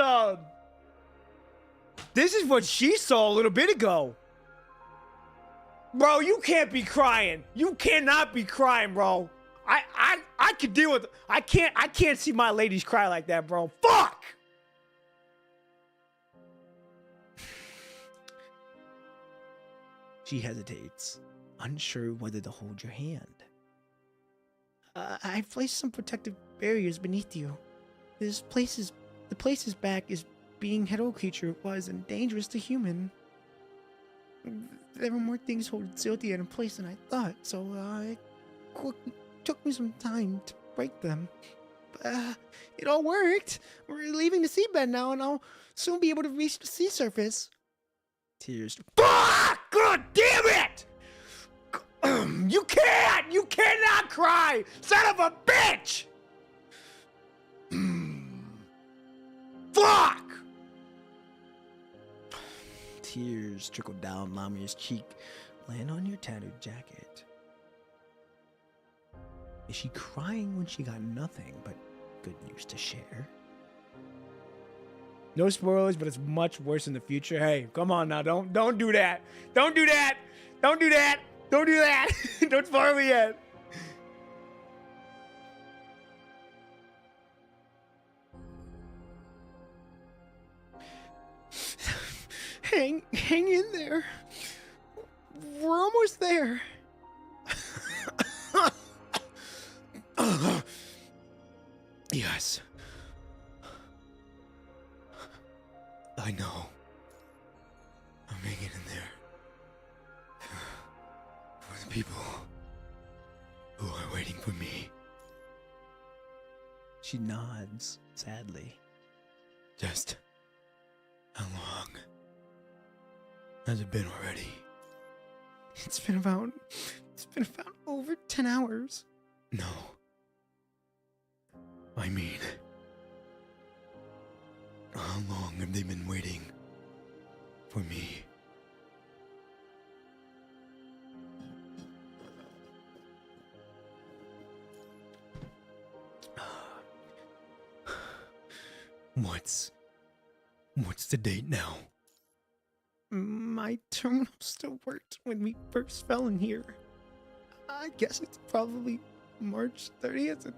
what she saw a little bit ago. Bro, you can't be crying. You cannot be crying, bro. I could deal with it. I can't see my ladies cry like that, bro. Fuck! She hesitates, unsure whether to hold your hand. I've placed some protective barriers beneath you. The place's back is being hetero creature was and dangerous to human. There were more things holding Cynthia in place than I thought, so I took me some time to break them. It all worked. We're leaving the seabed now, and I'll soon be able to reach the sea surface. Tears. Fuck! God damn it! You can't! You cannot cry! Son of a bitch! Fuck! Tears trickle down Lamia's cheek, land on your tattered jacket. Is she crying when she got nothing but good news to share? No spoilers, but it's much worse in the future. Hey, come on now. Don't do that. Don't do that. Don't do that. Don't do that. Don't spoil me yet. Hang in there. We're almost there. Yes. I know. I'm hanging in there. For the people who are waiting for me. She nods sadly. Just how long has it been already? It's been about over 10 hours. No. I mean, how long have they been waiting for me? What's the date now? My terminal still worked when we first fell in here. I guess it's probably March 30th and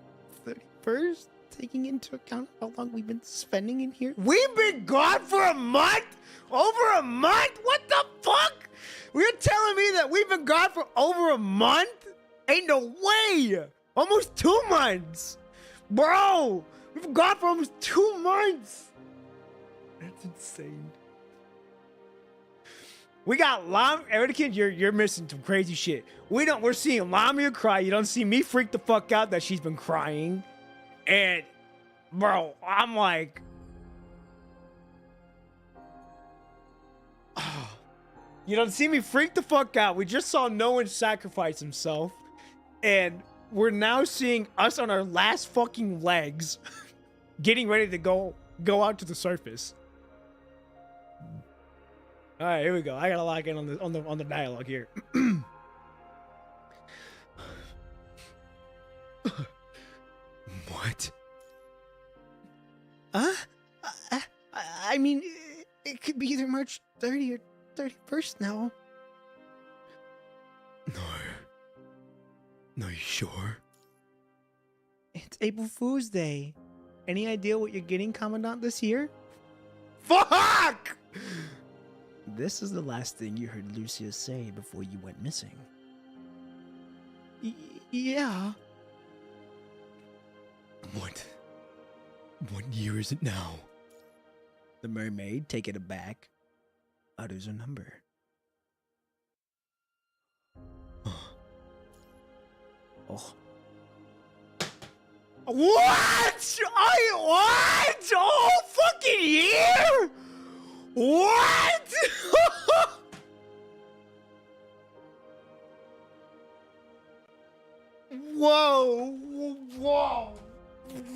31st, taking into account how long we've been spending in here. We've been gone for a month? Over a month? What the fuck? You're telling me that we've been gone for over a month? Ain't no way! Almost 2 months! Bro! We've been gone for almost 2 months! That's insane. We got Eridikin, you're missing some crazy shit. We're seeing Lamia cry. You don't see me freak the fuck out that she's been crying. And bro, I'm like, you don't see me freak the fuck out. We just saw no one sacrifice himself. And we're now seeing us on our last fucking legs getting ready to go out to the surface. All right, here we go. I gotta lock in on the dialogue here. What? I mean, it could be either March 30th or 31st now. No, you sure? It's April Fool's Day. Any idea what you're getting, Commandant, this year? Fuck! This is the last thing you heard Lucia say before you went missing. Yeah. What year is it now? The mermaid, taken aback, utters a number. Oh. What? What? Oh, fucking year? What? Whoa, whoa,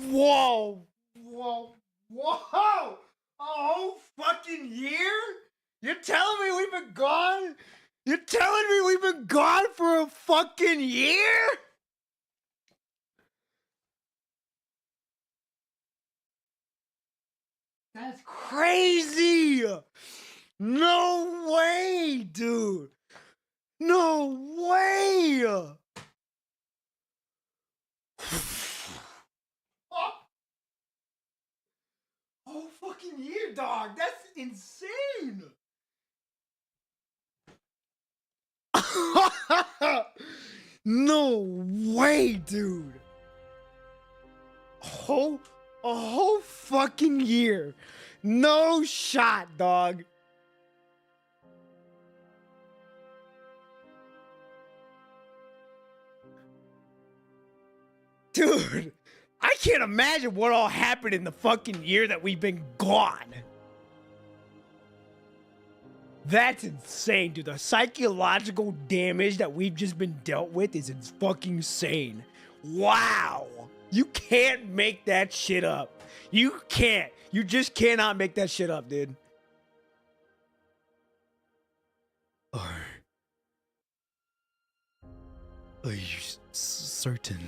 whoa, whoa, whoa! A whole fucking year? You're telling me we've been gone? You're telling me we've been gone for a fucking year? That's crazy! No way, dude! No way! Oh, fucking year, dog! That's insane! No way, dude! A whole fucking year. No shot, dog. Dude, I can't imagine what all happened in the fucking year that we've been gone. That's insane, dude. The psychological damage that we've just been dealt with is fucking insane. Wow. You can't make that shit up. You can't. You just cannot make that shit up, dude. Are you certain?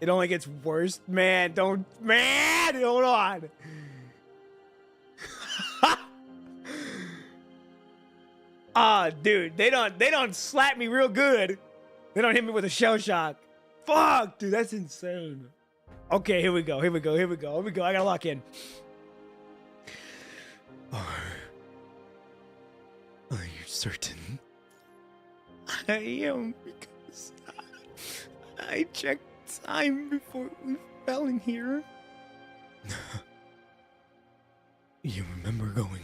It only gets worse. Man, hold on. Dude, they don't slap me real good. They don't hit me with a shell shock. Fuck, dude, that's insane. Okay, here we go. I gotta lock in. Are you certain? I am, because I checked time before we fell in here. You remember going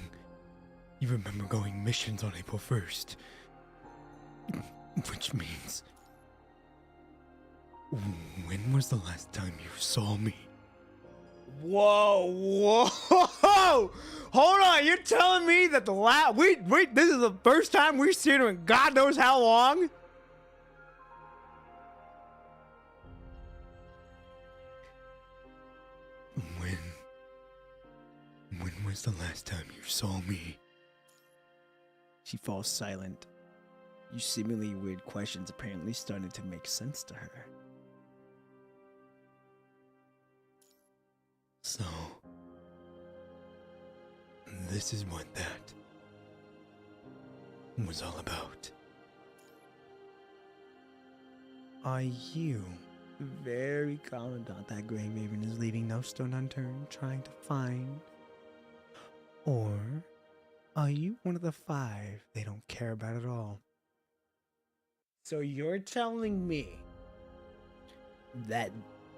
missions on April 1st. Which means, when was the last time you saw me? Whoa! Hold on, you're telling me that this is the first time we've seen her in God knows how long? When was the last time you saw me? She falls silent. You seemingly weird questions apparently started to make sense to her. So, this is what that was all about. Are you very confident that Grey Raven is leaving no stone unturned trying to find? Or are you one of the 5 they don't care about at all? So you're telling me that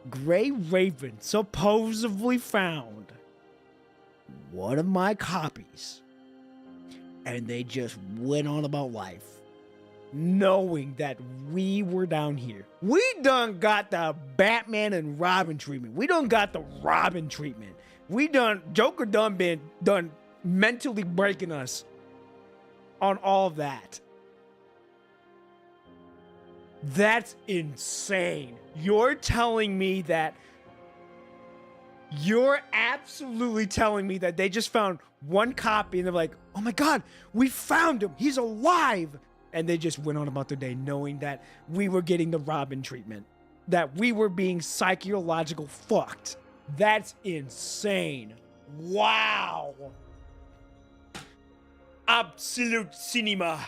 Grey Raven supposedly found one of my copies and they just went on about life knowing that we were down here. We done got the Batman and Robin treatment. We done got the Robin treatment. Joker done mentally breaking us on all of that. That's insane. You're absolutely telling me that they just found one copy and they're like, oh my God, we found him. He's alive. And they just went on about their day knowing that we were getting the Robin treatment, that we were being psychological fucked. That's insane. Wow. Absolute cinema.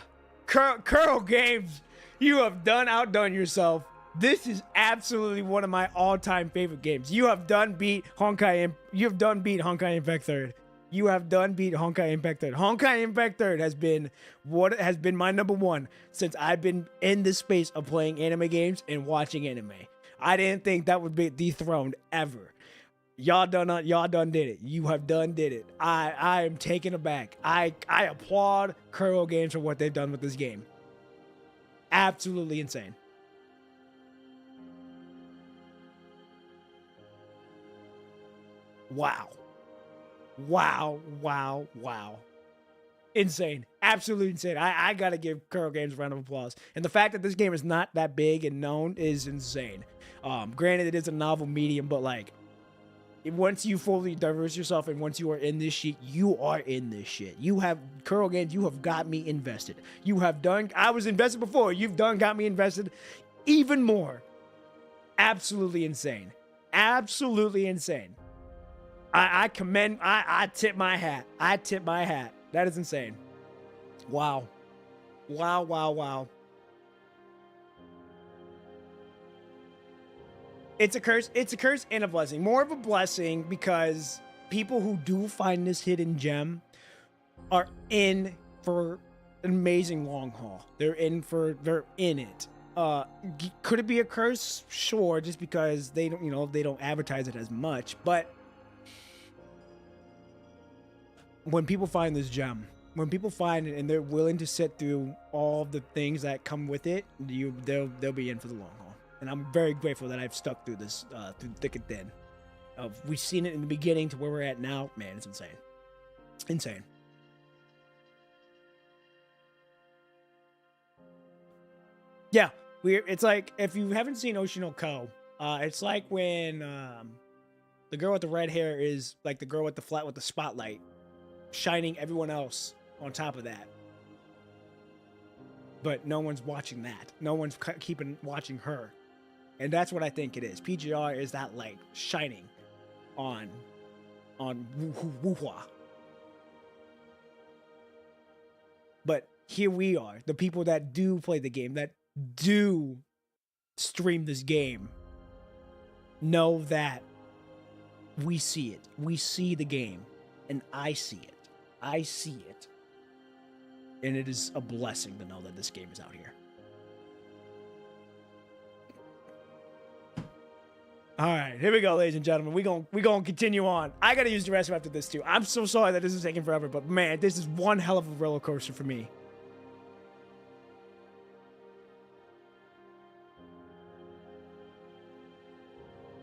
Curl Games, you have outdone yourself. This is absolutely one of my all-time favorite games. You have done beat Honkai Impact 3rd. You have done beat Honkai Impact 3rd. Honkai Impact 3rd has been my number 1 since I've been in this space of playing anime games and watching anime. I didn't think that would be dethroned ever. Y'all done did it. You have did it. I am taken aback. I applaud Kuro Games for what they've done with this game. Absolutely insane. Wow. Insane. Absolutely insane. I gotta give Kuro Games a round of applause. And the fact that this game is not that big and known is insane. Granted, it is a novel medium, but like, once you fully diverse yourself and once you are in this shit, you are in this shit. You have, Kuro Games, you have got me invested. I was invested before. Got me invested even more. Absolutely insane. Absolutely insane. I commend, I tip my hat. That is insane. Wow. It's a curse and a blessing. More of a blessing because people who do find this hidden gem are in for an amazing long haul. They're in it. Could it be a curse? Sure, just because they don't advertise it as much, but when people find this gem, when people find it and they're willing to sit through all the things that come with it, they'll be in for the long haul. and I'm very grateful that I've stuck through this, through thick and thin. We've seen it in the beginning to where we're at now. Man, it's insane. Insane. Yeah, it's like, if you haven't seen Oshinoko, it's like when the girl with the red hair is like the girl with the spotlight, shining everyone else on top of that. But no one's watching that. No one's keeping watching her. And that's what I think it is. PGR is that light shining on Wuhua. But here we are, the people that do play the game, that do stream this game, know that we see it. We see the game, and I see it. I see it. And it is a blessing to know that this game is out here. All right, here we go, ladies and gentlemen. We gonna continue on. I gotta use the restroom after this too. I'm so sorry that this is taking forever, but man, this is one hell of a roller coaster for me.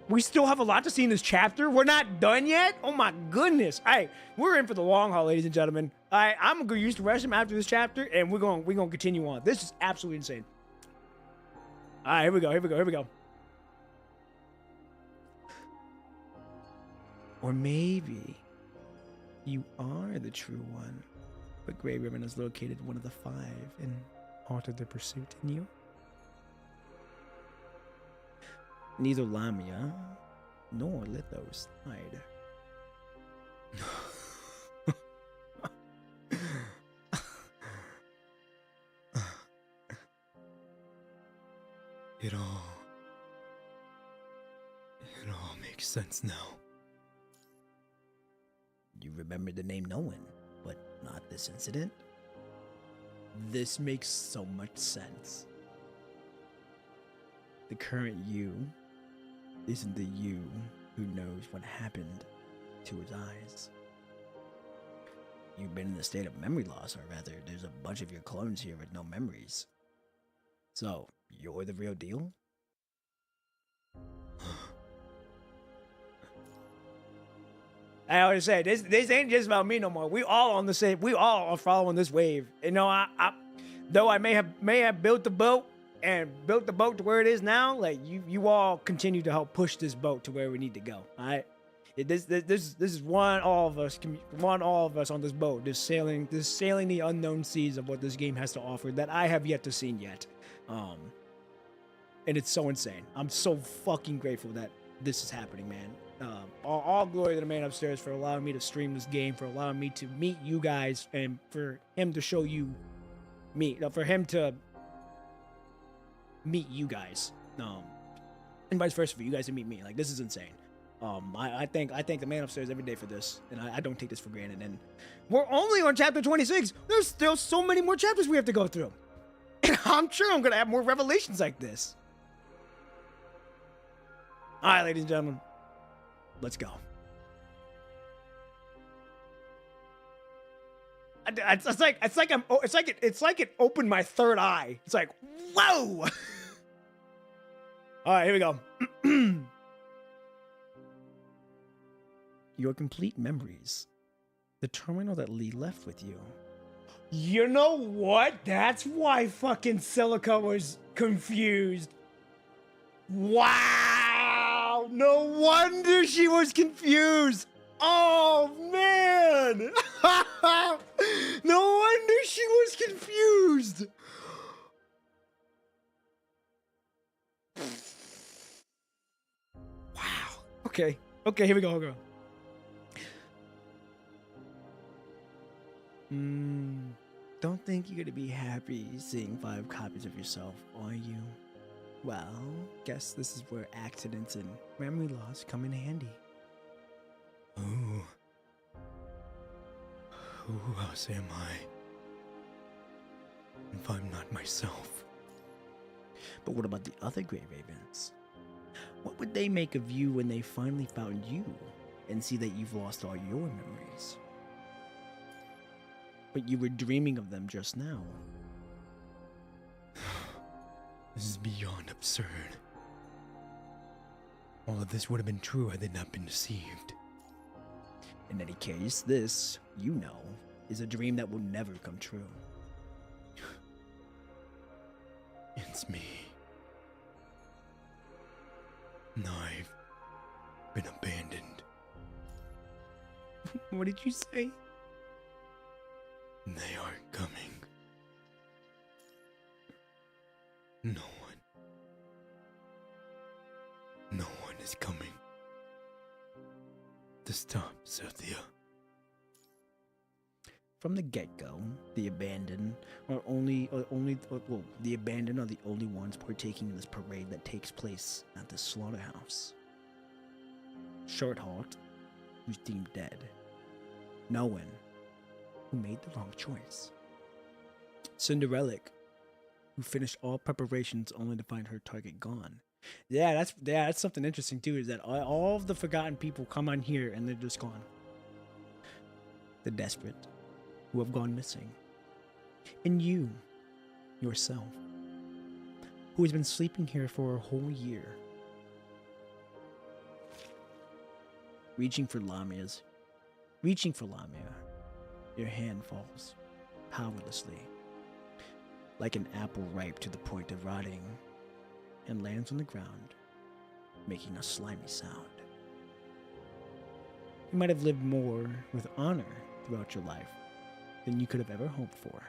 We still have a lot to see in this chapter. We're not done yet. Oh my goodness! All right, we're in for the long haul, ladies and gentlemen. All right, I'm gonna use the restroom after this chapter, and we're gonna continue on. This is absolutely insane. All right, here we go. Here we go. Here we go. Or maybe you are the true one, but Grey Ribbon has located one of the 5 and altered their pursuit in you. Neither Lamia nor Lithos lied. It all makes sense now. You remember the name Nolan, but not this incident? This makes so much sense. The current you isn't the you who knows what happened to his eyes. You've been in a state of memory loss, or rather, there's a bunch of your clones here with no memories. So, you're the real deal? I always say, this ain't just about me no more. We all on the same, we all are following this wave. You know, though I may have built the boat and built the boat to where it is now, like you all continue to help push this boat to where we need to go. All right, this is all of us on this boat, just sailing the unknown seas of what this game has to offer that I have yet to see yet. And it's so insane. I'm so fucking grateful that this is happening, man. All glory to the man upstairs for allowing me to stream this game, for allowing me to meet you guys, and for him to show you me, for him to meet you guys, and vice versa for you guys to meet me. Like, this is insane. I thank the man upstairs every day for this, and I don't take this for granted. And we're only on chapter 26. There's still so many more chapters we have to go through. And I'm sure I'm gonna have more revelations like this. All right, ladies and gentlemen, let's go. It's like it opened my third eye. It's like, whoa! All right, here we go. Your complete memories. The terminal that Lee left with you. You know what? That's why fucking Silica was confused. Wow! No wonder she was confused. Oh, man! No wonder she was confused. Wow. Okay, here we go. Don't think you're gonna be happy seeing 5 copies of yourself, are you? Well, guess this is where accidents and memory loss come in handy. Who else am I if I'm not myself? But what about the other Grey Ravens? What would they make of you when they finally found you and see that you've lost all your memories? But you were dreaming of them just now. This is beyond absurd. All of this would have been true had they not been deceived. In any case, this, you know, is a dream that will never come true. It's me. I've been abandoned. What did you say? They aren't coming. No one is coming to stop Cynthia. From the get-go, the abandoned are the abandoned are the only ones partaking in this parade that takes place at the slaughterhouse. Shorthalt, who's deemed dead. Noen, who made the wrong choice. Cinderelic, who finished all preparations only to find her target gone. Yeah, that's something interesting too, is that all of the forgotten people come on here and they're just gone. The desperate, who have gone missing. And you, yourself, who has been sleeping here for a whole year. Reaching for Lamia, your hand falls, powerlessly, like an apple ripe to the point of rotting, and lands on the ground, making a slimy sound. You might have lived more with honor throughout your life than you could have ever hoped for.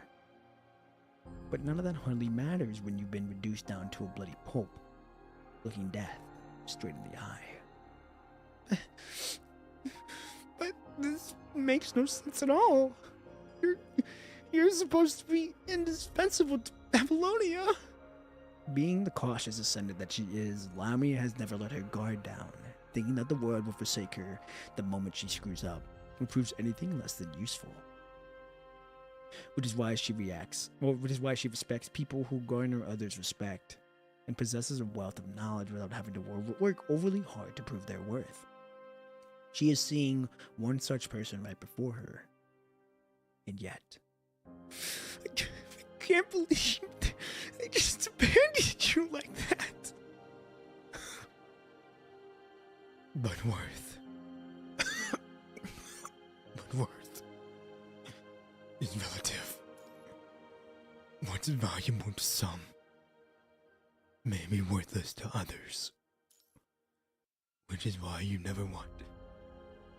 But none of that hardly matters when you've been reduced down to a bloody pulp, looking death straight in the eye. But this makes no sense at all. You're supposed to be indispensable to Babylonia. Being the cautious ascendant that she is, Lamia has never let her guard down, thinking that the world will forsake her the moment she screws up and proves anything less than useful. Which is why she respects people who garner others' respect, and possesses a wealth of knowledge without having to work overly hard to prove their worth. She is seeing one such person right before her, and yet, I can't believe they just abandoned you like that. But worth. But worth is relative. What's valuable to some may be worthless to others. Which is why you never want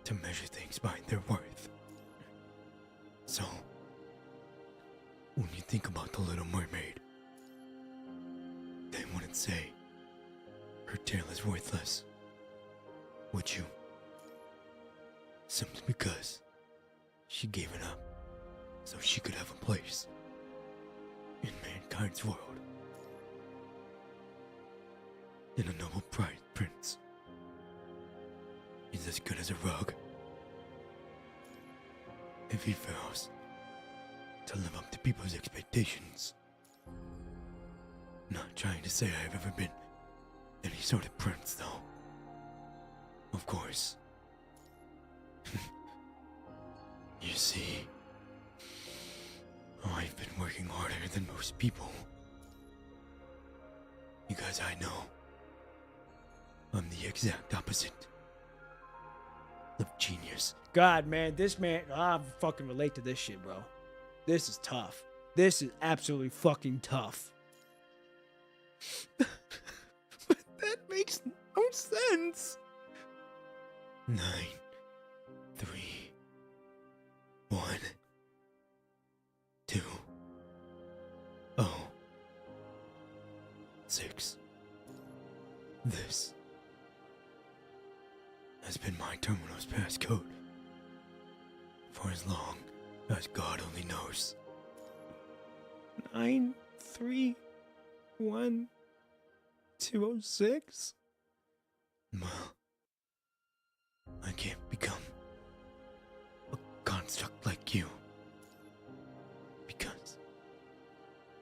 to measure things by their worth. So, when you think about the Little Mermaid, they wouldn't say her tail is worthless, would you? Simply because she gave it up so she could have a place in mankind's world. And a noble pride prince is as good as a rug if he fails to live up to people's expectations. Not trying to say I've ever been any sort of prince, though. Of course. You see, I've been working harder than most people. Because I know I'm the exact opposite of genius. God, man, I fucking relate to this shit, bro. This is tough. This is absolutely fucking tough. But that makes no sense. 9, 3, 1, 2, 0, 6. This has been my terminal's passcode for as long as God only knows. 9, 3, 1, 206. Well, I can't become a construct like you because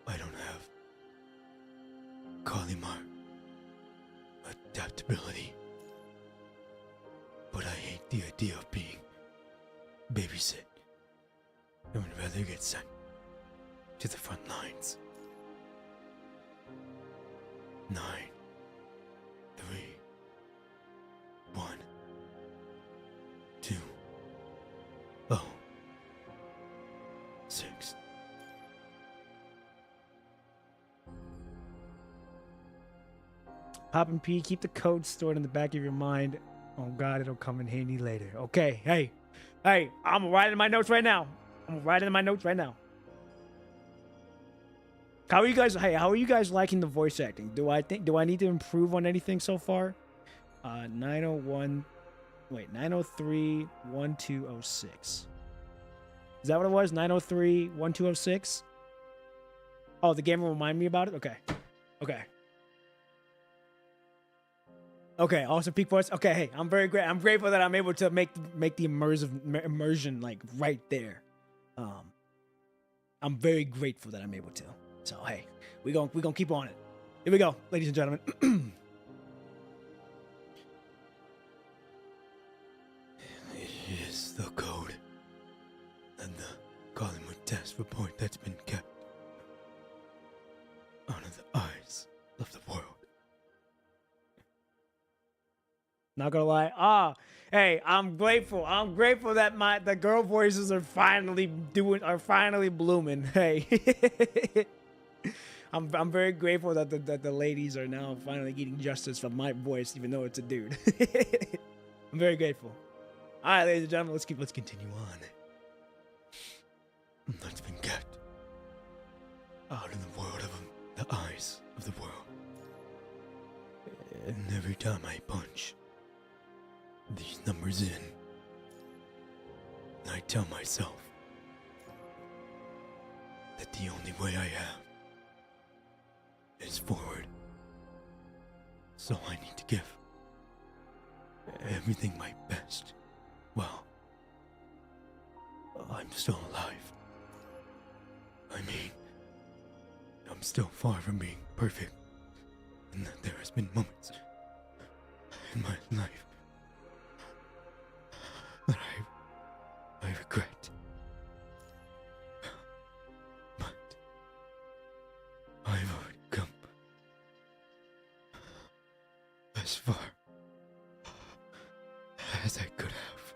I don't have Kalimar adaptability. But I hate the idea of being babysit. I would rather get sent to the front lines. 9, 3, 6. Pop and P, keep the code stored in the back of your mind. Oh God, it'll come in handy later. Okay, hey, I'm writing my notes right now. How are you guys? Hey, how are you guys liking the voice acting? Do I need to improve on anything so far? 903 1206. Is that what it was? 903 1206. Oh, the game will remind me about it. Okay, awesome peak voice. Okay, hey, I'm grateful that I'm able to make the immersion like right there. I'm very grateful that I'm able to. So hey, we gonna keep on it. Here we go, ladies and gentlemen. Here's the code and the Collingwood test report that's been kept out of the eyes of the world. Not gonna lie. Hey, I'm grateful. I'm grateful that the girl voices are finally blooming. Hey. I'm very grateful that the ladies are now finally getting justice for my voice, even though it's a dude. I'm very grateful. All right, ladies and gentlemen, let's continue on. That's been kept out in the world of the eyes of the world. And every time I punch these numbers in, I tell myself that the only way I have is forward. So I need to give everything my best. Well, I'm still alive. I mean, I'm still far from being perfect, and that there has been moments in my life that I regret. But I've already come as far as I could have.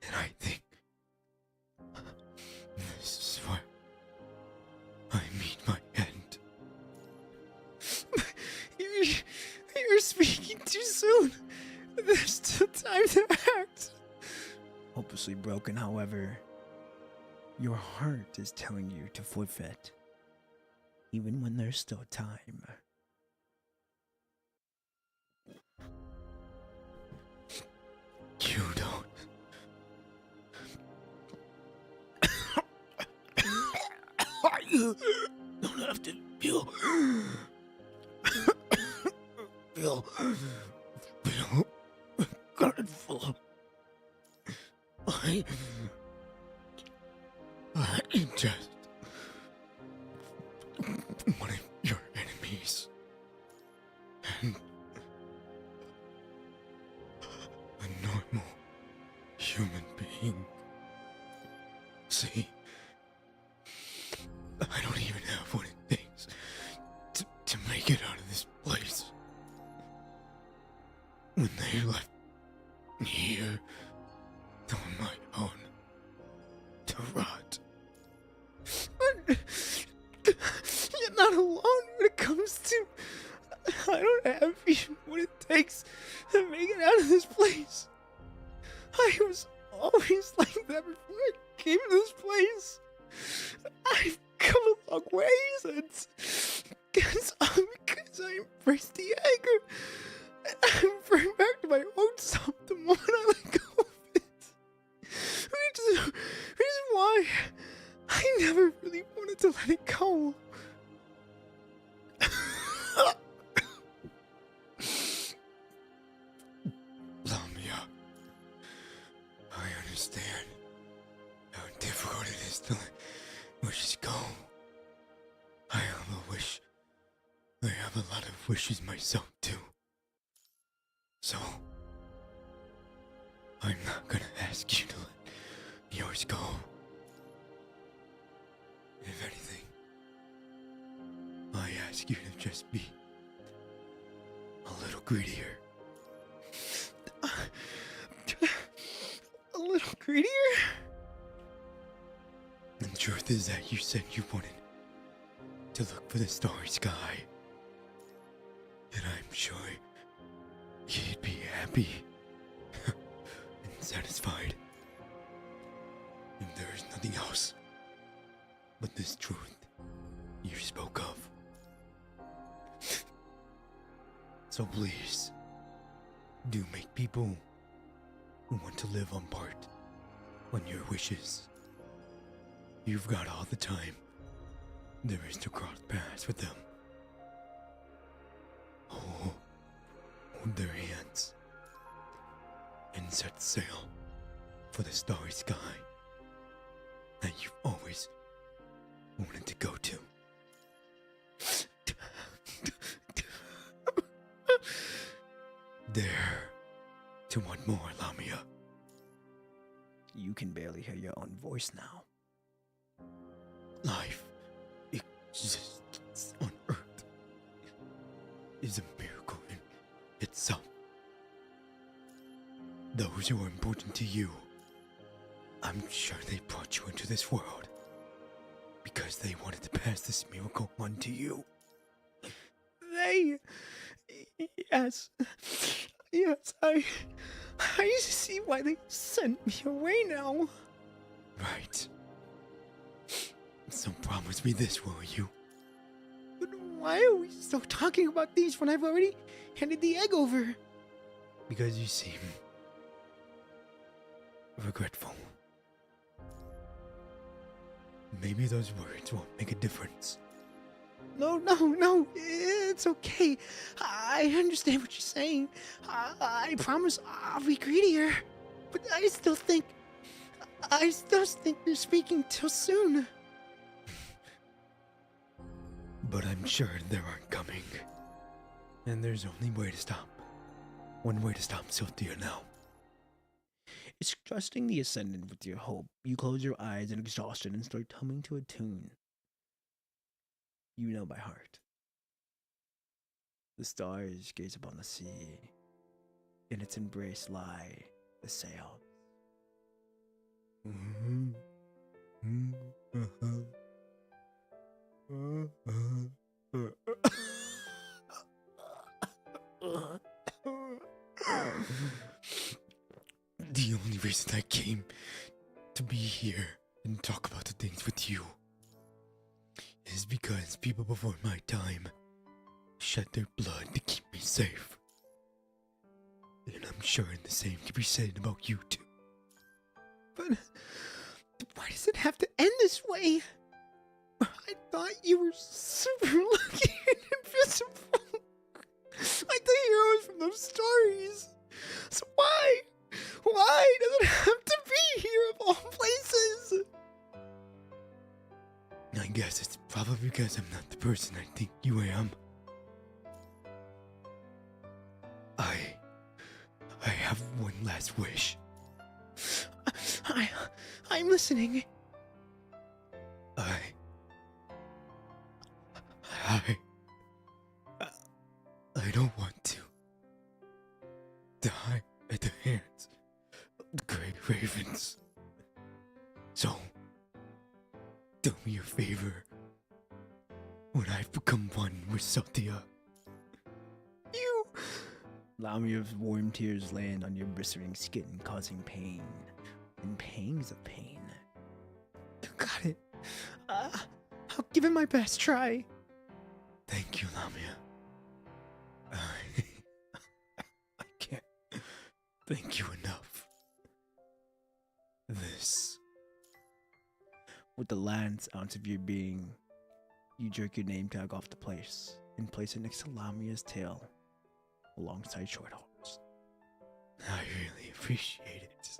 And I think this is where I meet my end. You're speaking too soon. There's still time to act. Hopelessly broken, however, your heart is telling you to forfeit, even when there's still time. You don't. You don't have to feel grateful. I'm just one of your enemies. And a normal human being. See, I don't even have what it takes to make it out of this place. When they left me here on my own to rot. But you're not alone when it comes to... I don't have even what it takes to make it out of this place. I was always like that before I came to this place. I've come a long ways, and because I embraced the anger, and I bring back to my own self the moment I let go of it. Which is why I never really wanted to let it go. Lamia, I understand how difficult it is to let wishes go. I have a wish. I have a lot of wishes myself too. So, I'm not gonna ask you to let yours go. If anything, I ask you to just be a little greedier. truth is that you said you wanted to look for the starry sky. And I'm sure you'd be happy and satisfied if there is nothing else but this truth you spoke of. So please, do make people who want to live on part on your wishes. You've got all the time there is to cross paths with them. Hold their hands and set sail for the starry sky that you've always wanted to go to. Dare to want more, Lamia. You can barely hear your own voice now. Life existence on Earth is a miracle in itself. Those who are important to you, I'm sure they brought you into this world because they wanted to pass this miracle on to you. They... Yes. Yes, I see why they sent me away now. Right. So promise me this, will you? But why are we still talking about these when I've already handed the egg over? Because you seem regretful. Maybe those words won't make a difference. No, it's okay. I understand what you're saying. I promise I'll be greedier. But I still think you're speaking too soon. But I'm sure there aren't coming. And there's only way to stop. One way to stop Sylthia now. It's trusting the Ascendant with your hope. You close your eyes in exhaustion and start humming to a tune you know by heart. The stars gaze upon the sea. In its embrace lie the sails. The only reason I came to be here and talk about the things with you is because people before my time shed their blood to keep me safe. And I'm sure the same can be said about you too. But why does it have to end this way? I thought you were super lucky and invisible. Like the heroes from those stories. So why? Why does it have to be here of all places? I guess it's probably because I'm not the person I think you am. I have one last wish. I'm listening. I don't want to die at the hands of the great ravens. So, do me a favor when I've become one with Sylthia. You... Lamia's warm tears land on your blistering skin, causing pain. And pangs of pain. Got it. I'll give it my best try. Thank you, Lamia. I can't thank you enough. This. With the last ounce of your being, you jerk your name tag off the place and place it next to Lamia's tail, alongside Shorthorns. I really appreciate it.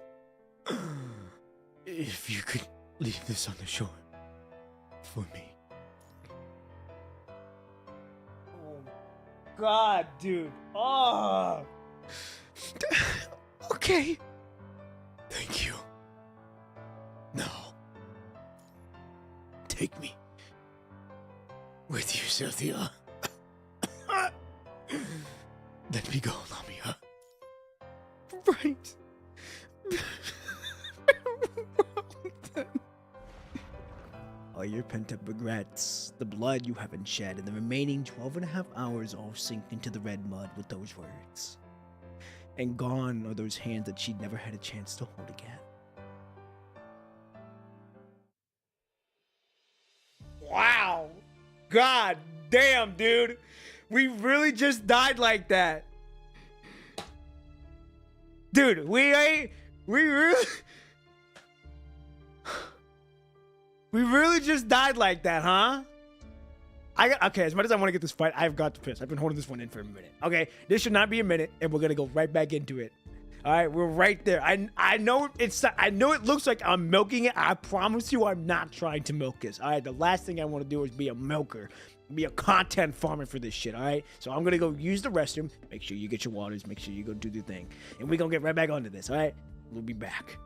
If you could leave this on the shore for me. God, dude. Oh. Okay. Thank you. Now, take me with you, Sylthia. Let me go, Lamia. Right. all your pent up regrets, the blood you haven't shed, and the remaining 12 and a half hours all sink into the red mud with those words. And gone are those hands that she'd never had a chance to hold again. Wow. God damn, dude. We really just died like that. Dude, we really we really just died like that, huh? Okay, as much as I want to get this fight, I've got to piss. I've been holding this one in for a minute. Okay, this should not be a minute, and we're gonna go right back into it. All right, we're right there. I know it looks like I'm milking it. I promise you, I'm not trying to milk this. All right, the last thing I want to do is be a milker, be a content farmer for this shit. All right, so I'm gonna go use the restroom. Make sure you get your waters. Make sure you go do the thing, and we're gonna get right back onto this. All right, we'll be back.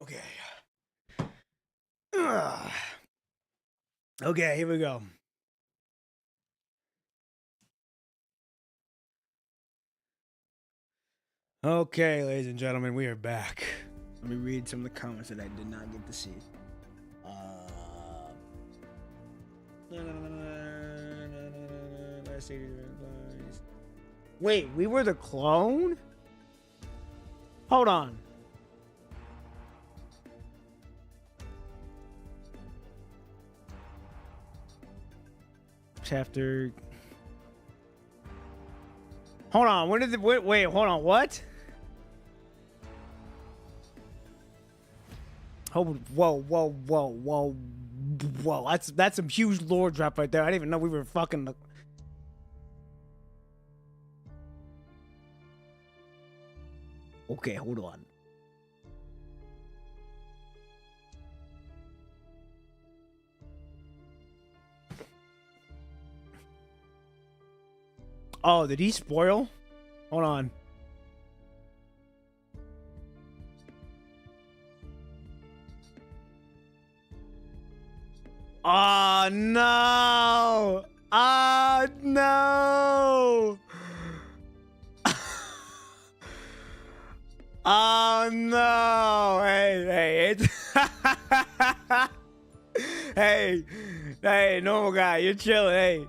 Okay. Ugh. Okay, here we go. Okay, ladies and gentlemen, we are back. Let me read some of the comments that I did not get to see. Wait, we were the clone? Hold on. Chapter. Hold on. When did the wait? Hold on. What? Oh, whoa. That's some huge lore drop right there. I didn't even know we were fucking. Okay, hold on. Oh, did he spoil? Hold on. Oh no! Oh no! Oh no! Hey, it's hey, normal guy, you're chilling, hey.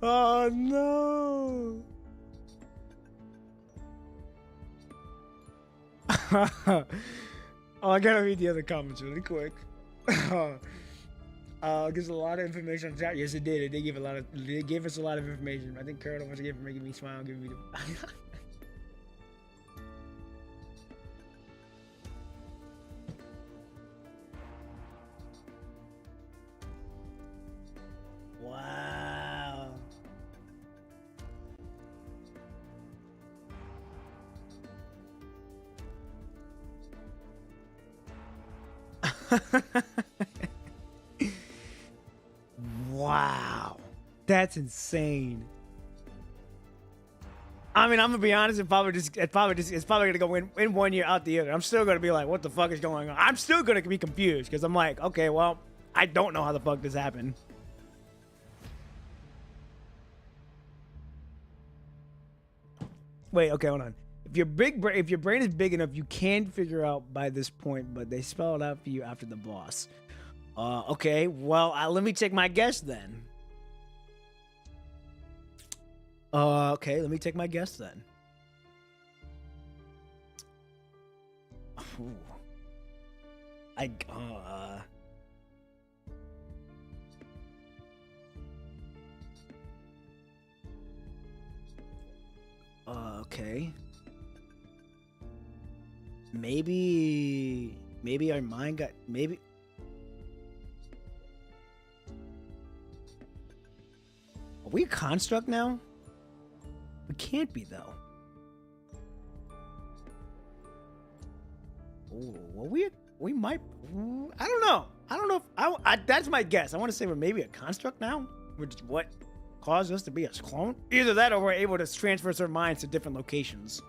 Oh no. Oh, I gotta read the other comments really quick. Gives a lot of information on chat. Yes, it did. It did give a lot of. They gave us a lot of information. I think Cradle was for making me smile, giving me the. Wow. Wow. That's insane. I mean, I'm gonna be honest. It's probably gonna go in 1 year, out the other. I'm still gonna be like, what the fuck is going on? I'm still gonna be confused because I'm like, okay, well, I don't know how the fuck this happened. Wait, okay, hold on. If your brain is big enough, you can figure out by this point, but they spell it out for you after the boss. Okay, well, let me take my guess then. Okay, let me take my guess then. Ooh. Okay. Maybe our mind got maybe. Are we a construct now? We can't be though. Oh, well, we might. I don't know. I don't know if that's my guess. I want to say we're maybe a construct now, which is what caused us to be a clone. Either that, or we're able to transfer our minds to different locations.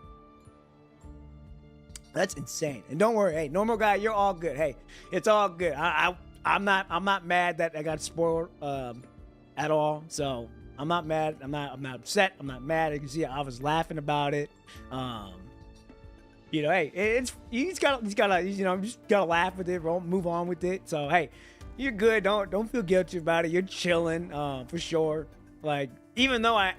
That's insane. And don't worry, hey, normal guy, you're all good. Hey, it's all good. I'm not mad that I got spoiled at all. So I'm not mad. I'm not upset. I'm not mad. You can see I was laughing about it. You know, hey, you just gotta laugh with it, move on with it. So hey, you're good. Don't feel guilty about it. You're chilling, for sure. Like even though I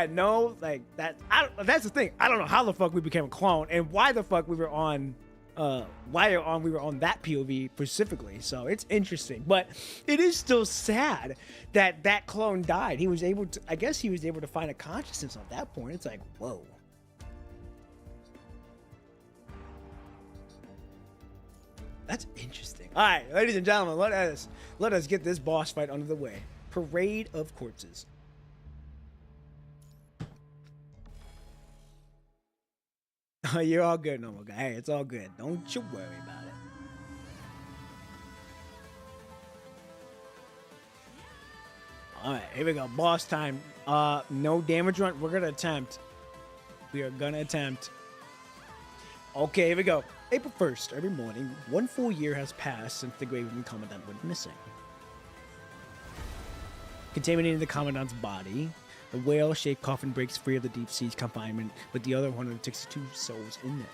know like that, that's the thing. I don't know how the fuck we became a clone and why the fuck we were on that POV specifically. So it's interesting, but it is still sad that clone died. He was able to, I guess he was able to find a consciousness at that point. It's like, whoa. That's interesting. All right, ladies and gentlemen, let us get this boss fight under the way. Parade of Corpses. You're all good, normal guy. Hey, it's all good. Don't you worry about it. All right, here we go. Boss time. No damage run. We're gonna attempt. We are gonna attempt. Okay, here we go. April 1st, every morning, 1 full year has passed since the Graven Commandant went missing. Contaminating the Commandant's body, the whale-shaped coffin breaks free of the deep sea's confinement with the other 162 souls in there.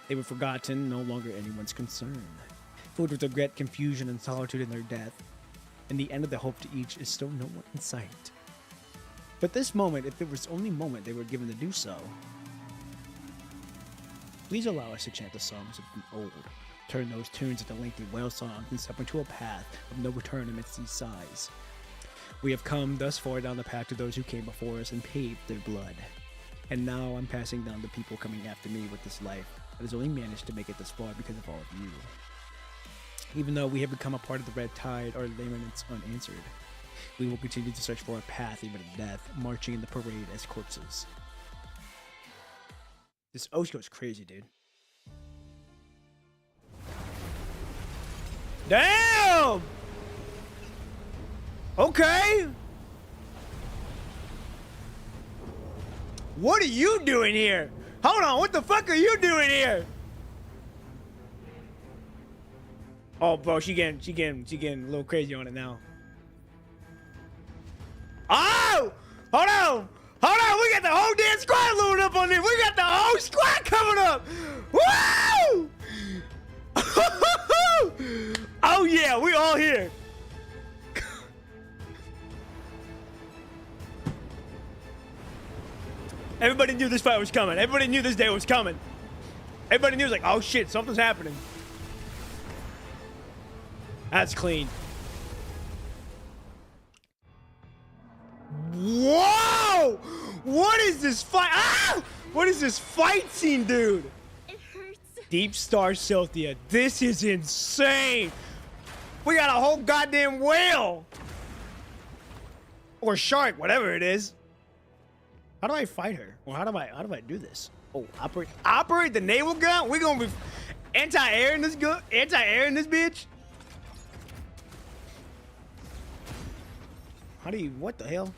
They were forgotten, no longer anyone's concern. Filled with regret, confusion, and solitude in their death, and the end of the hope to each is still no one in sight. But this moment, if it was the only moment they were given to do so, please allow us to chant the songs of the old, turn those tunes into lengthy whale songs and step into a path of no return amidst these sighs. We have come thus far down the path to those who came before us and paved their blood. And now I'm passing down the people coming after me with this life that has only managed to make it this far because of all of you. Even though we have become a part of the red tide, our lineaments unanswered. We will continue to search for a path even to death, marching in the parade as corpses. This Oshko's crazy, dude. Damn! Okay. What are you doing here? Hold on, what the fuck are you doing here? Oh, bro, she getting a little crazy on it now. Oh! Hold on! Hold on, we got the whole damn squad loaded up on this. We got the whole squad coming up. Woo! Oh Oh yeah, we all here. Everybody knew this fight was coming. Everybody knew this day was coming. Everybody knew, like, oh shit, something's happening. That's clean. Whoa! What is this fight? Ah! What is this fight scene, dude? It hurts. Deep Star Cynthia. This is insane. We got a whole goddamn whale. Or shark, whatever it is. How do I fight her? Or how do I do this? Oh, operate the naval gun? We gonna be anti-air in this bitch? How do you, what the hell?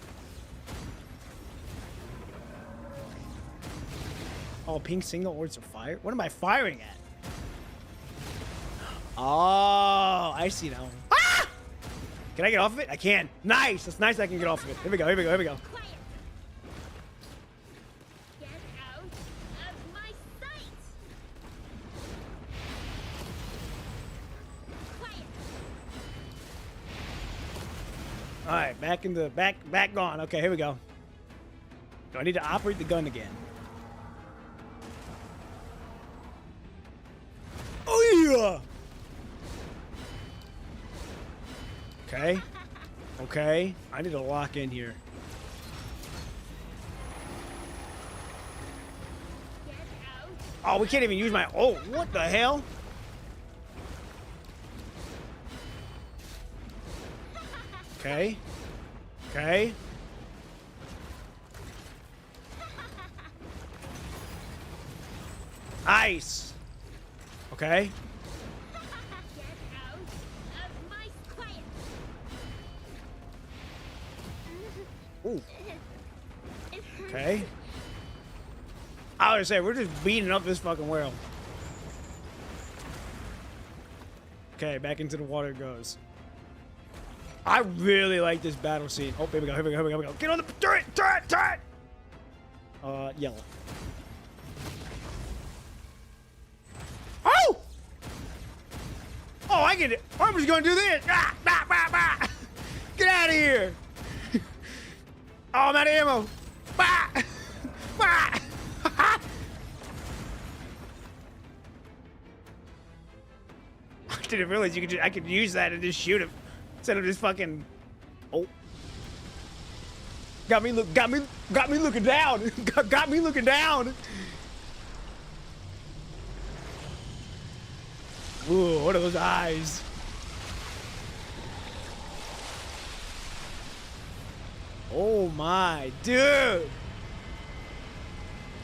Oh, pink signal orders of fire? What am I firing at? Oh, I see now. Ah! Can I get off of it? I can. Nice. That's nice I can get off of it. Here we go, here we go, here we go. Quiet. Get out of my sight. Quiet. All right, back in the, back gone. Okay, here we go. Do I need to operate the gun again? Oh yeah! Okay. Okay. I need to lock in here. Get out. Oh, we can't even use my, oh, what the hell? Okay. Okay. Ice. Okay. Get out of my quiet. Ooh. It hurts. Okay. I was gonna say, we're just beating up this fucking world. Okay, back into the water it goes. I really like this battle scene. Oh, here we go, here we go, here we go, here we go. Get on the turret, turret, turret! Yellow. Oh! Oh, I get it. I'm just gonna do this. Ah, bah, bah, bah. Get out of here. Oh, I'm out of ammo. Bah! Bah! I didn't realize you could I could use that and just shoot him instead of just fucking. Oh, got me looking down. got me looking down. Ooh, what are those eyes? Oh my, dude.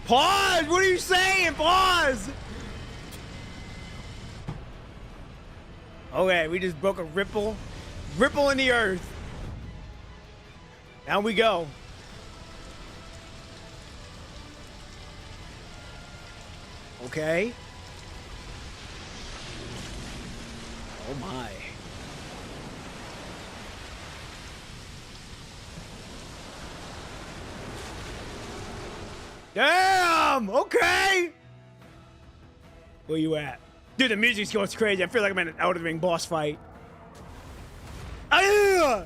Pause. What are you saying? Pause. Okay, we just broke a ripple in the earth. Down we go. Okay. Oh my. Damn! Okay! Where you at? Dude, the music's going crazy. I feel like I'm in an Elden Ring boss fight. Ah!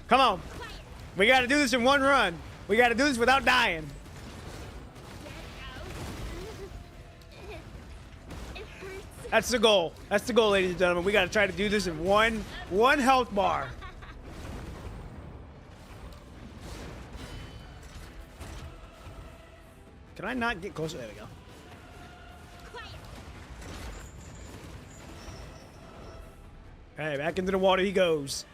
Come on. We gotta do this in one run. We gotta do this without dying. It hurts. That's the goal. That's the goal, ladies and gentlemen. We gotta try to do this in one health bar. Can I not get closer? There we go. Quiet. Hey, back into the water he goes.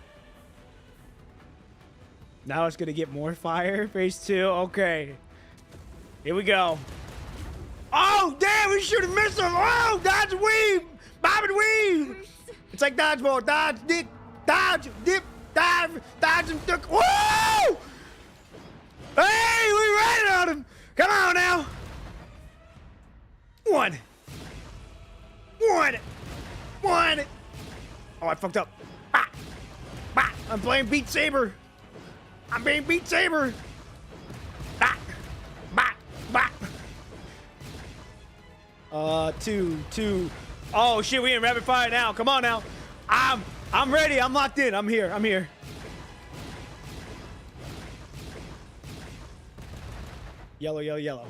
Now it's gonna get more fire. Phase 2. Okay. Here we go. Oh, damn! We should have missed him. Oh, dodge and weave! Bob and weave! It's like dodgeball. Dodge, dip, dive, dodge and duck. Whoa! Hey, we ran on him! Come on now! One. Oh, I fucked up. Bah! Bah! I'm playing Beat Saber. I'm being Beat Saber. Bah! Bah! Bah! Two. Oh shit, we in rapid fire now. Come on now. I'm I'm ready. I'm locked in. I'm here. I'm here. Yellow, yellow, yellow.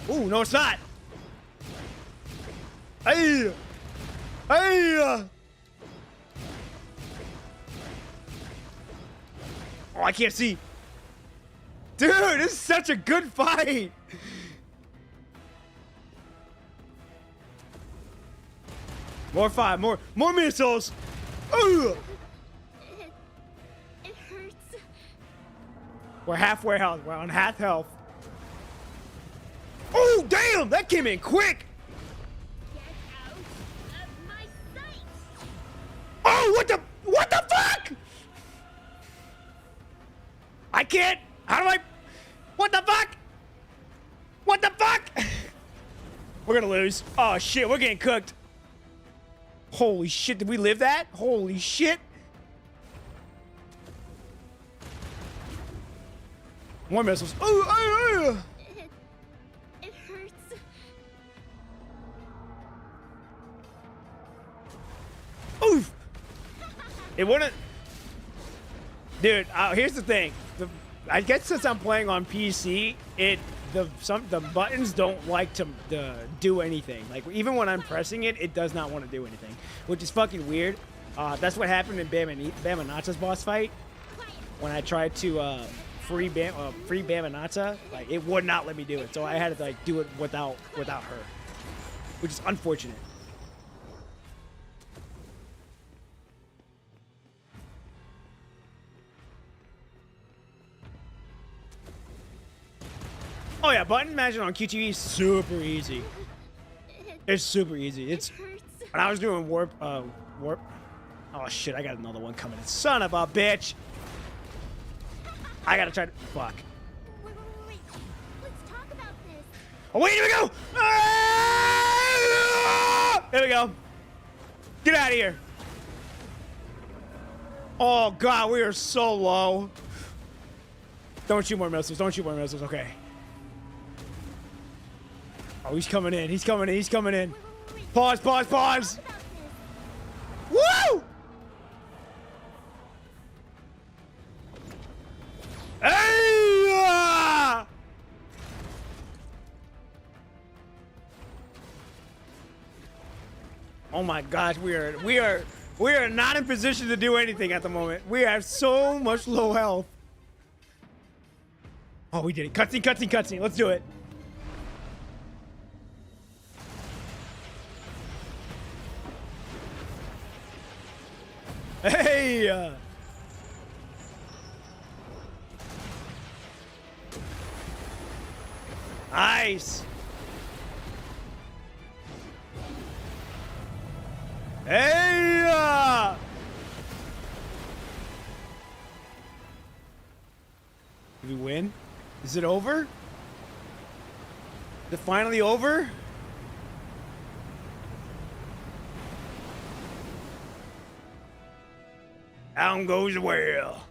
Ooh, no, it's not. Hey! Hey! Oh, I can't see. Dude, this is such a good fight. More fire, more missiles. Ooh. It hurts. We're halfway health. We're on half health. Oh, damn! That came in quick. Get out of my sight! Oh, what the fuck? I can't. How do I? What the fuck? What the fuck? We're gonna lose. Oh shit, we're getting cooked. Holy shit, did we live that? Holy shit. More missiles. Oh, It hurts. oof. It wouldn't. Dude, here's the thing. I guess since I'm playing on PC, the buttons don't like to do anything. Like even when I'm pressing it, it does not want to do anything, which is fucking weird. That's what happened in Bamanata's boss fight. When I tried to free Bamanata, like it would not let me do it, so I had to like do it without her, which is unfortunate. Oh yeah, button mashing on QTV is super easy. It's super easy. It's Hurts. when I was doing warp. Oh shit! I got another one coming. Son of a bitch! I gotta try to fuck. Wait. Let's talk about this. Oh wait, here we go! Ah! There we go. Get out of here! Oh god, we are so low. Don't shoot more missiles. Don't shoot more missiles. Okay. Oh, he's coming in. He's coming in. He's coming in. Pause. Talk about this. Woo! Hey! Oh my gosh, we are not in position to do anything at the moment. We have so much low health. Oh, we did it. Cutscene. Let's do it. Hey! Nice! Hey! Did we win? Is it over? Is it finally over? Down goes the well.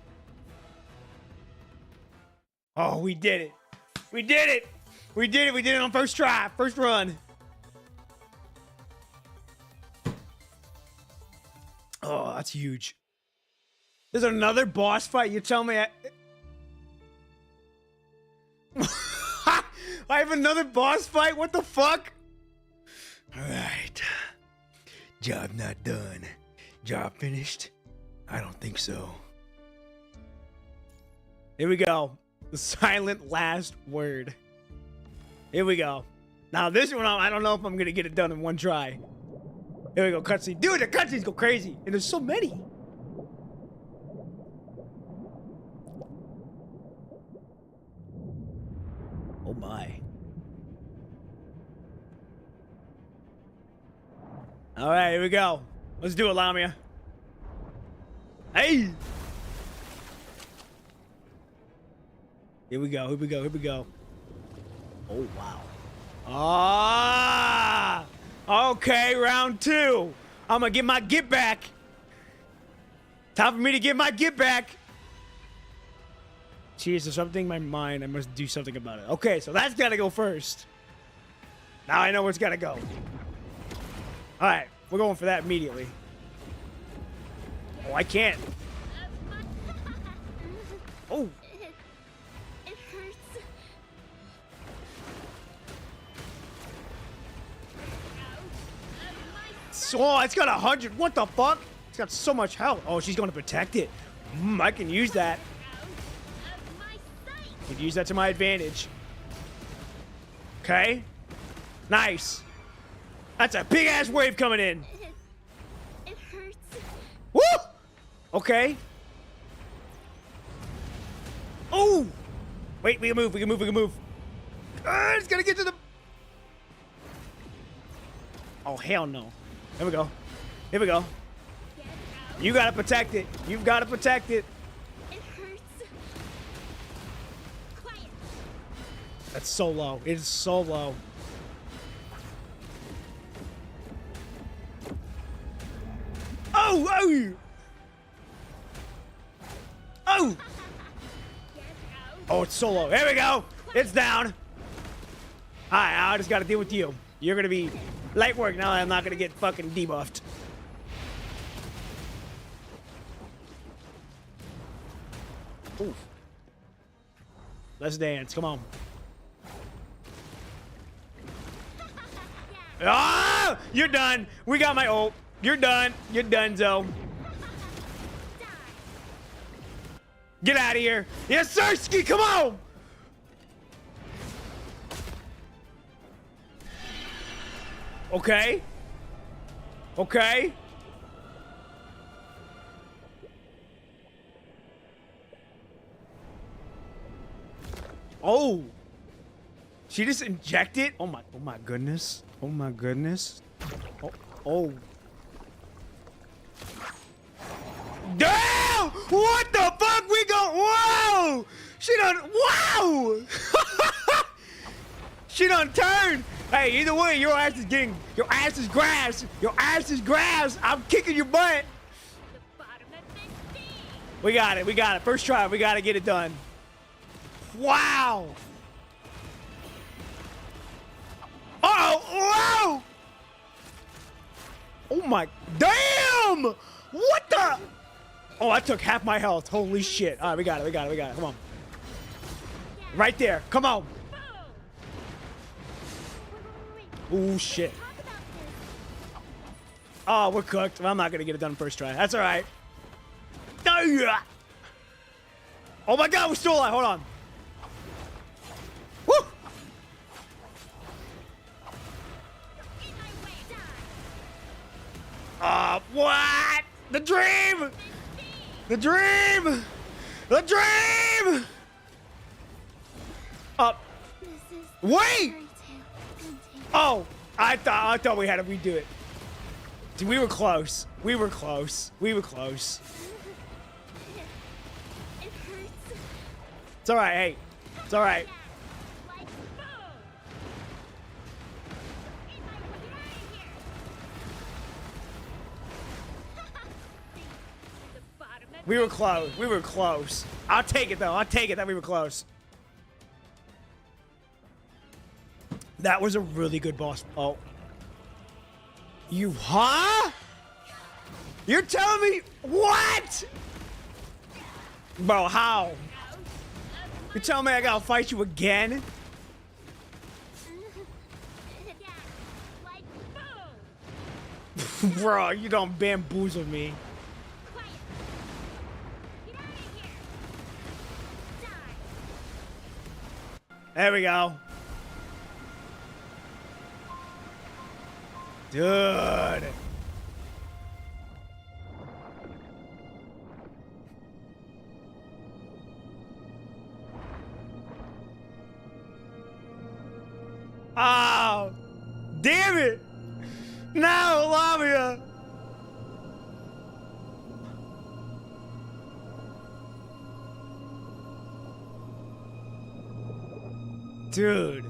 Oh, we did it. We did it. We did it. We did it on first try. First run. Oh, that's huge. There's another boss fight. You tell me I have another boss fight? What the fuck? All right. Job not done. Job finished? I don't think so. Here we go. The silent last word. Here we go. Now this one, I don't know if I'm gonna get it done in one try. Here we go, cutscene. Dude, the cutscenes go crazy. And there's so many. Oh my. All right, here we go. Let's do it, Lamia. Hey! Here we go. Oh, wow. Ah! Okay, round two. I'm gonna get my get back. Time for me to get my get back. Jeez, there's something in my mind. I must do something about it. Okay, so that's gotta go first. Now I know where it's gotta go. All right, we're going for that immediately. Oh, I can't. Oh. It hurts. So, it's got 100. What the fuck? It's got so much health. Oh, she's gonna protect it. I can use that. I can use that to my advantage. Okay. Nice. That's a big ass wave coming in. It hurts. Woo! Okay. Oh! Wait, we can move, we can move, we can move. It's gonna get to the... Oh, hell no. Here we go. Here we go. You gotta protect it. You've gotta protect it. It hurts. Quiet. That's so low. It is so low. Oh! Oh! Oh! Oh, it's so low. Here we go. It's down. Alright, I just gotta deal with you. You're gonna be light work now. I'm not gonna get fucking debuffed. Oof. Let's dance. Come on. Ah! You're done. We got my ult. You're done. You're done, Zoe. Get out of here. Yes, Sirski, come on! Okay. Okay. Oh. She just injected? Oh my goodness. Oh my goodness. Oh. Oh. Damn! What the fuck? We go. Whoa! She done. Wow! She done turned. Hey, either way, your ass is getting. Your ass is grass. Your ass is grass. I'm kicking your butt. We got it. We got it. First try. We got to get it done. Wow. Oh! Whoa! Oh my. Damn! What the? Oh, I took half my health. Holy shit. All right, we got it. We got it. We got it. Come on. Right there. Come on. Oh, shit. Oh, we're cooked. I'm not going to get it done first try. That's all right. Oh, my God. We're still alive. Hold on. Woo! What? The dream! The dream! The dream! Wait! Oh, I thought we had to redo it. Dude, we were close. We were close. We were close. It hurts. It's all right. Hey, it's all right. We were close. We were close. I'll take it, though. I'll take it that we were close. That was a really good boss. Oh. You, huh? You're telling me what? Bro, how? You're telling me I gotta fight you again? Bro, you don't bamboozle me. There we go. Dude. Oh, damn it. No, Lamia. Dude.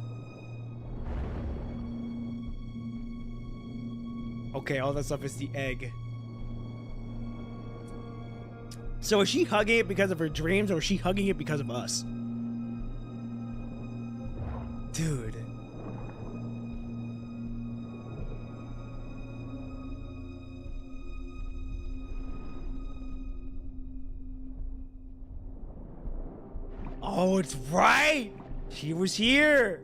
Okay, all that stuff is the egg. So is she hugging it because of her dreams, or is she hugging it because of us? Dude. Oh, it's right. She was here.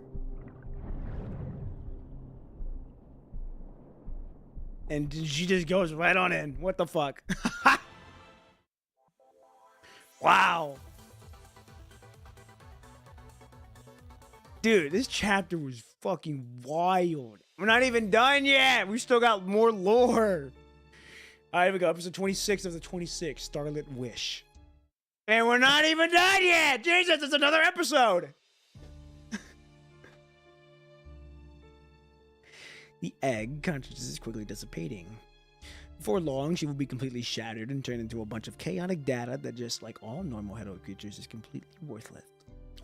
And she just goes right on in. What the fuck? Wow. Dude, this chapter was fucking wild. We're not even done yet. We still got more lore. All right, here we go. Episode 26 of the 26, Starlit Wish. And we're not even done yet. Jesus, it's another episode. The egg consciousness is quickly dissipating. Before long, she will be completely shattered and turned into a bunch of chaotic data that, just like all normal hetero creatures, is completely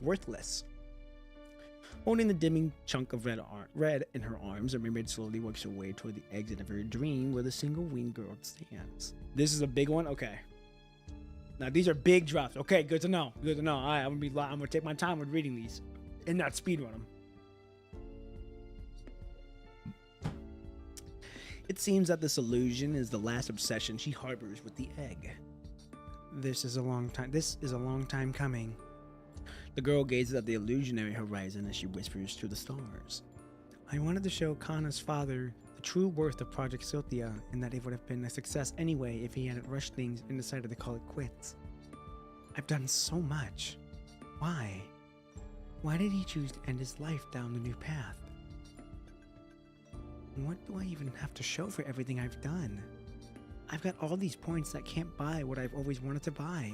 worthless. Holding the dimming chunk of red in her arms, a mermaid slowly works her way toward the exit of her dream where the single winged girl stands. This is a big one? Okay. Now, these are big drops. Okay, good to know. Good to know. All right, I'm gonna take my time with reading these and not speedrun them. It seems that this illusion is the last obsession she harbors with the egg. This is a long time coming. The girl gazes at the illusionary horizon as she whispers to the stars. I wanted to show Kana's father the true worth of Project Silthia, and that it would have been a success anyway if he hadn't rushed things and decided to call it quits. I've done so much. Why? Why did he choose to end his life down the new path? What do I even have to show for everything I've done? I've got all these points that can't buy what I've always wanted to buy.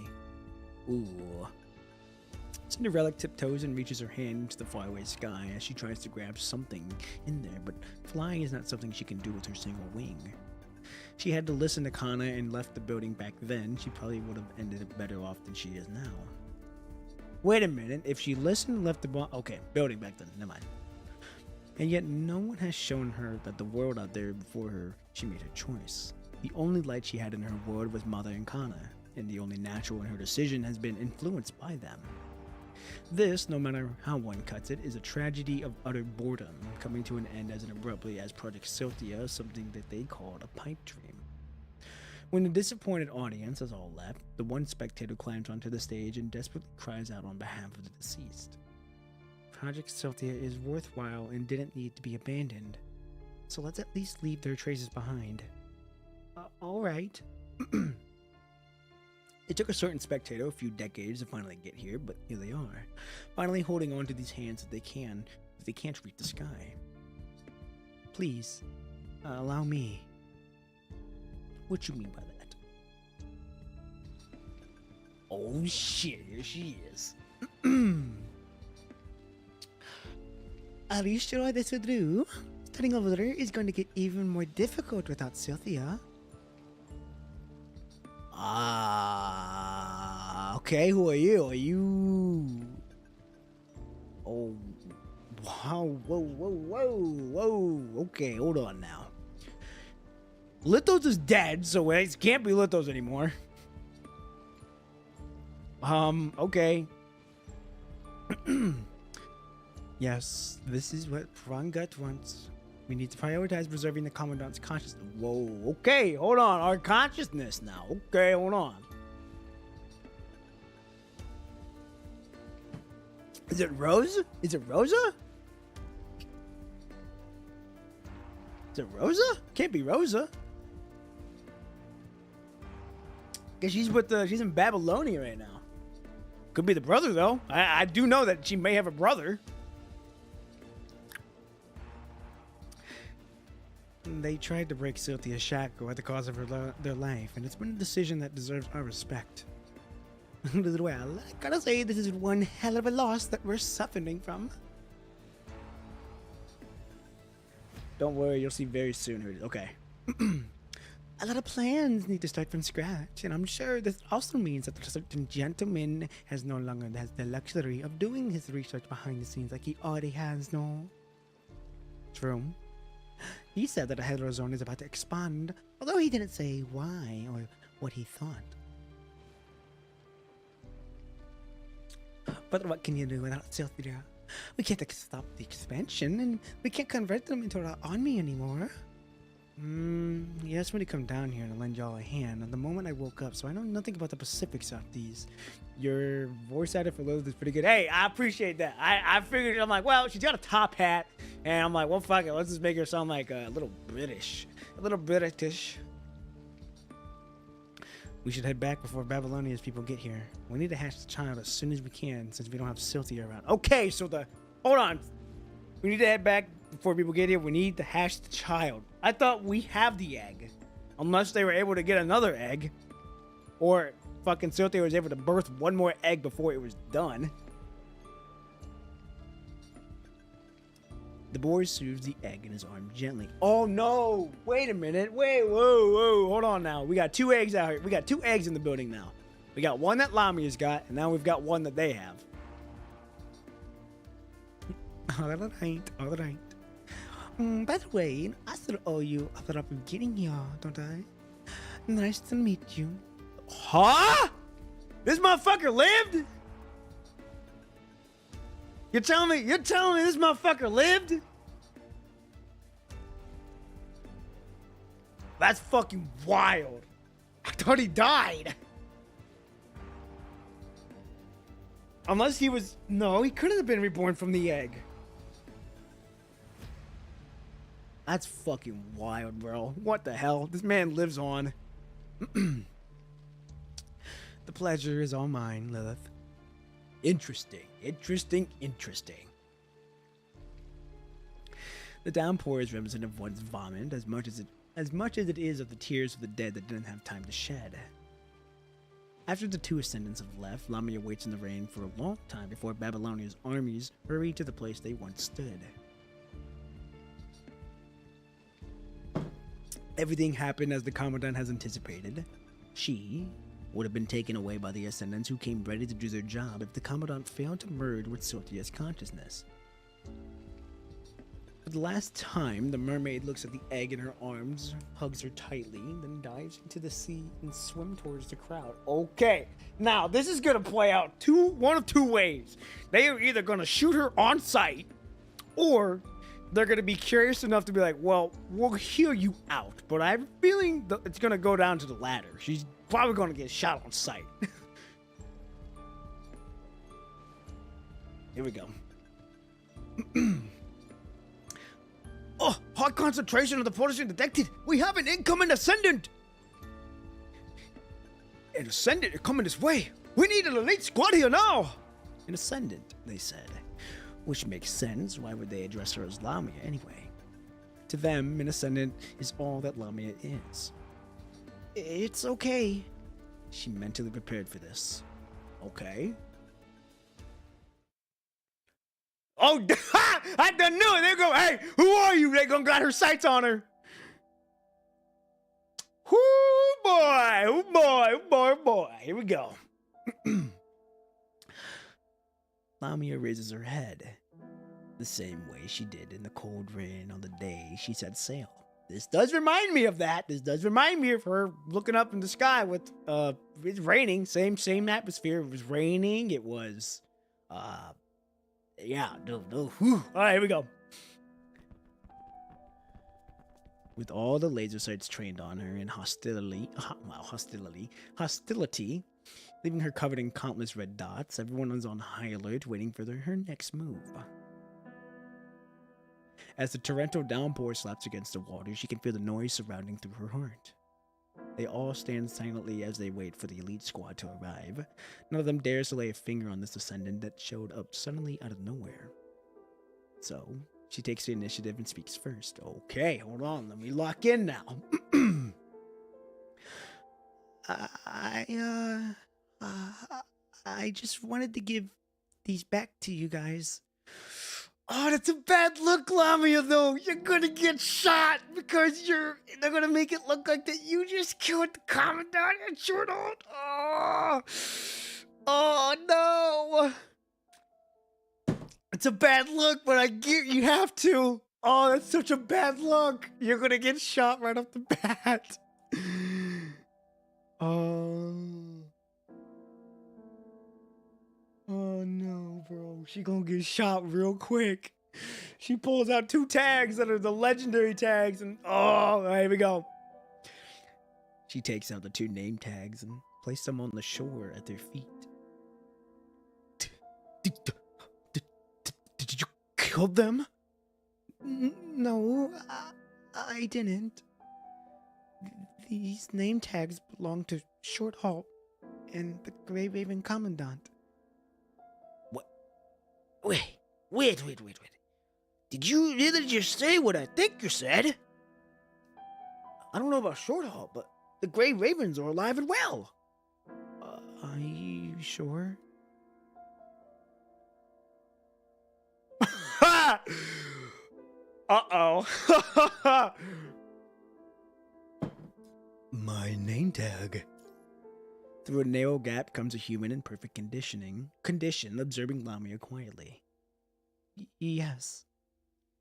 Ooh. Cinderella tiptoes and reaches her hand into the faraway sky as she tries to grab something in there, but flying is not something she can do with her single wing. She had to listen to Kana and left the building back then. She probably would have ended up better off than she is now. Wait a minute, if she listened and left the okay, building back then, never mind. And yet no one has shown her that the world out there before her, she made her choice. The only light she had in her world was Mother and Kana, and the only natural in her decision has been influenced by them. This, no matter how one cuts it, is a tragedy of utter boredom, coming to an end as abruptly as Project Silthia, something that they called a pipe dream. When the disappointed audience has all left, the one spectator climbs onto the stage and desperately cries out on behalf of the deceased. Project Silthia is worthwhile and didn't need to be abandoned, so let's at least leave their traces behind. Alright. It took a certain spectator a few decades to finally get here, but here they are, finally holding on to these hands that they can't reach the sky. Please, allow me. What you mean by that? Oh shit, here she is. Are you sure this will do? Starting over there is going to get even more difficult without Silthia. Okay, who are you? Are you... Oh, wow, whoa, okay, hold on now. Lithos is dead, so it can't be Lithos anymore. Okay. Yes, this is what Prangut wants. We need to prioritize preserving the Commandant's consciousness. Whoa, okay, hold on. Our consciousness now. Okay, hold on. Is it Rosa? Is it Rosa? Is it Rosa? Can't be Rosa. Cause she's in Babylonia right now. Could be the brother though. I do know that she may have a brother. They tried to break Silthia's shackle at the cost of their life, and it's been a decision that deserves our respect. Well, I gotta say, this is one hell of a loss that we're suffering from. Don't worry, you'll see very soon. Okay. A lot of plans need to start from scratch, and I'm sure this also means that a certain gentleman has no longer the luxury of doing his research behind the scenes like he already has, no? True. He said that a hetero zone is about to expand, although he didn't say why or what he thought. But what can you do without Silthia? We can't stop the expansion, and we can't convert them into our army anymore. He asked me to come down here and lend y'all a hand. At the moment I woke up, so I know nothing about the Pacific Southeast. Your voice actor for Lilith is pretty good. Hey, I appreciate that. I figured, I'm like, well, she's got a top hat. And I'm like, well, fuck it. Let's just make her sound like a little British. A little British. We should head back before Babylonia's people get here. We need to hatch the child as soon as we can, since we don't have Sylthia around. Okay, so hold on. We need to head back before people get here. We need to hatch the child. I thought we have the egg. Unless they were able to get another egg. Or fucking Sylthia was able to birth one more egg before it was done. The boy soothes the egg in his arm gently. Oh no! Wait a minute. Wait, whoa. Hold on now. We got 2 eggs out here. We got 2 eggs in the building now. We got one that Lamia's got, and now we've got one that they have. Alright. By the way, I still owe you a drop of getting here, don't I? Nice to meet you. Huh? This motherfucker lived? You're telling me this motherfucker lived? That's fucking wild. I thought he died. Unless he was... No, he couldn't have been reborn from the egg. That's fucking wild, bro. What the hell? This man lives on. The pleasure is all mine, Lilith. Interesting. The downpour is reminiscent of one's vomit as much as it is of the tears of the dead that didn't have time to shed. After the 2 ascendants have left, Lamia waits in the rain for a long time before Babylonia's armies hurry to the place they once stood. Everything happened as the Commandant has anticipated. She would have been taken away by the Ascendants, who came ready to do their job if the Commandant failed to merge with Sylthia's consciousness. For the last time, the mermaid looks at the egg in her arms, hugs her tightly, then dives into the sea and swims towards the crowd. Okay, now this is gonna play out one of two ways. They are either gonna shoot her on sight, or they're gonna be curious enough to be like, well, we'll hear you out, but I have a feeling that it's gonna go down to the latter. She's probably gonna get shot on sight. Here we go. Oh, high concentration of the poison detected. We have an incoming ascendant. An ascendant is coming this way. We need an elite squad here now. An ascendant, they said. Which makes sense. Why would they address her as Lamia anyway? To them, an ascendant is all that Lamia is. It's okay. She mentally prepared for this. Okay. Oh, I done knew it. They go, hey, who are you? They gonna got her sights on her. Boy. Here we go. Lamia raises her head, the same way she did in the cold rain on the day she set sail. This does remind me of that. This does remind me of her looking up in the sky with, it's raining. Same atmosphere. It was raining. It was, yeah, no. Whew. All right, here we go. With all the laser sights trained on her in hostility, leaving her covered in countless red dots, everyone was on high alert, waiting for her next move. As the torrential downpour slaps against the water, she can feel the noise surrounding through her heart. They all stand silently as they wait for the elite squad to arrive. None of them dares to lay a finger on this ascendant that showed up suddenly out of nowhere. So, she takes the initiative and speaks first. Okay, hold on, let me lock in now. I just wanted to give these back to you guys. Oh, that's a bad look, Lamia, though. You're gonna get shot because they're gonna make it look like that you just killed the Commandant and you don't. Oh no. It's a bad look, but I get you have to. Oh, that's such a bad look. You're gonna get shot right off the bat. Oh no, bro. She gonna get shot real quick. She pulls out 2 tags that are the legendary tags, and oh, here we go. She takes out the 2 name tags and places them on the shore at their feet. Did you kill them? No, I didn't. These name tags belong to Short Halt and the Grey Raven Commandant. What? Wait. Did you really just say what I think you said? I don't know about Short Halt, but the Grey Ravens are alive and well. Are you sure? Uh-oh. My name tag. Through a narrow gap comes a human in perfect condition, observing Lamia quietly. Yes.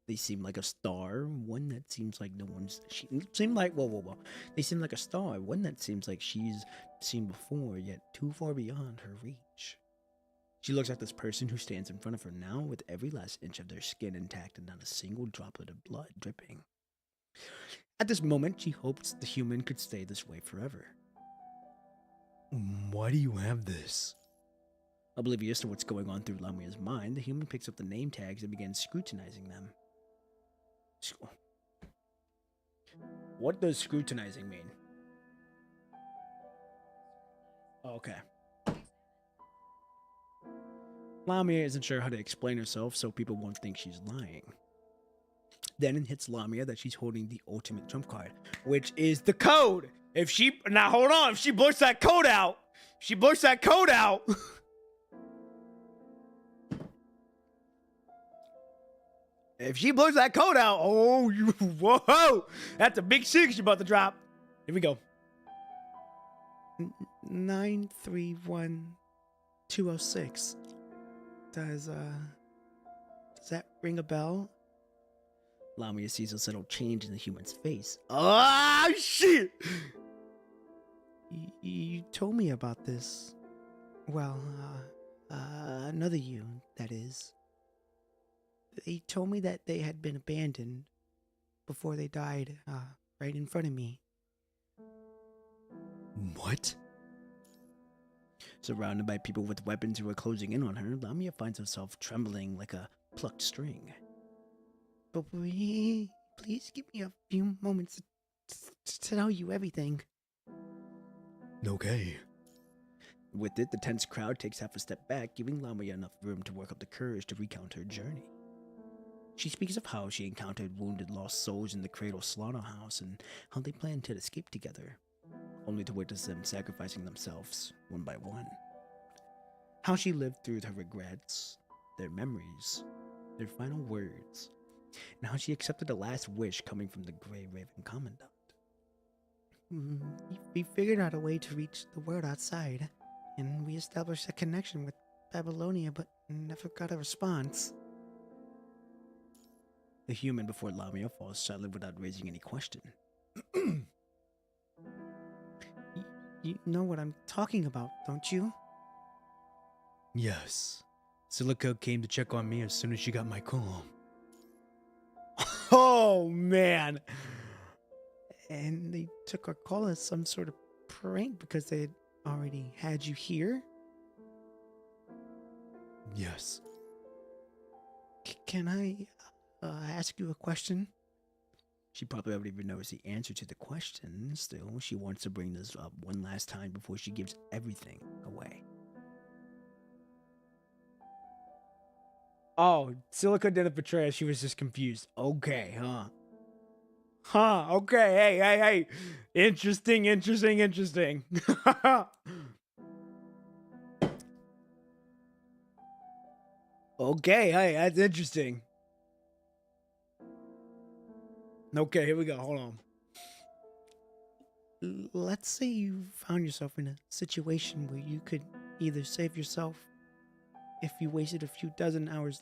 They seem like a star, one that seems like no one's... Whoa. They seem like a star, one that seems like she's seen before, yet too far beyond her reach. She looks at this person who stands in front of her now with every last inch of their skin intact and not a single droplet of blood dripping. At this moment, she hopes the human could stay this way forever. Why do you have this? Oblivious to what's going on through Lamia's mind, the human picks up the name tags and begins scrutinizing them. What does scrutinizing mean? Okay. Lamia isn't sure how to explain herself so people won't think she's lying. Then it hits Lamia that she's holding the ultimate trump card, which is the code. If she blurts that code out, oh, whoa, that's a big six you're about to drop. Here we go. 931206. Does that ring a bell? Lamia sees a subtle change in the human's face. Oh, shit! You told me about this. Well, another you, that is. They told me that they had been abandoned before they died, right in front of me. What? Surrounded by people with weapons who are closing in on her, Lamia finds herself trembling like a plucked string. But please give me a few moments to tell you everything. Okay. With it, the tense crowd takes half a step back, giving Lamia enough room to work up the courage to recount her journey. She speaks of how she encountered wounded lost souls in the Cradle slaughterhouse and how they planned to escape together, only to witness them sacrificing themselves one by one. How she lived through her regrets, their memories, their final words, and how she accepted the last wish coming from the Grey Raven Commandant. We figured out a way to reach the world outside, and we established a connection with Babylonia, but never got a response. The human before Lamia falls silent without raising any question. You know what I'm talking about, don't you? Yes. Silica came to check on me as soon as she got my call. Oh, man. And they took our call as some sort of prank because they had already had you here? Yes. Can I ask you a question? She probably already knows the answer to the question. Still, she wants to bring this up one last time before she gives everything away. Oh, Silica didn't betray us. She was just confused. Okay, huh? Okay, hey. Interesting. Okay, hey, that's interesting. Okay, here we go. Hold on. Let's say you found yourself in a situation where you could either save yourself if you waited a few dozen hours,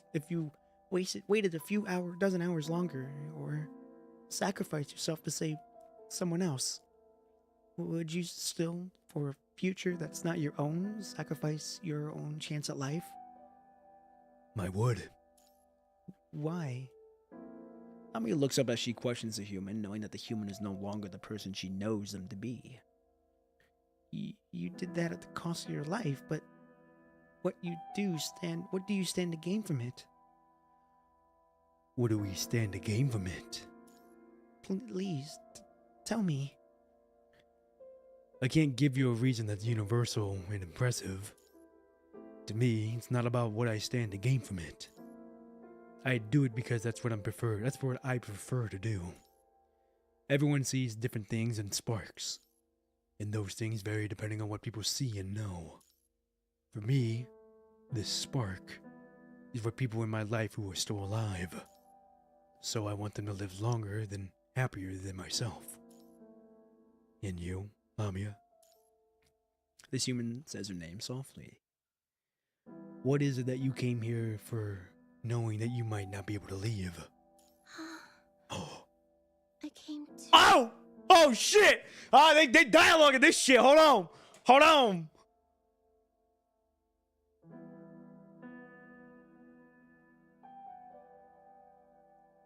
waited a few dozen hours longer, or sacrifice yourself to save someone else. Would you still, for a future that's not your own, sacrifice your own chance at life? I would. Why? Lamia looks up as she questions the human, knowing that the human is no longer the person she knows them to be. You did that at the cost of your life, but what do you stand to gain from it? What do we stand to gain from it? Please, tell me. I can't give you a reason that's universal and impressive. To me, it's not about what I stand to gain from it. I do it because that's what I prefer to do. Everyone sees different things and sparks, and those things vary depending on what people see and know. For me, this spark is for people in my life who are still alive. So I want them to live longer than happier than myself. And you, Lamia? This human says her name softly. What is it that you came here for, knowing that you might not be able to leave? Oh. I came to. Oh! Oh shit! They dialoguing this shit. Hold on. Hold on.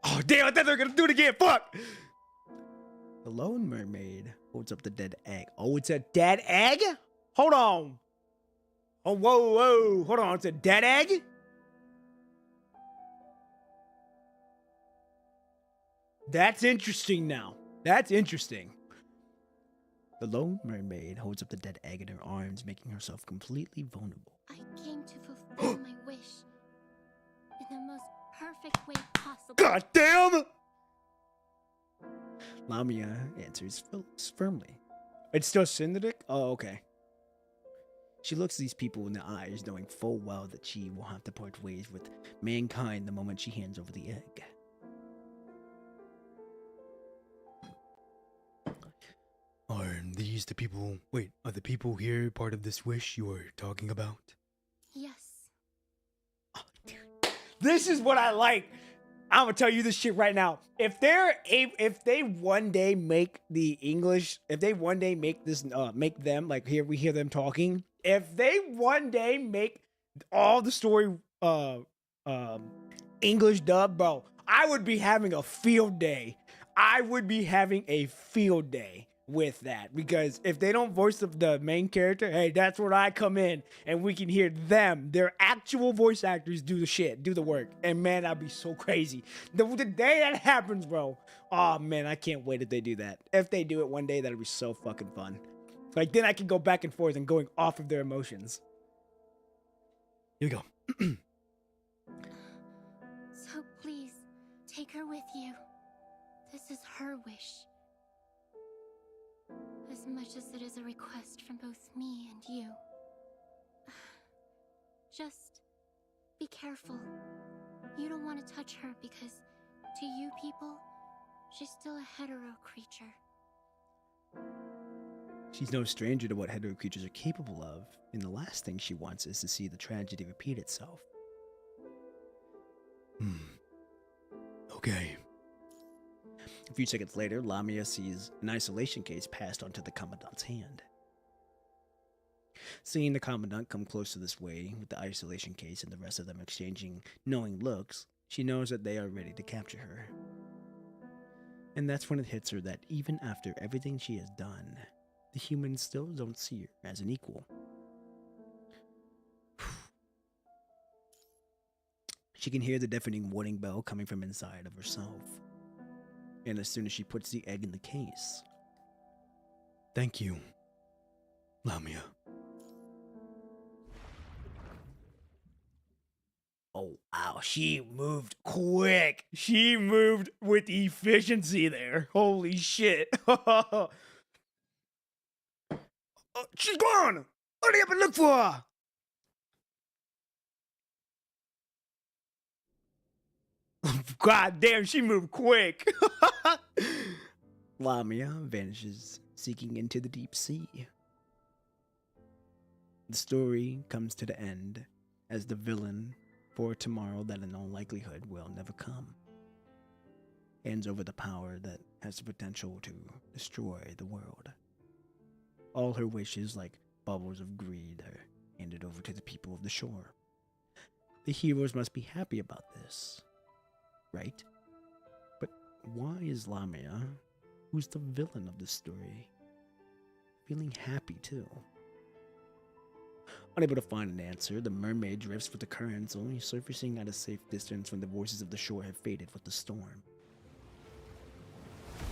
Oh damn, I thought they were gonna do it again. Fuck! The lone mermaid holds up the dead egg. Oh, it's a dead egg? Hold on. Oh, whoa. Hold on, it's a dead egg? That's interesting now. That's interesting. The lone mermaid holds up the dead egg in her arms, making herself completely vulnerable. I came to fulfill my wish in the most perfect way possible. God damn! Lamia answers firmly. It's still Syndic? Oh, okay. She looks these people in the eyes, knowing full well that she will have to part ways with mankind the moment she hands over the egg. Are the people here part of this wish you were talking about? Yes. This is what I like. I'm gonna tell you this shit right now. If they one day make the English, if they one day make this, make them like here we hear them talking. If they one day make all the story, English dub, bro, I would be having a field day. I would be having a field day with that, because if they don't voice the main character, hey, that's where I come in and we can hear them, their actual voice actors, do the shit, do the work. And man, that'd be so crazy. The day that happens, bro, oh man, I can't wait if they do that. If they do it one day, that'd be so fucking fun. Like, then I can go back and forth and going off of their emotions. Here we go. So please, take her with you. This is her wish. As much as it is a request from both me and you. Just be careful. You don't want to touch her because, to you people, she's still a hetero creature. She's no stranger to what hetero creatures are capable of, and the last thing she wants is to see the tragedy repeat itself. Okay. A few seconds later, Lamia sees an isolation case passed onto the Commandant's hand. Seeing the Commandant come closer this way with the isolation case and the rest of them exchanging knowing looks, she knows that they are ready to capture her. And that's when it hits her that even after everything she has done, the humans still don't see her as an equal. She can hear the deafening warning bell coming from inside of herself. And as soon as she puts the egg in the case... Thank you, Lamia. Oh, wow, she moved quick. She moved with efficiency there. Holy shit. Oh, she's gone. Hurry up and look for her. God damn, she moved quick. Lamia vanishes, seeking into the deep sea. The story comes to the end as the villain for tomorrow that in all likelihood will never come hands over the power that has the potential to destroy the world. All her wishes, like bubbles of greed, are handed over to the people of the shore. The heroes must be happy about this, right? But why is Lamia, who's the villain of this story, feeling happy too? Unable to find an answer, the mermaid drifts with the currents, only surfacing at a safe distance when the voices of the shore have faded with the storm.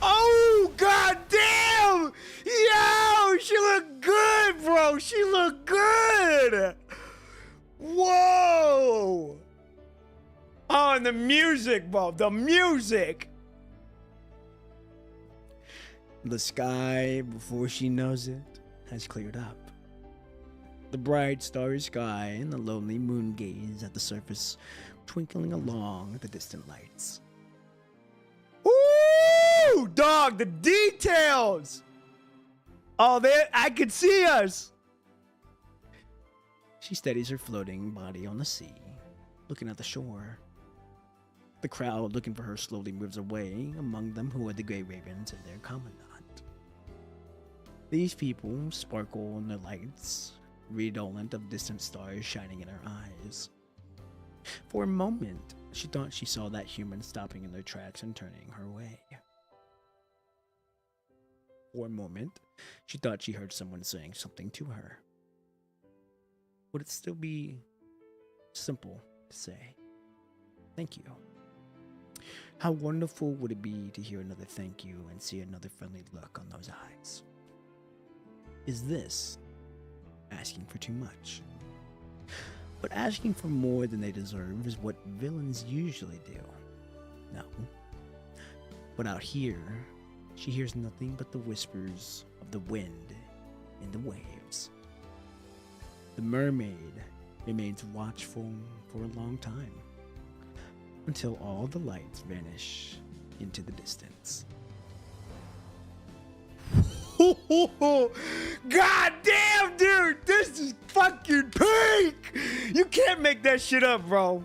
Oh, god damn! Yo, she looked good, bro. She looked good. Whoa. Oh, and the music, bro. The music. The sky, before she knows it, has cleared up. The bright starry sky and the lonely moon gaze at the surface, twinkling along the distant lights. Ooh, dog, the details. Oh, there, I could see us. She steadies her floating body on the sea, looking at the shore. The crowd looking for her slowly moves away, among them who are the Grey Ravens and their commandant. These people sparkle in their lights, redolent of distant stars shining in her eyes. For a moment, she thought she saw that human stopping in their tracks and turning her way. For a moment, she thought she heard someone saying something to her. Would it still be simple to say, "Thank you"? How wonderful would it be to hear another thank you and see another friendly look on those eyes? Is this asking for too much? But asking for more than they deserve is what villains usually do. No. But out here, she hears nothing but the whispers of the wind in the waves. The mermaid remains watchful for a long time, until all the lights vanish into the distance. God damn, dude, this is fucking peak. You can't make that shit up, bro.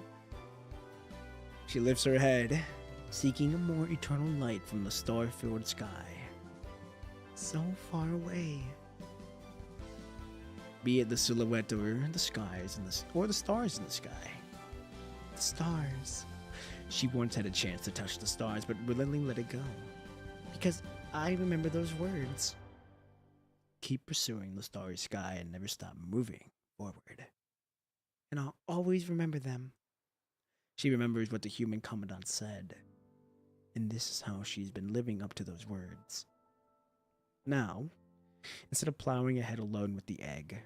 She lifts her head, seeking a more eternal light from the star-filled sky. So far away. Be it the silhouette or the skies or the stars in the sky. The stars. She once had a chance to touch the stars, but willingly let it go. Because I remember those words. Keep pursuing the starry sky and never stop moving forward. And I'll always remember them. She remembers what the human commandant said. And this is how she's been living up to those words. Now, instead of plowing ahead alone with the egg,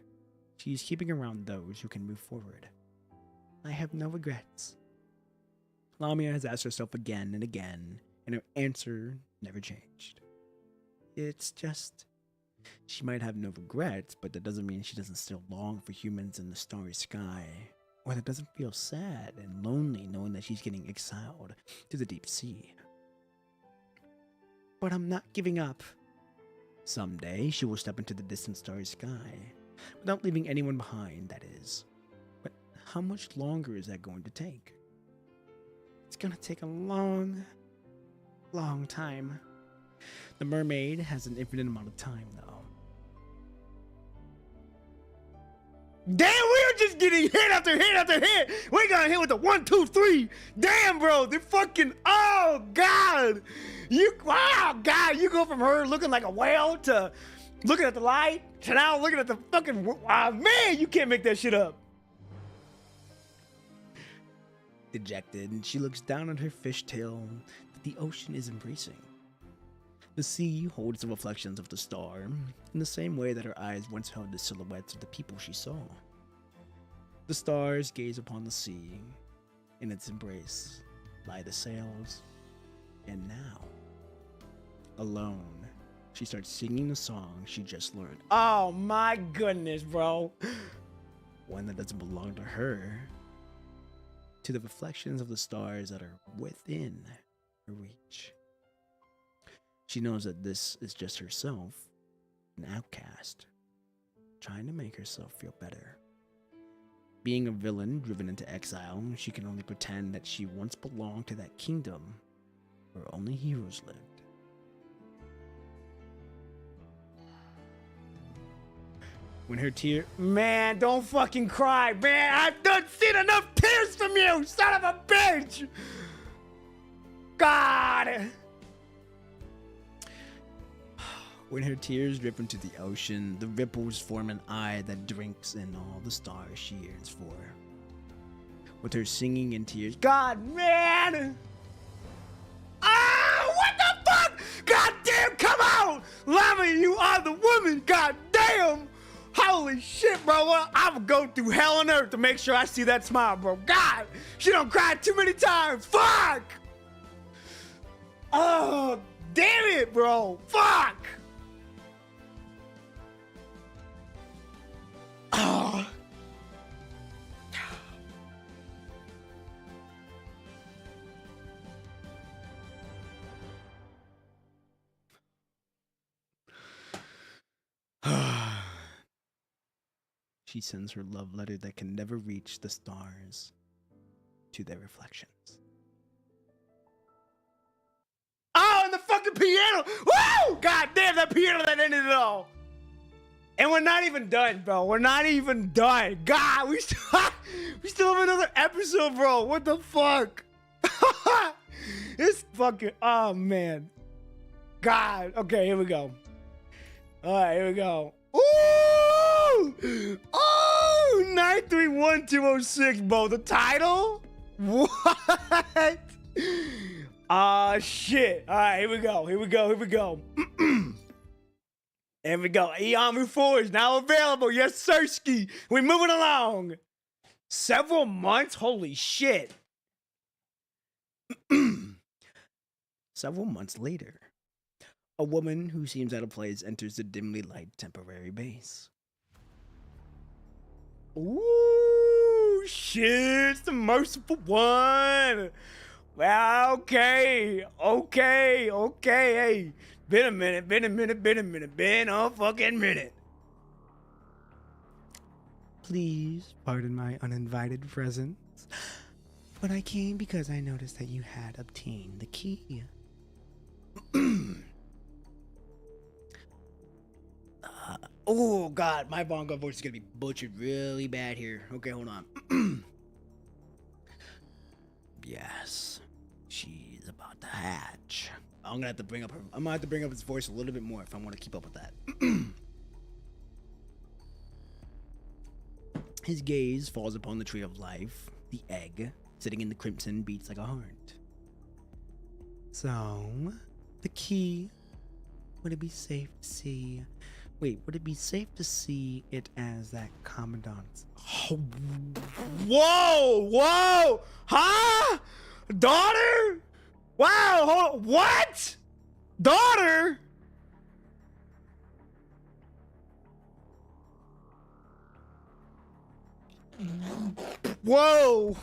she's keeping around those who can move forward. I have no regrets. Lamia has asked herself again and again, and her answer never changed. It's just, she might have no regrets, but that doesn't mean she doesn't still long for humans in the starry sky, or that doesn't feel sad and lonely knowing that she's getting exiled to the deep sea. But I'm not giving up. Someday she will step into the distant starry sky, without leaving anyone behind, that is. But how much longer is that going to take? It's gonna take a long, long time. The mermaid has an infinite amount of time, though. Damn, we were just getting hit after hit after hit. We got hit with the 1, 2, 3. Damn, bro, they're fucking. Oh God, wow, God, you go from her looking like a whale to looking at the light to now looking at the fucking. Man, you can't make that shit up. Dejected, and she looks down on her fishtail that the ocean is embracing. The sea holds the reflections of the star in the same way that her eyes once held the silhouettes of the people she saw. The stars gaze upon the sea. In its embrace lie the sails. And now, alone, she starts singing the song she just learned. Oh my goodness, bro. One that doesn't belong to her. To the reflections of the stars that are within her reach. She knows that this is just herself, an outcast, trying to make herself feel better. Being a villain driven into exile, she can only pretend that she once belonged to that kingdom where only heroes lived. When her tear, man, don't fucking cry, man. I've done seen enough tears from you, son of a bitch. God! When her tears drip into the ocean, the ripples form an eye that drinks in all the stars she yearns for. With her singing and tears, God, man! Ah, what the fuck? God damn, come on! Llama, you are the woman, god damn! Holy shit, bro, I would go through hell on earth to make sure I see that smile, bro. God, she don't cry too many times, fuck! Oh, damn it, bro, fuck! Oh. She sends her love letter that can never reach the stars to their reflections. Oh, and the fucking piano! Woo! God damn, that piano that ended it all. And we're not even done, bro. We're not even done. God, we still have another episode, bro. What the fuck? It's fucking, oh man. God. Okay, here we go. All right, here we go. Ooh! Oh, 931-206, bro. The title? What? Ah, shit. All right, here we go. Here we go. Here we go. There we go. Iamu 4 is now available. Yes, Sirski. We're moving along. Several months? Holy shit. Several months later, a woman who seems out of place enters the dimly lighted temporary base. Ooh, shit, it's the merciful one. Well, okay, hey. Been a fucking minute. Please pardon my uninvited presence, but I came because I noticed that you had obtained the key. Oh God, my Bongo voice is gonna be butchered really bad here. Okay, hold on. Yes, she's about to hatch. I'm gonna have to bring up his voice a little bit more if I want to keep up with that. His gaze falls upon the tree of life. The egg, sitting in the crimson, beats like a heart. So, the key. Would it be safe to see? Wait, would it be safe to see it as that commandant's? Oh, whoa, huh? Daughter? Wow, what? Daughter? Whoa!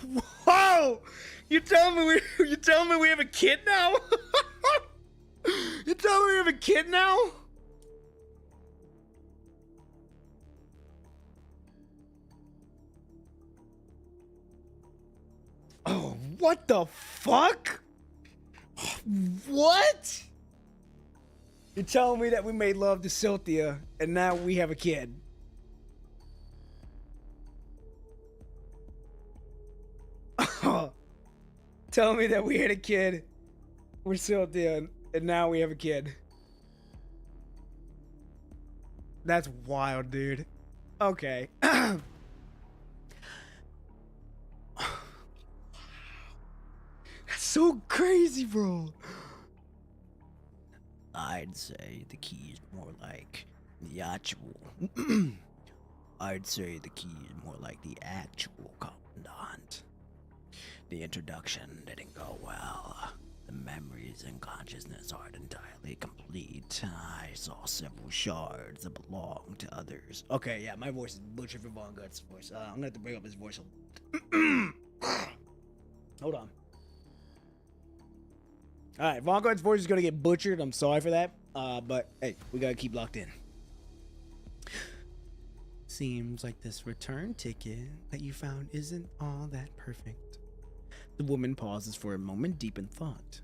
You tell me we have a kid now? You tell me we have a kid now? Oh, what the fuck? What? You're telling me that we made love to Cynthia and now we have a kid? Tell me that we had a kid with Cynthia and now we have a kid. That's wild, dude. Okay. That's so crazy, bro. I'd say the key is more like the actual. I'd say the key is more like the actual commandant. The introduction didn't go well. The memories and consciousness aren't entirely complete. I saw several shards that belong to others. Okay, yeah, my voice is butchered for Von Guts' voice. I'm gonna have to bring up his voice. Hold on. Alright, Von Guts' voice is gonna get butchered. I'm sorry for that. But hey, we gotta keep locked in. Seems like this return ticket that you found isn't all that perfect. The woman pauses for a moment, deep in thought.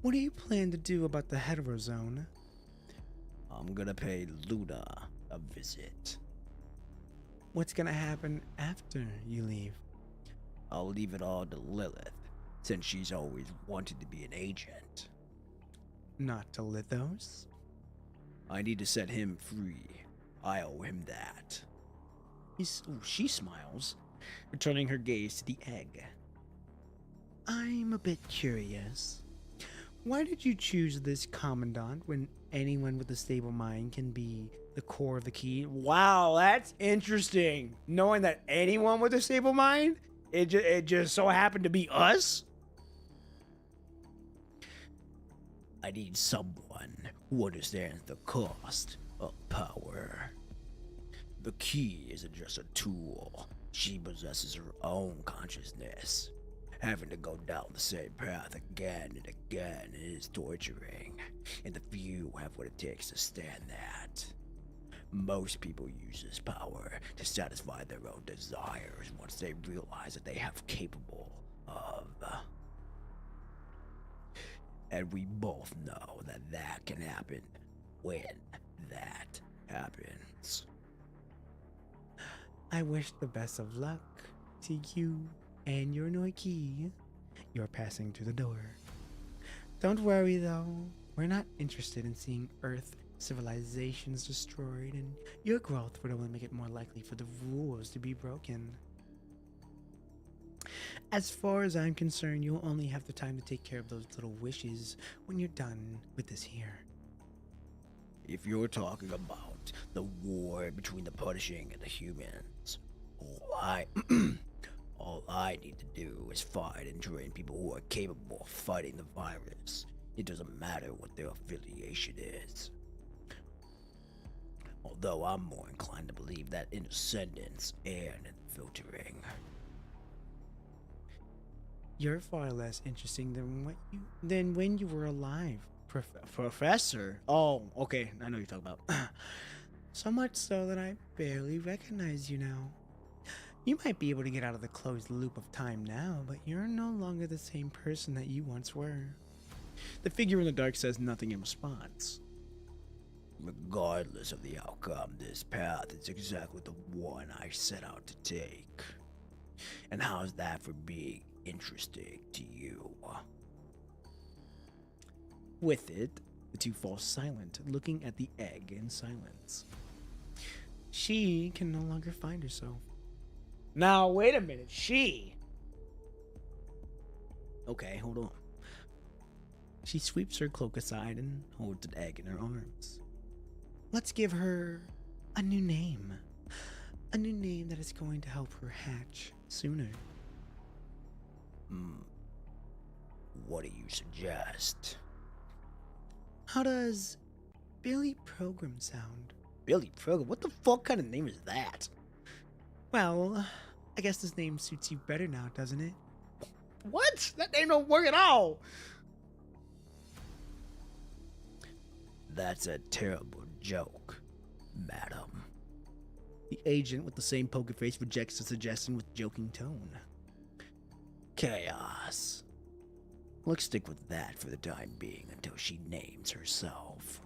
What do you plan to do about the hetero zone? I'm gonna pay Luna a visit. What's gonna happen after you leave? I'll leave it all to Lilith. since she's always wanted to be an agent. Not to Lithos? I need to set him free. I owe him that. She smiles, returning her gaze to the egg. I'm a bit curious. Why did you choose this commandant when anyone with a stable mind can be the core of the key? Wow, that's interesting. Knowing that anyone with a stable mind, it just so happened to be us. I need someone who understands the cost of power. The key isn't just a tool. She possesses her own consciousness. Having to go down the same path again and again is torturing, and the few have what it takes to stand that. Most people use this power to satisfy their own desires once they realize that they have capable of. And we both know that that can happen when that happens. I wish the best of luck to you and your Noiki. You're passing through the door. Don't worry though, we're not interested in seeing Earth civilizations destroyed, and your growth would only make it more likely for the rules to be broken. As far as I'm concerned, you'll only have the time to take care of those little wishes when you're done with this here. If you're talking about the war between the Punishing and the humans, all I need to do is find and train people who are capable of fighting the virus. It doesn't matter what their affiliation is. Although I'm more inclined to believe that in ascendance and in filtering. You're far less interesting than when you were alive, Professor? Oh, okay. I know what you're talking about. So much so that I barely recognize you now. You might be able to get out of the closed loop of time now, but you're no longer the same person that you once were. The figure in the dark says nothing in response. Regardless of the outcome, this path is exactly the one I set out to take. And how's that for being interesting to you? With it, the two fall silent, looking at the egg in silence. She can no longer find herself. Now, wait a minute. She? Okay, hold on. She sweeps her cloak aside and holds an egg in her arms. Let's give her a new name. A new name that is going to help her hatch sooner. What do you suggest? How does Billy Program sound? Billy Program? What the fuck kind of name is that? Well, I guess this name suits you better now, doesn't it? What? That name don't work at all. That's a terrible joke, madam. The agent with the same poker face rejects the suggestion with joking tone. Chaos. Let's stick with that for the time being until she names herself.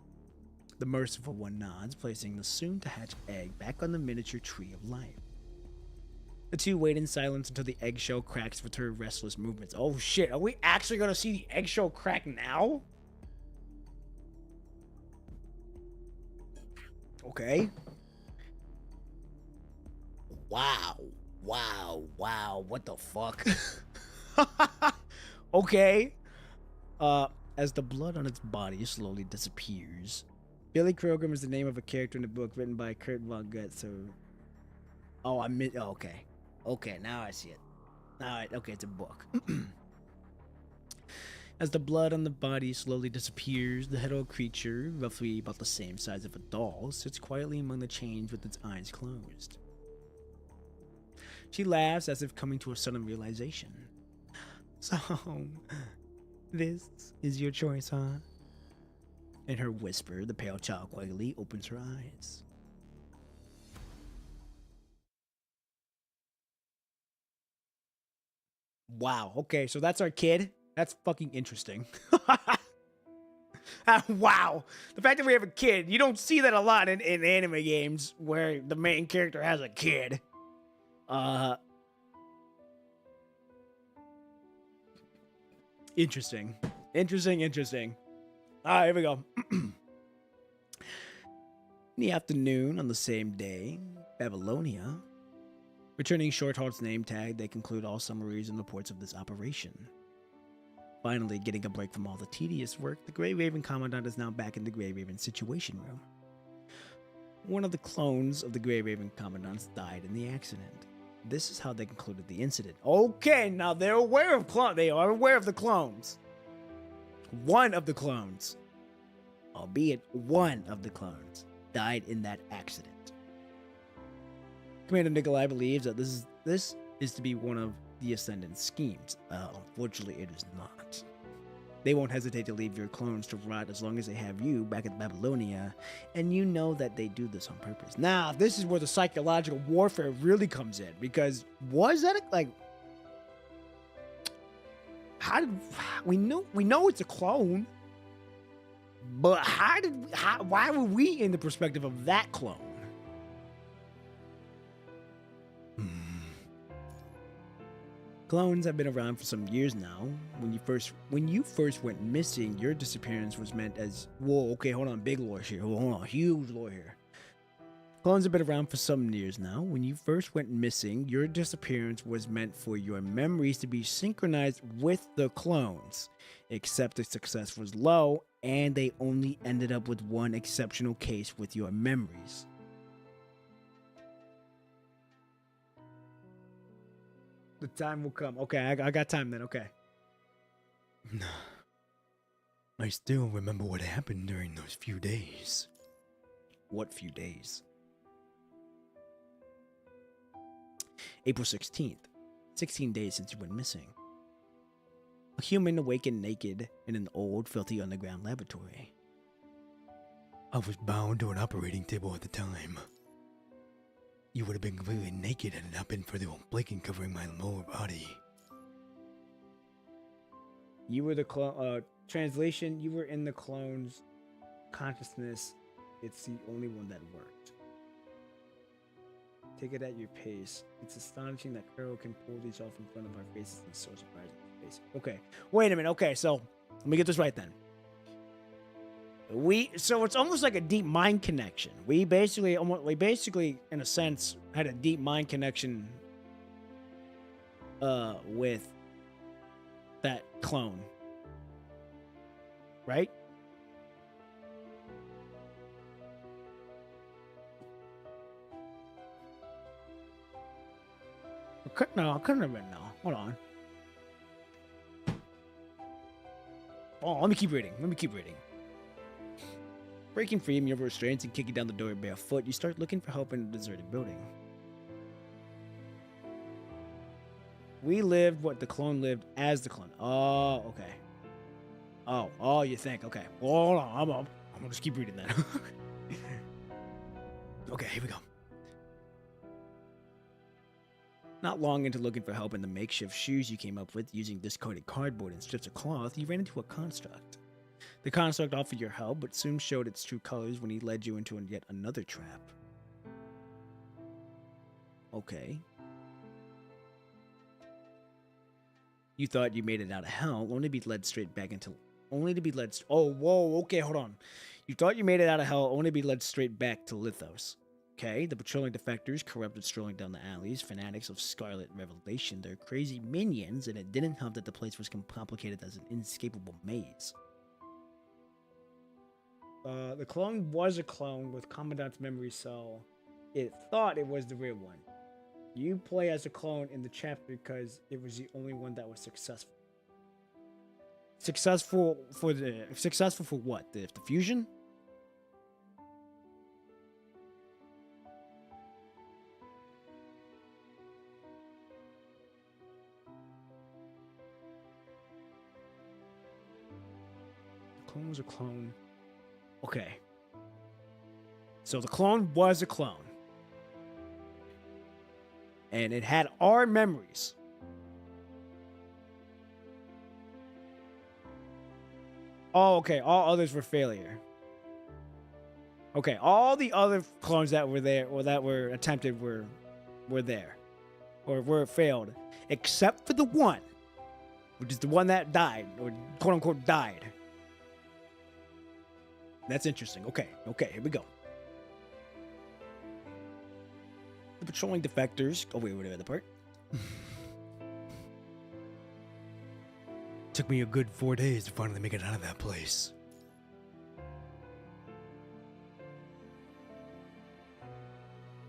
The merciful one nods, placing the soon-to-hatch egg back on the miniature tree of life. The two wait in silence until the eggshell cracks with her restless movements. Oh shit, are we actually gonna see the eggshell crack now? Okay. Wow. What the fuck? Okay. As the blood on its body slowly disappears. Billy Krogram is the name of a character in the book written by Kurt Vonnegut, so... Oh, okay. Okay, now I see it. Okay, it's a book. As the blood on the body slowly disappears, the head-old creature, roughly about the same size of a doll, sits quietly among the chains with its eyes closed. She laughs as if coming to a sudden realization. So, this is your choice, huh? In her whisper, the pale child quietly opens her eyes. Wow, okay, so that's our kid? That's fucking interesting. Wow. The fact that we have a kid, you don't see that a lot in anime games where the main character has a kid. Interesting. Interesting. All right, here we go. In the afternoon on the same day, Babylonia. Returning Shorthaul's name tag, they conclude all summaries and reports of this operation. Finally, getting a break from all the tedious work, the Grey Raven Commandant is now back in the Grey Raven Situation Room. One of the clones of the Grey Raven Commandants died in the accident. This is how they concluded the incident. Okay, now they're aware of they are aware of the clones. One of the clones, albeit one of the clones, died in that accident. Commander Nikolai believes that this is to be one of the Ascendant's schemes. Unfortunately, it is not. They won't hesitate to leave your clones to rot as long as they have you back at Babylonia, and you know that they do this on purpose. Now, this is where the psychological warfare really comes in, because was that like? How did we know it's a clone, but why were we in the perspective of that clone? Clones have been around for some years now. When you first went missing, your disappearance was meant as whoa. Okay, hold on, big lore here. Hold on, huge lore here. Clones have been around for some years now. When you first went missing, your disappearance was meant for your memories to be synchronized with the clones. Except the success was low, and they only ended up with one exceptional case with your memories. The time will come. Okay, I got time then. Okay. I still remember what happened during those few days. What few days? April 16th. 16 days since you went missing. A human awakened naked in an old, filthy underground laboratory. I was bound to an operating table at the time. You would have been completely naked had it not been for the old blanket covering my lower body. You were the clone. Translation, you were in the clone's consciousness. It's the only one that worked. Take it at your pace. It's astonishing that Carol can pull these off in front of our faces and so surprising. Okay, wait a minute. Okay, so let me get this right then. So it's almost like a deep mind connection. We basically, in a sense, had a deep mind connection with that clone, right? No, I couldn't have been. No, hold on. Oh, let me keep reading. Breaking free from your restraints and kicking down the door barefoot, you start looking for help in a deserted building. We lived what the clone lived as the clone. Oh, okay. Oh, you think? Okay. Hold on. I'm gonna just keep reading that. Okay, here we go. Not long into looking for help in the makeshift shoes you came up with using discarded cardboard and strips of cloth, you ran into a construct. The construct offered your help, but soon showed its true colors when he led you into yet another trap. Okay. You thought you made it out of hell, only to be led straight back into... Oh, whoa, okay, hold on. You thought you made it out of hell, only to be led straight back to Lithos. Okay, the patrolling defectors, corrupted strolling down the alleys, fanatics of Scarlet Revelation, they're crazy minions, and it didn't help that the place was complicated as an inescapable maze. The clone was a clone with Commandant's memory cell. It thought it was the real one. You play as a clone in the chapter because it was the only one that was successful. Successful for what? The fusion? The clone was a clone. Okay. So the clone was a clone. And it had our memories. Oh, okay. All others were failure. Okay, all the other clones that were there or that were attempted were there. Or were failed. Except for the one which is the one that died, or quote unquote died. That's interesting. Okay, here we go. The patrolling defectors. Oh, wait, the other part. Took me a good 4 days to finally make it out of that place.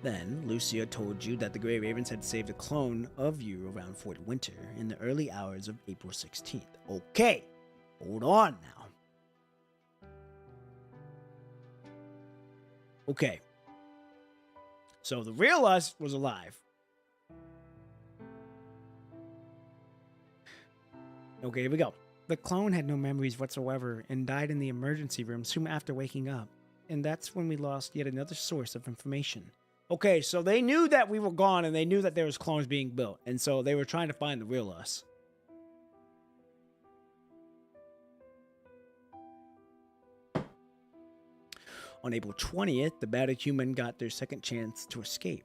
Then, Lucia told you that the Grey Ravens had saved a clone of you around Fort Winter in the early hours of April 16th. Okay, hold on now. Okay. So the real us was alive. Okay, here we go. The clone had no memories whatsoever and died in the emergency room soon after waking up. And that's when we lost yet another source of information. Okay, so they knew that we were gone and they knew that there was clones being built. And so they were trying to find the real us. On April 20th, the battered human got their second chance to escape.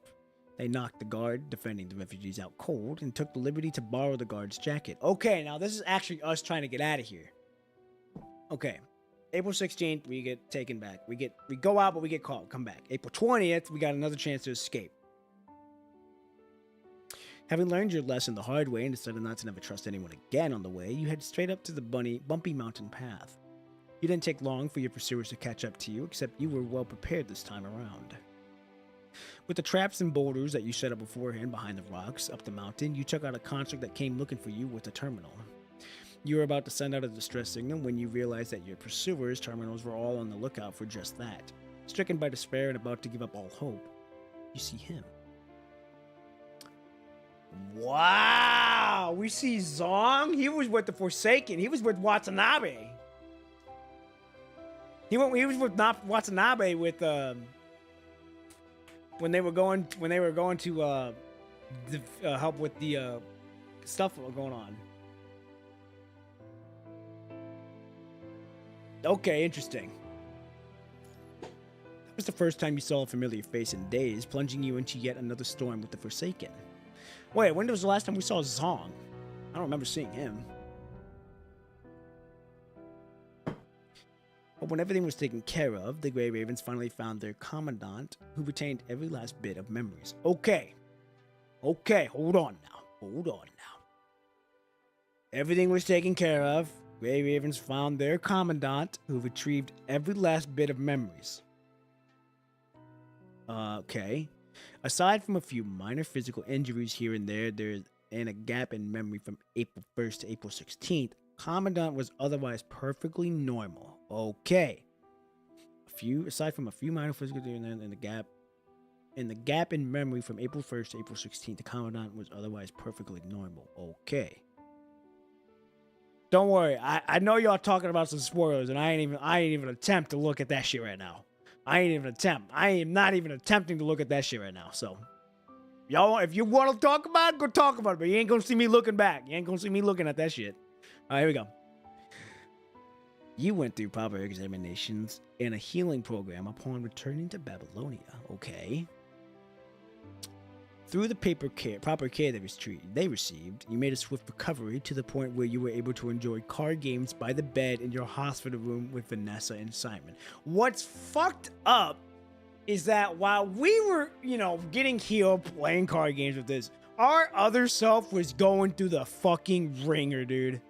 They knocked the guard defending the refugees out cold and took the liberty to borrow the guard's jacket. Okay, now this is actually us trying to get out of here. Okay. April 16th, we get taken back. We go out, but we get caught. Come back. April 20th, we got another chance to escape. Having learned your lesson the hard way and decided not to never trust anyone again on the way, you head straight up to the bumpy mountain path. You didn't take long for your pursuers to catch up to you, except you were well prepared this time around. With the traps and boulders that you set up beforehand behind the rocks up the mountain, you took out a construct that came looking for you with a terminal. You were about to send out a distress signal when you realized that your pursuers' terminals were all on the lookout for just that. Stricken by despair and about to give up all hope, you see him. Wow! We see Zong? He was with the Forsaken. He was with Watanabe. He was with Watanabe with when they were going to help with the stuff going on. Okay, interesting. That was the first time you saw a familiar face in days, plunging you into yet another storm with the Forsaken. Wait, when was the last time we saw Zong? I don't remember seeing him. But when everything was taken care of, the Grey Ravens finally found their commandant, who retained every last bit of memories. Okay, hold on now. Everything was taken care of. Grey Ravens found their commandant, who retrieved every last bit of memories. Okay. Aside from a few minor physical injuries here and there, and a gap in memory from April 1st to April 16th, Commandant was otherwise perfectly normal. Okay. Aside from a few minor physical injuries and the gap in memory from April 1st to April 16th, the Commandant was otherwise perfectly normal. Okay. Don't worry, I know y'all talking about some spoilers, and I ain't even attempt to look at that shit right now. I am not even attempting to look at that shit right now. So, y'all, if you want to talk about it, go talk about it. But you ain't gonna see me looking back. You ain't gonna see me looking at that shit. All right, here we go. You went through proper examinations and a healing program upon returning to Babylonia. Okay. Through the proper care they received, you made a swift recovery to the point where you were able to enjoy card games by the bed in your hospital room with Vanessa and Simon. What's fucked up is that while we were, getting healed playing card games with this, our other self was going through the fucking ringer, dude.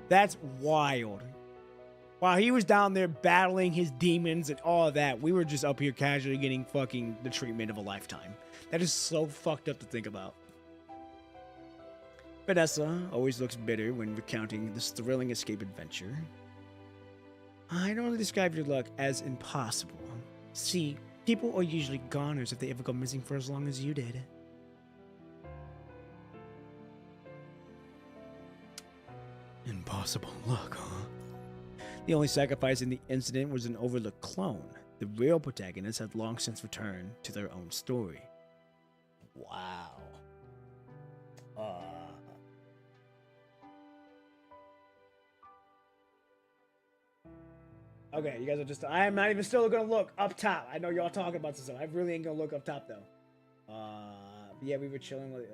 That's wild. While he was down there battling his demons and all of that, we were just up here casually getting fucking the treatment of a lifetime. That is so fucked up to think about. Vanessa always looks bitter when recounting this thrilling escape adventure. I'd only describe your luck as impossible. See, people are usually goners if they ever go missing for as long as you did. Impossible luck, huh? The only sacrifice in the incident was an overlooked clone. The real protagonists had long since returned to their own story. Wow. Okay, you guys are just... I am not even still gonna look up top. I know y'all talking about this stuff. I really ain't gonna look up top, though. Yeah, we were chilling with...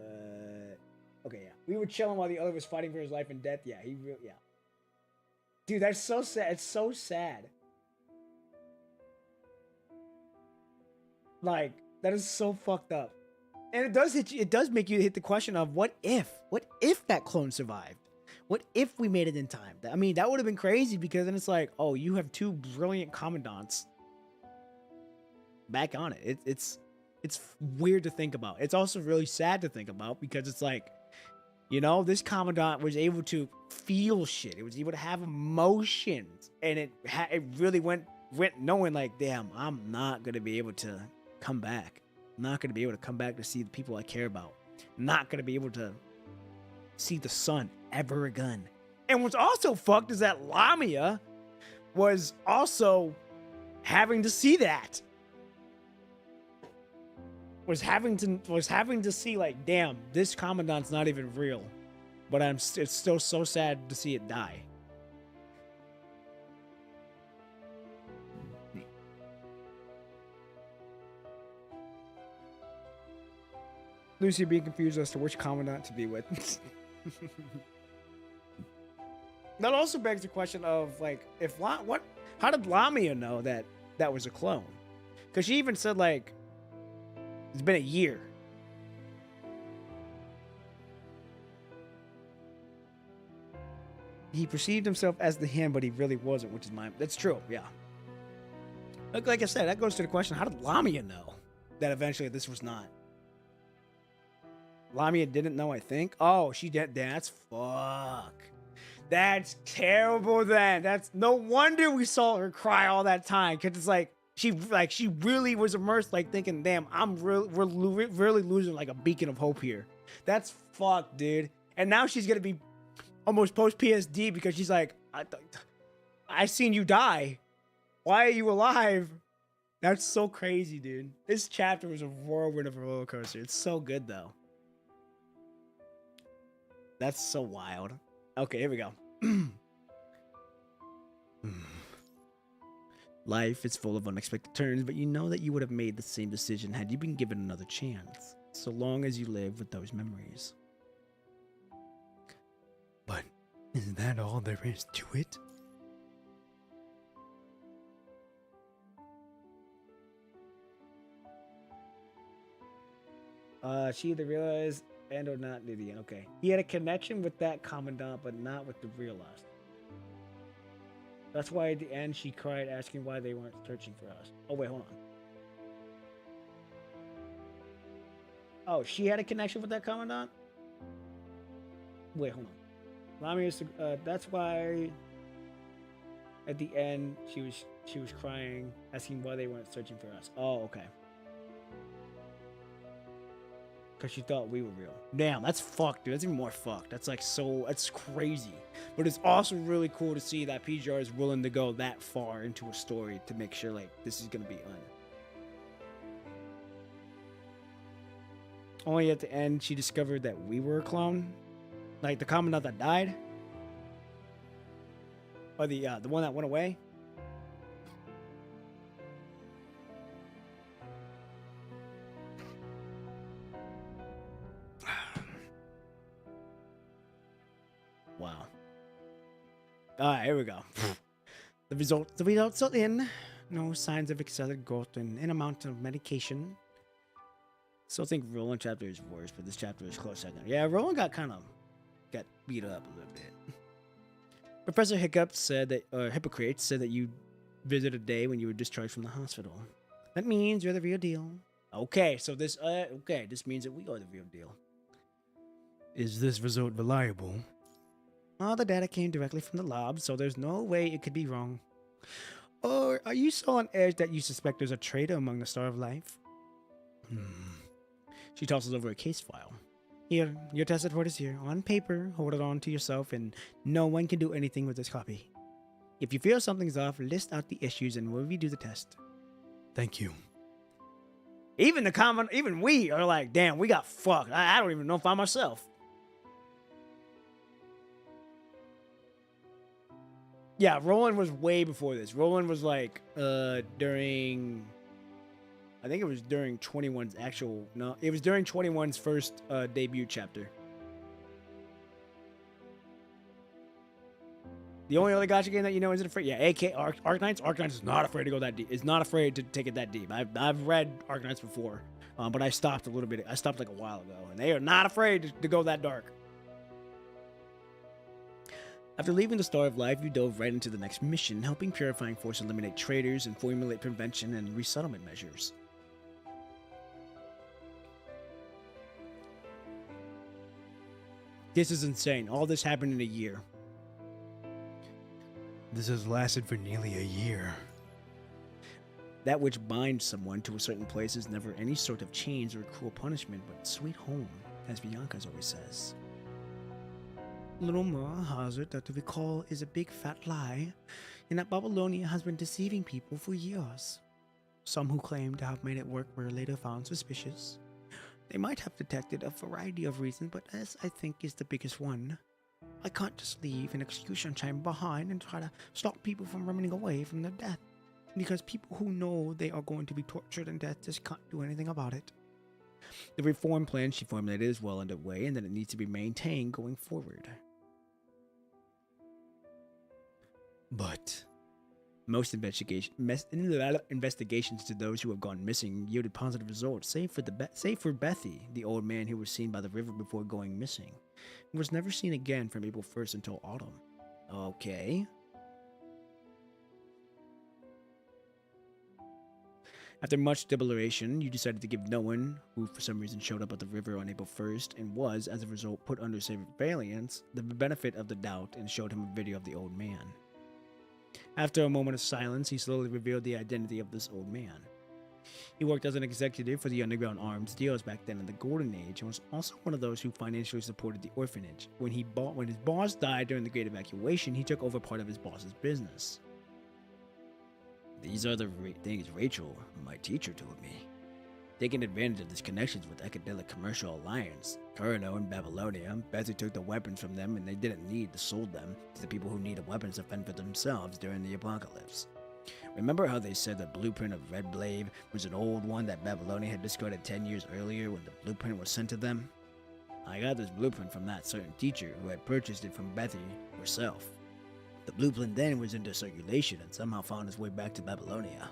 Okay, yeah. We were chilling while the other was fighting for his life and death. Yeah, yeah. Dude, that's so sad. It's so sad. Like, that is so fucked up. And it does hit you, it does make you hit the question of what if? What if that clone survived? What if we made it in time? I mean, that would have been crazy because then it's like, oh, you have two brilliant commandants back on it. It's weird to think about. It's also really sad to think about because it's like, you know, this commandant was able to feel shit. It was able to have emotions, and it really went knowing like, damn, I'm not gonna be able to come back. I'm not gonna be able to come back to see the people I care about. I'm not gonna be able to see the sun ever again. And what's also fucked is that Lamia was also having to see that. Was having to see like, damn, this commandant's not even real. But it's still so sad to see it die. Lucy being confused as to which commandant to be with. That also begs the question of like, how did Lamia know that that was a clone? Because she even said like, it's been a year. He perceived himself as the him, but he really wasn't, which is that's true, yeah. Like I said, that goes to the question, how did Lamia know that eventually this was not? Lamia didn't know, I think. Oh, she did. That's fuck. That's terrible then. That's no wonder we saw her cry all that time. Cause it's like she really was immersed, like thinking, damn, we're really losing like a beacon of hope here. That's fucked, dude. And now she's gonna be almost post PSD because she's like, I seen you die. Why are you alive? That's so crazy, dude. This chapter was a whirlwind of a roller coaster. It's so good though. That's so wild. Okay, here we go. Life is full of unexpected turns, but you know that you would have made the same decision had you been given another chance, so long as you live with those memories. But is that all there is to it? She either realized and or not near the end. Okay. He had a connection with that commandant, but not with the realized. That's why at the end she cried, asking why they weren't searching for us. Oh, wait, hold on. Oh, she had a connection with that commandant? Wait, hold on. Lamia used to, that's why at the end she was crying, asking why they weren't searching for us. Oh, okay. Because she thought we were real. Damn, that's fucked, dude. That's even more fucked. That's like that's crazy. But it's also really cool to see that PGR is willing to go that far into a story to make sure like this is gonna be Only at the end she discovered that we were a clone. Like the commandant that died. Or the one that went away. Wow. Alright, here we go. The results are in. No signs of accelerated growth and an amount of medication. Still think Roland chapter is worse, but this chapter is close second. Yeah, Roland got beat up a little bit. Professor Hiccupcrates said that you visited a day when you were discharged from the hospital. That means you're the real deal. Okay, so this means that we are the real deal. Is this result reliable? All the data came directly from the lab, so there's no way it could be wrong. Or are you so on edge that you suspect there's a traitor among the Star of Life? She tosses over a case file. Here, your test report is here. On paper, hold it on to yourself, and no one can do anything with this copy. If you feel something's off, list out the issues and we'll redo the test. Thank you. Even we are like, damn, we got fucked. I don't even know if I'm myself. Yeah, Roland was way before this. Roland was like during, I think it was during 21's it was during 21's first debut chapter. The only other gacha game that you know isn't afraid. Yeah, AK Arknights. Arknights is not afraid to go that deep. It's not afraid to take it that deep. I've read Arknights before, but I stopped a little bit. I stopped like a while ago, and they are not afraid to go that dark. After leaving the Star of Life, you dove right into the next mission, helping Purifying Force eliminate traitors and formulate prevention and resettlement measures. This is insane. All this happened in a year. This has lasted for nearly a year. That which binds someone to a certain place is never any sort of chains or cruel punishment, but sweet home, as Bianca's always says. Little Ma hazard that to recall is a big fat lie, and that Babylonia has been deceiving people for years. Some who claim to have made it work were later found suspicious. They might have detected a variety of reasons, but this I think is the biggest one. I can't just leave an execution chamber behind and try to stop people from running away from their death, because people who know they are going to be tortured and death just can't do anything about it. The reform plan she formulated is well underway, and that it needs to be maintained going forward. But Most investigations to those who have gone missing yielded positive results, save for Bethy, the old man who was seen by the river before going missing, and was never seen again from April 1st until autumn. Okay. After much deliberation, you decided to give no one, who for some reason showed up at the river on April 1st and was, as a result, put under surveillance, the benefit of the doubt and showed him a video of the old man. After a moment of silence, he slowly revealed the identity of this old man. He worked as an executive for the Underground Arms dealers back then in the Golden Age and was also one of those who financially supported the orphanage. When his boss died during the Great Evacuation, he took over part of his boss's business. These are the things Rachel, my teacher, told me. Taking advantage of these connections with Ecadelic Commercial Alliance, Kurno and Babylonia, Bethy took the weapons from them and they didn't need to sold them to the people who needed weapons to fend for themselves during the apocalypse. Remember how they said the blueprint of Red Blade was an old one that Babylonia had discarded 10 years earlier when the blueprint was sent to them? I got this blueprint from that certain teacher who had purchased it from Bethy herself. The blueprint then was into circulation and somehow found its way back to Babylonia.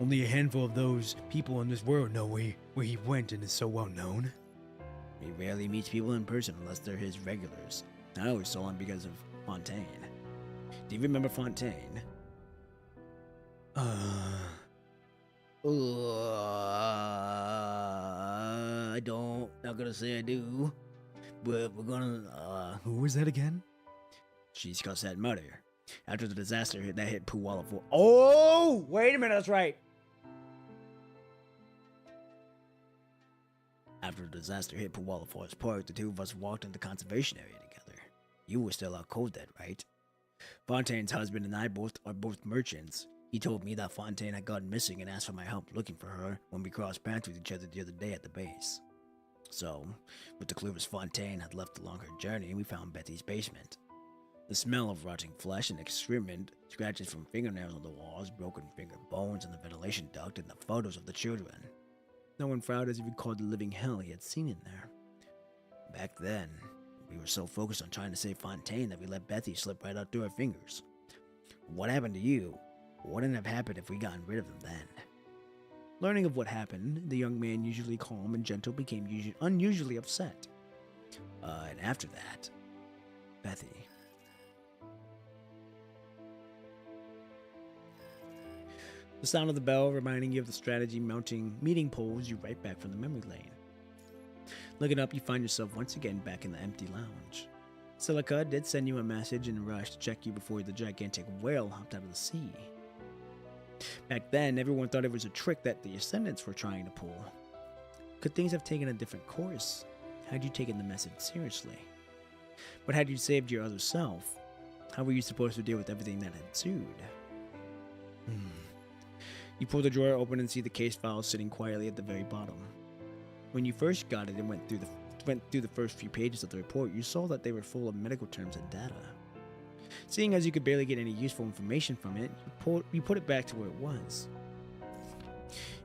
only a handful of those people in this world know where he went and is so well known. He rarely meets people in person unless they're his regulars. I always saw him because of Fontaine. Do you remember Fontaine? I don't. Not gonna say I do. But we're gonna, Who was that again? She's got that murder. After the disaster that hit Puwala for. Oh! Wait a minute, that's right. After the disaster hit Puwala Forest Park, the two of us walked in the conservation area together. You were still out cold then, right? Fontaine's husband and I are both merchants. He told me that Fontaine had gone missing and asked for my help looking for her when we crossed paths with each other the other day at the base. So, with the clue as Fontaine had left along her journey, we found Betty's basement. The smell of rotting flesh and excrement, scratches from fingernails on the walls, broken finger bones in the ventilation duct, and the photos of the children. No one frowned as he recalled the living hell he had seen in there. Back then, we were so focused on trying to save Fontaine that we let Betty slip right out through our fingers. What happened to you? Wouldn't have happened if we gotten rid of them then. Learning of what happened, the young man, usually calm and gentle, became unusually upset. And after that, Bethy. The sound of the bell reminding you of the strategy mounting meeting pulls you right back from the memory lane. Looking up, you find yourself once again back in the empty lounge. Silica did send you a message in a rush to check you before the gigantic whale hopped out of the sea. Back then, everyone thought it was a trick that the Ascendants were trying to pull. Could things have taken a different course had you taken the message seriously? But had you saved your other self, how were you supposed to deal with everything that ensued? You pull the drawer open and see the case file sitting quietly at the very bottom. When you first got it and went through the first few pages of the report, you saw that they were full of medical terms and data. Seeing as you could barely get any useful information from it, you put it back to where it was.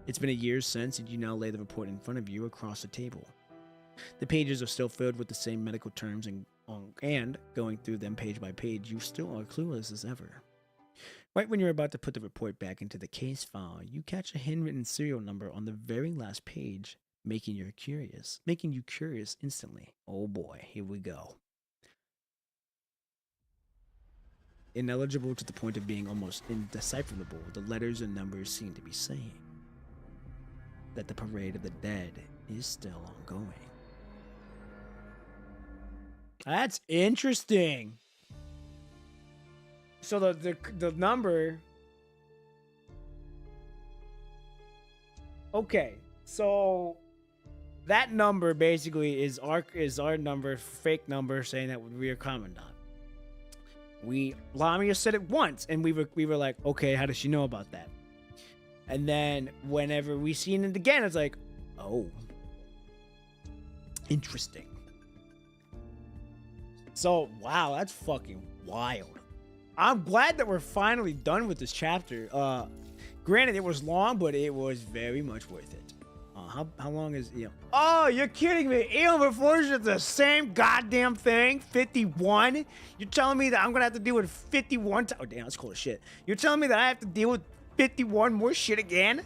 It's been a year since, and you now lay the report in front of you across the table. The pages are still filled with the same medical terms, and going through them page by page, you still are clueless as ever. Right when you're about to put the report back into the case file, you catch a handwritten serial number on the very last page, making you curious instantly. Oh boy, here we go. Ineligible to the point of being almost indecipherable, the letters and numbers seem to be saying that the parade of the dead is still ongoing. That's interesting. So the number. Okay, so that number basically is our number, fake number, saying that we are commandant. Lamia said it once, and we were like, okay, how does she know about that? And then whenever we seen it again, it's like, oh, interesting. So wow, that's fucking wild. I'm glad that we're finally done with this chapter. Granted, it was long, but it was very much worth it. How long is Oh, you're kidding me! Eon Reforged is the same goddamn thing. 51. You're telling me that I'm gonna have to deal with 51? Oh damn, that's cool as shit. You're telling me that I have to deal with 51 more shit again?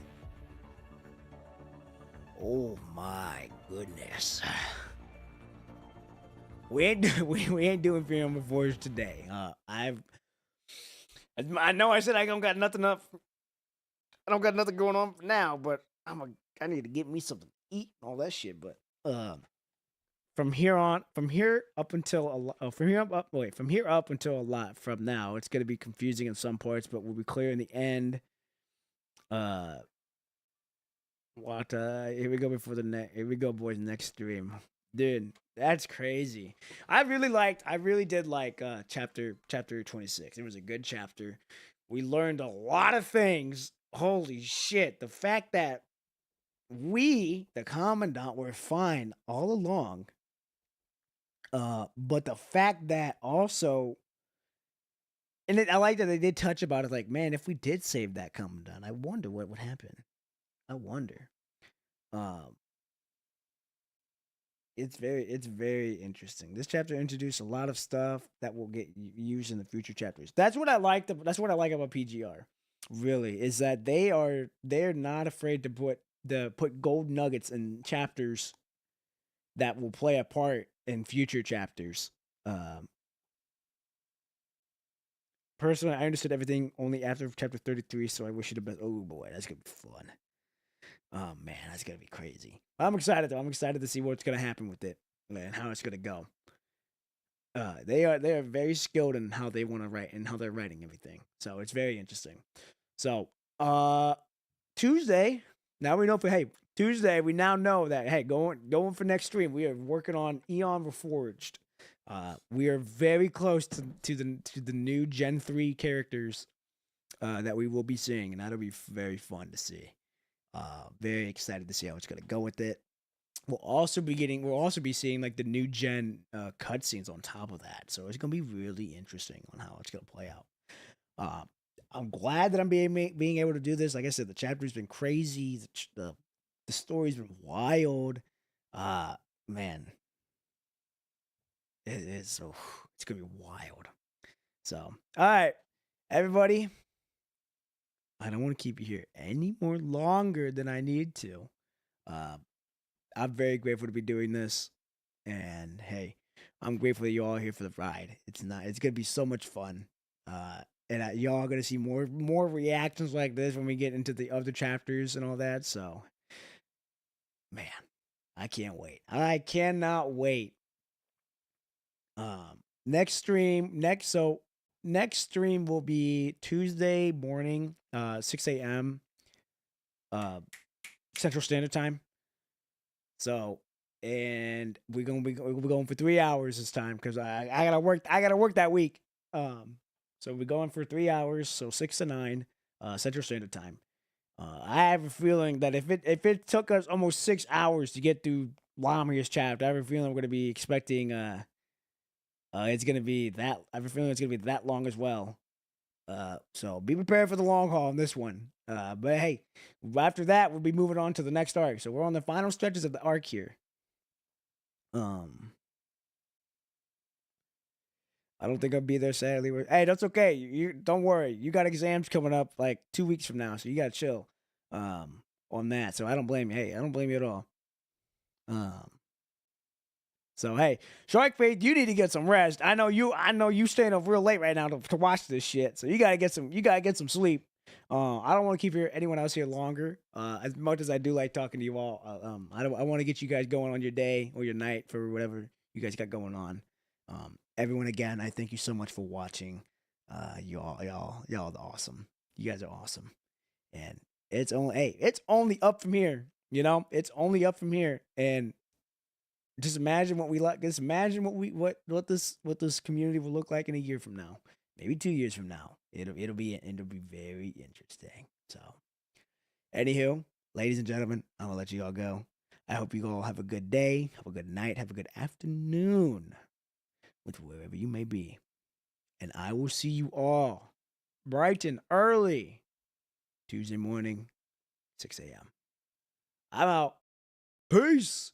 Oh my goodness. We ain't doing Eon Reforged today. I know I said I don't got nothing up. I don't got nothing going on now, but I need to get me something to eat and all that shit. But from here up until a lot from now, it's gonna be confusing in some parts, but we'll be clear in the end. Here we go here we go, boys. Next stream, dude. That's crazy. I really did like chapter 26. It was a good chapter. We learned a lot of things. Holy shit. The fact that we, the commandant, were fine all along. But the fact that also, and I like that they did touch about it, like, man, if we did save that commandant, I wonder what would happen. I wonder. It's very interesting. This chapter introduced a lot of stuff that will get used in the future chapters. That's what I like. That's what I like about PGR. Really, is that they're not afraid to put gold nuggets in chapters that will play a part in future chapters. Personally, I understood everything only after chapter 33, so I wish you the best. Oh boy, that's gonna be fun. Oh man, that's gonna be crazy. I'm excited though. I'm excited to see what's gonna happen with it and how it's gonna go. They are very skilled in how they want to write and how they're writing everything. So it's very interesting. So Tuesday, now we know Tuesday we now know that going for next stream, we are working on Eon Reforged. We are very close to the new Gen 3 characters that we will be seeing, and that'll be very fun to see. Very excited to see how it's gonna go with it. We'll also be seeing like the new gen cutscenes on top of that, so it's gonna be really interesting on how it's gonna play out. I'm glad that I'm being able to do this. Like I said, the chapter's been crazy. The story's been wild. Man, it's gonna be wild. So, all right, everybody. I don't want to keep you here any more longer than I need to. I'm very grateful to be doing this, and hey, I'm grateful that you all are here for the ride. It's gonna be so much fun. And y'all are gonna see more reactions like this when we get into the other chapters and all that. So, man, I can't wait. I cannot wait. Next stream will be Tuesday morning, 6 a.m. Central Standard Time. So, and we're going for 3 hours this time because I gotta work. I gotta work that week. So we're going for 3 hours, so 6 to 9, Central Standard Time. I have a feeling that if it took us almost 6 hours to get through Lamia's chapter, I have a feeling we're gonna be expecting it's gonna be that. I have a feeling it's gonna be that long as well. So be prepared for the long haul on this one. But hey, after that we'll be moving on to the next arc. So we're on the final stretches of the arc here. Um, I don't think I'll be there sadly. Hey, that's okay. You don't worry. You got exams coming up like 2 weeks from now, so you gotta chill on that. So I don't blame you. Hey, I don't blame you at all. Um, so hey, Shark Fade, you need to get some rest. I know you staying up real late right now to watch this shit. So you gotta get some sleep. I don't want to keep anyone else here longer. As much as I do like talking to you all, I want to get you guys going on your day or your night for whatever you guys got going on. Everyone, again, I thank you so much for watching. Y'all are awesome. You guys are awesome, and it's only up from here. You know, it's only up from here, and just imagine what we like. Just imagine what this community will look like in a year from now, maybe 2 years from now. It'll be very interesting. So, anywho, ladies and gentlemen, I'm gonna let you all go. I hope you all have a good day, have a good night, have a good afternoon, with wherever you may be, and I will see you all bright and early Tuesday morning, 6 a.m. I'm out. Peace.